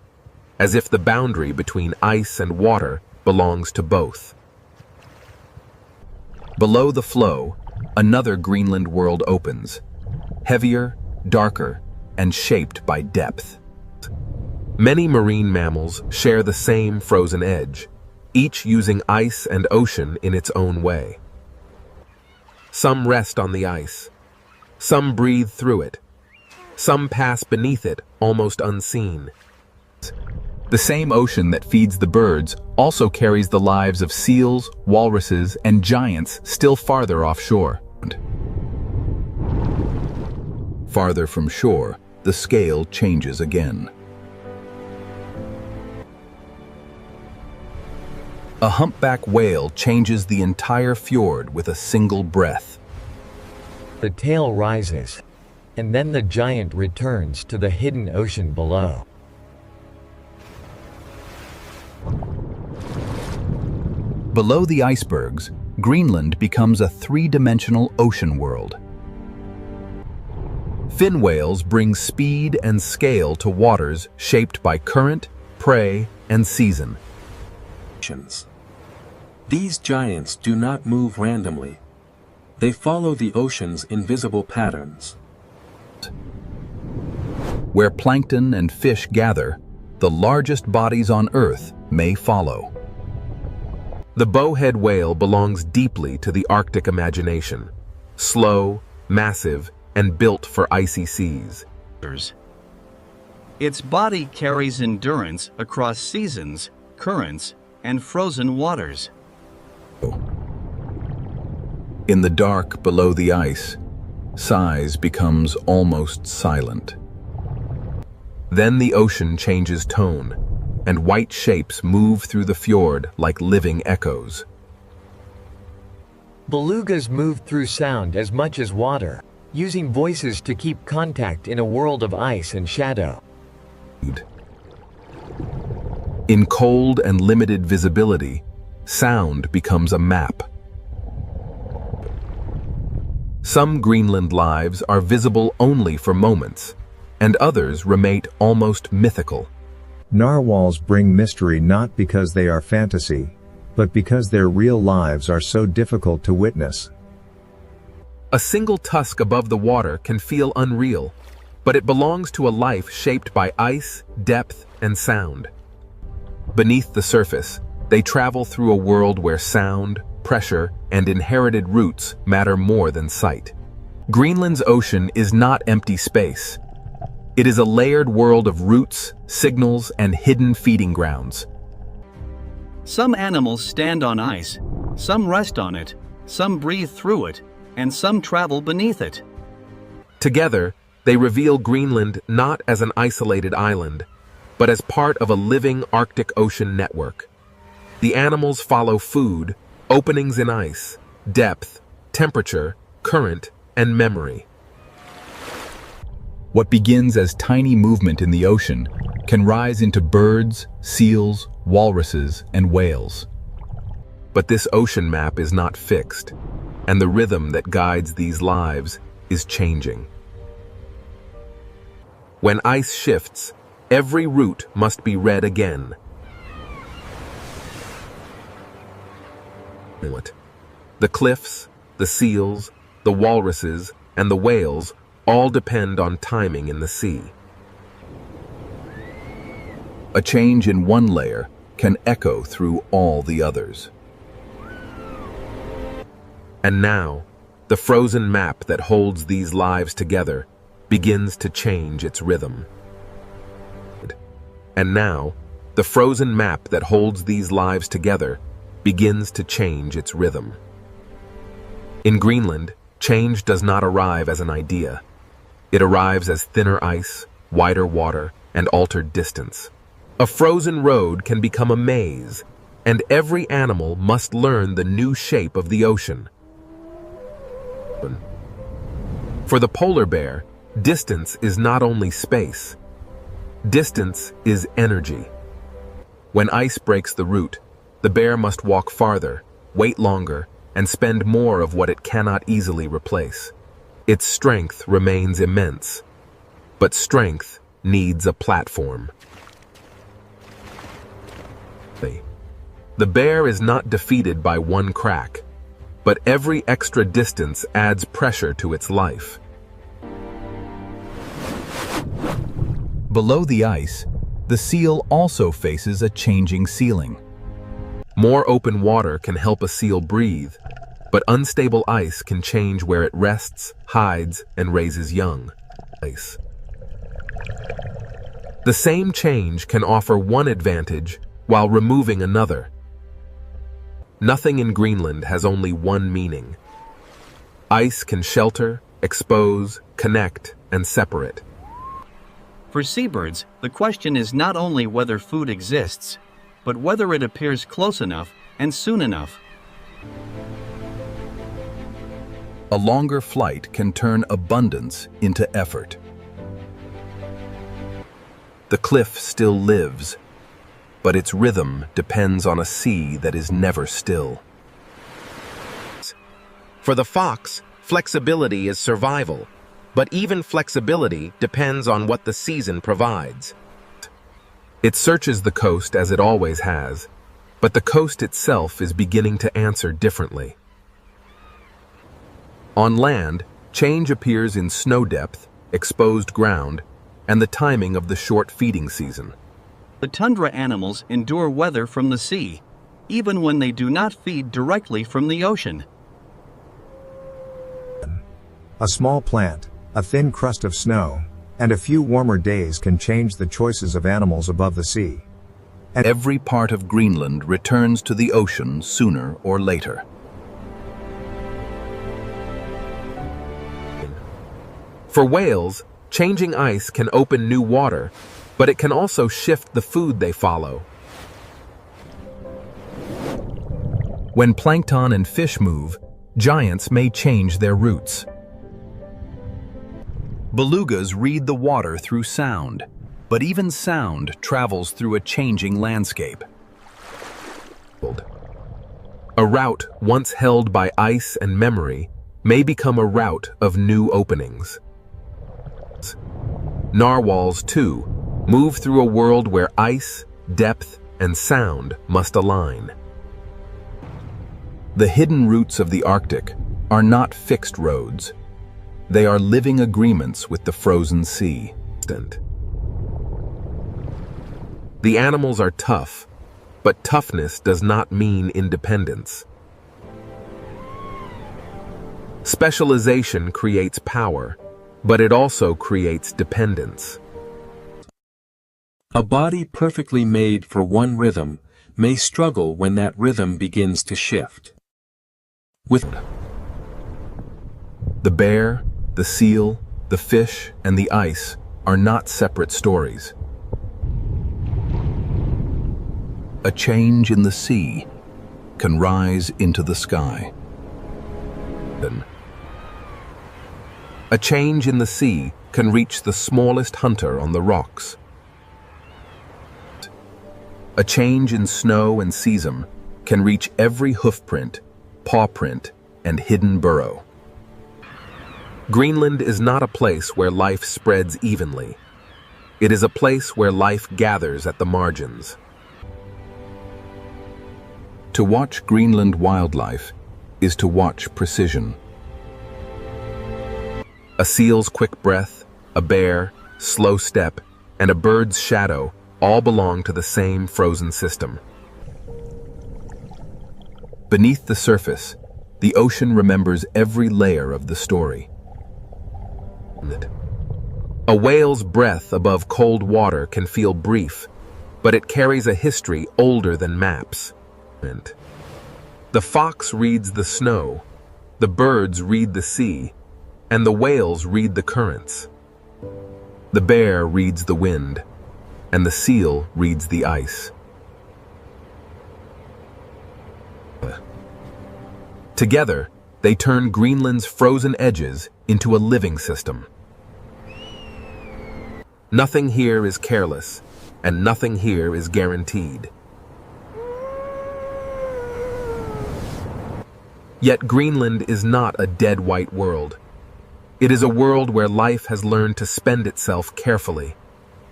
as if the boundary between ice and water belongs to both. Below the flow, another Greenland world opens, heavier, darker, and shaped by depth. Many marine mammals share the same frozen edge, each using ice and ocean in its own way. Some rest on the ice, some breathe through it, some pass beneath it almost unseen. The same ocean that feeds the birds also carries the lives of seals, walruses, and giants still farther offshore. Farther from shore, the scale changes again. A humpback whale changes the entire fjord with a single breath. The tail rises, and then the giant returns to the hidden ocean below. Below the icebergs, Greenland becomes a three-dimensional ocean world. Fin whales bring speed and scale to waters shaped by current, prey, and season. These giants do not move randomly. They follow the ocean's invisible patterns. Where plankton and fish gather, the largest bodies on Earth may follow. The bowhead whale belongs deeply to the Arctic imagination, slow, massive, and built for icy seas. Its body carries endurance across seasons, currents, and frozen waters. In the dark below the ice, size becomes almost silent. Then the ocean changes tone, and white shapes move through the fjord like living echoes. Belugas move through sound as much as water, using voices to keep contact in a world of ice and shadow. In cold and limited visibility, sound becomes a map. Some Greenland lives are visible only for moments, and others remain almost mythical. Narwhals bring mystery not because they are fantasy, but because their real lives are so difficult to witness. A single tusk above the water can feel unreal, but it belongs to a life shaped by ice, depth, and sound. Beneath the surface, they travel through a world where sound, pressure, and inherited roots matter more than sight. Greenland's ocean is not empty space. It is a layered world of roots, signals, and hidden feeding grounds. Some animals stand on ice, some rest on it, some breathe through it, and some travel beneath it. Together, they reveal Greenland not as an isolated island, but as part of a living Arctic Ocean network. The animals follow food, openings in ice, depth, temperature, current, and memory. What begins as tiny movement in the ocean can rise into birds, seals, walruses, and whales. But this ocean map is not fixed, and the rhythm that guides these lives is changing. When ice shifts, every route must be read again. The cliffs, the seals, the walruses, and the whales all depend on timing in the sea. A change in one layer can echo through all the others. And now, the frozen map that holds these lives together begins to change its rhythm. And now, the frozen map that holds these lives together begins to change its rhythm. In Greenland, change does not arrive as an idea. It arrives as thinner ice, wider water, and altered distance. A frozen road can become a maze, and every animal must learn the new shape of the ocean. For the polar bear, distance is not only space. Distance is energy. When ice breaks the route, the bear must walk farther, wait longer, and spend more of what it cannot easily replace. Its strength remains immense, but strength needs a platform. The bear is not defeated by one crack, but every extra distance adds pressure to its life. Below the ice, the seal also faces a changing ceiling. More open water can help a seal breathe, but unstable ice can change where it rests, hides, and raises young. The same change can offer one advantage while removing another. Nothing in Greenland has only one meaning. Ice can shelter, expose, connect, and separate. For seabirds, the question is not only whether food exists, but whether it appears close enough and soon enough. A longer flight can turn abundance into effort. The cliff still lives, but its rhythm depends on a sea that is never still. For the fox, flexibility is survival, but even flexibility depends on what the season provides. It searches the coast as it always has, but the coast itself is beginning to answer differently. On land, change appears in snow depth, exposed ground, and the timing of the short feeding season. The tundra animals endure weather from the sea, even when they do not feed directly from the ocean. A small plant, a thin crust of snow, and a few warmer days can change the choices of animals above the sea. And every part of Greenland returns to the ocean sooner or later. For whales, changing ice can open new water, but it can also shift the food they follow. When plankton and fish move, giants may change their routes. Belugas read the water through sound, but even sound travels through a changing landscape. A route once held by ice and memory may become a route of new openings. Narwhals, too, move through a world where ice, depth, and sound must align. The hidden routes of the Arctic are not fixed roads. They are living agreements with the frozen sea. The animals are tough, but toughness does not mean independence. Specialization creates power, but it also creates dependence. A body perfectly made for one rhythm may struggle when that rhythm begins to shift. With the bear, the seal, the fish, and the ice are not separate stories. A change in the sea can rise into the sky. A change in the sea can reach the smallest hunter on the rocks. A change in snow and sesame can reach every hoofprint, pawprint, and hidden burrow. Greenland is not a place where life spreads evenly. It is a place where life gathers at the margins. To watch Greenland wildlife is to watch precision. A seal's quick breath, a bear, slow step, and a bird's shadow all belong to the same frozen system. Beneath the surface, the ocean remembers every layer of the story. A whale's breath above cold water can feel brief, but it carries a history older than maps. The fox reads the snow, the birds read the sea, and the whales read the currents. The bear reads the wind, and the seal reads the ice. Together, they turn Greenland's frozen edges into a living system. Nothing here is careless, and nothing here is guaranteed. Yet Greenland is not a dead white world. It is a world where life has learned to spend itself carefully.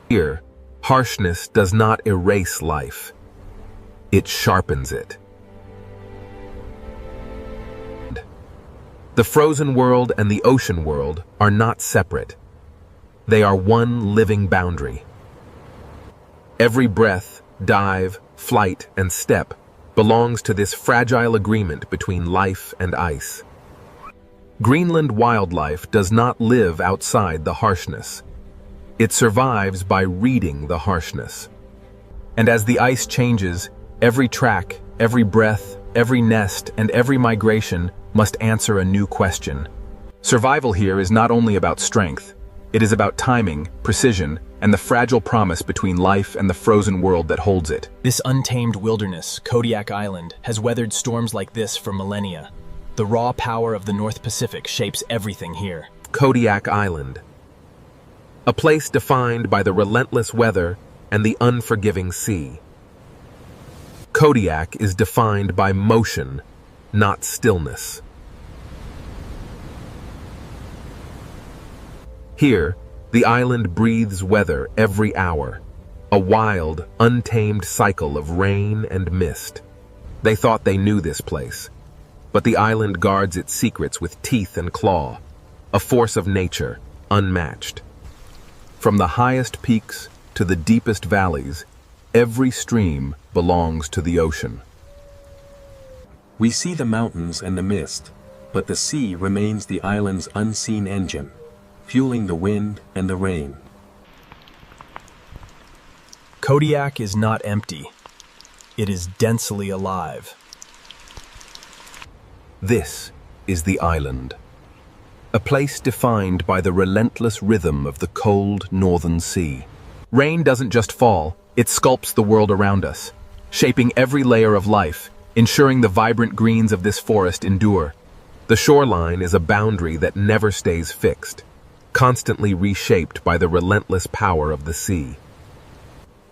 Here, harshness does not erase life. It sharpens it. The frozen world and the ocean world are not separate. They are one living boundary. Every breath, dive, flight, and step belongs to this fragile agreement between life and ice. Greenland wildlife does not live outside the harshness. It survives by reading the harshness. And as the ice changes, every track, every breath, every nest, and every migration must answer a new question. Survival here is not only about strength, it is about timing, precision, and the fragile promise between life and the frozen world that holds it. This untamed wilderness, Kodiak Island, has weathered storms like this for millennia. The raw power of the North Pacific shapes everything here. Kodiak Island. A place defined by the relentless weather and the unforgiving sea. Kodiak is defined by motion, not stillness. Here, the island breathes weather every hour, a wild, untamed cycle of rain and mist. They thought they knew this place, but the island guards its secrets with teeth and claw, a force of nature, unmatched. From the highest peaks to the deepest valleys, every stream belongs to the ocean. We see the mountains and the mist, but the sea remains the island's unseen engine, fueling the wind and the rain. Kodiak is not empty. It is densely alive. This is the island, a place defined by the relentless rhythm of the cold northern sea. Rain doesn't just fall, it sculpts the world around us, shaping every layer of life, ensuring the vibrant greens of this forest endure. The shoreline is a boundary that never stays fixed, constantly reshaped by the relentless power of the sea.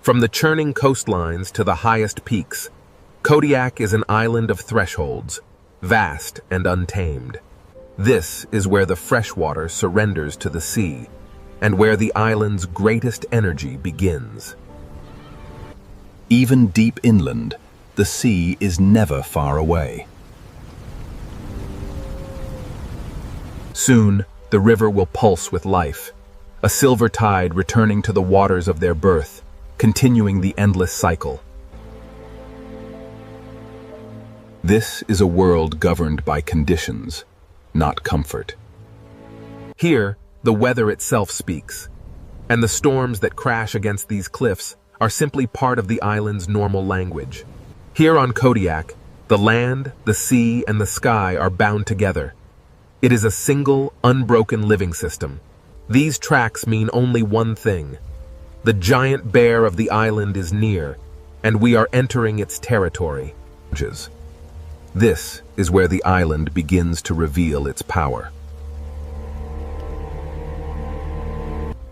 From the churning coastlines to the highest peaks, Kodiak is an island of thresholds, vast and untamed. This is where the freshwater surrenders to the sea, and where the island's greatest energy begins. Even deep inland, the sea is never far away. Soon, the river will pulse with life, a silver tide returning to the waters of their birth, continuing the endless cycle. This is a world governed by conditions, not comfort. Here, the weather itself speaks, and the storms that crash against these cliffs are simply part of the island's normal language. Here on Kodiak, the land, the sea, and the sky are bound together. It is a single, unbroken living system. These tracks mean only one thing. The giant bear of the island is near, and we are entering its territory. This is where the island begins to reveal its power.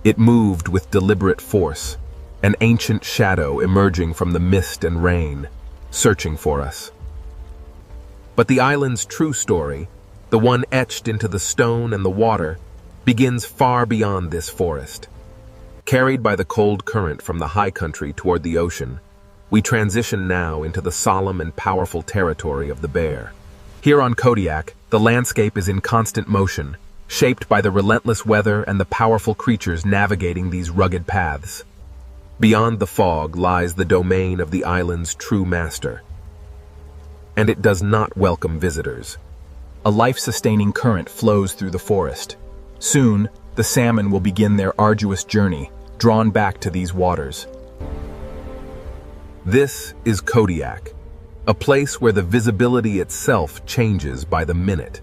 It moved with deliberate force, an ancient shadow emerging from the mist and rain, searching for us. But the island's true story, the one etched into the stone and the water, begins far beyond this forest. Carried by the cold current from the high country toward the ocean, we transition now into the solemn and powerful territory of the bear. Here on Kodiak, the landscape is in constant motion, shaped by the relentless weather and the powerful creatures navigating these rugged paths. Beyond the fog lies the domain of the island's true master. And it does not welcome visitors. A life-sustaining current flows through the forest. Soon, the salmon will begin their arduous journey, drawn back to these waters. This is Kodiak, a place where the visibility itself changes by the minute.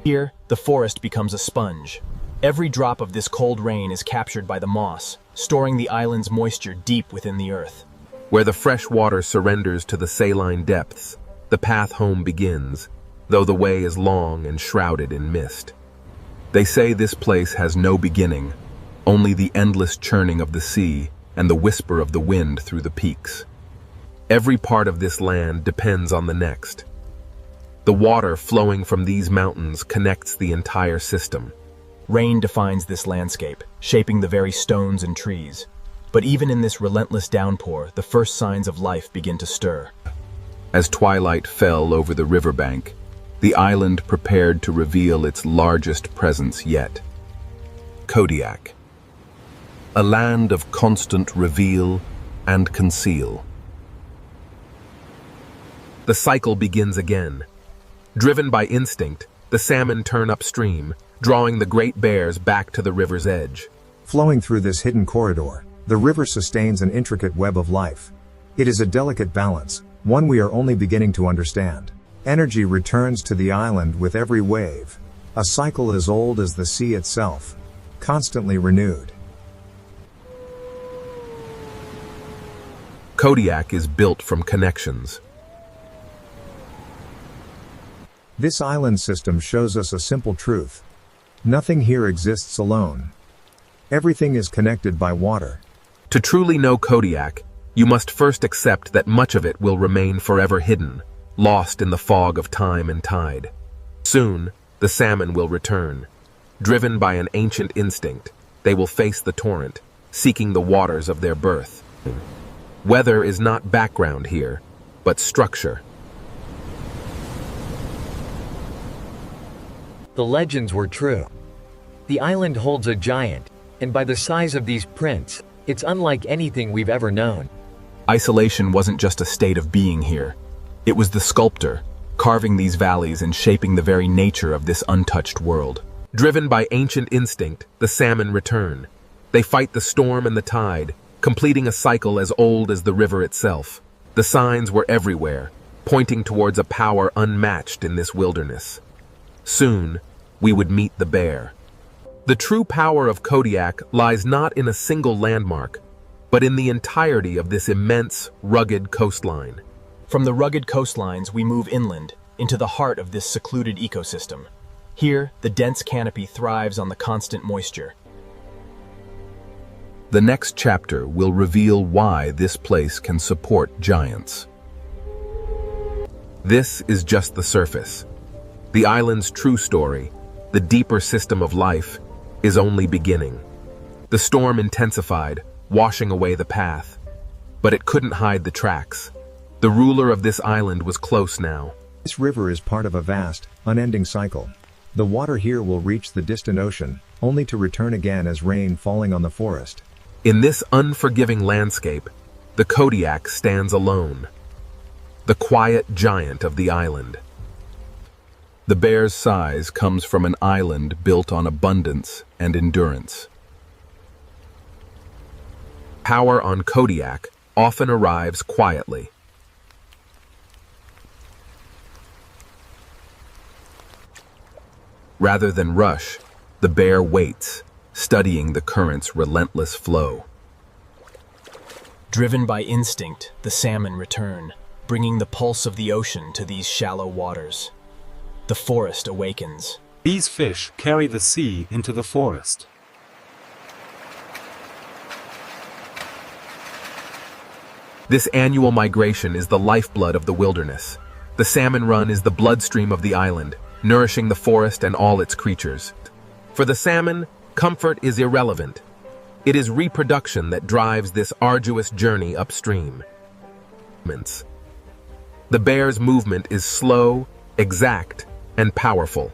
Here, the forest becomes a sponge. Every drop of this cold rain is captured by the moss, storing the island's moisture deep within the earth. Where the fresh water surrenders to the saline depths, the path home begins, though the way is long and shrouded in mist. They say this place has no beginning, only the endless churning of the sea and the whisper of the wind through the peaks. Every part of this land depends on the next. The water flowing from these mountains connects the entire system. Rain defines this landscape, shaping the very stones and trees. But even in this relentless downpour, the first signs of life begin to stir. As twilight fell over the riverbank, the island prepared to reveal its largest presence yet. Kodiak. A land of constant reveal and conceal. The cycle begins again. Driven by instinct, the salmon turn upstream, drawing the great bears back to the river's edge. Flowing through this hidden corridor, the river sustains an intricate web of life. It is a delicate balance, one we are only beginning to understand. Energy returns to the island with every wave, a cycle as old as the sea itself, constantly renewed. Kodiak is built from connections. This island system shows us a simple truth. Nothing here exists alone. Everything is connected by water. To truly know Kodiak, you must first accept that much of it will remain forever hidden, lost in the fog of time and tide. Soon, the salmon will return. Driven by an ancient instinct, they will face the torrent, seeking the waters of their birth. Weather is not background here, but structure. The legends were true. The island holds a giant, and by the size of these prints, it's unlike anything we've ever known. Isolation wasn't just a state of being here. It was the sculptor, carving these valleys and shaping the very nature of this untouched world. Driven by ancient instinct, the salmon return. They fight the storm and the tide, completing a cycle as old as the river itself. The signs were everywhere, pointing towards a power unmatched in this wilderness. Soon, we would meet the bear. The true power of Kodiak lies not in a single landmark, but in the entirety of this immense, rugged coastline. From the rugged coastlines, we move inland, into the heart of this secluded ecosystem. Here, the dense canopy thrives on the constant moisture. The next chapter will reveal why this place can support giants. This is just the surface. The island's true story, the deeper system of life, is only beginning. The storm intensified, washing away the path. But it couldn't hide the tracks. The ruler of this island was close now. This river is part of a vast, unending cycle. The water here will reach the distant ocean, only to return again as rain falling on the forest. In this unforgiving landscape, the Kodiak stands alone. The quiet giant of the island. The bear's size comes from an island built on abundance and endurance. Power on Kodiak often arrives quietly. Rather than rush, the bear waits, studying the current's relentless flow. Driven by instinct, the salmon return, bringing the pulse of the ocean to these shallow waters. The forest awakens. These fish carry the sea into the forest. This annual migration is the lifeblood of the wilderness. The salmon run is the bloodstream of the island, nourishing the forest and all its creatures. For the salmon, comfort is irrelevant. It is reproduction that drives this arduous journey upstream. The bear's movement is slow, exact, and powerful.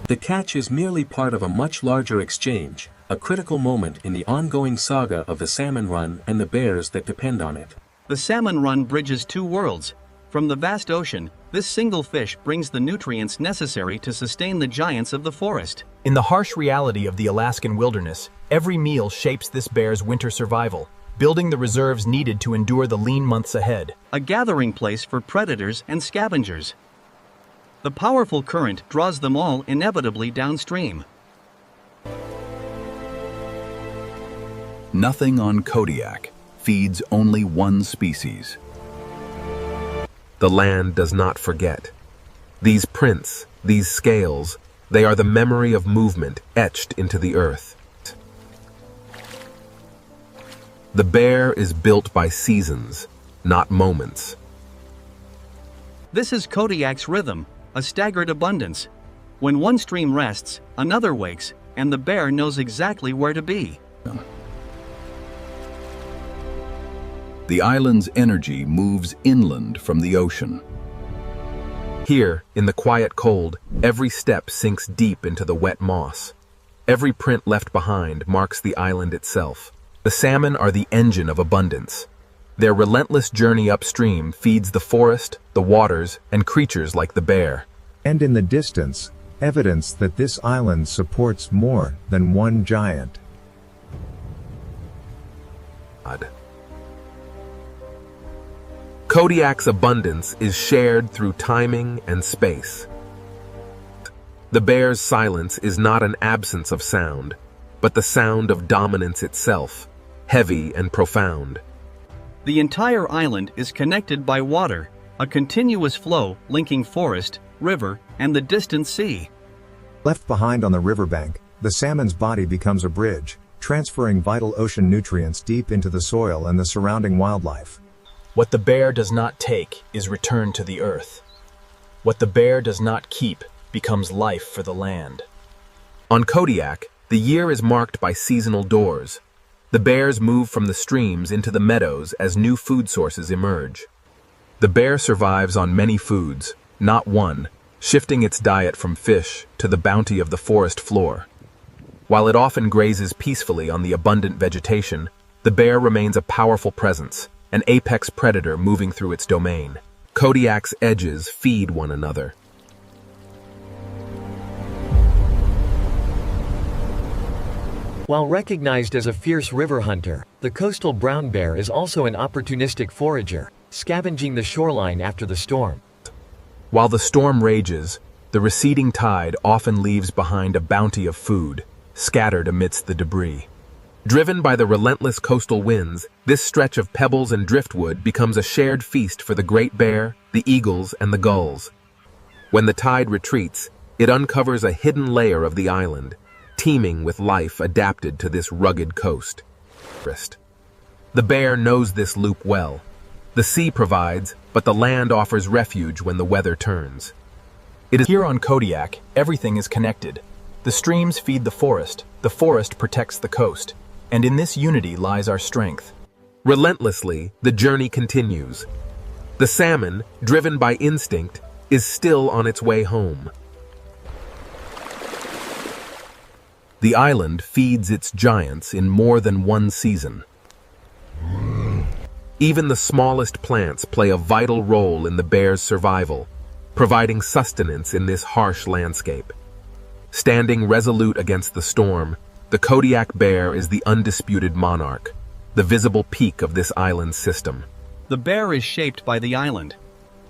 The catch is merely part of a much larger exchange, a critical moment in the ongoing saga of the salmon run and the bears that depend on it. The salmon run bridges two worlds. From the vast ocean, this single fish brings the nutrients necessary to sustain the giants of the forest. In the harsh reality of the Alaskan wilderness, every meal shapes this bear's winter survival, building the reserves needed to endure the lean months ahead. A gathering place for predators and scavengers. The powerful current draws them all inevitably downstream. Nothing on Kodiak feeds only one species. The land does not forget. These prints, these scales, they are the memory of movement etched into the earth. The bear is built by seasons, not moments. This is Kodiak's rhythm, a staggered abundance. When one stream rests, another wakes, and the bear knows exactly where to be. The island's energy moves inland from the ocean. Here, in the quiet cold, every step sinks deep into the wet moss. Every print left behind marks the island itself. The salmon are the engine of abundance. Their relentless journey upstream feeds the forest, the waters, and creatures like the bear. And in the distance, evidence that this island supports more than one giant. Kodiak's abundance is shared through timing and space. The bear's silence is not an absence of sound, but the sound of dominance itself, heavy and profound. The entire island is connected by water, a continuous flow linking forest, river, and the distant sea. Left behind on the riverbank, the salmon's body becomes a bridge, transferring vital ocean nutrients deep into the soil and the surrounding wildlife. What the bear does not take is returned to the earth. What the bear does not keep becomes life for the land. On Kodiak, the year is marked by seasonal doors. The bears move from the streams into the meadows as new food sources emerge. The bear survives on many foods, not one, shifting its diet from fish to the bounty of the forest floor. While it often grazes peacefully on the abundant vegetation, the bear remains a powerful presence, an apex predator moving through its domain. Kodiak's edges feed one another. While recognized as a fierce river hunter, the coastal brown bear is also an opportunistic forager, scavenging the shoreline after the storm. While the storm rages, the receding tide often leaves behind a bounty of food, scattered amidst the debris. Driven by the relentless coastal winds, this stretch of pebbles and driftwood becomes a shared feast for the great bear, the eagles, and the gulls. When the tide retreats, it uncovers a hidden layer of the island, teeming with life adapted to this rugged coast. The bear knows this loop well. The sea provides, but the land offers refuge when the weather turns. It is here on Kodiak, everything is connected. The streams feed the forest protects the coast, and in this unity lies our strength. Relentlessly, the journey continues. The salmon, driven by instinct, is still on its way home. The island feeds its giants in more than one season. Even the smallest plants play a vital role in the bear's survival. providing sustenance in this harsh landscape. Standing resolute against the storm, the Kodiak bear is the undisputed monarch, the visible peak of this island system. The bear is shaped by the island.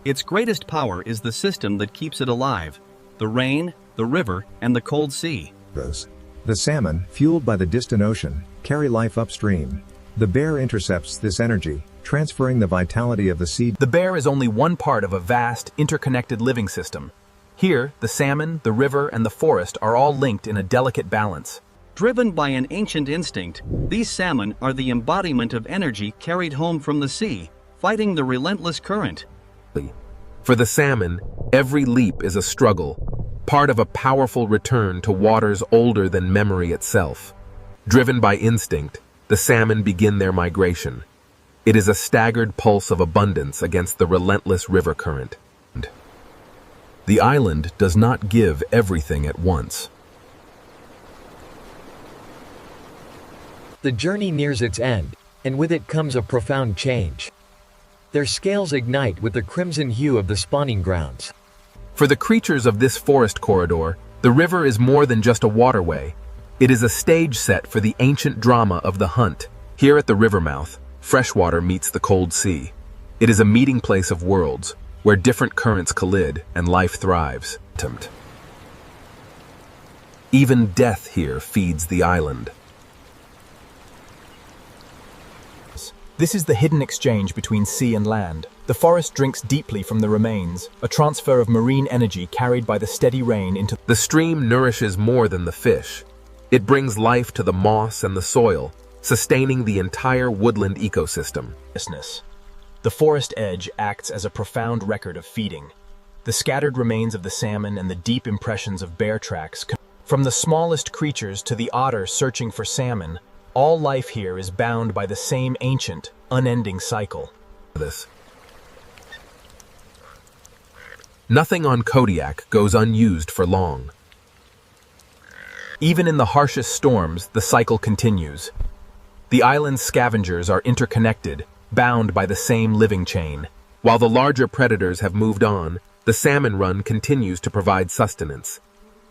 Its greatest power is the system that keeps it alive: the rain, the river, and the cold sea. The salmon, fueled by the distant ocean, carry life upstream. The bear intercepts this energy, transferring the vitality of the sea. The bear is only one part of a vast, interconnected living system. Here, the salmon, the river, and the forest are all linked in a delicate balance. Driven by an ancient instinct, these salmon are the embodiment of energy carried home from the sea, fighting the relentless current. For the salmon, every leap is a struggle, part of a powerful return to waters older than memory itself. Driven by instinct, the salmon begin their migration. It is a staggered pulse of abundance against the relentless river current. The island does not give everything at once. The journey nears its end, and with it comes a profound change. Their scales ignite with the crimson hue of the spawning grounds. For the creatures of this forest corridor, the river is more than just a waterway. It is a stage set for the ancient drama of the hunt. Here at the river mouth, freshwater meets the cold sea. It is a meeting place of worlds, where different currents collide and life thrives. Even death here feeds the island. This is the hidden exchange between sea and land. The forest drinks deeply from the remains, a transfer of marine energy carried by the steady rain into... The stream nourishes more than the fish. It brings life to the moss and the soil, sustaining the entire woodland ecosystem. The forest edge acts as a profound record of feeding. The scattered remains of the salmon and the deep impressions of bear tracks. From the smallest creatures to the otter searching for salmon, all life here is bound by the same ancient, unending cycle. Nothing on Kodiak goes unused for long. Even in the harshest storms, the cycle continues. The island's scavengers are interconnected, bound by the same living chain. While the larger predators have moved on, the salmon run continues to provide sustenance.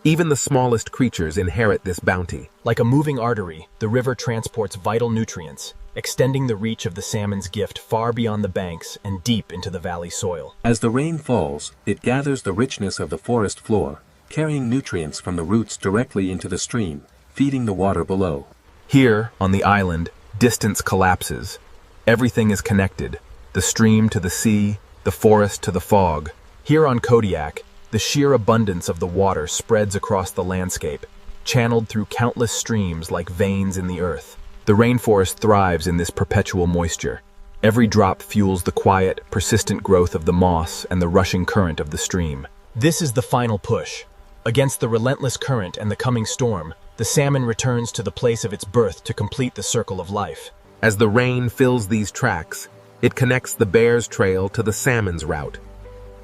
Even the smallest creatures inherit this bounty. Like a moving artery, the river transports vital nutrients, extending the reach of the salmon's gift far beyond the banks and deep into the valley soil. As the rain falls, it gathers the richness of the forest floor, carrying nutrients from the roots directly into the stream, feeding the water below. Here, on the island, distance collapses. Everything is connected, the stream to the sea, the forest to the fog. Here on Kodiak, the sheer abundance of the water spreads across the landscape, channeled through countless streams like veins in the earth. The rainforest thrives in this perpetual moisture. Every drop fuels the quiet, persistent growth of the moss and the rushing current of the stream. This is the final push. Against the relentless current and the coming storm, the salmon returns to the place of its birth to complete the circle of life. As the rain fills these tracks, it connects the bear's trail to the salmon's route.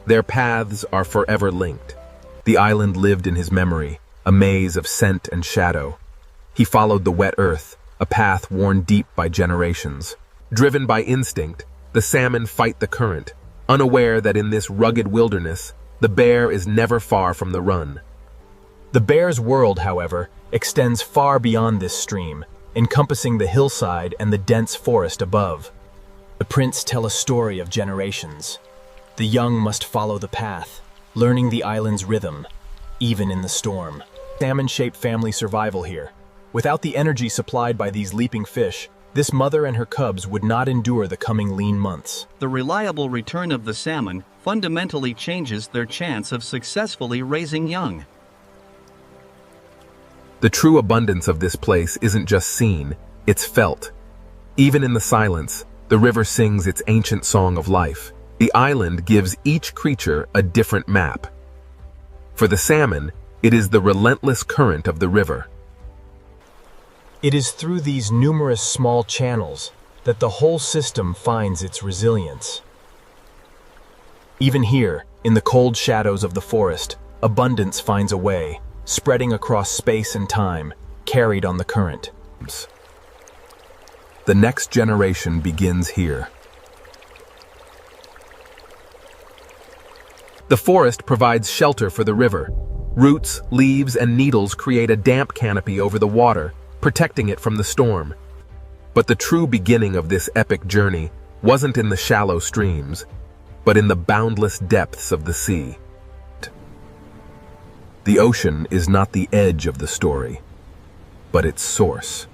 Their paths are forever linked. The island lived in his memory, a maze of scent and shadow. He followed the wet earth, a path worn deep by generations. Driven by instinct, the salmon fight the current, unaware that in this rugged wilderness, the bear is never far from the run. The bear's world, however, extends far beyond this stream, encompassing the hillside and the dense forest above. The prints tell a story of generations. The young must follow the path, learning the island's rhythm, even in the storm. Salmon-shaped family survival here. Without the energy supplied by these leaping fish, this mother and her cubs would not endure the coming lean months. The reliable return of the salmon fundamentally changes their chance of successfully raising young. The true abundance of this place isn't just seen, it's felt. Even in the silence, the river sings its ancient song of life. The island gives each creature a different map. For the salmon, it is the relentless current of the river. It is through these numerous small channels that the whole system finds its resilience. Even here, in the cold shadows of the forest, abundance finds a way, spreading across space and time, carried on the current. The next generation begins here. The forest provides shelter for the river. Roots, leaves, and needles create a damp canopy over the water, protecting it from the storm. But the true beginning of this epic journey wasn't in the shallow streams, but in the boundless depths of the sea. The ocean is not the edge of the story, but its source.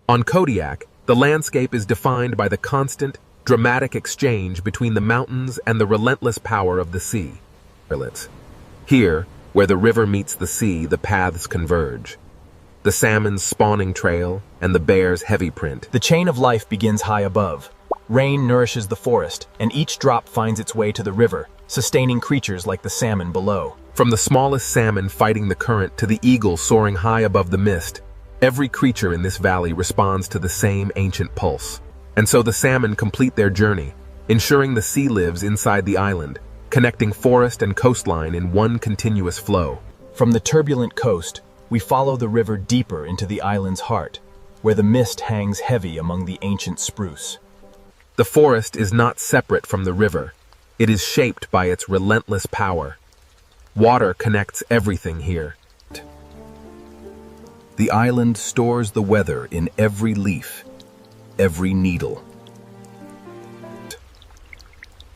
On Kodiak, the landscape is defined by the constant, dramatic exchange between the mountains and the relentless power of the sea. Here, where the river meets the sea, the paths converge. The salmon's spawning trail and the bear's heavy print. The chain of life begins high above. Rain nourishes the forest, and each drop finds its way to the river, sustaining creatures like the salmon below. From the smallest salmon fighting the current to the eagle soaring high above the mist, every creature in this valley responds to the same ancient pulse. And so the salmon complete their journey, ensuring the sea lives inside the island, connecting forest and coastline in one continuous flow. From the turbulent coast, we follow the river deeper into the island's heart, where the mist hangs heavy among the ancient spruce. The forest is not separate from the river. It is shaped by its relentless power. Water connects everything here. The island stores the weather in every leaf, every needle.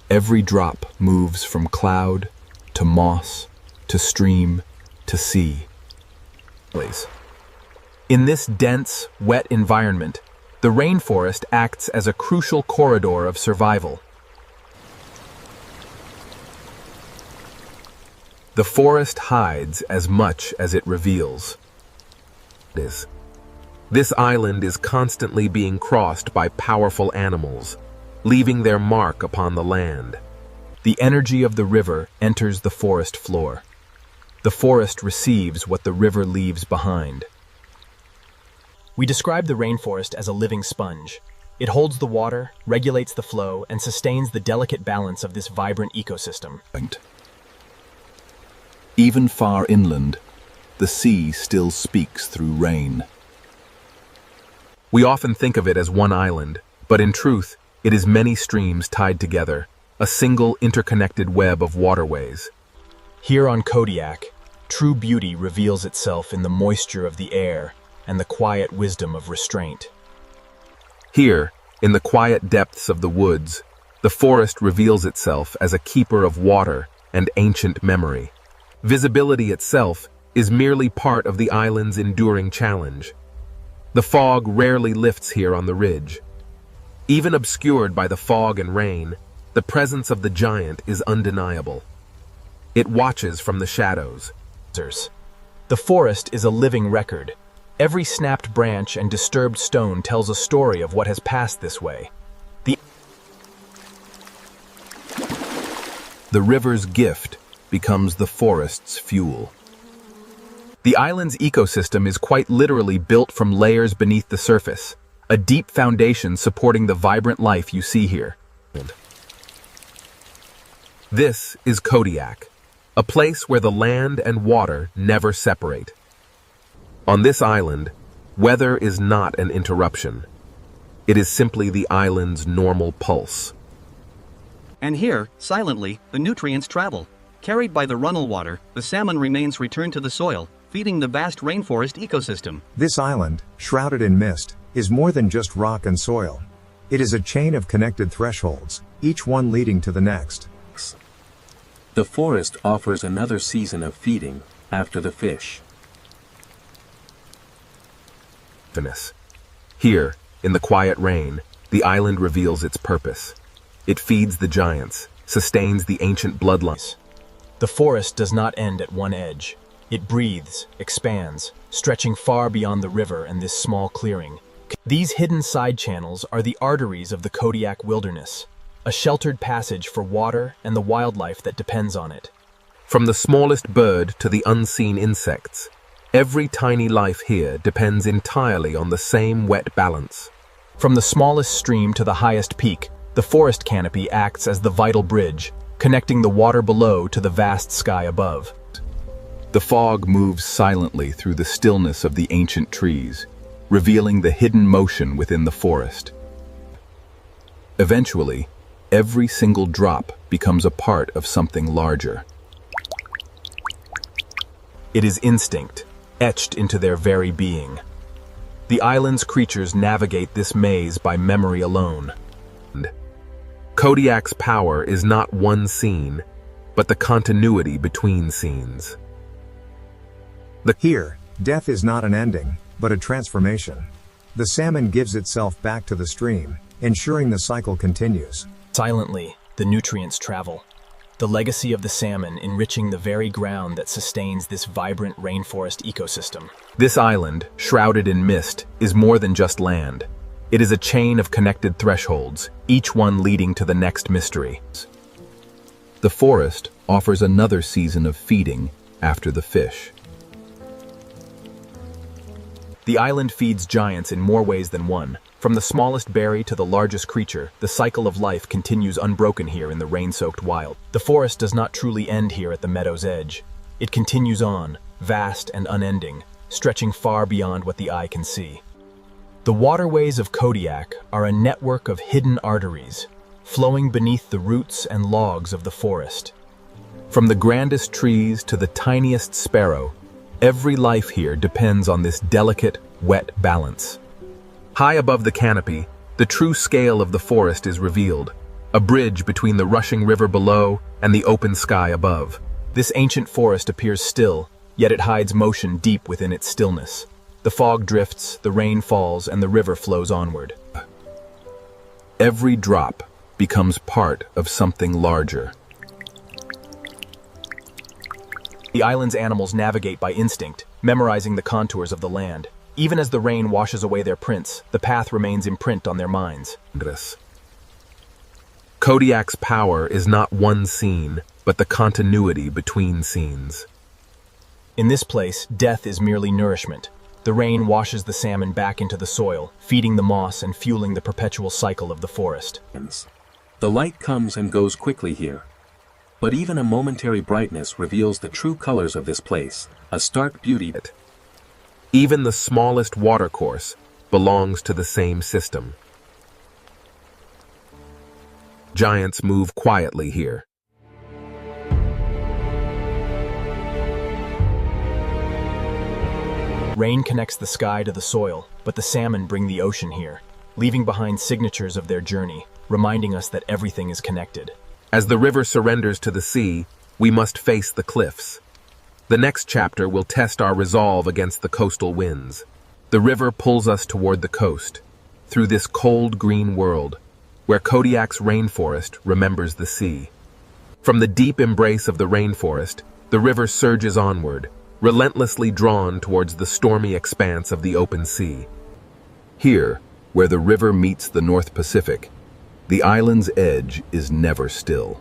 Every drop moves from cloud to moss to stream to sea. In this dense, wet environment, the rainforest acts as a crucial corridor of survival. The forest hides as much as it reveals. This island is constantly being crossed by powerful animals, leaving their mark upon the land. The energy of the river enters the forest floor. The forest receives what the river leaves behind. We describe the rainforest as a living sponge. It holds the water, regulates the flow, and sustains the delicate balance of this vibrant ecosystem. Even far inland, the sea still speaks through rain. We often think of it as one island, but in truth, it is many streams tied together, a single interconnected web of waterways. Here on Kodiak, true beauty reveals itself in the moisture of the air and the quiet wisdom of restraint. Here, in the quiet depths of the woods, the forest reveals itself as a keeper of water and ancient memory. Visibility itself is merely part of the island's enduring challenge. The fog rarely lifts here on the ridge. Even obscured by the fog and rain, the presence of the giant is undeniable. It watches from the shadows. The forest is a living record. Every snapped branch and disturbed stone tells a story of what has passed this way. The river's gift becomes the forest's fuel. The island's ecosystem is quite literally built from layers beneath the surface, a deep foundation supporting the vibrant life you see here. This is Kodiak, a place where the land and water never separate. On this island, weather is not an interruption. It is simply the island's normal pulse. And here, silently, the nutrients travel. Carried by the runnel water, the salmon remains returned to the soil, feeding the vast rainforest ecosystem. This island, shrouded in mist, is more than just rock and soil. It is a chain of connected thresholds, each one leading to the next. The forest offers another season of feeding after the fish. Here, in the quiet rain, the island reveals its purpose. It feeds the giants, sustains the ancient bloodlines. The forest does not end at one edge. It breathes, expands, stretching far beyond the river and this small clearing. These hidden side channels are the arteries of the Kodiak wilderness, a sheltered passage for water and the wildlife that depends on it. From the smallest bird to the unseen insects, every tiny life here depends entirely on the same wet balance. From the smallest stream to the highest peak, the forest canopy acts as the vital bridge, connecting the water below to the vast sky above. The fog moves silently through the stillness of the ancient trees, revealing the hidden motion within the forest. Eventually, every single drop becomes a part of something larger. It is instinct, etched into their very being. The island's creatures navigate this maze by memory alone. Kodiak's power is not one scene, but the continuity between scenes. Here, death is not an ending, but a transformation. The salmon gives itself back to the stream, ensuring the cycle continues. Silently, the nutrients travel. The legacy of the salmon enriching the very ground that sustains this vibrant rainforest ecosystem. This island, shrouded in mist, is more than just land. It is a chain of connected thresholds, each one leading to the next mystery. The forest offers another season of feeding after the fish. The island feeds giants in more ways than one. From the smallest berry to the largest creature, the cycle of life continues unbroken here in the rain-soaked wild. The forest does not truly end here at the meadow's edge. It continues on, vast and unending, stretching far beyond what the eye can see. The waterways of Kodiak are a network of hidden arteries, flowing beneath the roots and logs of the forest. From the grandest trees to the tiniest sparrow, every life here depends on this delicate, wet balance. High above the canopy, the true scale of the forest is revealed, a bridge between the rushing river below and the open sky above. This ancient forest appears still, yet it hides motion deep within its stillness. The fog drifts, the rain falls, and the river flows onward. Every drop becomes part of something larger. The island's animals navigate by instinct, memorizing the contours of the land. Even as the rain washes away their prints, the path remains imprint on their minds. Kodiak's power is not one scene, but the continuity between scenes. In this place, death is merely nourishment. The rain washes the salmon back into the soil, feeding the moss and fueling the perpetual cycle of the forest. The light comes and goes quickly here. But even a momentary brightness reveals the true colors of this place, a stark beauty. Even the smallest watercourse belongs to the same system. Giants move quietly here. Rain connects the sky to the soil, but the salmon bring the ocean here, leaving behind signatures of their journey, reminding us that everything is connected. As the river surrenders to the sea, we must face the cliffs. The next chapter will test our resolve against the coastal winds. The river pulls us toward the coast, through this cold green world, where Kodiak's rainforest remembers the sea. From the deep embrace of the rainforest, the river surges onward, relentlessly drawn towards the stormy expanse of the open sea. Here, where the river meets the North Pacific, the island's edge is never still.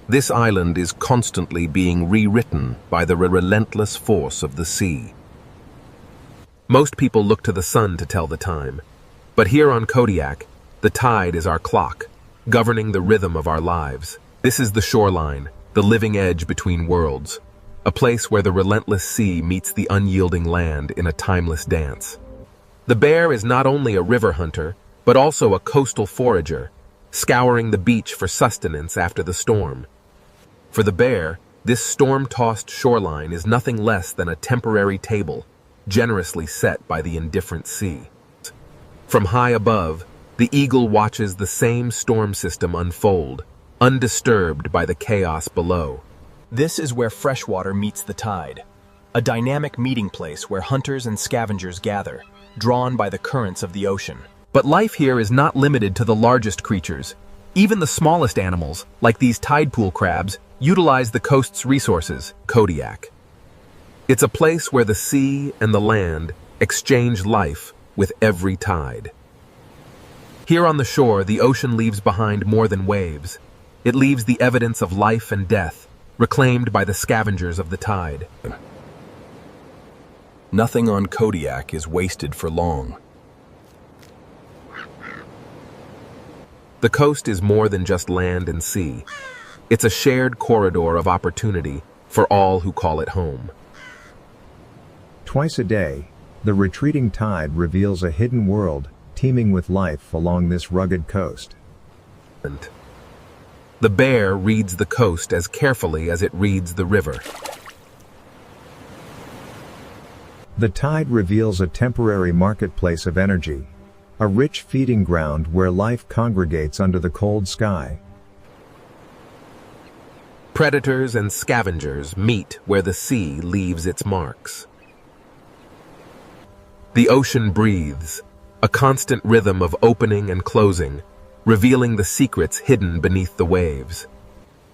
This island is constantly being rewritten by the relentless force of the sea. Most people look to the sun to tell the time, but here on Kodiak, the tide is our clock, governing the rhythm of our lives. This is the shoreline, the living edge between worlds, a place where the relentless sea meets the unyielding land in a timeless dance. The bear is not only a river hunter, but also a coastal forager, scouring the beach for sustenance after the storm. For the bear, this storm-tossed shoreline is nothing less than a temporary table, generously set by the indifferent sea. From high above, the eagle watches the same storm system unfold, undisturbed by the chaos below. This is where freshwater meets the tide, a dynamic meeting place where hunters and scavengers gather, drawn by the currents of the ocean. But life here is not limited to the largest creatures. Even the smallest animals, like these tide pool crabs, utilize the coast's resources, Kodiak. It's a place where the sea and the land exchange life with every tide. Here on the shore, the ocean leaves behind more than waves. It leaves the evidence of life and death, reclaimed by the scavengers of the tide. Nothing on Kodiak is wasted for long. The coast is more than just land and sea. It's a shared corridor of opportunity for all who call it home. Twice a day, the retreating tide reveals a hidden world, teeming with life along this rugged coast. The bear reads the coast as carefully as it reads the river. The tide reveals a temporary marketplace of energy, a rich feeding ground where life congregates under the cold sky. Predators and scavengers meet where the sea leaves its marks. The ocean breathes, a constant rhythm of opening and closing, revealing the secrets hidden beneath the waves.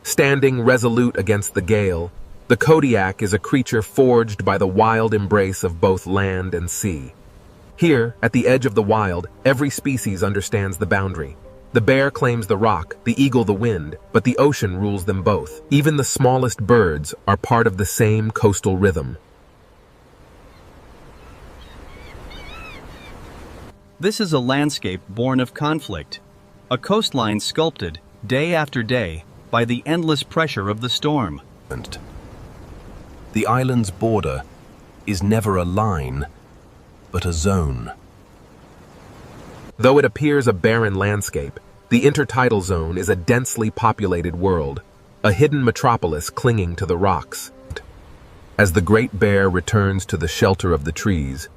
Standing resolute against the gale, the Kodiak is a creature forged by the wild embrace of both land and sea. Here, at the edge of the wild, every species understands the boundary. The bear claims the rock, the eagle the wind, but the ocean rules them both. Even the smallest birds are part of the same coastal rhythm. This is a landscape born of conflict, a coastline sculpted, day after day, by the endless pressure of the storm. The island's border is never a line, but a zone. Though it appears a barren landscape, the intertidal zone is a densely populated world, a hidden metropolis clinging to the rocks. As the Great Bear returns to the shelter of the trees,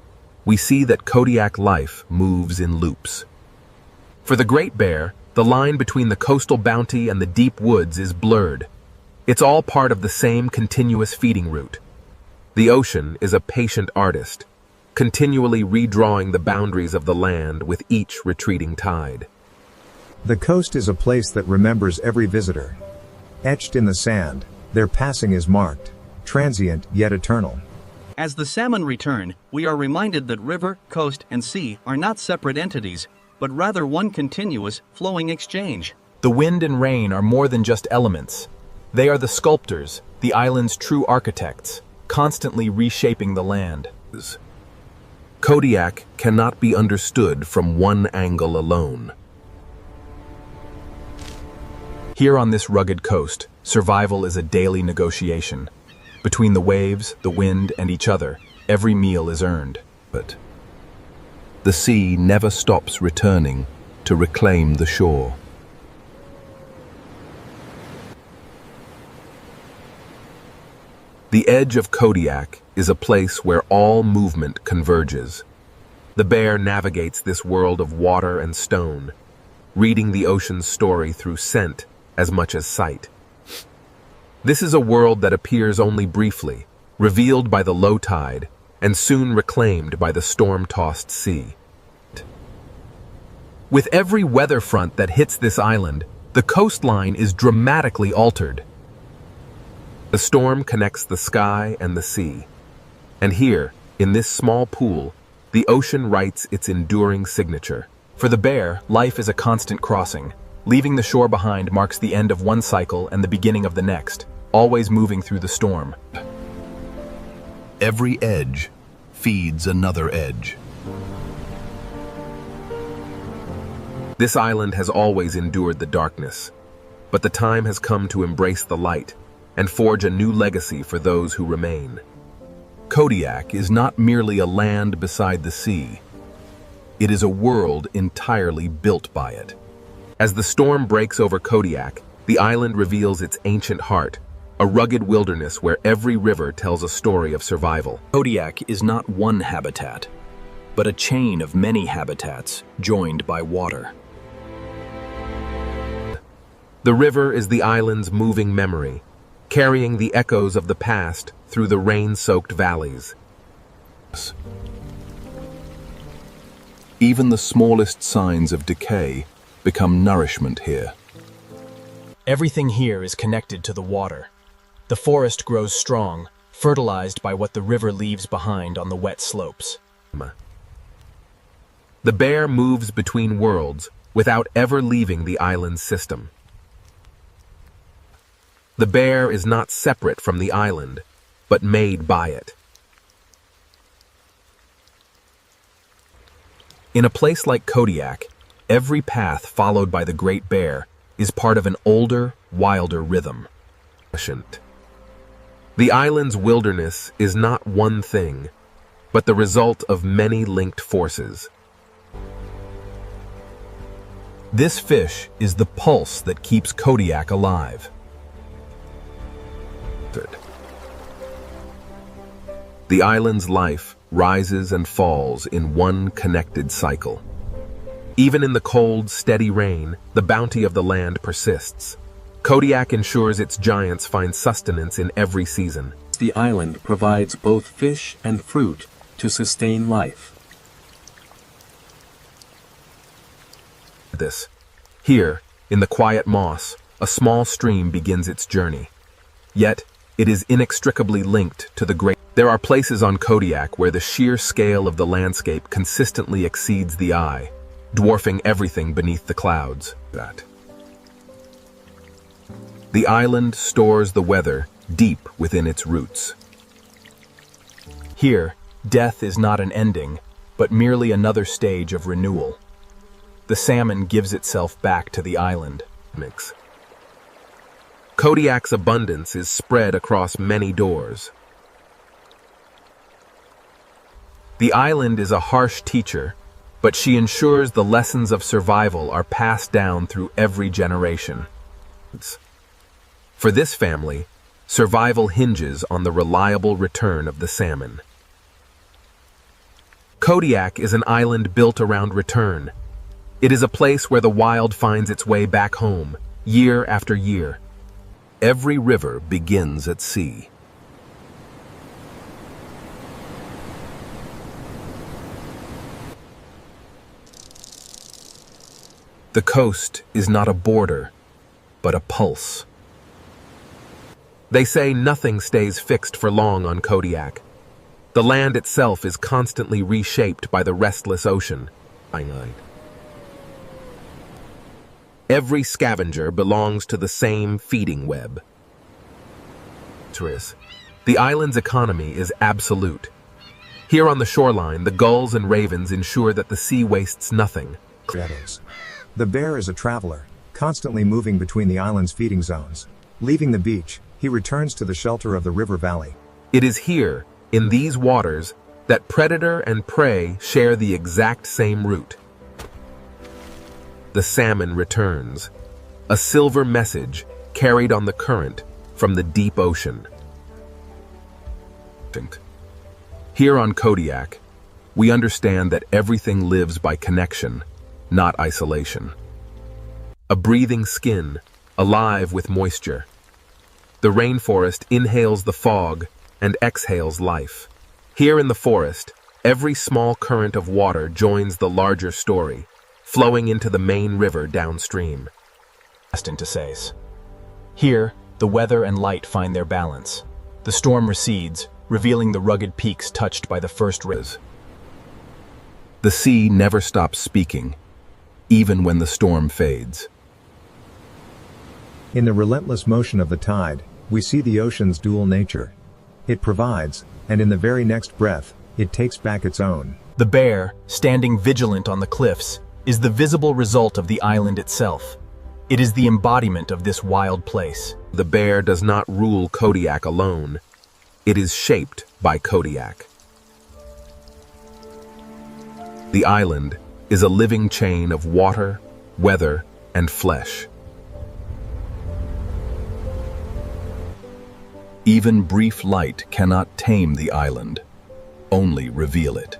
we see that Kodiak life moves in loops. For the Great Bear, the line between the coastal bounty and the deep woods is blurred. It's all part of the same continuous feeding route. The ocean is a patient artist, continually redrawing the boundaries of the land with each retreating tide. The coast is a place that remembers every visitor. Etched in the sand, their passing is marked, transient yet eternal. As the salmon return, we are reminded that river, coast, and sea are not separate entities, but rather one continuous, flowing exchange. The wind and rain are more than just elements. They are the sculptors, the island's true architects, constantly reshaping the land. Kodiak cannot be understood from one angle alone. Here on this rugged coast, survival is a daily negotiation. Between the waves, the wind, and each other, every meal is earned. But the sea never stops returning to reclaim the shore. The edge of Kodiak is a place where all movement converges. The bear navigates this world of water and stone, reading the ocean's story through scent as much as sight. This is a world that appears only briefly, revealed by the low tide, and soon reclaimed by the storm-tossed sea. With every weather front that hits this island, the coastline is dramatically altered. The storm connects the sky and the sea. And here, in this small pool, the ocean writes its enduring signature. For the bear, life is a constant crossing. Leaving the shore behind marks the end of one cycle and the beginning of the next, always moving through the storm. Every edge feeds another edge. This island has always endured the darkness, but the time has come to embrace the light and forge a new legacy for those who remain. Kodiak is not merely a land beside the sea. It is a world entirely built by it. As the storm breaks over Kodiak, the island reveals its ancient heart, a rugged wilderness where every river tells a story of survival. Kodiak is not one habitat, but a chain of many habitats joined by water. The river is the island's moving memory, carrying the echoes of the past through the rain-soaked valleys. Even the smallest signs of decay become nourishment here. Everything here is connected to the water. The forest grows strong, fertilized by what the river leaves behind on the wet slopes. The bear moves between worlds without ever leaving the island's system. The bear is not separate from the island, but made by it. In a place like Kodiak, every path followed by the Great Bear is part of an older, wilder rhythm. The island's wilderness is not one thing, but the result of many linked forces. This fish is the pulse that keeps Kodiak alive. The island's life rises and falls in one connected cycle. Even in the cold, steady rain, the bounty of the land persists. Kodiak ensures its giants find sustenance in every season. The island provides both fish and fruit to sustain life. Here, in the quiet moss, a small stream begins its journey. Yet, it is inextricably linked to the great. There are places on Kodiak where the sheer scale of the landscape consistently exceeds the eye, dwarfing everything beneath the clouds. The island stores the weather deep within its roots. Here, death is not an ending, but merely another stage of renewal. The salmon gives itself back to the island. Kodiak's abundance is spread across many doors. The island is a harsh teacher, but she ensures the lessons of survival are passed down through every generation. For this family, survival hinges on the reliable return of the salmon. Kodiak is an island built around return. It is a place where the wild finds its way back home, year after year. Every river begins at sea. The coast is not a border, but a pulse. They say nothing stays fixed for long on Kodiak. The land itself is constantly reshaped by the restless ocean. Every scavenger belongs to the same feeding web. The island's economy is absolute. Here on the shoreline, the gulls and ravens ensure that the sea wastes nothing. The bear is a traveler, constantly moving between the island's feeding zones. Leaving the beach, he returns to the shelter of the river valley. It is here, in these waters, that predator and prey share the exact same route. The salmon returns, a silver message carried on the current from the deep ocean. Here on Kodiak, we understand that everything lives by connection, not isolation. A breathing skin, alive with moisture. The rainforest inhales the fog and exhales life. Here in the forest, every small current of water joins the larger story, flowing into the main river downstream. Here, the weather and light find their balance. The storm recedes, revealing the rugged peaks touched by the first rays. The sea never stops speaking, even when the storm fades. In the relentless motion of the tide, we see the ocean's dual nature. It provides, and in the very next breath, it takes back its own. The bear, standing vigilant on the cliffs, is the visible result of the island itself. It is the embodiment of this wild place. The bear does not rule Kodiak alone. It is shaped by Kodiak. The island is a living chain of water, weather, and flesh. Even brief light cannot tame the island, only reveal it.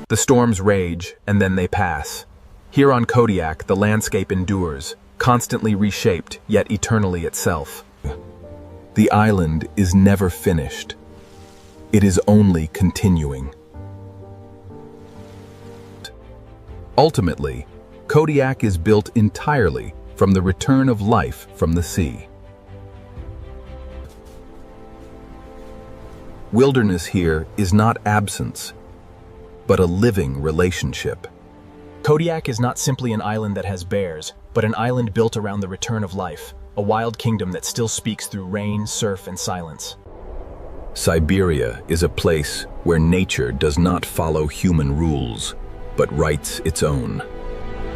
The storms rage, and then they pass. Here on Kodiak, the landscape endures, constantly reshaped, yet eternally itself. The island is never finished. It is only continuing. Ultimately, Kodiak is built entirely from the return of life from the sea. Wilderness here is not absence, but a living relationship. Kodiak is not simply an island that has bears, but an island built around the return of life, a wild kingdom that still speaks through rain, surf, and silence. Siberia is a place where nature does not follow human rules, but writes its own.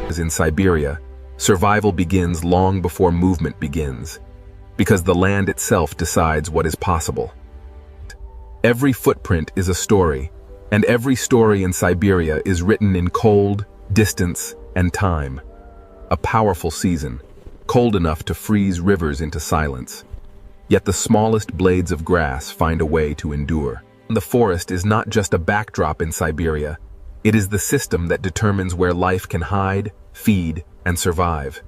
As in Siberia, survival begins long before movement begins, because the land itself decides what is possible. Every footprint is a story, and every story in Siberia is written in cold, distance, and time. A powerful season, cold enough to freeze rivers into silence. Yet the smallest blades of grass find a way to endure. The forest is not just a backdrop in Siberia. It is the system that determines where life can hide, feed, and survive.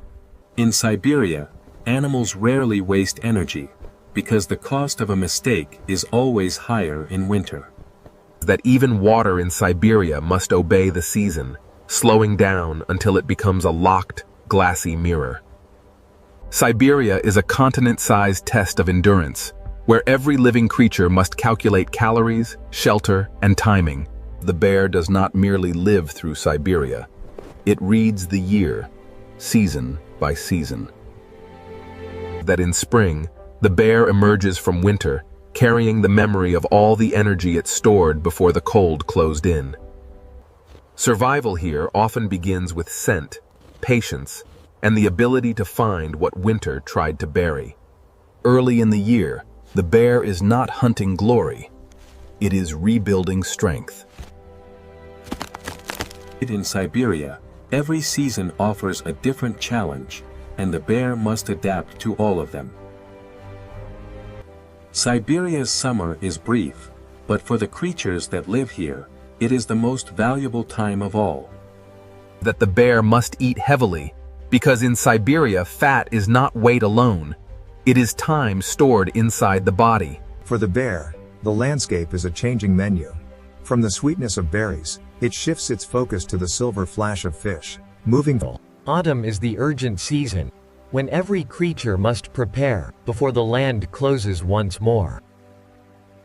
In Siberia, animals rarely waste energy because the cost of a mistake is always higher in winter. That even water in Siberia must obey the season, slowing down until it becomes a locked, glassy mirror. Siberia is a continent-sized test of endurance, where every living creature must calculate calories, shelter, and timing. The bear does not merely live through Siberia. It reads the year, season by season. That in spring, the bear emerges from winter, carrying the memory of all the energy it stored before the cold closed in. Survival here often begins with scent, patience, and the ability to find what winter tried to bury. Early in the year, the bear is not hunting glory. It is rebuilding strength. In Siberia, every season offers a different challenge, and the bear must adapt to all of them. Siberia's summer is brief, but for the creatures that live here, it is the most valuable time of all. That the bear must eat heavily, because in Siberia, fat is not weight alone. It is time stored inside the body. For the bear, the landscape is a changing menu. From the sweetness of berries, it shifts its focus to the silver flash of fish, moving. Autumn is the urgent season, when every creature must prepare before the land closes once more.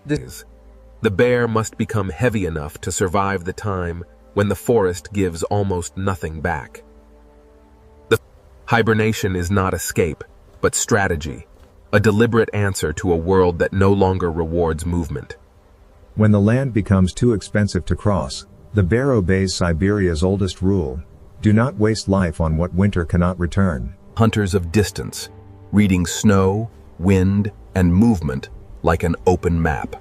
The bear must become heavy enough to survive the time when the forest gives almost nothing back. The hibernation is not escape, but strategy, a deliberate answer to a world that no longer rewards movement. When the land becomes too expensive to cross, the bear obeys Siberia's oldest rule: do not waste life on what winter cannot return. Hunters of distance, reading snow, wind, and movement like an open map.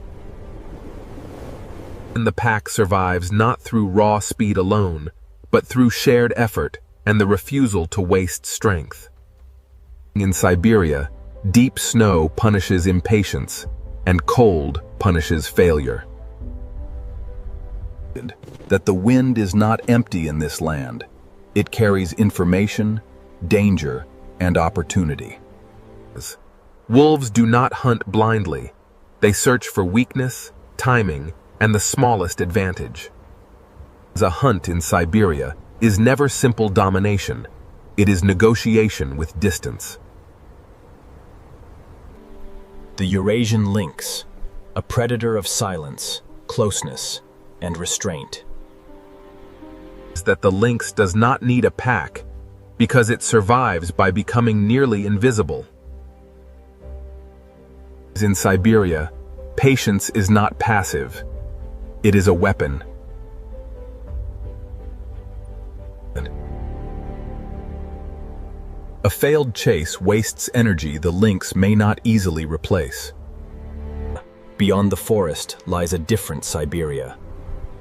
And the pack survives not through raw speed alone, but through shared effort and the refusal to waste strength. In Siberia, deep snow punishes impatience, and cold punishes failure. That the wind is not empty in this land. It carries information, danger, and opportunity. Wolves do not hunt blindly. They search for weakness, timing, and the smallest advantage. A hunt in Siberia is never simple domination. It is negotiation with distance. The Eurasian lynx, a predator of silence, closeness, and restraint. That the lynx does not need a pack because it survives by becoming nearly invisible. In Siberia, patience is not passive. It is a weapon. A failed chase wastes energy the lynx may not easily replace. Beyond the forest lies a different Siberia,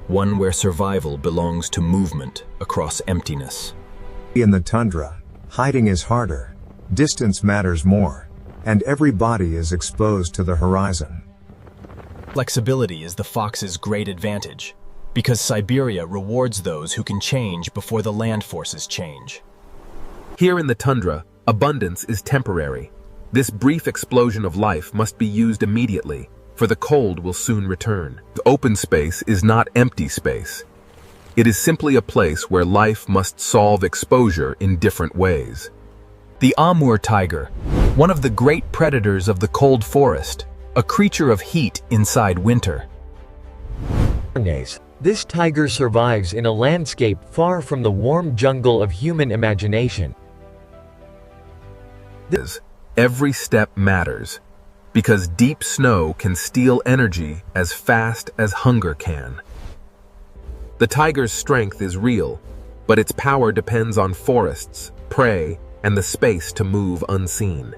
one where survival belongs to movement across emptiness. In the tundra, hiding is harder, distance matters more, and every body is exposed to the horizon. Flexibility is the fox's great advantage, because Siberia rewards those who can change before the land forces change. Here in the tundra, abundance is temporary. This brief explosion of life must be used immediately, for the cold will soon return. The open space is not empty space. It is simply a place where life must solve exposure in different ways. The Amur tiger, one of the great predators of the cold forest, a creature of heat inside winter. This tiger survives in a landscape far from the warm jungle of human imagination. Every step matters, because deep snow can steal energy as fast as hunger can. The tiger's strength is real, but its power depends on forests, prey, and the space to move unseen.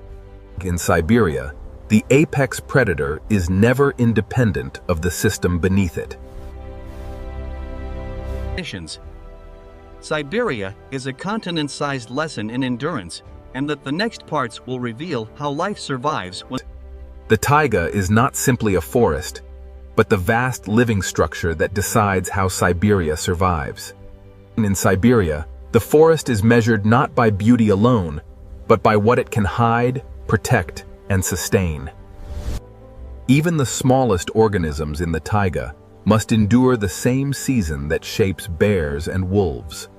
In Siberia, the apex predator is never independent of the system beneath it. Siberia is a continent-sized lesson in endurance, and that the next parts will reveal how life survives when... The taiga is not simply a forest, but the vast living structure that decides how Siberia survives. In Siberia, the forest is measured not by beauty alone, but by what it can hide, protect, and sustain. Even the smallest organisms in the taiga must endure the same season that shapes bears and wolves.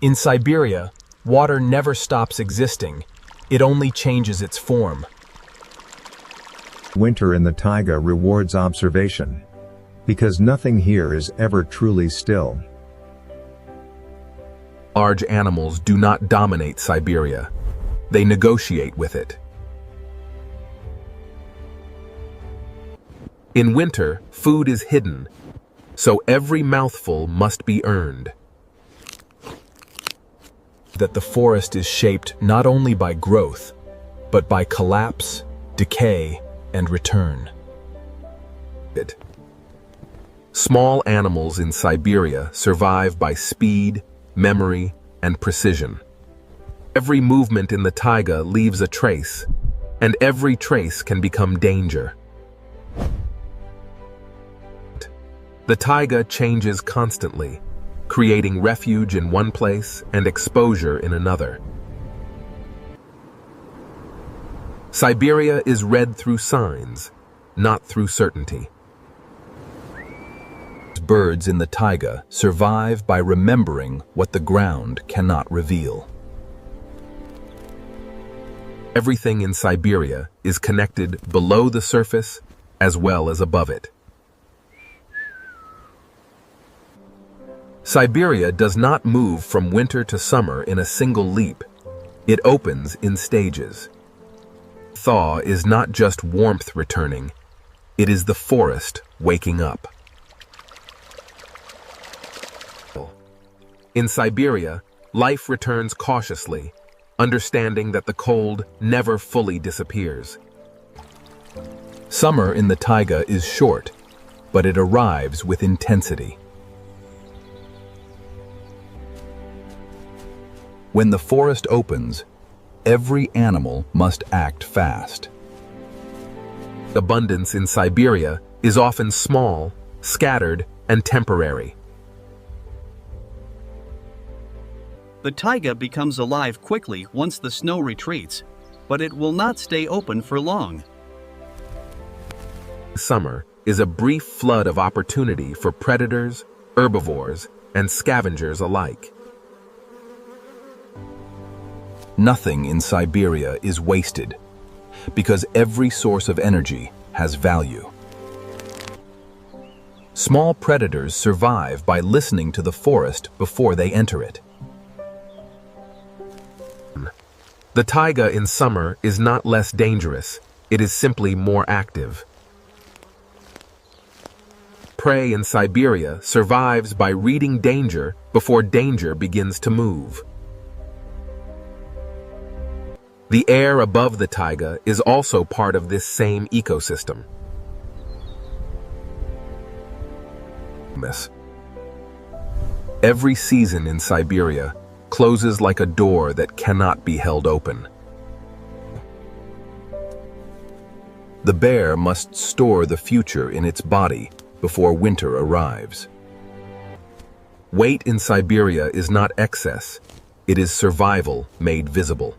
In Siberia, water never stops existing, it only changes its form. Winter in the taiga rewards observation, because nothing here is ever truly still. Large animals do not dominate Siberia. They negotiate with it. In winter, food is hidden, so every mouthful must be earned. That the forest is shaped not only by growth, but by collapse, decay, and return. Small animals in Siberia survive by speed, memory, and precision. Every movement in the taiga leaves a trace, and every trace can become danger. The taiga changes constantly, creating refuge in one place and exposure in another. Siberia is read through signs, not through certainty. Birds in the taiga survive by remembering what the ground cannot reveal. Everything in Siberia is connected below the surface as well as above it. Siberia does not move from winter to summer in a single leap. It opens in stages. Thaw is not just warmth returning, it is the forest waking up. In Siberia, life returns cautiously, understanding that the cold never fully disappears. Summer in the taiga is short, but it arrives with intensity. When the forest opens, every animal must act fast. Abundance in Siberia is often small, scattered, and temporary. The taiga becomes alive quickly once the snow retreats, but it will not stay open for long. Summer is a brief flood of opportunity for predators, herbivores, and scavengers alike. Nothing in Siberia is wasted, because every source of energy has value. Small predators survive by listening to the forest before they enter it. The taiga in summer is not less dangerous, it is simply more active. Prey in Siberia survives by reading danger before danger begins to move. The air above the taiga is also part of this same ecosystem. Every season in Siberia closes like a door that cannot be held open. The bear must store the future in its body before winter arrives. Weight in Siberia is not excess, it is survival made visible.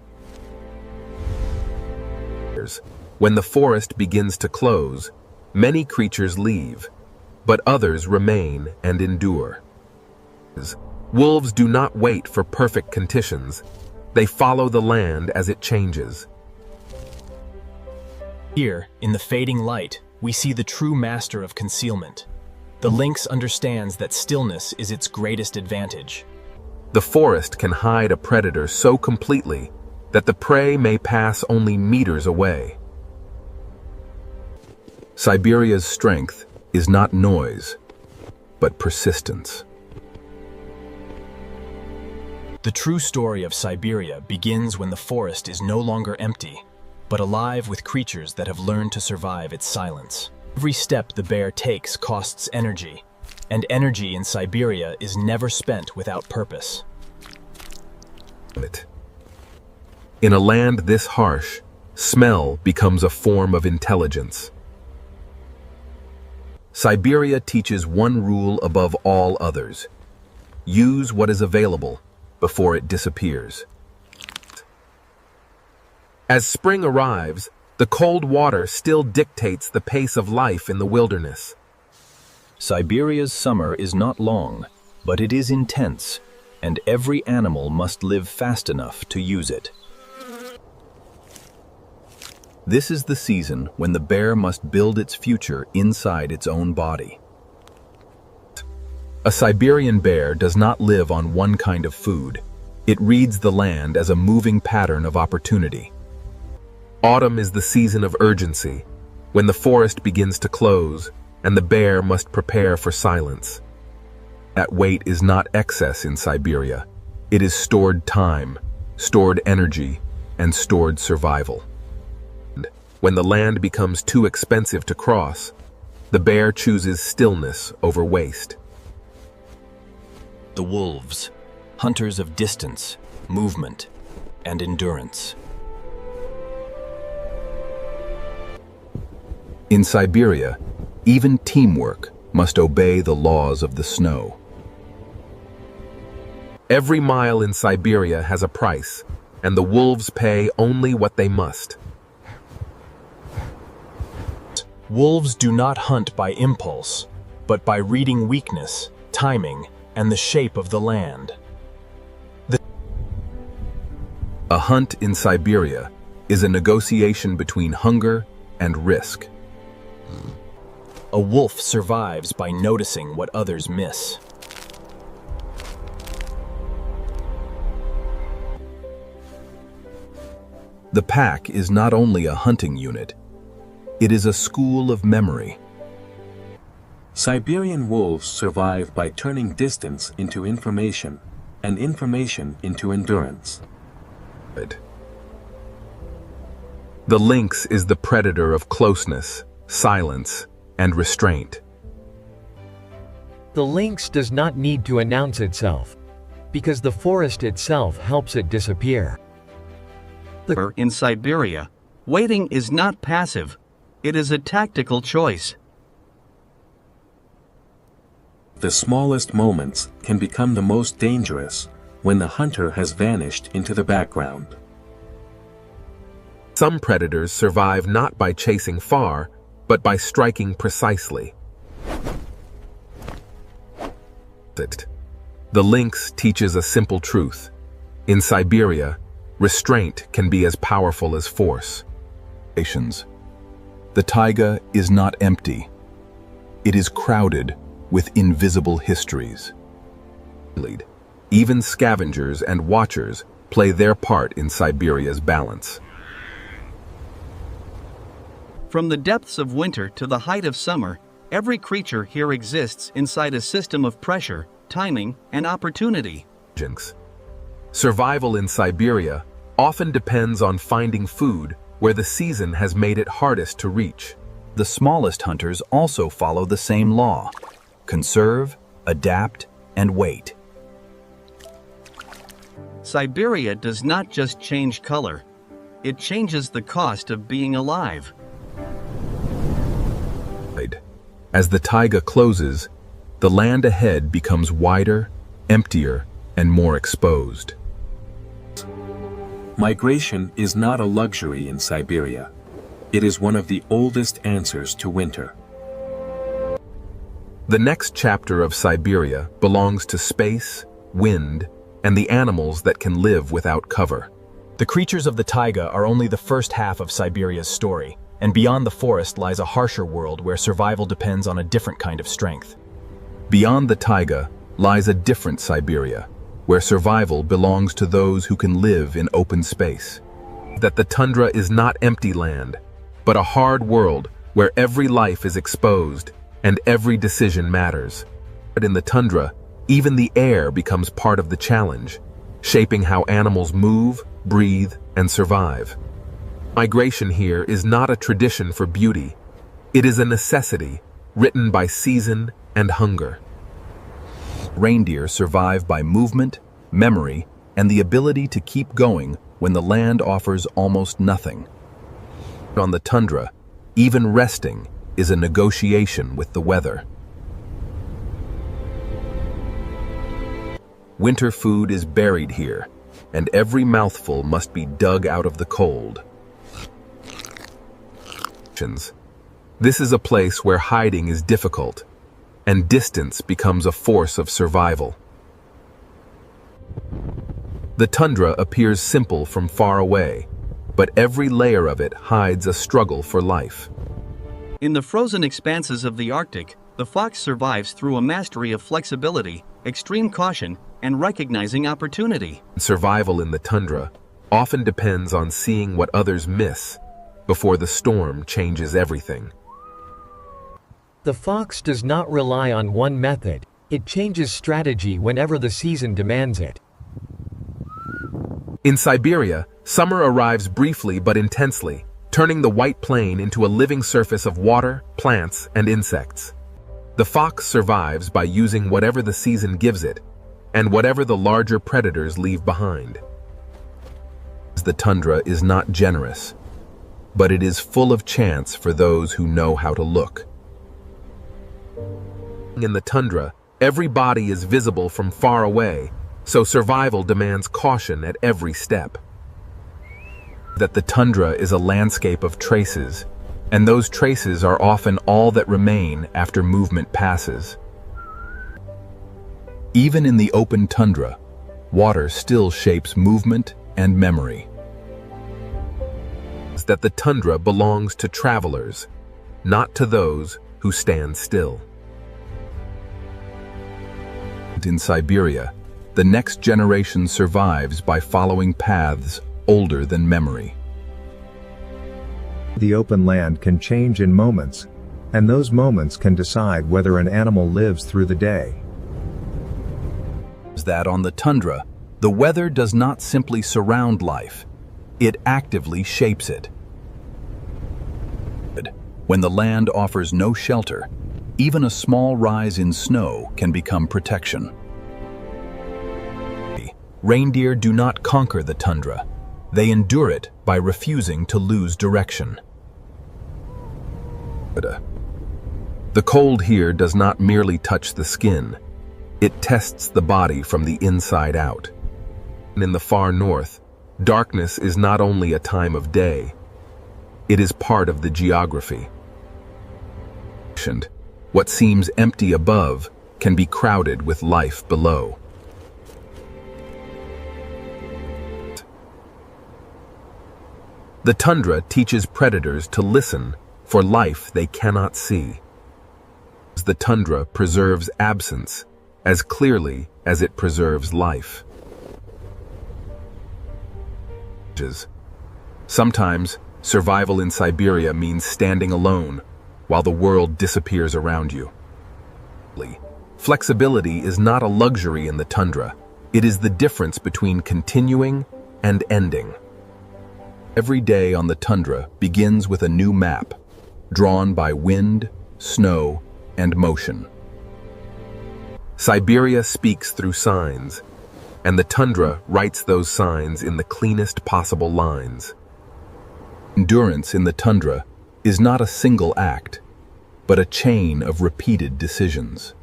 When the forest begins to close, many creatures leave, but others remain and endure. Wolves do not wait for perfect conditions. They follow the land as it changes. Here, in the fading light, we see the true master of concealment. The lynx understands that stillness is its greatest advantage. The forest can hide a predator so completely that the prey may pass only meters away. Siberia's strength is not noise, but persistence. The true story of Siberia begins when the forest is no longer empty, but alive with creatures that have learned to survive its silence. Every step the bear takes costs energy, And energy in Siberia is never spent without purpose. In a land this harsh, smell becomes a form of intelligence. Siberia teaches one rule above all others: use what is available before it disappears. As spring arrives, the cold water still dictates the pace of life in the wilderness. Siberia's summer is not long, but it is intense, and every animal must live fast enough to use it. This is the season when the bear must build its future inside its own body. A Siberian bear does not live on one kind of food. It reads the land as a moving pattern of opportunity. Autumn is the season of urgency, when the forest begins to close and the bear must prepare for silence. That wait is not excess in Siberia. It is stored time, stored energy, and stored survival. When the land becomes too expensive to cross, the bear chooses stillness over waste. The wolves, hunters of distance, movement, and endurance. In Siberia, even teamwork must obey the laws of the snow. Every mile in Siberia has a price, and the wolves pay only what they must. Wolves do not hunt by impulse, but by reading weakness, timing, and the shape of the land. A hunt in Siberia is a negotiation between hunger and risk. A wolf survives by noticing what others miss. The pack is not only a hunting unit, it is a school of memory. Siberian wolves survive by turning distance into information, and information into endurance. The lynx is the predator of closeness, silence, and restraint. The lynx does not need to announce itself, because the forest itself helps it disappear. In Siberia, waiting is not passive, it is a tactical choice. The smallest moments can become the most dangerous when the hunter has vanished into the background. Some predators survive not by chasing far, but by striking precisely. The lynx teaches a simple truth. In Siberia, restraint can be as powerful as force. The taiga is not empty. It is crowded with invisible histories. Even scavengers and watchers play their part in Siberia's balance. From the depths of winter to the height of summer, every creature here exists inside a system of pressure, timing, and opportunity. Survival in Siberia often depends on finding food where the season has made it hardest to reach. The smallest hunters also follow the same law: conserve, adapt, and wait. Siberia does not just change color, it changes the cost of being alive. As the taiga closes, the land ahead becomes wider, emptier, and more exposed. Migration is not a luxury in Siberia. It is one of the oldest answers to winter. The next chapter of Siberia belongs to space, wind, and the animals that can live without cover. The creatures of the taiga are only the first half of Siberia's story, and beyond the forest lies a harsher world where survival depends on a different kind of strength. Beyond the taiga lies a different Siberia, where survival belongs to those who can live in open space. That the tundra is not empty land, but a hard world where every life is exposed and every decision matters. But in the tundra, even the air becomes part of the challenge, shaping how animals move, breathe, and survive. Migration here is not a tradition for beauty. It is a necessity, written by season and hunger. Reindeer survive by movement, memory, and the ability to keep going when the land offers almost nothing. On the tundra, even resting is a negotiation with the weather. Winter food is buried here, and every mouthful must be dug out of the cold. This is a place where hiding is difficult, and distance becomes a force of survival. The tundra appears simple from far away, but every layer of it hides a struggle for life. In the frozen expanses of the Arctic, the fox survives through a mastery of flexibility, extreme caution, and recognizing opportunity. Survival in the tundra often depends on seeing what others miss before the storm changes everything. The fox does not rely on one method. It changes strategy whenever the season demands it. In Siberia, summer arrives briefly but intensely, turning the white plain into a living surface of water, plants, and insects. The fox survives by using whatever the season gives it, and whatever the larger predators leave behind. The tundra is not generous, but it is full of chance for those who know how to look. In the tundra, every body is visible from far away, so survival demands caution at every step. That the tundra is a landscape of traces, and those traces are often all that remain after movement passes. Even in the open tundra, water still shapes movement and memory. That the tundra belongs to travelers, not to those who stand still. In Siberia, the next generation survives by following paths older than memory. The open land can change in moments, and those moments can decide whether an animal lives through the day. That on the tundra, the weather does not simply surround life, it actively shapes it. When the land offers no shelter, even a small rise in snow can become protection. Reindeer do not conquer the tundra. They endure it by refusing to lose direction. The cold here does not merely touch the skin. It tests the body from the inside out. In the far north, darkness is not only a time of day, it is part of the geography. What seems empty above can be crowded with life below. The tundra teaches predators to listen for life they cannot see. The tundra preserves absence as clearly as it preserves life. Sometimes, survival in Siberia means standing alone while the world disappears around you. Flexibility is not a luxury in the tundra. It is the difference between continuing and ending. Every day on the tundra begins with a new map, drawn by wind, snow, and motion. Siberia speaks through signs, and the tundra writes those signs in the cleanest possible lines. Endurance in the tundra is not a single act, but a chain of repeated decisions.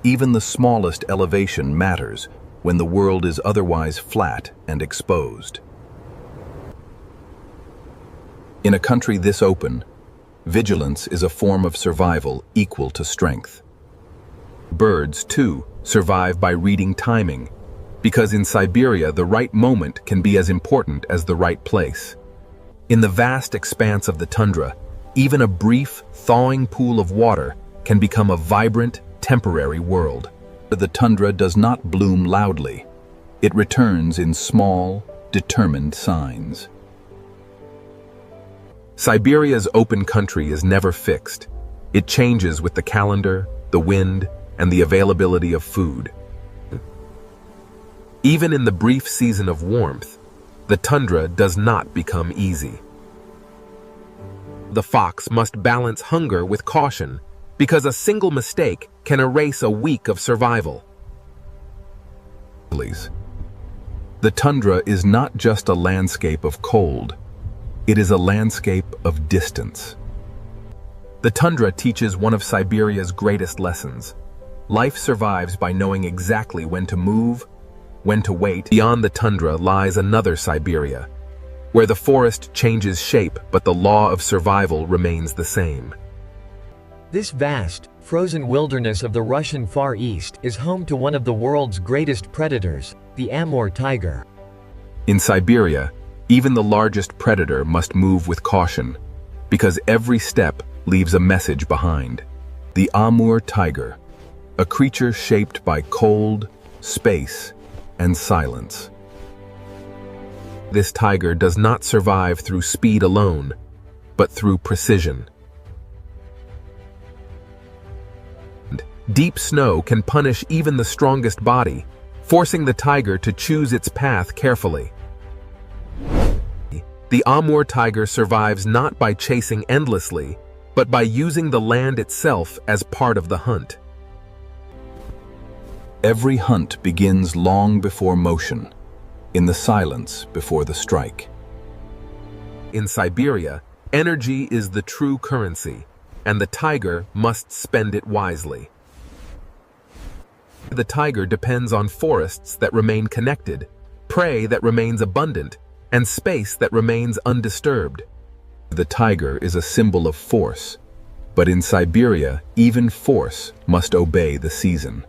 Even the smallest elevation matters when the world is otherwise flat and exposed. In a country this open, vigilance is a form of survival equal to strength. Birds, too, survive by reading timing, because in Siberia the right moment can be as important as the right place. In the vast expanse of the tundra, even a brief, thawing pool of water can become a vibrant, temporary world. The tundra does not bloom loudly. It returns in small, determined signs. Siberia's open country is never fixed. It changes with the calendar, the wind, and the availability of food. Even in the brief season of warmth, the tundra does not become easy. The fox must balance hunger with caution because a single mistake can erase a week of survival. The tundra is not just a landscape of cold, it is a landscape of distance. The tundra teaches one of Siberia's greatest lessons. Life survives by knowing exactly when to move, when to wait. Beyond the tundra lies another Siberia, where the forest changes shape but the law of survival remains the same. This vast, frozen wilderness of the Russian Far East is home to one of the world's greatest predators, the Amur tiger. In Siberia, even the largest predator must move with caution, because every step leaves a message behind. The Amur tiger, a creature shaped by cold, space, and silence. This tiger does not survive through speed alone, but through precision. Deep snow can punish even the strongest body, forcing the tiger to choose its path carefully. The Amur tiger survives not by chasing endlessly, but by using the land itself as part of the hunt. Every hunt begins long before motion, in the silence before the strike. In Siberia, energy is the true currency, and the tiger must spend it wisely. The tiger depends on forests that remain connected, prey that remains abundant, and space that remains undisturbed. The tiger is a symbol of force, but in Siberia, even force must obey the season.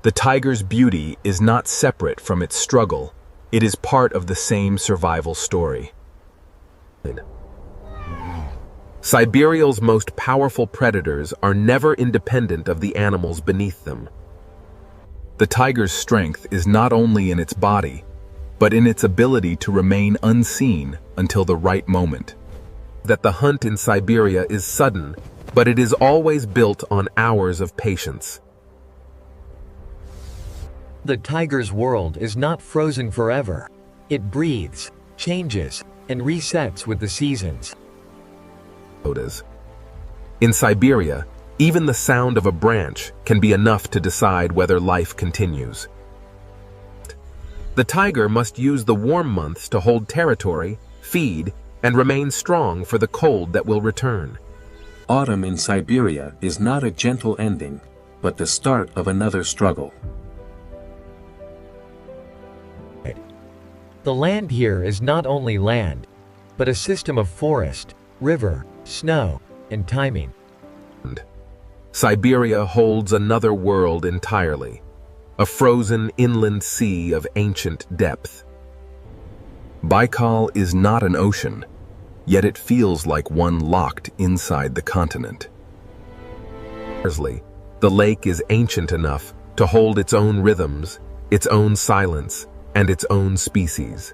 The tiger's beauty is not separate from its struggle. It is part of the same survival story. Siberia's most powerful predators are never independent of the animals beneath them. The tiger's strength is not only in its body, but in its ability to remain unseen until the right moment. That the hunt in Siberia is sudden, but it is always built on hours of patience. The tiger's world is not frozen forever. It breathes, changes, and resets with the seasons. In Siberia, even the sound of a branch can be enough to decide whether life continues. The tiger must use the warm months to hold territory, feed, and remain strong for the cold that will return. Autumn in Siberia is not a gentle ending, but the start of another struggle. The land here is not only land, but a system of forest, river, snow, and timing. Siberia holds another world entirely, a frozen inland sea of ancient depth. Baikal is not an ocean, yet it feels like one locked inside the continent. The lake is ancient enough to hold its own rhythms, its own silence, and its own species.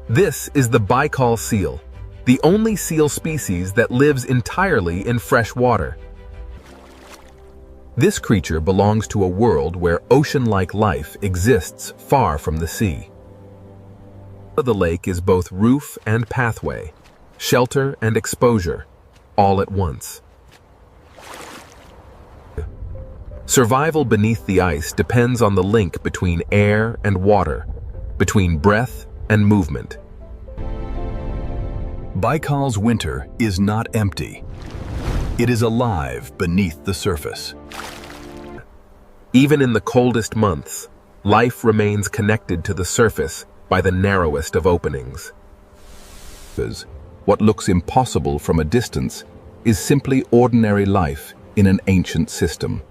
This is the Baikal seal, the only seal species that lives entirely in fresh water. This creature belongs to a world where ocean-like life exists far from the sea. The lake is both roof and pathway, shelter and exposure, all at once. Survival beneath the ice depends on the link between air and water, between breath and movement. Baikal's winter is not empty. It is alive beneath the surface. Even in the coldest months, life remains connected to the surface by the narrowest of openings. What looks impossible from a distance is simply ordinary life in an ancient system.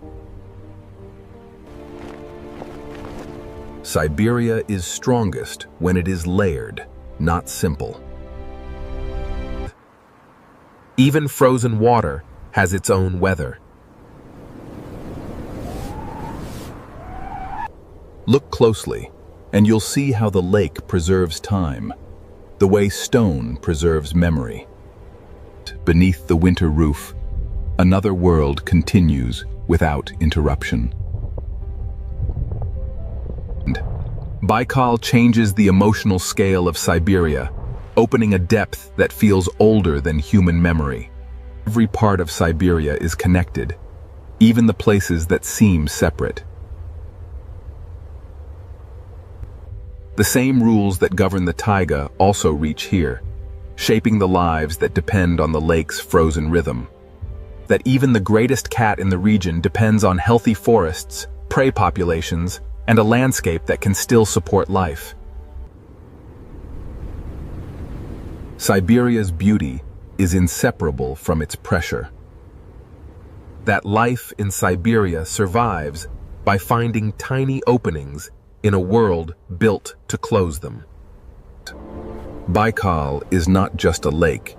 Siberia is strongest when it is layered, not simple. Even frozen water has its own weather. Look closely, and you'll see how the lake preserves time, the way stone preserves memory. Beneath the winter roof, another world continues without interruption. Baikal changes the emotional scale of Siberia opening a depth that feels older than human memory. Every part of Siberia is connected, even the places that seem separate. The same rules that govern the taiga also reach here, shaping the lives that depend on the lake's frozen rhythm. That even the greatest cat in the region depends on healthy forests, prey populations, and a landscape that can still support life. Siberia's beauty is inseparable from its pressure. That life in Siberia survives by finding tiny openings in a world built to close them. Baikal is not just a lake.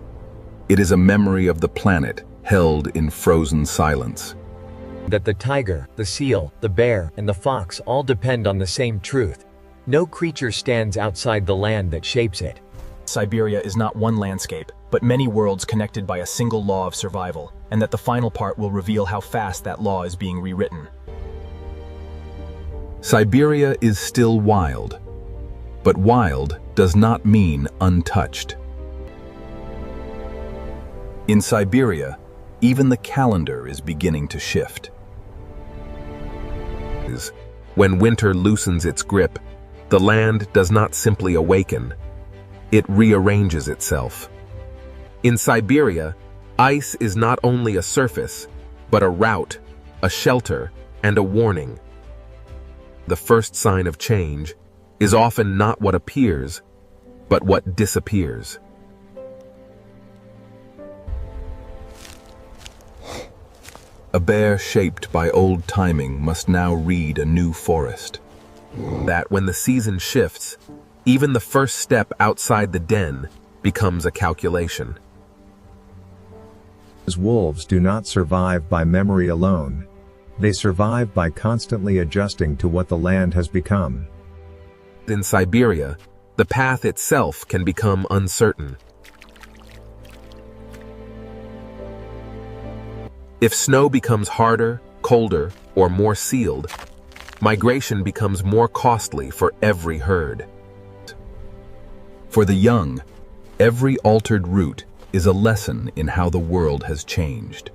It is a memory of the planet held in frozen silence. That the tiger, the seal, the bear, and the fox all depend on the same truth. No creature stands outside the land that shapes it. Siberia is not one landscape, but many worlds connected by a single law of survival, and that the final part will reveal how fast that law is being rewritten. Siberia is still wild, but wild does not mean untouched. In Siberia, even the calendar is beginning to shift. When winter loosens its grip, the land does not simply awaken, it rearranges itself. In Siberia, ice is not only a surface, but a route, a shelter, and a warning. The first sign of change is often not what appears, but what disappears. A bear shaped by old timing must now read a new forest. That when the season shifts, even the first step outside the den becomes a calculation. Wolves do not survive by memory alone. They survive by constantly adjusting to what the land has become. In Siberia, the path itself can become uncertain. If snow becomes harder, colder, or more sealed, migration becomes more costly for every herd. For the young, every altered route is a lesson in how the world has changed.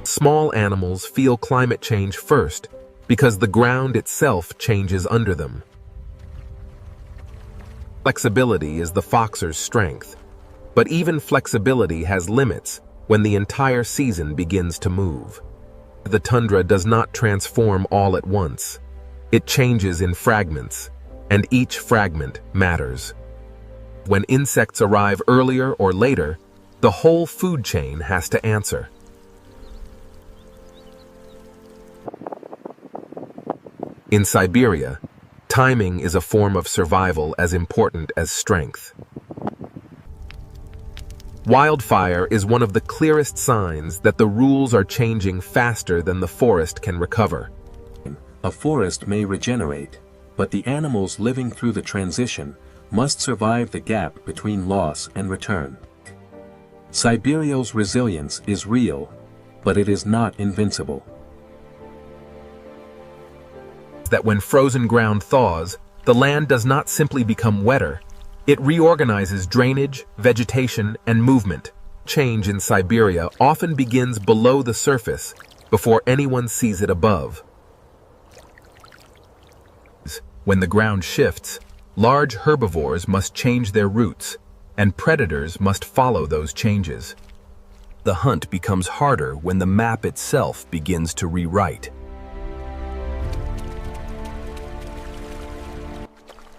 Small animals feel climate change first because the ground itself changes under them. Flexibility is the foxer's strength, but even flexibility has limits when the entire season begins to move. The tundra does not transform all at once. It changes in fragments, and each fragment matters. When insects arrive earlier or later, the whole food chain has to answer. In Siberia, timing is a form of survival as important as strength. Wildfire is one of the clearest signs that the rules are changing faster than the forest can recover. A forest may regenerate, but the animals living through the transition must survive the gap between loss and return. Siberia's resilience is real, but it is not invincible. That when frozen ground thaws, the land does not simply become wetter. It reorganizes drainage, vegetation, and movement. Change in Siberia often begins below the surface before anyone sees it above. When the ground shifts, large herbivores must change their routes, and predators must follow those changes. The hunt becomes harder when the map itself begins to rewrite.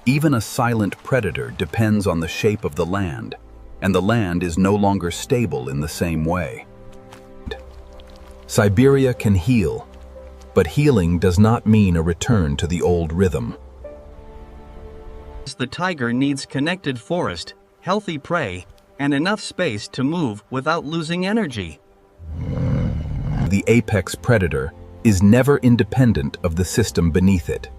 Even a silent predator depends on the shape of the land, and the land is no longer stable in the same way. Siberia can heal, but healing does not mean a return to the old rhythm. The tiger needs connected forest, healthy prey, and enough space to move without losing energy. The apex predator is never independent of the system beneath it.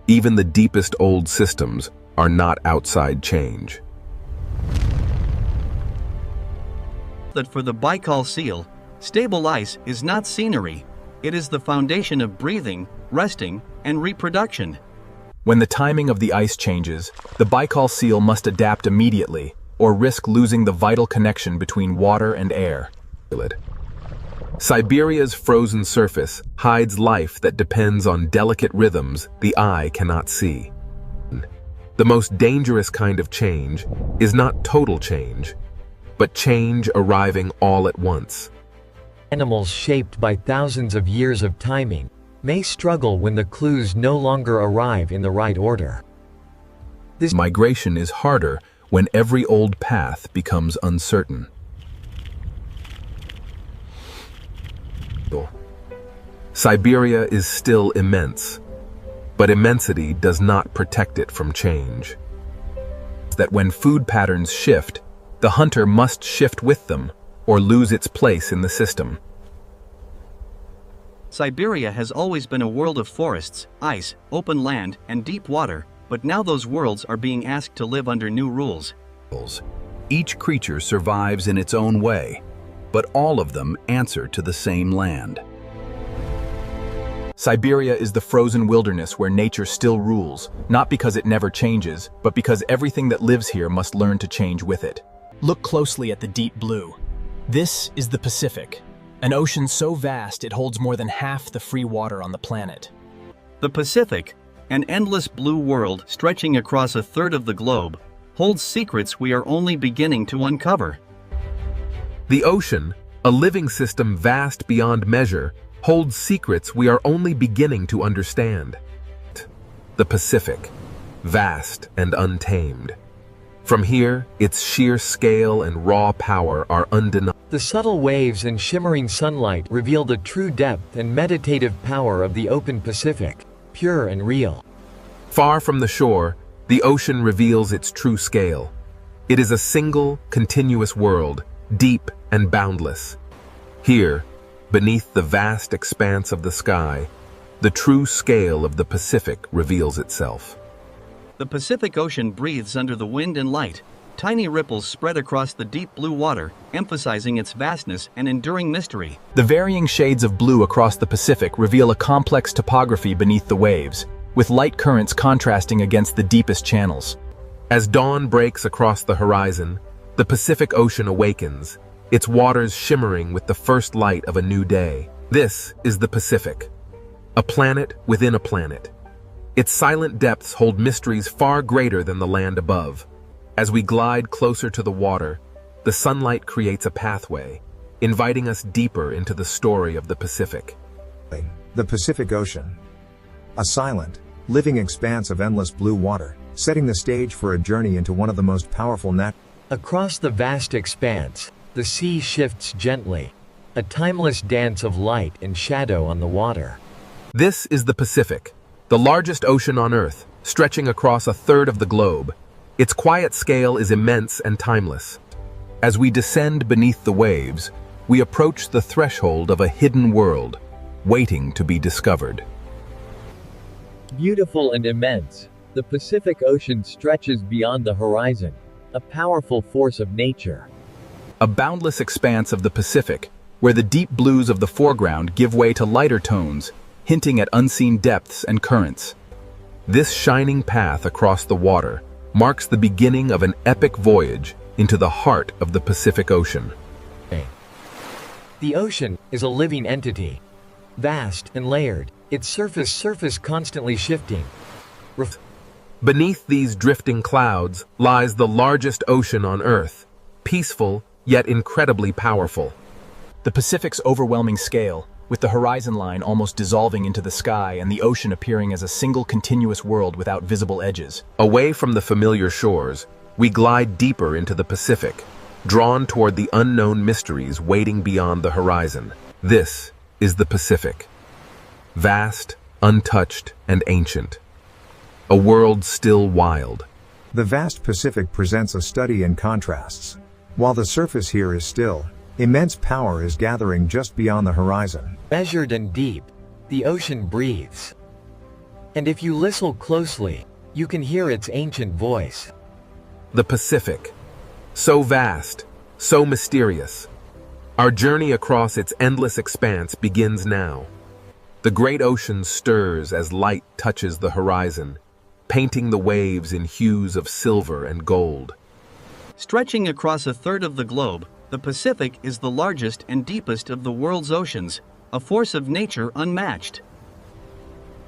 Even the deepest old systems are not outside change. That for the Baikal seal, stable ice is not scenery. It is the foundation of breathing, resting, and reproduction. When the timing of the ice changes, the Baikal seal must adapt immediately or risk losing the vital connection between water and air. Siberia's frozen surface hides life that depends on delicate rhythms the eye cannot see. The most dangerous kind of change is not total change, but change arriving all at once. Animals shaped by thousands of years of timing may struggle when the clues no longer arrive in the right order. This migration is harder when every old path becomes uncertain. Siberia is still immense, but immensity does not protect it from change. That when food patterns shift, the hunter must shift with them or lose its place in the system. Siberia has always been a world of forests, ice, open land, and deep water, but now those worlds are being asked to live under new rules. Each creature survives in its own way, but all of them answer to the same land. Siberia is the frozen wilderness where nature still rules, not because it never changes, but because everything that lives here must learn to change with it. Look closely at the deep blue. This is the Pacific, an ocean so vast it holds more than half the free water on the planet. The Pacific, an endless blue world stretching across a third of the globe, holds secrets we are only beginning to uncover. The ocean, a living system vast beyond measure, holds secrets we are only beginning to understand. The Pacific, vast and untamed. From here, its sheer scale and raw power are undeniable. The subtle waves and shimmering sunlight reveal the true depth and meditative power of the open Pacific, pure and real. Far from the shore, the ocean reveals its true scale. It is a single, continuous world, deep and boundless. Here, beneath the vast expanse of the sky, the true scale of the Pacific reveals itself. The Pacific Ocean breathes under the wind and light. Tiny ripples spread across the deep blue water, emphasizing its vastness and enduring mystery. The varying shades of blue across the Pacific reveal a complex topography beneath the waves, with light currents contrasting against the deepest channels. As dawn breaks across the horizon, the Pacific Ocean awakens, its waters shimmering with the first light of a new day. This is the Pacific, a planet within a planet. Its silent depths hold mysteries far greater than the land above. As we glide closer to the water, the sunlight creates a pathway, inviting us deeper into the story of the Pacific. The Pacific Ocean. A silent, living expanse of endless blue water, setting the stage for a journey into one of the most powerful Across the vast expanse, the sea shifts gently, a timeless dance of light and shadow on the water. This is the Pacific, the largest ocean on Earth, stretching across a third of the globe. Its quiet scale is immense and timeless. As we descend beneath the waves, we approach the threshold of a hidden world, waiting to be discovered. Beautiful and immense, the Pacific Ocean stretches beyond the horizon, a powerful force of nature. A boundless expanse of the Pacific, where the deep blues of the foreground give way to lighter tones, hinting at unseen depths and currents. This shining path across the water marks the beginning of an epic voyage into the heart of the Pacific Ocean. The ocean is a living entity, vast and layered, its surface constantly shifting. Beneath these drifting clouds lies the largest ocean on Earth, peaceful yet incredibly powerful. The Pacific's overwhelming scale, with the horizon line almost dissolving into the sky and the ocean appearing as a single continuous world without visible edges. Away from the familiar shores, we glide deeper into the Pacific, drawn toward the unknown mysteries waiting beyond the horizon. This is the Pacific. Vast, untouched, and ancient. A world still wild. The vast Pacific presents a study in contrasts. While the surface here is still, immense power is gathering just beyond the horizon. Measured and deep, the ocean breathes. And if you listen closely, you can hear its ancient voice. The Pacific. So vast, so mysterious. Our journey across its endless expanse begins now. The great ocean stirs as light touches the horizon, painting the waves in hues of silver and gold. Stretching across a third of the globe, the Pacific is the largest and deepest of the world's oceans, a force of nature unmatched.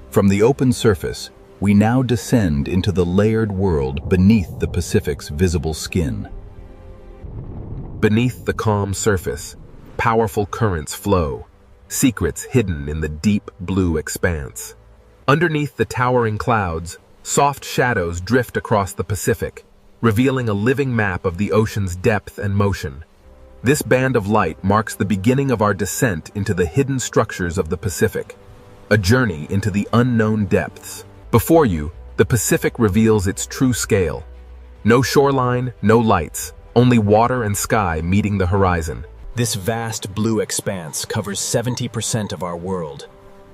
From the open surface, we now descend into the layered world beneath the Pacific's visible skin. Beneath the calm surface, powerful currents flow, secrets hidden in the deep blue expanse. Underneath the towering clouds, soft shadows drift across the Pacific, revealing a living map of the ocean's depth and motion. This band of light marks the beginning of our descent into the hidden structures of the Pacific, a journey into the unknown depths. Before you, the Pacific reveals its true scale. No shoreline, no lights, only water and sky meeting the horizon. This vast blue expanse covers 70% of our world,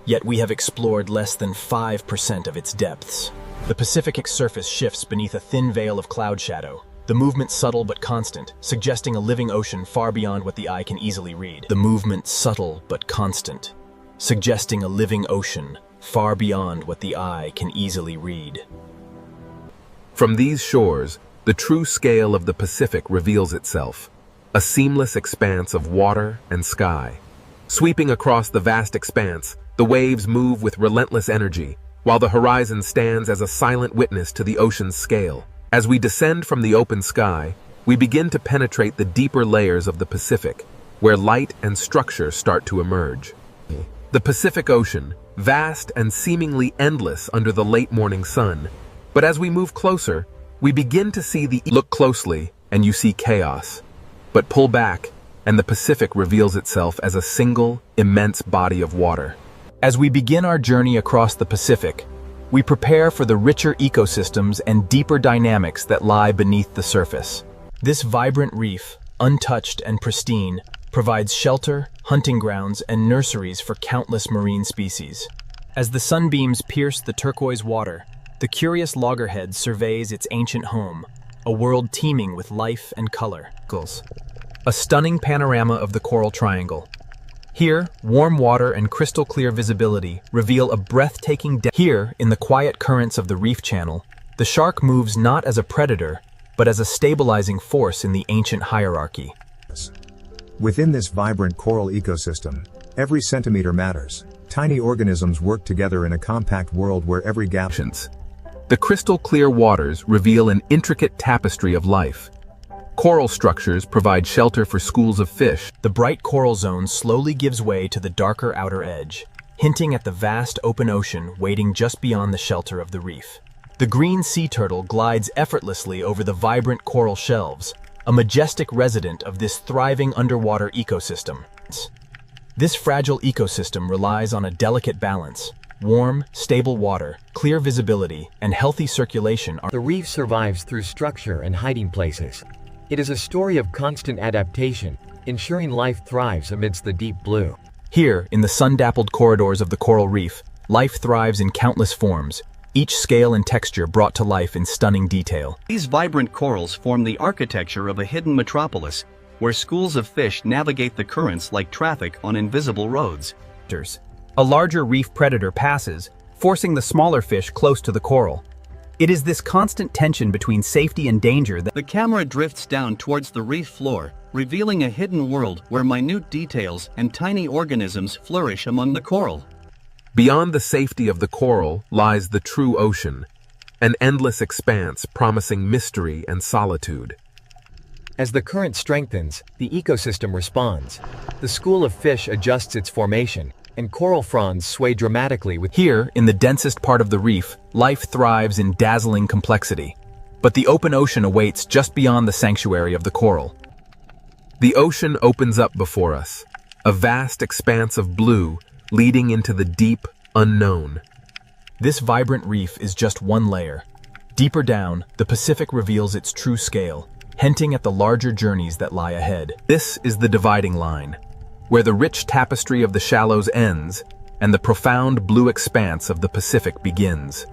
yet we have explored less than 5% of its depths. The Pacific surface shifts beneath a thin veil of cloud shadow, the movement subtle but constant, suggesting a living ocean far beyond what the eye can easily read. The movement subtle but constant, suggesting a living ocean far beyond what the eye can easily read. From these shores, the true scale of the Pacific reveals itself, a seamless expanse of water and sky. Sweeping across the vast expanse, the waves move with relentless energy, while the horizon stands as a silent witness to the ocean's scale. As we descend from the open sky, we begin to penetrate the deeper layers of the Pacific, where light and structure start to emerge. The Pacific Ocean, vast and seemingly endless under the late morning sun. But as we move closer, we begin to see Look closely, and you see chaos. But pull back, and the Pacific reveals itself as a single, immense body of water. As we begin our journey across the Pacific, we prepare for the richer ecosystems and deeper dynamics that lie beneath the surface. This vibrant reef, untouched and pristine, provides shelter, hunting grounds, and nurseries for countless marine species. As the sunbeams pierce the turquoise water, the curious loggerhead surveys its ancient home, a world teeming with life and color. A stunning panorama of the Coral Triangle. Here, warm water and crystal clear visibility reveal a breathtaking depth. Here, in the quiet currents of the Reef Channel, the shark moves not as a predator, but as a stabilizing force in the ancient hierarchy. Within this vibrant coral ecosystem, every centimeter matters. Tiny organisms work together in a compact world where every gap. The crystal clear waters reveal an intricate tapestry of life. Coral structures provide shelter for schools of fish. The bright coral zone slowly gives way to the darker outer edge, hinting at the vast open ocean waiting just beyond the shelter of the reef. The green sea turtle glides effortlessly over the vibrant coral shelves, a majestic resident of this thriving underwater ecosystem. This fragile ecosystem relies on a delicate balance. Warm, stable water, clear visibility, and healthy circulation are. The reef survives through structure and hiding places. It is a story of constant adaptation, ensuring life thrives amidst the deep blue. Here, in the sun-dappled corridors of the coral reef, life thrives in countless forms, each scale and texture brought to life in stunning detail. These vibrant corals form the architecture of a hidden metropolis, where schools of fish navigate the currents like traffic on invisible roads. A larger reef predator passes, forcing the smaller fish close to the coral. It is this constant tension between safety and danger that the camera drifts down towards the reef floor, revealing a hidden world where minute details and tiny organisms flourish among the coral. Beyond the safety of the coral lies the true ocean, an endless expanse promising mystery and solitude. As the current strengthens, the ecosystem responds. The school of fish adjusts its formation, and coral fronds sway dramatically with. Here, in the densest part of the reef, life thrives in dazzling complexity. But the open ocean awaits just beyond the sanctuary of the coral. The ocean opens up before us, a vast expanse of blue leading into the deep unknown. This vibrant reef is just one layer. Deeper down, the Pacific reveals its true scale, hinting at the larger journeys that lie ahead. This is the dividing line, where the rich tapestry of the shallows ends and the profound blue expanse of the Pacific begins.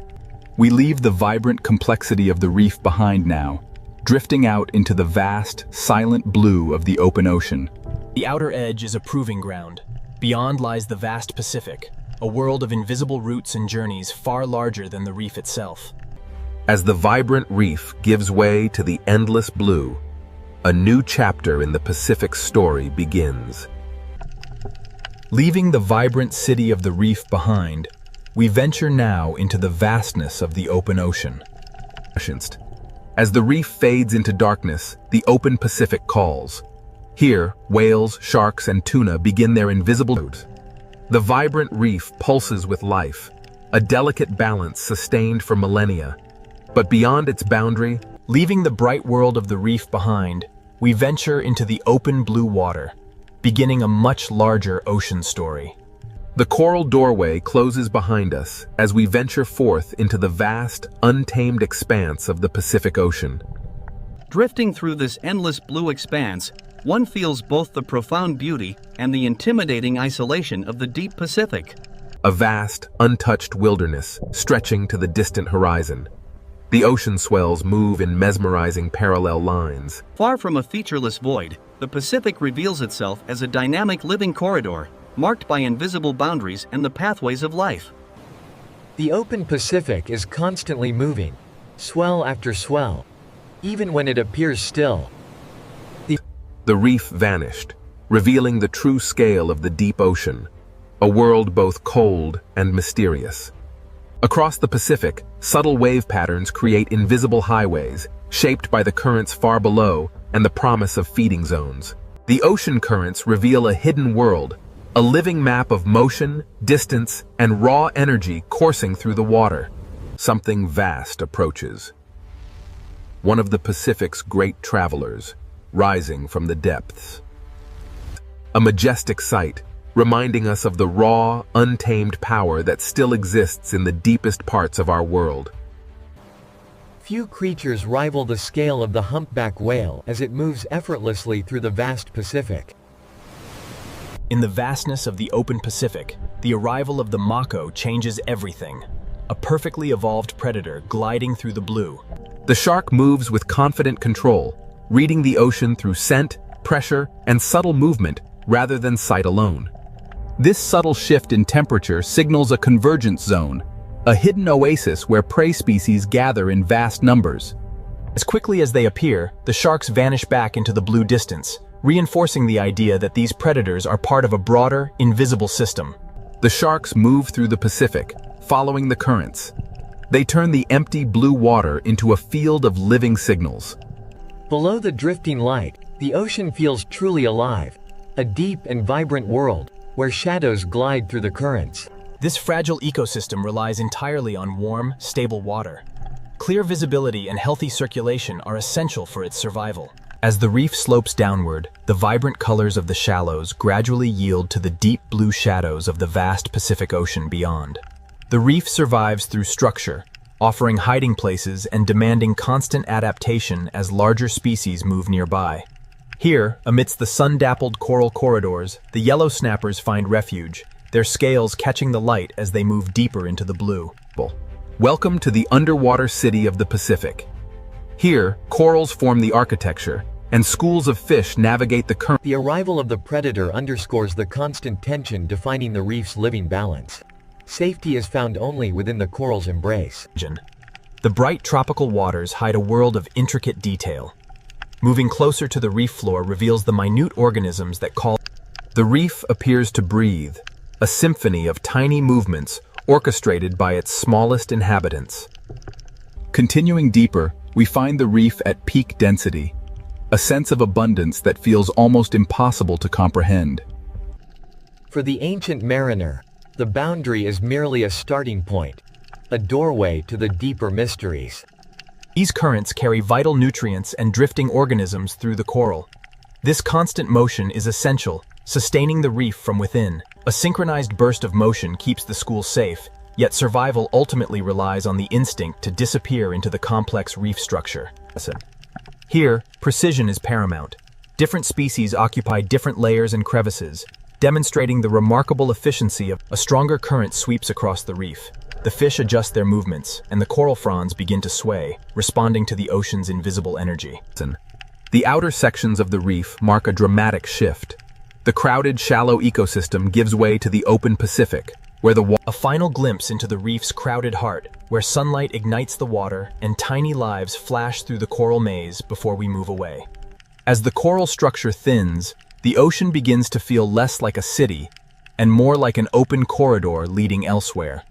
We leave the vibrant complexity of the reef behind now, drifting out into the vast, silent blue of the open ocean. The outer edge is a proving ground. Beyond lies the vast Pacific, a world of invisible routes and journeys far larger than the reef itself. As the vibrant reef gives way to the endless blue, a new chapter in the Pacific's story begins. Leaving the vibrant city of the reef behind, we venture now into the vastness of the open ocean. As the reef fades into darkness, the open Pacific calls. Here, whales, sharks, and tuna begin their invisible route. The vibrant reef pulses with life, a delicate balance sustained for millennia. But beyond its boundary, leaving the bright world of the reef behind, we venture into the open blue water, beginning a much larger ocean story. The coral doorway closes behind us as we venture forth into the vast, untamed expanse of the Pacific Ocean. Drifting through this endless blue expanse, one feels both the profound beauty and the intimidating isolation of the deep Pacific. A vast, untouched wilderness stretching to the distant horizon. The ocean swells move in mesmerizing parallel lines. Far from a featureless void, the Pacific reveals itself as a dynamic living corridor, marked by invisible boundaries and the pathways of life. The open Pacific is constantly moving, swell after swell, even when it appears still. The reef vanished, revealing the true scale of the deep ocean, a world both cold and mysterious. Across the Pacific, subtle wave patterns create invisible highways, shaped by the currents far below and the promise of feeding zones. The ocean currents reveal a hidden world, a living map of motion, distance, and raw energy coursing through the water. Something vast approaches. One of the Pacific's great travelers, rising from the depths. A majestic sight, reminding us of the raw, untamed power that still exists in the deepest parts of our world. Few creatures rival the scale of the humpback whale as it moves effortlessly through the vast Pacific. In the vastness of the open Pacific, the arrival of the mako changes everything. A perfectly evolved predator gliding through the blue. The shark moves with confident control, reading the ocean through scent, pressure, and subtle movement rather than sight alone. This subtle shift in temperature signals a convergence zone, a hidden oasis where prey species gather in vast numbers. As quickly as they appear, the sharks vanish back into the blue distance, reinforcing the idea that these predators are part of a broader, invisible system. The sharks move through the Pacific, following the currents. They turn the empty blue water into a field of living signals. Below the drifting light, the ocean feels truly alive, a deep and vibrant world where shadows glide through the currents. This fragile ecosystem relies entirely on warm, stable water. Clear visibility and healthy circulation are essential for its survival. As the reef slopes downward, the vibrant colors of the shallows gradually yield to the deep blue shadows of the vast Pacific Ocean beyond. The reef survives through structure, offering hiding places and demanding constant adaptation as larger species move nearby. Here, amidst the sun-dappled coral corridors, the yellow snappers find refuge, their scales catching the light as they move deeper into the blue. Welcome to the underwater city of the Pacific. Here, corals form the architecture, and schools of fish navigate the current. The arrival of the predator underscores the constant tension defining the reef's living balance. Safety is found only within the coral's embrace. The bright tropical waters hide a world of intricate detail. Moving closer to the reef floor reveals the minute organisms that call. The reef appears to breathe, a symphony of tiny movements orchestrated by its smallest inhabitants. Continuing deeper, we find the reef at peak density, a sense of abundance that feels almost impossible to comprehend. For the ancient mariner, the boundary is merely a starting point, a doorway to the deeper mysteries. These currents carry vital nutrients and drifting organisms through the coral. This constant motion is essential, sustaining the reef from within. A synchronized burst of motion keeps the school safe, yet survival ultimately relies on the instinct to disappear into the complex reef structure. Here, precision is paramount. Different species occupy different layers and crevices, demonstrating the remarkable efficiency of a stronger current sweeps across the reef. The fish adjust their movements, and the coral fronds begin to sway, responding to the ocean's invisible energy. The outer sections of the reef mark a dramatic shift. The crowded, shallow ecosystem gives way to the open Pacific, where a final glimpse into the reef's crowded heart, where sunlight ignites the water and tiny lives flash through the coral maze before we move away. As the coral structure thins, the ocean begins to feel less like a city and more like an open corridor leading elsewhere.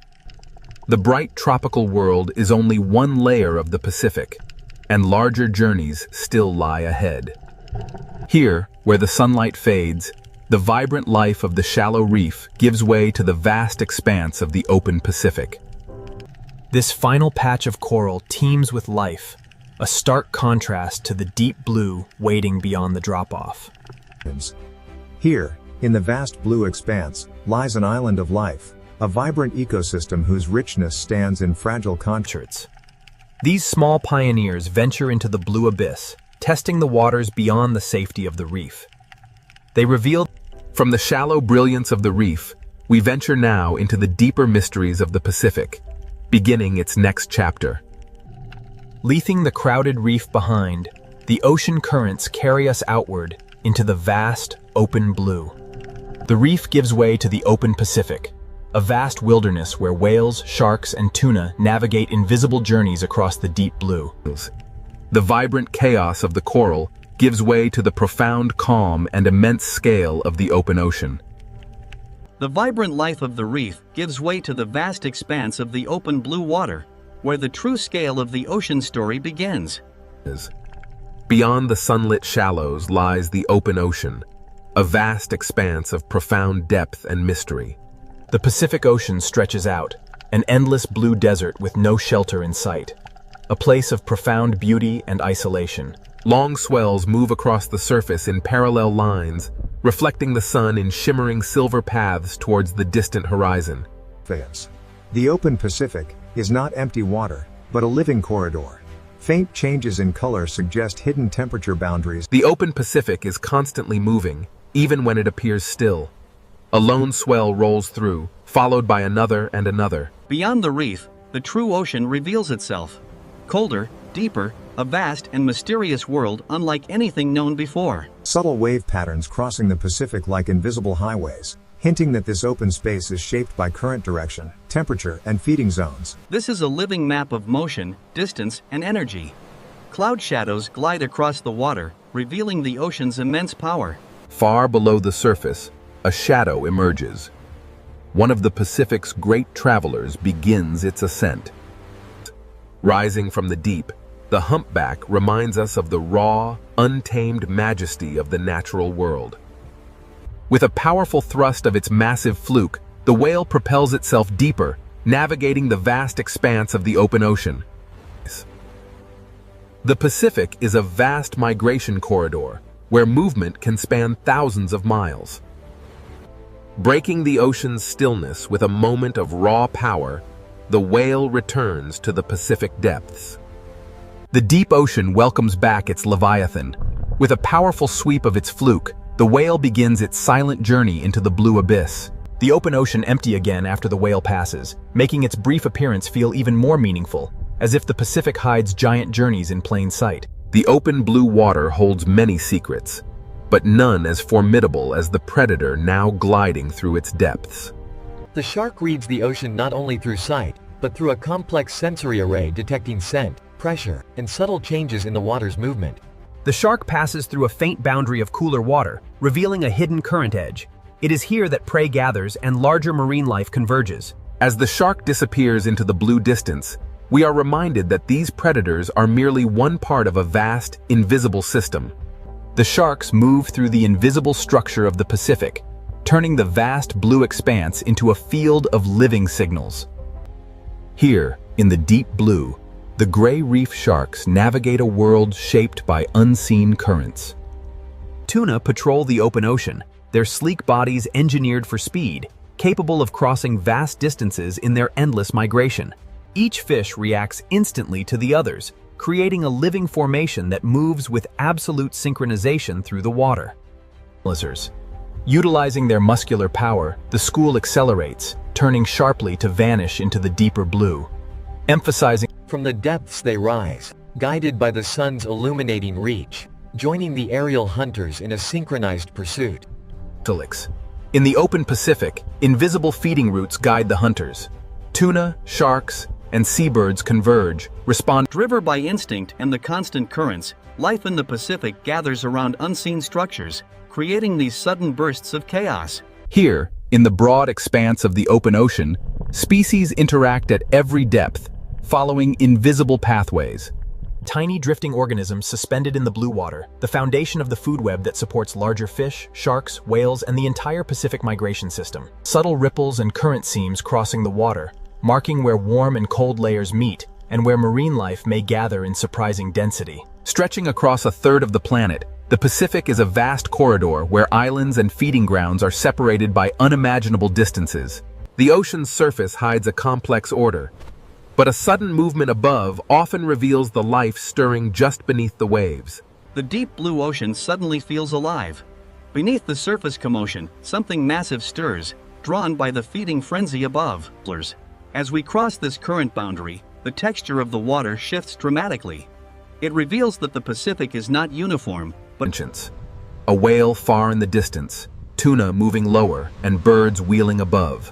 The bright tropical world is only one layer of the Pacific, and larger journeys still lie ahead. Here, where the sunlight fades, the vibrant life of the shallow reef gives way to the vast expanse of the open Pacific. This final patch of coral teems with life, a stark contrast to the deep blue waiting beyond the drop-off. Here, in the vast blue expanse, lies an island of life, a vibrant ecosystem whose richness stands in fragile contrasts. These small pioneers venture into the blue abyss, testing the waters beyond the safety of the reef. They reveal From the shallow brilliance of the reef, we venture now into the deeper mysteries of the Pacific, beginning its next chapter. Leaving the crowded reef behind, the ocean currents carry us outward into the vast, open blue. The reef gives way to the open Pacific, a vast wilderness where whales, sharks, and tuna navigate invisible journeys across the deep blue. The vibrant chaos of the coral gives way to the profound calm and immense scale of the open ocean. The vibrant life of the reef gives way to the vast expanse of the open blue water, where the true scale of the ocean story begins. Beyond the sunlit shallows lies the open ocean, a vast expanse of profound depth and mystery. The Pacific Ocean stretches out, an endless blue desert with no shelter in sight, a place of profound beauty and isolation. Long swells move across the surface in parallel lines, reflecting the sun in shimmering silver paths towards the distant horizon. The open Pacific is not empty water, but a living corridor. Faint changes in color suggest hidden temperature boundaries. The open Pacific is constantly moving, even when it appears still. A lone swell rolls through, followed by another and another. Beyond the reef, the true ocean reveals itself. Colder, deeper, a vast and mysterious world unlike anything known before. Subtle wave patterns crossing the Pacific like invisible highways, hinting that this open space is shaped by current direction, temperature, and feeding zones. This is a living map of motion, distance, and energy. Cloud shadows glide across the water, revealing the ocean's immense power. Far below the surface, a shadow emerges. One of the Pacific's great travelers begins its ascent. Rising from the deep, the humpback reminds us of the raw, untamed majesty of the natural world. With a powerful thrust of its massive fluke, the whale propels itself deeper, navigating the vast expanse of the open ocean. The Pacific is a vast migration corridor, where movement can span thousands of miles. Breaking the ocean's stillness with a moment of raw power, the whale returns to the Pacific depths. The deep ocean welcomes back its leviathan. With a powerful sweep of its fluke, the whale begins its silent journey into the blue abyss. The open ocean empty again after the whale passes, making its brief appearance feel even more meaningful, as if the Pacific hides giant journeys in plain sight. The open blue water holds many secrets, but none as formidable as the predator now gliding through its depths. The shark reads the ocean not only through sight, but through a complex sensory array detecting scent, pressure, and subtle changes in the water's movement. The shark passes through a faint boundary of cooler water, revealing a hidden current edge. It is here that prey gathers and larger marine life converges. As the shark disappears into the blue distance, we are reminded that these predators are merely one part of a vast, invisible system. The sharks move through the invisible structure of the Pacific, turning the vast blue expanse into a field of living signals. Here, in the deep blue, the gray reef sharks navigate a world shaped by unseen currents. Tuna patrol the open ocean, their sleek bodies engineered for speed, capable of crossing vast distances in their endless migration. Each fish reacts instantly to the others, creating a living formation that moves with absolute synchronization through the water. Utilizing their muscular power, the school accelerates, turning sharply to vanish into the deeper blue, emphasizing. From the depths they rise, guided by the sun's illuminating reach, joining the aerial hunters in a synchronized pursuit. In the open Pacific, invisible feeding routes guide the hunters. Tuna, sharks, and seabirds converge, Driven by instinct and the constant currents, life in the Pacific gathers around unseen structures, creating these sudden bursts of chaos. Here, in the broad expanse of the open ocean, species interact at every depth, following invisible pathways. Tiny drifting organisms suspended in the blue water, the foundation of the food web that supports larger fish, sharks, whales, and the entire Pacific migration system. Subtle ripples and current seams crossing the water, marking where warm and cold layers meet, and where marine life may gather in surprising density. Stretching across a third of the planet, the Pacific is a vast corridor where islands and feeding grounds are separated by unimaginable distances. The ocean's surface hides a complex order, but a sudden movement above often reveals the life stirring just beneath the waves. The deep blue ocean suddenly feels alive. Beneath the surface commotion, something massive stirs, drawn by the feeding frenzy above. As we cross this current boundary, the texture of the water shifts dramatically. It reveals that the Pacific is not uniform, but a whale far in the distance, tuna moving lower, and birds wheeling above.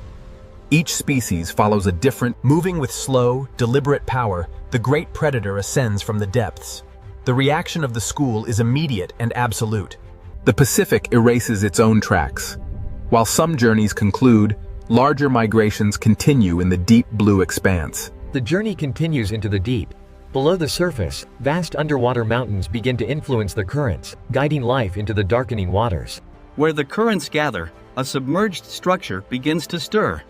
Each species follows a different, moving with slow, deliberate power, the great predator ascends from the depths. The reaction of the school is immediate and absolute. The Pacific erases its own tracks. While some journeys conclude, larger migrations continue in the deep blue expanse. The journey continues into the deep. Below the surface, vast underwater mountains begin to influence the currents, guiding life into the darkening waters. Where the currents gather, a submerged structure begins to stir.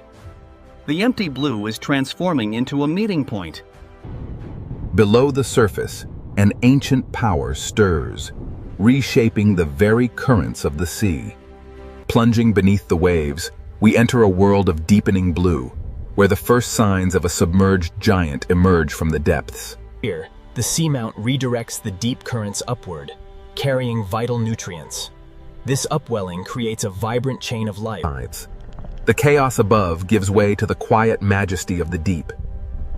The empty blue is transforming into a meeting point. Below the surface, an ancient power stirs, reshaping the very currents of the sea. Plunging beneath the waves, we enter a world of deepening blue, where the first signs of a submerged giant emerge from the depths. Here, the seamount redirects the deep currents upward, carrying vital nutrients. This upwelling creates a vibrant chain of life. The chaos above gives way to the quiet majesty of the deep.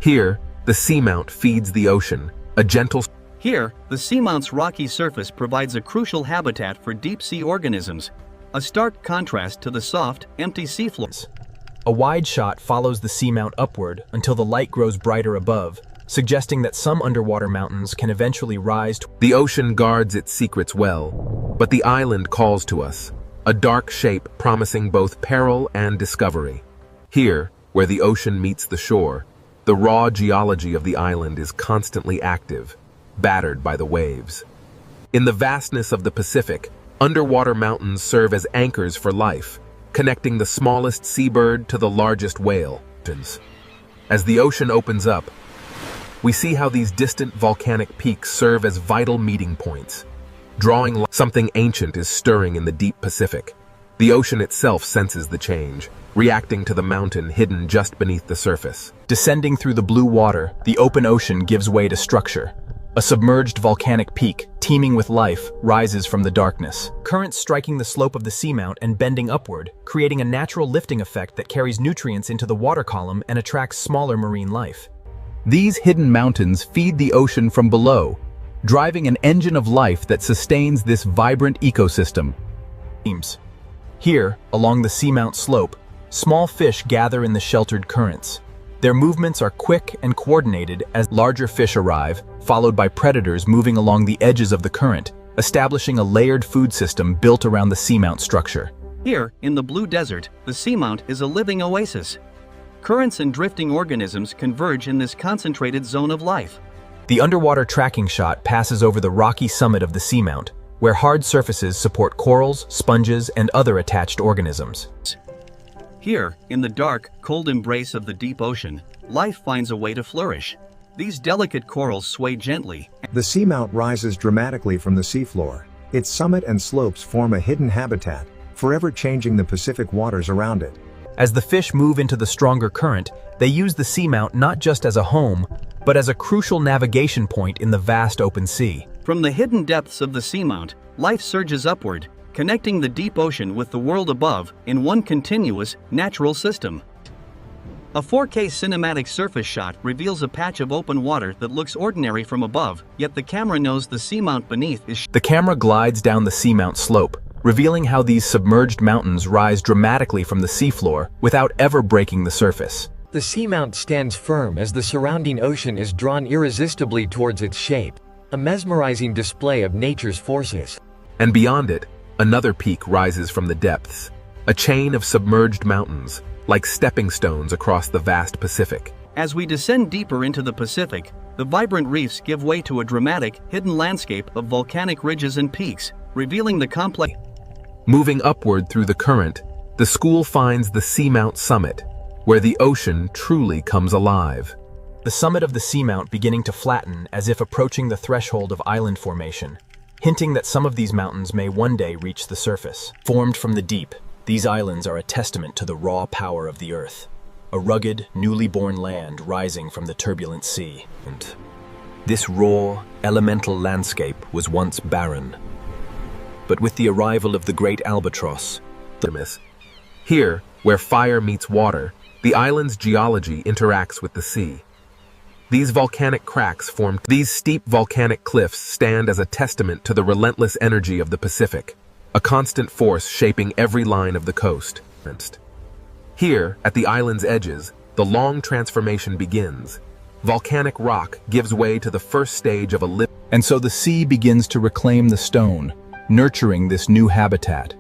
Here, the seamount feeds the ocean, a gentle... Here, the seamount's rocky surface provides a crucial habitat for deep-sea organisms, a stark contrast to the soft, empty seafloors. A wide shot follows the seamount upward until the light grows brighter above, suggesting that some underwater mountains can eventually rise. The ocean guards its secrets well, but the island calls to us, a dark shape promising both peril and discovery. Here, where the ocean meets the shore, the raw geology of the island is constantly active, battered by the waves. In the vastness of the Pacific, underwater mountains serve as anchors for life, connecting the smallest seabird to the largest whale. As the ocean opens up, we see how these distant volcanic peaks serve as vital meeting points. Drawing something ancient is stirring in the deep Pacific. The ocean itself senses the change, reacting to the mountain hidden just beneath the surface. Descending through the blue water, the open ocean gives way to structure. A submerged volcanic peak, teeming with life, rises from the darkness. Currents striking the slope of the seamount and bending upward, creating a natural lifting effect that carries nutrients into the water column and attracts smaller marine life. These hidden mountains feed the ocean from below, driving an engine of life that sustains this vibrant ecosystem. Here, along the seamount slope, small fish gather in the sheltered currents. Their movements are quick and coordinated as larger fish arrive, followed by predators moving along the edges of the current, establishing a layered food system built around the seamount structure. Here, in the blue desert, the seamount is a living oasis. Currents and drifting organisms converge in this concentrated zone of life. The underwater tracking shot passes over the rocky summit of the seamount, where hard surfaces support corals, sponges, and other attached organisms. Here, in the dark, cold embrace of the deep ocean, life finds a way to flourish. These delicate corals sway gently. The seamount rises dramatically from the seafloor. Its summit and slopes form a hidden habitat, forever changing the Pacific waters around it. As the fish move into the stronger current, they use the seamount not just as a home, but as a crucial navigation point in the vast open sea. From the hidden depths of the seamount, life surges upward, connecting the deep ocean with the world above in one continuous, natural system. A 4K cinematic surface shot reveals a patch of open water that looks ordinary from above, yet the camera knows the seamount beneath is... The camera glides down the seamount slope, revealing how these submerged mountains rise dramatically from the seafloor without ever breaking the surface. The seamount stands firm as the surrounding ocean is drawn irresistibly towards its shape, a mesmerizing display of nature's forces. And beyond it, another peak rises from the depths, a chain of submerged mountains, like stepping stones across the vast Pacific. As we descend deeper into the Pacific, the vibrant reefs give way to a dramatic, hidden landscape of volcanic ridges and peaks, revealing the complex. Moving upward through the current, the school finds the seamount summit, where the ocean truly comes alive. The summit of the seamount beginning to flatten as if approaching the threshold of island formation, hinting that some of these mountains may one day reach the surface. Formed from the deep, these islands are a testament to the raw power of the earth, a rugged, newly born land rising from the turbulent sea. And this raw, elemental landscape was once barren. But with the arrival of the great albatross, here, where fire meets water, the island's geology interacts with the sea. These volcanic cracks form. These steep volcanic cliffs stand as a testament to the relentless energy of the Pacific, a constant force shaping every line of the coast. Here, at the island's edges, the long transformation begins. Volcanic rock gives way to the first stage of a living. And so the sea begins to reclaim the stone, nurturing this new habitat.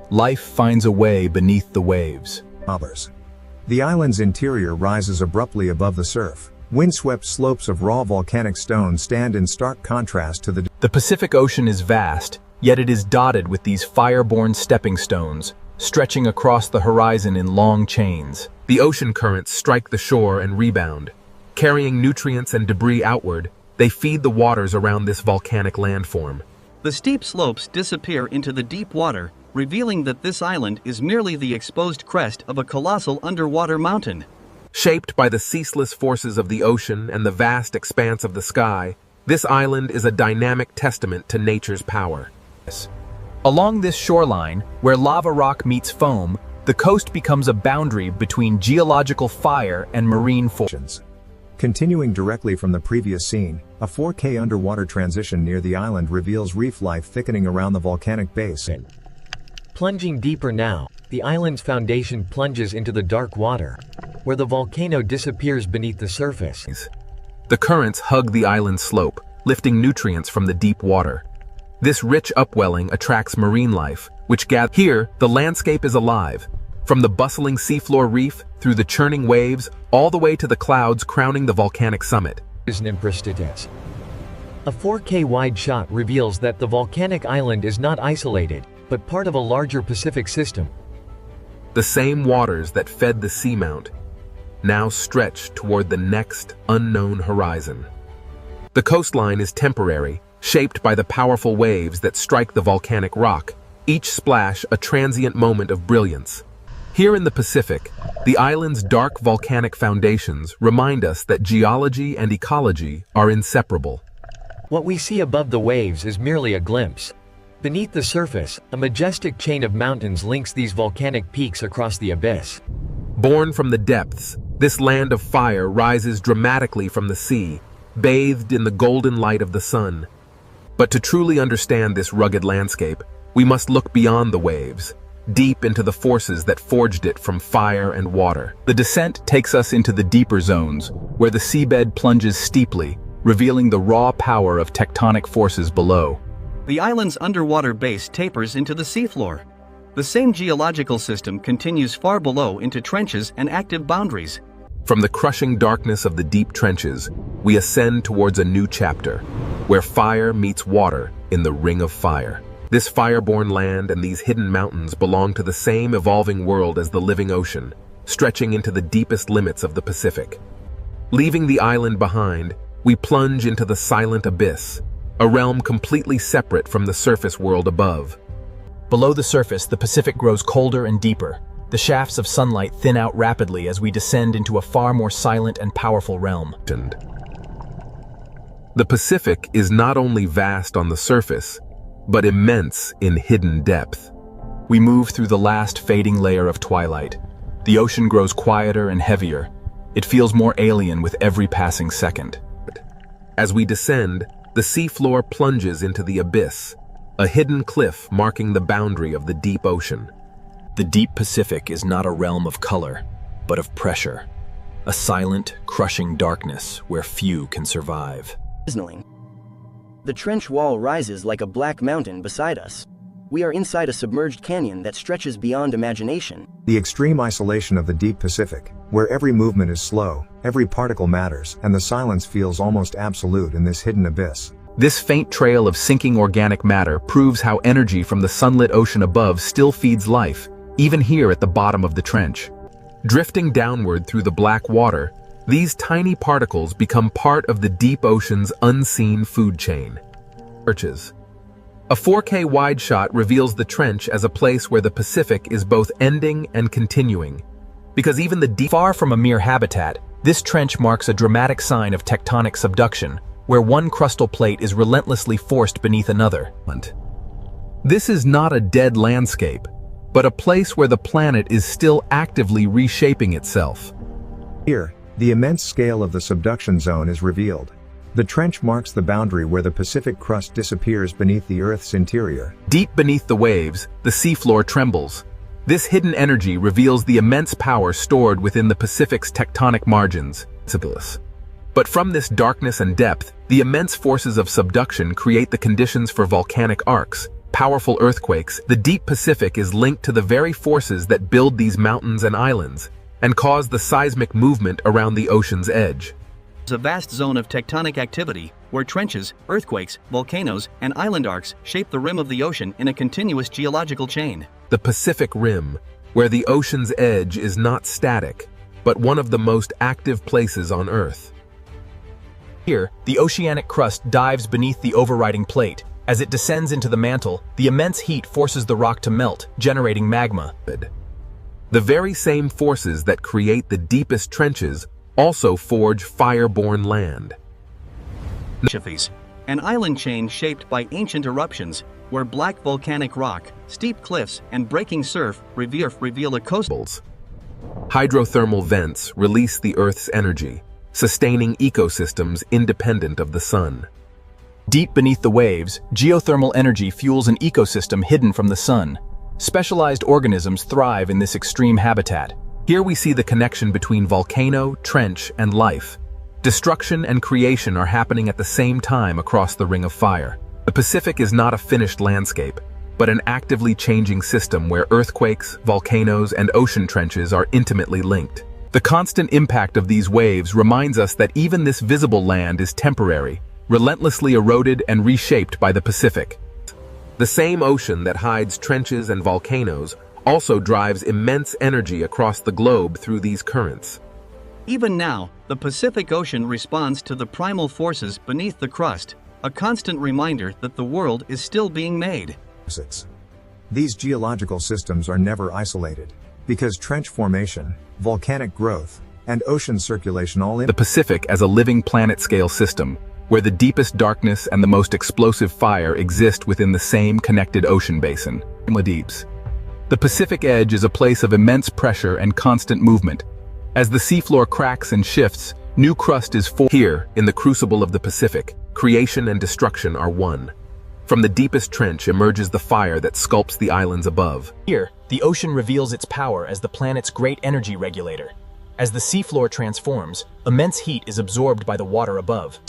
Life finds a way beneath the waves. The island's interior rises abruptly above the surf. Windswept slopes of raw volcanic stone stand in stark contrast to The Pacific Ocean is vast, yet it is dotted with these fire-born stepping stones, stretching across the horizon in long chains. The ocean currents strike the shore and rebound. Carrying nutrients and debris outward, they feed the waters around this volcanic landform. The steep slopes disappear into the deep water, revealing that this island is merely the exposed crest of a colossal underwater mountain. Shaped by the ceaseless forces of the ocean and the vast expanse of the sky, this island is a dynamic testament to nature's power. Along this shoreline, where lava rock meets foam, the coast becomes a boundary between geological fire and marine forces. Continuing directly from the previous scene, a 4K underwater transition near the island reveals reef life thickening around the volcanic base. Plunging deeper now, the island's foundation plunges into the dark water, where the volcano disappears beneath the surface. The currents hug the island's slope, lifting nutrients from the deep water. This rich upwelling attracts marine life, which gathers. Here, the landscape is alive. From the bustling seafloor reef, through the churning waves, all the way to the clouds crowning the volcanic summit. A 4K wide shot reveals that the volcanic island is not isolated, but part of a larger Pacific system. The same waters that fed the seamount now stretch toward the next unknown horizon. The coastline is temporary, shaped by the powerful waves that strike the volcanic rock, each splash a transient moment of brilliance. Here in the Pacific, the island's dark volcanic foundations remind us that geology and ecology are inseparable. What we see above the waves is merely a glimpse. Beneath the surface, a majestic chain of mountains links these volcanic peaks across the abyss. Born from the depths, this land of fire rises dramatically from the sea, bathed in the golden light of the sun. But to truly understand this rugged landscape, we must look beyond the waves, deep into the forces that forged it from fire and water. The descent takes us into the deeper zones, where the seabed plunges steeply, revealing the raw power of tectonic forces below. The island's underwater base tapers into the seafloor. The same geological system continues far below into trenches and active boundaries. From the crushing darkness of the deep trenches, we ascend towards a new chapter, where fire meets water in the ring of fire. This fire-born land and these hidden mountains belong to the same evolving world as the living ocean, stretching into the deepest limits of the Pacific. Leaving the island behind, we plunge into the silent abyss, a realm completely separate from the surface world above. Below the surface, the Pacific grows colder and deeper. The shafts of sunlight thin out rapidly as we descend into a far more silent and powerful realm. The Pacific is not only vast on the surface, but immense in hidden depth. We move through the last fading layer of twilight. The ocean grows quieter and heavier. It feels more alien with every passing second. As we descend, the seafloor plunges into the abyss, a hidden cliff marking the boundary of the deep ocean. The deep Pacific is not a realm of color, but of pressure. A silent, crushing darkness where few can survive. The trench wall rises like a black mountain beside us. We are inside a submerged canyon that stretches beyond imagination. The extreme isolation of the deep Pacific, where every movement is slow, every particle matters, and the silence feels almost absolute in this hidden abyss. This faint trail of sinking organic matter proves how energy from the sunlit ocean above still feeds life, even here at the bottom of the trench. Drifting downward through the black water, these tiny particles become part of the deep ocean's unseen food chain. A 4K wide shot reveals the trench as a place where the Pacific is both ending and continuing. Because even the deep, far from a mere habitat, this trench marks a dramatic sign of tectonic subduction, where one crustal plate is relentlessly forced beneath another. This is not a dead landscape, but a place where the planet is still actively reshaping itself. Here, the immense scale of the subduction zone is revealed. The trench marks the boundary where the Pacific crust disappears beneath the Earth's interior. Deep beneath the waves, the seafloor trembles. This hidden energy reveals the immense power stored within the Pacific's tectonic margins. But from this darkness and depth, the immense forces of subduction create the conditions for volcanic arcs, powerful earthquakes. The deep Pacific is linked to the very forces that build these mountains and islands, and cause the seismic movement around the ocean's edge. A vast zone of tectonic activity, where trenches, earthquakes, volcanoes, and island arcs shape the rim of the ocean in a continuous geological chain. The Pacific Rim, where the ocean's edge is not static, but one of the most active places on Earth. Here, the oceanic crust dives beneath the overriding plate. As it descends into the mantle, the immense heat forces the rock to melt, generating magma. The very same forces that create the deepest trenches also forge fire-born land. An island chain shaped by ancient eruptions, where black volcanic rock, steep cliffs, and breaking surf reveal a coastal. Hydrothermal vents release the Earth's energy, sustaining ecosystems independent of the sun. Deep beneath the waves, geothermal energy fuels an ecosystem hidden from the sun. Specialized organisms thrive in this extreme habitat. Here we see the connection between volcano, trench, and life. Destruction and creation are happening at the same time across the Ring of Fire. The Pacific is not a finished landscape, but an actively changing system where earthquakes, volcanoes, and ocean trenches are intimately linked. The constant impact of these waves reminds us that even this visible land is temporary, relentlessly eroded and reshaped by the Pacific. The same ocean that hides trenches and volcanoes also drives immense energy across the globe through these currents. Even now, the Pacific Ocean responds to the primal forces beneath the crust, a constant reminder that the world is still being made. These geological systems are never isolated, because trench formation, volcanic growth, and ocean circulation all in the Pacific as a living planet-scale system, where the deepest darkness and the most explosive fire exist within the same connected ocean basin. The Pacific edge is a place of immense pressure and constant movement. As the seafloor cracks and shifts, new crust is formed. Here, in the crucible of the Pacific, creation and destruction are one. From the deepest trench emerges the fire that sculpts the islands above. Here, the ocean reveals its power as the planet's great energy regulator. As the seafloor transforms, immense heat is absorbed by the water above.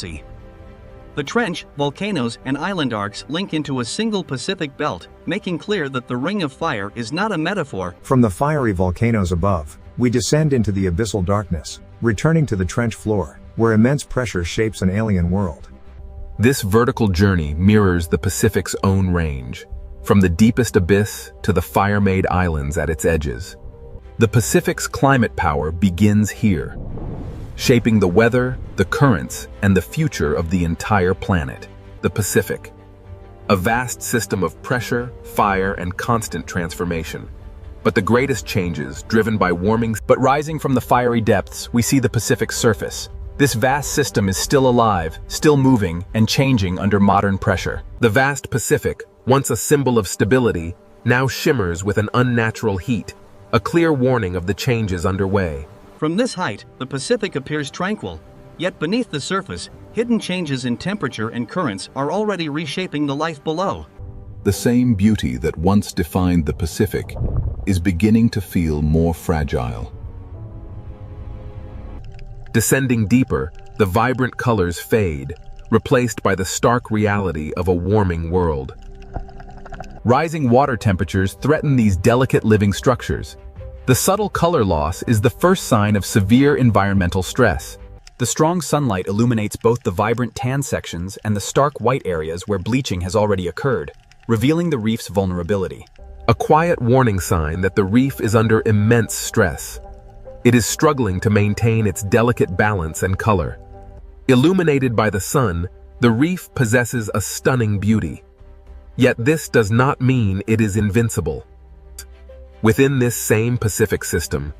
The trench, volcanoes, and island arcs link into a single Pacific belt, making clear that the Ring of Fire is not a metaphor. From the fiery volcanoes above, we descend into the abyssal darkness, returning to the trench floor, where immense pressure shapes an alien world. This vertical journey mirrors the Pacific's own range, from the deepest abyss to the fire-made islands at its edges. The Pacific's climate power begins here, shaping the weather, the currents, and the future of the entire planet. The Pacific, a vast system of pressure, fire, and constant transformation. But the greatest changes, driven by warming. But rising from the fiery depths, we see the Pacific's surface. This vast system is still alive, still moving, and changing under modern pressure. The vast Pacific, once a symbol of stability, now shimmers with an unnatural heat, a clear warning of the changes underway. From this height, the Pacific appears tranquil, yet beneath the surface, hidden changes in temperature and currents are already reshaping the life below. The same beauty that once defined the Pacific is beginning to feel more fragile. Descending deeper, the vibrant colors fade, replaced by the stark reality of a warming world. Rising water temperatures threaten these delicate living structures. The subtle color loss is the first sign of severe environmental stress. The strong sunlight illuminates both the vibrant tan sections and the stark white areas where bleaching has already occurred, revealing the reef's vulnerability. A quiet warning sign that the reef is under immense stress. It is struggling to maintain its delicate balance and color. Illuminated by the sun, the reef possesses a stunning beauty. Yet this does not mean it is invincible. Within this same Pacific system,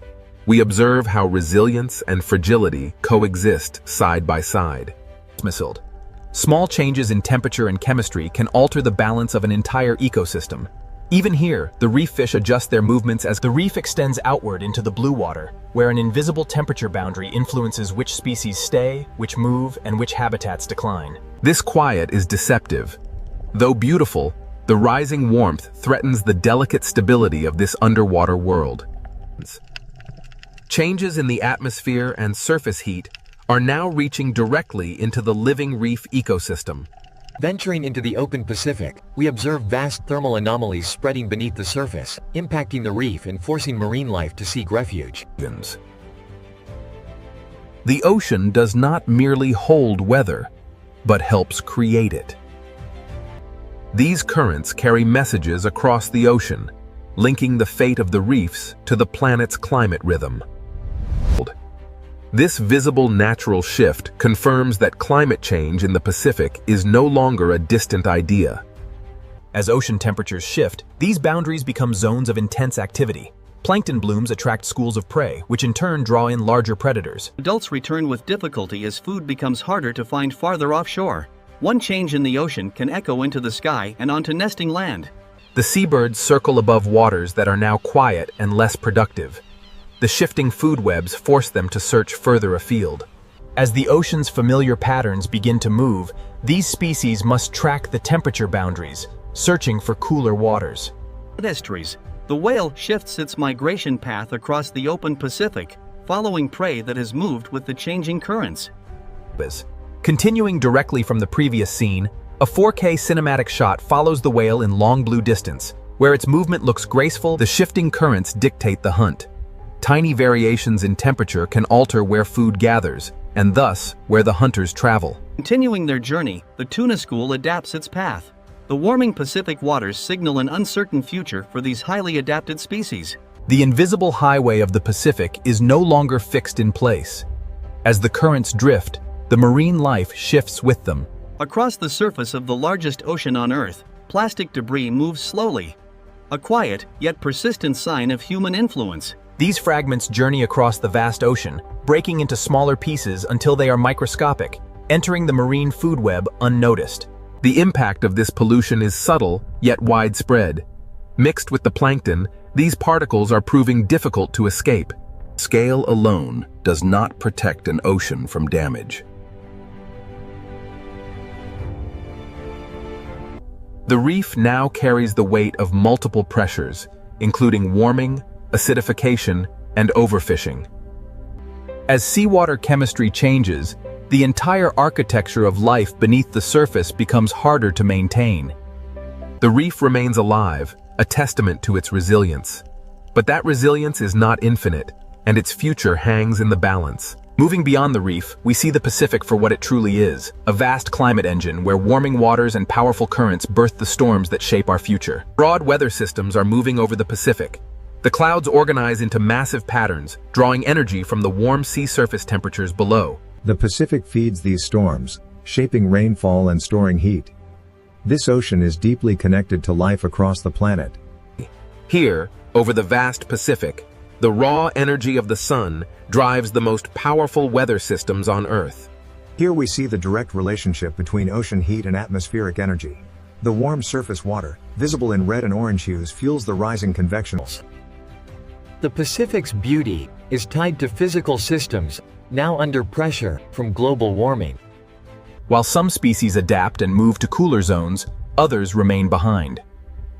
we observe how resilience and fragility coexist side by side. Small changes in temperature and chemistry can alter the balance of an entire ecosystem. Even here, the reef fish adjust their movements as the reef extends outward into the blue water, where an invisible temperature boundary influences which species stay, which move, and which habitats decline. This quiet is deceptive. Though beautiful, the rising warmth threatens the delicate stability of this underwater world. Changes in the atmosphere and surface heat are now reaching directly into the living reef ecosystem. Venturing into the open Pacific, we observe vast thermal anomalies spreading beneath the surface, impacting the reef and forcing marine life to seek refuge. The ocean does not merely hold weather, but helps create it. These currents carry messages across the ocean, linking the fate of the reefs to the planet's climate rhythm. This visible natural shift confirms that climate change in the Pacific is no longer a distant idea. As ocean temperatures shift, these boundaries become zones of intense activity. Plankton blooms attract schools of prey, which in turn draw in larger predators. Adults return with difficulty as food becomes harder to find farther offshore. One change in the ocean can echo into the sky and onto nesting land. The seabirds circle above waters that are now quiet and less productive. The shifting food webs force them to search further afield. As the ocean's familiar patterns begin to move, these species must track the temperature boundaries, searching for cooler waters. Estuaries. The whale shifts its migration path across the open Pacific, following prey that has moved with the changing currents. Continuing directly from the previous scene, a 4K cinematic shot follows the whale in long blue distance. Where its movement looks graceful, the shifting currents dictate the hunt. Tiny variations in temperature can alter where food gathers, and thus where the hunters travel. Continuing their journey, the tuna school adapts its path. The warming Pacific waters signal an uncertain future for these highly adapted species. The invisible highway of the Pacific is no longer fixed in place. As the currents drift, the marine life shifts with them. Across the surface of the largest ocean on Earth, plastic debris moves slowly. A quiet, yet persistent sign of human influence. These fragments journey across the vast ocean, breaking into smaller pieces until they are microscopic, entering the marine food web unnoticed. The impact of this pollution is subtle, yet widespread. Mixed with the plankton, these particles are proving difficult to escape. Scale alone does not protect an ocean from damage. The reef now carries the weight of multiple pressures, including warming, acidification, and overfishing. As seawater chemistry changes, the entire architecture of life beneath the surface becomes harder to maintain. The reef remains alive, a testament to its resilience. But that resilience is not infinite, and its future hangs in the balance. Moving beyond the reef, we see the Pacific for what it truly is, a vast climate engine where warming waters and powerful currents birth the storms that shape our future. Broad weather systems are moving over the Pacific. The clouds organize into massive patterns, drawing energy from the warm sea surface temperatures below. The Pacific feeds these storms, shaping rainfall and storing heat. This ocean is deeply connected to life across the planet. Here, over the vast Pacific, the raw energy of the sun drives the most powerful weather systems on Earth. Here we see the direct relationship between ocean heat and atmospheric energy. The warm surface water, visible in red and orange hues, fuels the rising convection. The Pacific's beauty is tied to physical systems, now under pressure from global warming. While some species adapt and move to cooler zones, others remain behind.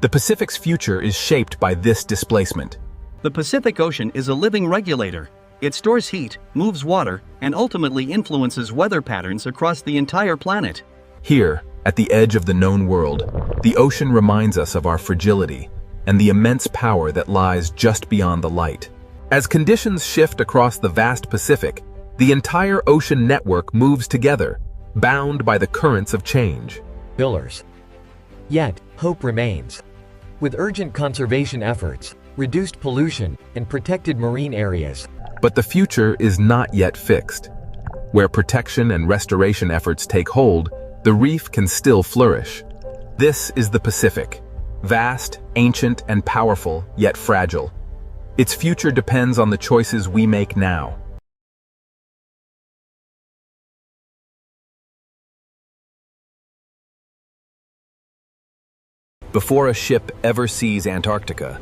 The Pacific's future is shaped by this displacement. The Pacific Ocean is a living regulator. It stores heat, moves water, and ultimately influences weather patterns across the entire planet. Here, at the edge of the known world, the ocean reminds us of our fragility and the immense power that lies just beyond the light. As conditions shift across the vast Pacific, the entire ocean network moves together, bound by the currents of change. Pillars. Yet, hope remains. With urgent conservation efforts, reduced pollution, and protected marine areas. But the future is not yet fixed. Where protection and restoration efforts take hold, the reef can still flourish. This is the Pacific, vast, ancient, and powerful, yet fragile. Its future depends on the choices we make now. Before a ship ever sees Antarctica,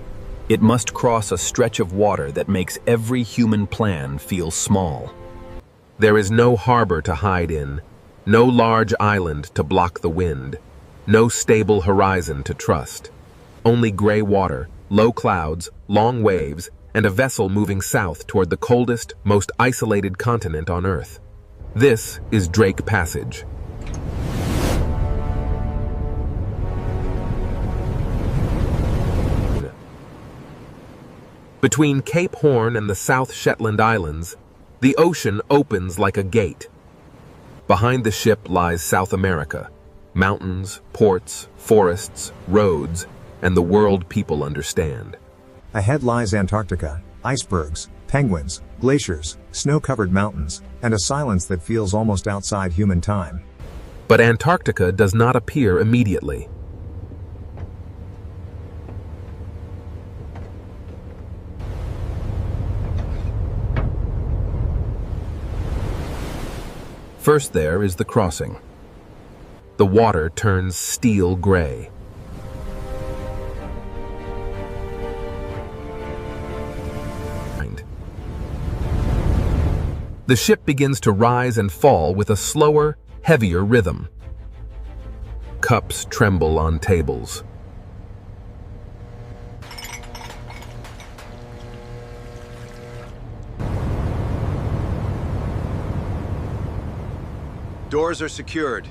it must cross a stretch of water that makes every human plan feel small. There is no harbor to hide in, no large island to block the wind, no stable horizon to trust. Only gray water, low clouds, long waves, and a vessel moving south toward the coldest, most isolated continent on Earth. This is Drake Passage. Between Cape Horn and the South Shetland Islands, the ocean opens like a gate. Behind the ship lies South America, mountains, ports, forests, roads, and the world people understand. Ahead lies Antarctica, icebergs, penguins, glaciers, snow-covered mountains, and a silence that feels almost outside human time. But Antarctica does not appear immediately. First there is the crossing. The water turns steel gray. The ship begins to rise and fall with a slower, heavier rhythm. Cups tremble on tables. Doors are secured.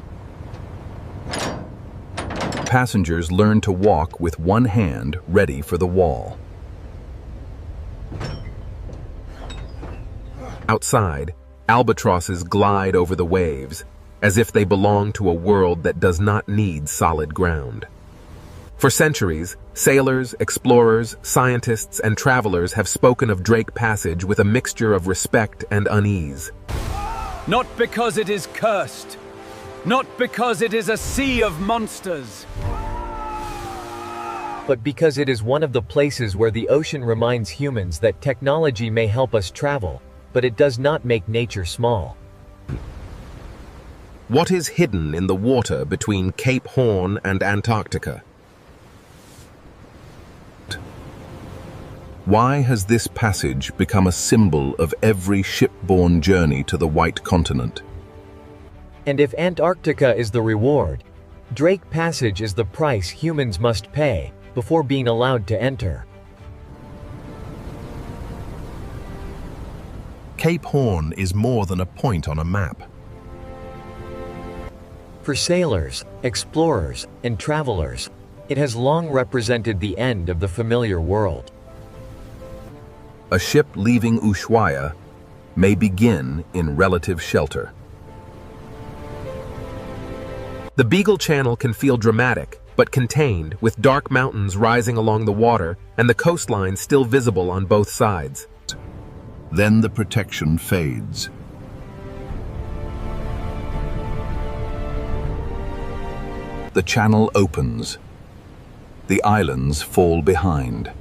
Passengers learn to walk with one hand ready for the wall. Outside, albatrosses glide over the waves, as if they belong to a world that does not need solid ground. For centuries, sailors, explorers, scientists, and travelers have spoken of Drake Passage with a mixture of respect and unease. Not because it is cursed, not because it is a sea of monsters, but because it is one of the places where the ocean reminds humans that technology may help us travel, but it does not make nature small. What is hidden in the water between Cape Horn and Antarctica? Why has this passage become a symbol of every shipborne journey to the White Continent? And if Antarctica is the reward, Drake Passage is the price humans must pay before being allowed to enter. Cape Horn is more than a point on a map. For sailors, explorers, and travelers, it has long represented the end of the familiar world. A ship leaving Ushuaia may begin in relative shelter. The Beagle Channel can feel dramatic, but contained, with dark mountains rising along the water and the coastline still visible on both sides. Then the protection fades. The channel opens. The islands fall behind.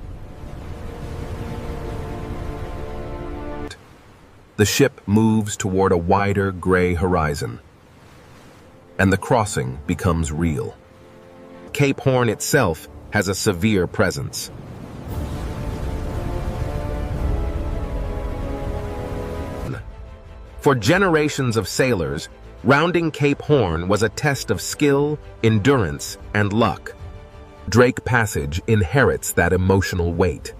The ship moves toward a wider gray horizon, and the crossing becomes real. Cape Horn itself has a severe presence. For generations of sailors, rounding Cape Horn was a test of skill, endurance, and luck. Drake Passage inherits that emotional weight.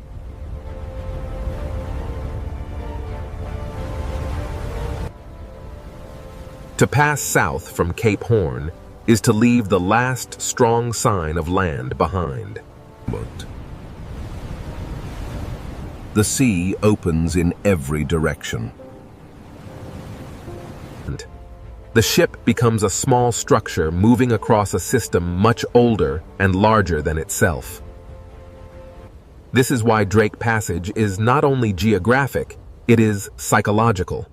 To pass south from Cape Horn is to leave the last strong sign of land behind. The sea opens in every direction. The ship becomes a small structure moving across a system much older and larger than itself. This is why Drake Passage is not only geographic, it is psychological.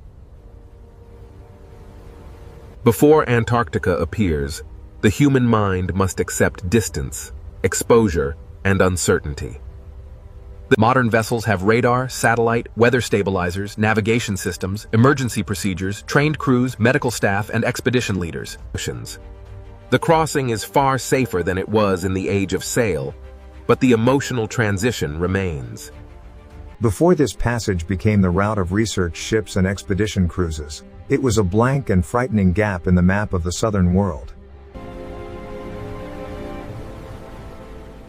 Before Antarctica appears, the human mind must accept distance, exposure, and uncertainty. The modern vessels have radar, satellite, weather stabilizers, navigation systems, emergency procedures, trained crews, medical staff, and expedition leaders. The crossing is far safer than it was in the age of sail, but the emotional transition remains. Before this passage became the route of research ships and expedition cruises, it was a blank and frightening gap in the map of the southern world.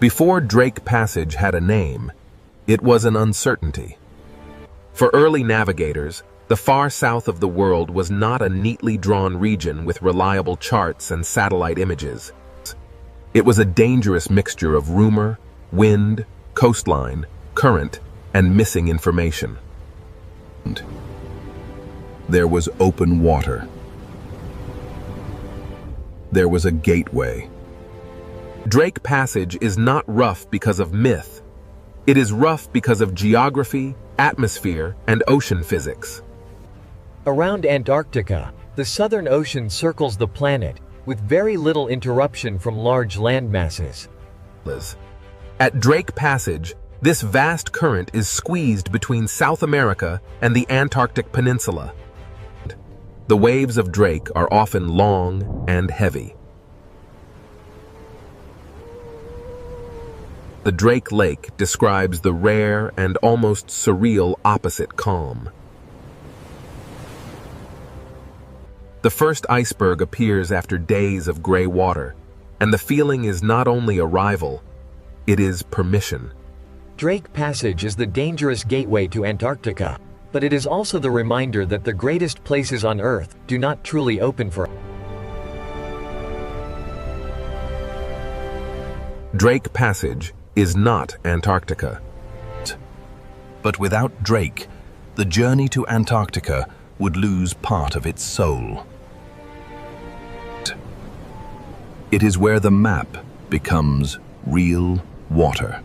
Before Drake Passage had a name, it was an uncertainty. For early navigators, the far south of the world was not a neatly drawn region with reliable charts and satellite images. It was a dangerous mixture of rumor, wind, coastline, current, and missing information. There was open water. There was a gateway. Drake Passage is not rough because of myth. It is rough because of geography, atmosphere, and ocean physics. Around Antarctica, the Southern Ocean circles the planet, with very little interruption from large landmasses. At Drake Passage, this vast current is squeezed between South America and the Antarctic Peninsula. The waves of Drake are often long and heavy. The Drake Lake describes the rare and almost surreal opposite calm. The first iceberg appears after days of gray water, and the feeling is not only arrival, it is permission. Drake Passage is the dangerous gateway to Antarctica, but it is also the reminder that the greatest places on Earth do not truly open for us. Drake Passage is not Antarctica. But without Drake, the journey to Antarctica would lose part of its soul. It is where the map becomes real water.